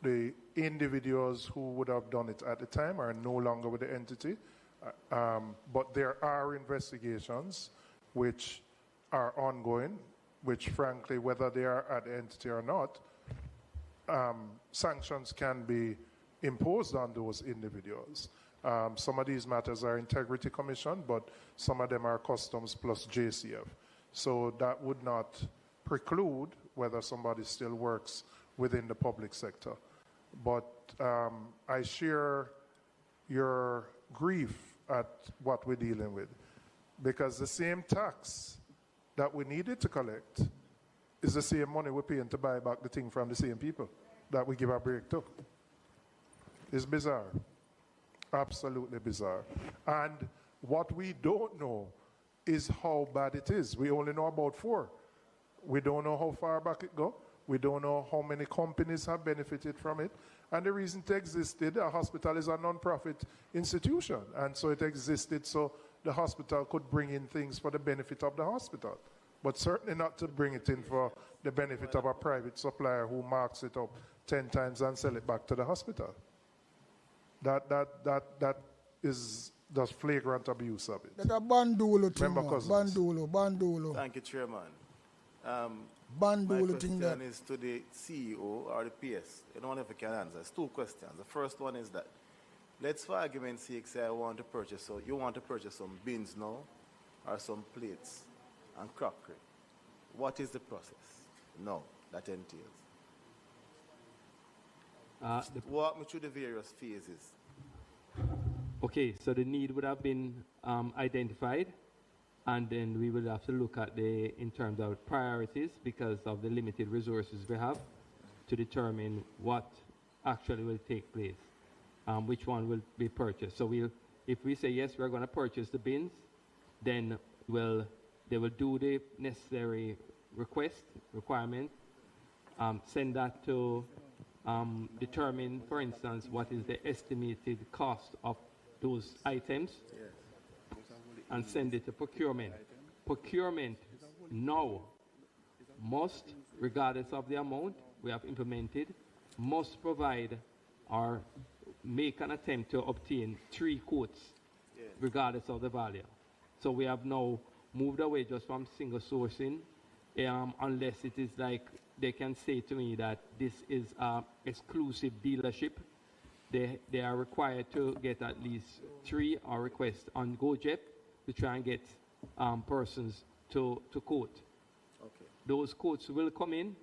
[SPEAKER 6] the individuals who would have done it at the time are no longer with the entity. But there are investigations which are ongoing, which frankly, whether they are at the entity or not, sanctions can be imposed on those individuals. Some of these matters are Integrity Commission, but some of them are Customs plus JCF. So that would not preclude whether somebody still works within the public sector. But I share your grief at what we're dealing with, because the same tax that we needed to collect is the same money we're paying to buy back the thing from the same people that we give a break to. It's bizarre. Absolutely bizarre. And what we don't know is how bad it is. We only know about 4. We don't know how far back it goes. We don't know how many companies have benefited from it. And the reason it existed, a hospital is a non-profit institution. And so it existed so the hospital could bring in things for the benefit of the hospital. But certainly not to bring it in for the benefit of a private supplier who marks it up 10 times and sell it back to the hospital. That is just flagrant abuse of it.
[SPEAKER 5] That's a bandulo thing.
[SPEAKER 6] Member Cousins.
[SPEAKER 5] Bandulo.
[SPEAKER 17] Thank you, Chairman.
[SPEAKER 5] My
[SPEAKER 17] question is to the CEO or the PS. I don't know if I can answer. It's 2 questions. The first one is that, let's for argument's sake say you want to purchase some bins now, or some plates and crockery. What is the process? No, that entails. Walk me through the various phases.
[SPEAKER 10] Okay, so the need would have been identified, and then we will have to look at in terms of priorities, because of the limited resources we have, to determine what actually will take place, which one will be purchased. So if we say yes, we're going to purchase the bins, then they will do the necessary requirement, send that to determine, for instance, what is the estimated cost of those items, and send it to procurement. Procurement now must, regardless of the amount we have implemented, must provide or make an attempt to obtain 3 quotes, regardless of the value. So we have now moved away just from single sourcing, unless it is like they can say to me that this is exclusive dealership. They are required to get at least 3 or request on GoJet to try and get persons to quote.
[SPEAKER 17] Okay.
[SPEAKER 10] Those quotes will come in,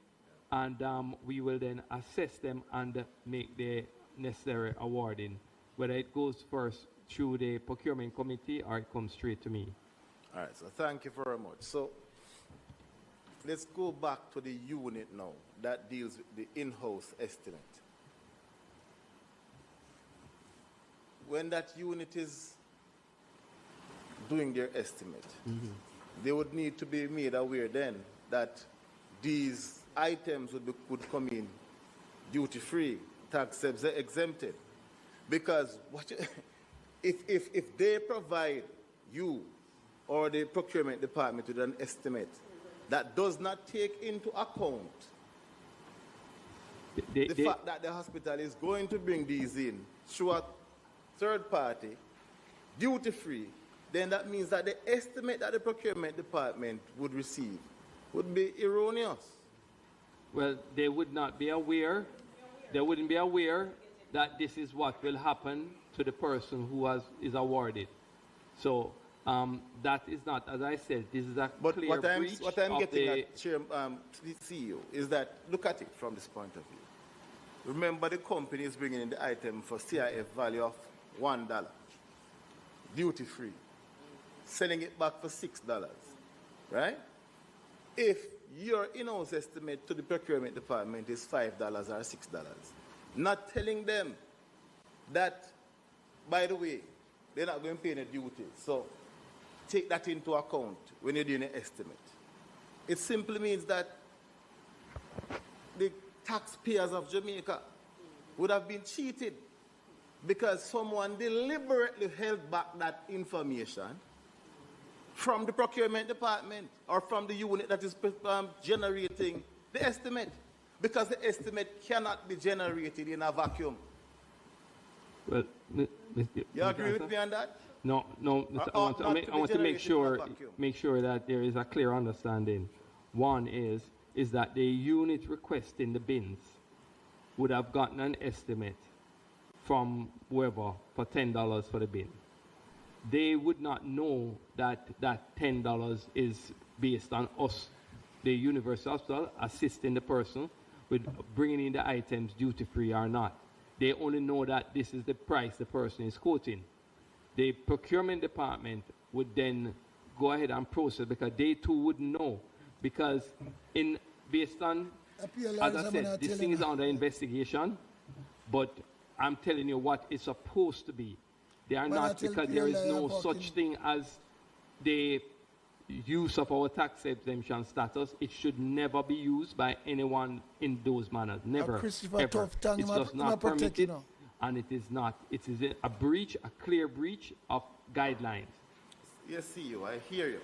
[SPEAKER 10] and we will then assess them and make the necessary awarding, whether it goes first through the procurement committee or it comes straight to me.
[SPEAKER 17] All right, so thank you very much. So let's go back to the unit now that deals with the in-house estimate. When that unit is doing their estimate, they would need to be made aware then that these items would come in duty-free, tax exempted. Because if they provide you or the procurement department with an estimate that does not take into account the fact that the hospital is going to bring these in through a third party, duty-free, then that means that the estimate that the procurement department would receive would be erroneous.
[SPEAKER 10] Well, they would not be aware, they wouldn't be aware that this is what will happen to the person who is awarded. So that is not, as I said, this is a clear breach
[SPEAKER 17] what I'm
[SPEAKER 10] of
[SPEAKER 17] getting
[SPEAKER 10] the...
[SPEAKER 17] at, the CEO, is that, look at it from this point of view. Remember, the company is bringing in the item for CIF value of $1, duty-free, selling it back for $6, right? If your in-house estimate to the procurement department is $5 or $6, not telling them that, by the way, they're not going to pay any duty. So take that into account when you're doing an estimate. It simply means that the taxpayers of Jamaica would have been cheated because someone deliberately held back that information from the procurement department or from the unit that is generating the estimate, because the estimate cannot be generated in a vacuum.
[SPEAKER 10] Well,
[SPEAKER 17] you agree with me on that?
[SPEAKER 10] No. I want to make sure that there is a clear understanding. One is that the unit requesting the bins would have gotten an estimate from whoever for $10 for the bin. They would not know that that $10 is based on us, the University Hospital, assisting the person, with bringing in the items duty-free or not. They only know that this is the price the person is quoting. The procurement department would then go ahead and process because they too wouldn't know. Because based on, as I said, this thing is under investigation, but I'm telling you what it's supposed to be. They are not, because there is no such thing as the use of our tax exemption status. It should never be used by anyone in those manners. Never, ever. It's just not permitted, and it is not. It is a breach, a clear breach of guidelines.
[SPEAKER 17] Yes, CEO, I hear you.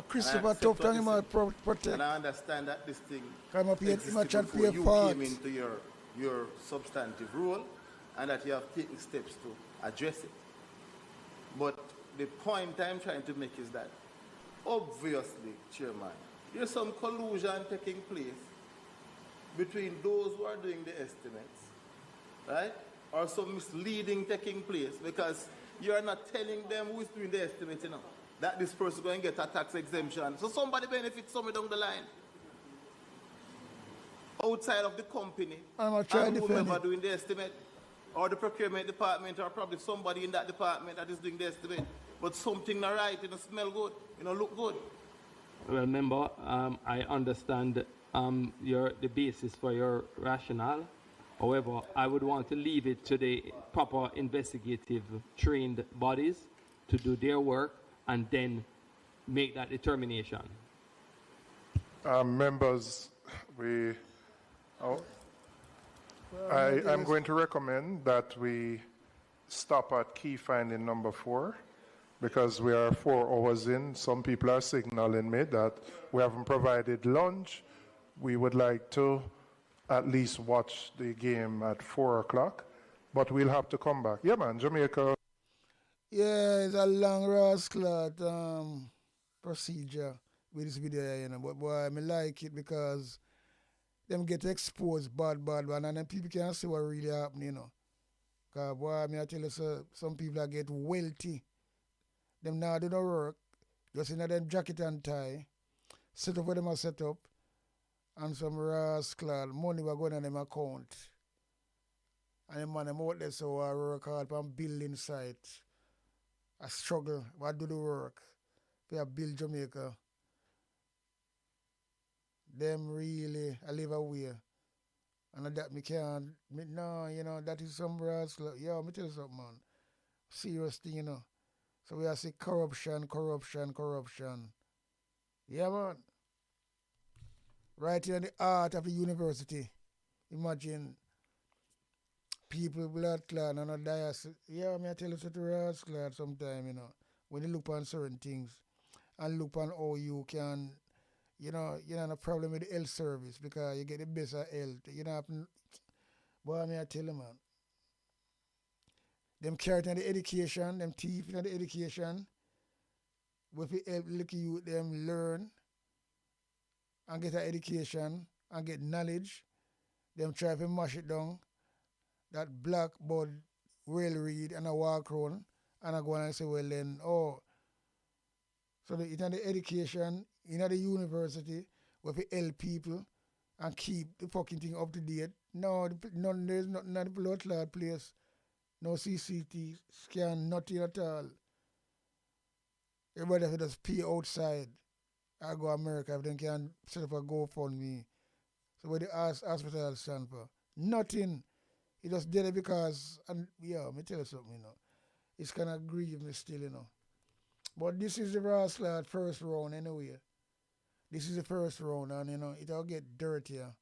[SPEAKER 5] Christopher Tough talking about protect.
[SPEAKER 17] And I understand that this thing
[SPEAKER 5] existed
[SPEAKER 17] before you came into your substantive role, and that you have taken steps to address it. But the point I'm trying to make is that, obviously, Chairman, there's some collusion taking place between those who are doing the estimates, right? Or some misleading taking place, because you are not telling them who is doing the estimates, you know, that this person is going to get a tax exemption. So somebody benefits somewhere down the line, outside of the company, and whoever doing the estimate, or the procurement department, or probably somebody in that department that is doing the estimate. But something not right, it don't smell good, it don't look good.
[SPEAKER 10] Well, member, I understand the basis for your rationale. However, I would want to leave it to the proper investigative trained bodies to do their work and then make that determination.
[SPEAKER 6] Members, I'm going to recommend that we stop at key finding number 4, because we are 4 hours in. Some people are signaling me that we haven't provided lunch. We would like to at least watch the game at 4 o'clock, but we'll have to come back. Yeah, man, Jamaica.
[SPEAKER 5] Yeah, it's a long rascal procedure with this video, you know. But boy, I like it because them get exposed bad, and then people can see what really happened, you know. Because boy, I tell you, some people that get wealthy, them now do no work, just in them jacket and tie, set up what them are set up, and some rascal money will go in them account. And them man, them out there so I work hard on building site. I struggle, but I do the work. We build Jamaica. Them really, I live away. And that me can't, no, you know, that is some rascal. Yeah, me tell you something, man. Serious thing, you know. So we are saying corruption. Yeah, man. Right here in the heart of the university. Imagine people blood clot and a diocese. Yeah, I tell you such a rascal sometimes, you know. When you look on certain things and look on how you can, you know a problem with the health service because you get the best of health. You know, boy, I tell you, man. Them carrot in the education, them thief in the education, if we help little youth them learn and get an education and get knowledge, them try to mash it down, that blackboard well read and I walk around and I go and say, well then, so it's in the education, in the university, where we help people and keep the fucking thing up to date. No, there's nothing at the blood clot place. No CCT scan, nothing at all. Everybody have to just pay outside. I go to America if they can set up a GoFundMe. So where the hospital stand for? Nothing. It just did it because, and yeah, let me tell you something, you know. It's kind of grieve me still, you know. But this is the rascal first round anyway. This is the first round and, you know, it'll get dirtier.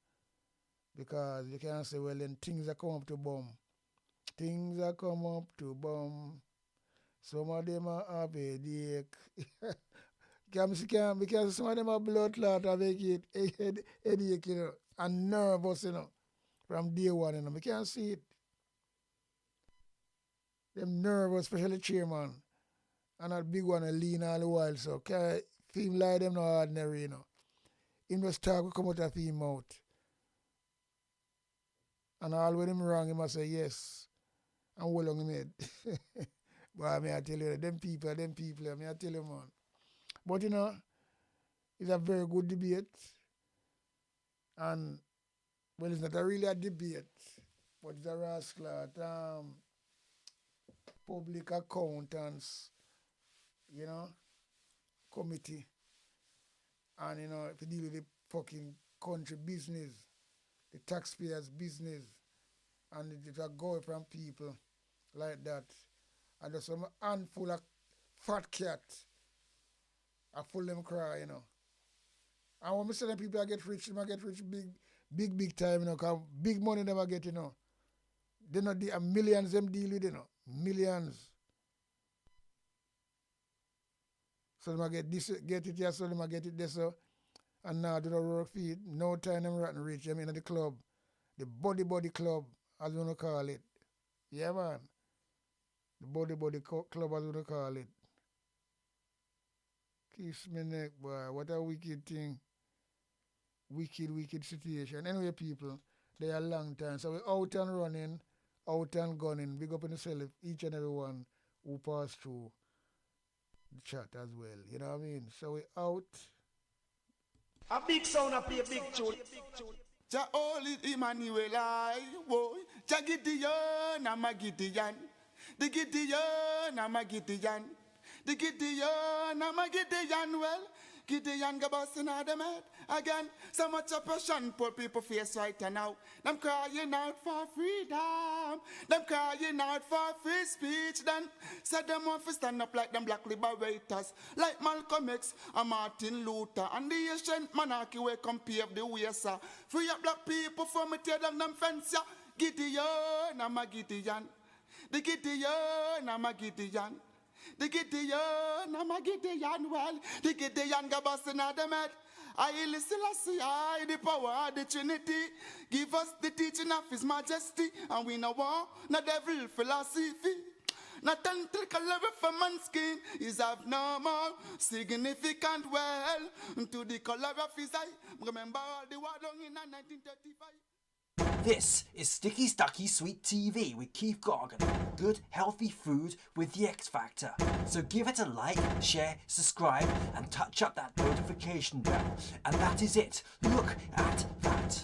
[SPEAKER 5] Because you can't say, well, then things are come up to bomb. Things are come up to bomb. Some of them are have a headache. Because some of them are blood clot have a headache, you know, and nervous, you know, from day one, you know. We can't see it. Them nervous, especially chairman. And that big one, a lean all the while, so can't feel like them no ordinary, you know. Him just talk will come out of his mouth. And all when him wrong, he must say yes. And hold on him head. But I tell you, them people, I tell you, man. But you know, it's a very good debate. And well, it's not really a debate, but it's a rascal public accountants, committee. And, if you deal with the fucking country business, the taxpayers' business, and it will go from people like that. And there's some handful of fat cats, I full them cry, And when I say them people get rich, they get rich big time, because big money never get, They not the millions them deal with, millions. So they get this, get it here, so they get it there, so. And now do the work for it. No time them rotten rich, them in the club. The body club, as we want to call it. Yeah, man. The body club, as we want to call it. Kiss me neck, boy. What a wicked thing. Wicked situation. Anyway, people, they are long time. So we're out and running, out and gunning. Big up in yourself, each and every one who passed through the chat as well. You know what I mean? So we're out.
[SPEAKER 2] A big sound up here, big tune. Ja holy Emmanuel, I boy. Ja Gideon, I'm a Gideon. The Gideon, I'm a Gideon. The Gideon, I'm a Gideon. Well, Gideon go busting out them head again. So much oppression, poor people face right now. Them crying out for freedom. Them crying out for free speech. Then said them want to stand up like them black liberators, like Malcolm X and Martin Luther and the ancient monarchy where come pave the way, sir. Free up black people from me tear down them fence, yeah. Gideon, I'm a Gideon. The Gideon, I'm a Gideon. The Gideon, I'm a Gideon, well, the Gideon go busting out them head. I listen, I the power of the Trinity. Give us the teaching of His Majesty, and we no war, no devil philosophy. Not until color for man's skin is abnormal, significant well, to the color of his eye. Remember all the war done in 1935.
[SPEAKER 3] This is Sticky Stucky Sweet TV with Keith Gargan. Good, healthy food with the X Factor. So give it a like, share, subscribe, and touch up that notification bell. And that is it. Look at that.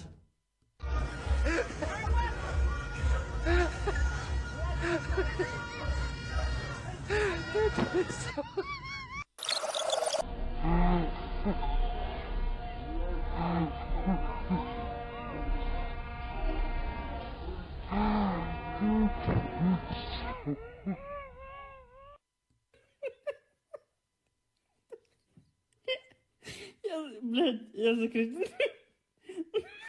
[SPEAKER 22] Блядь, я закричу.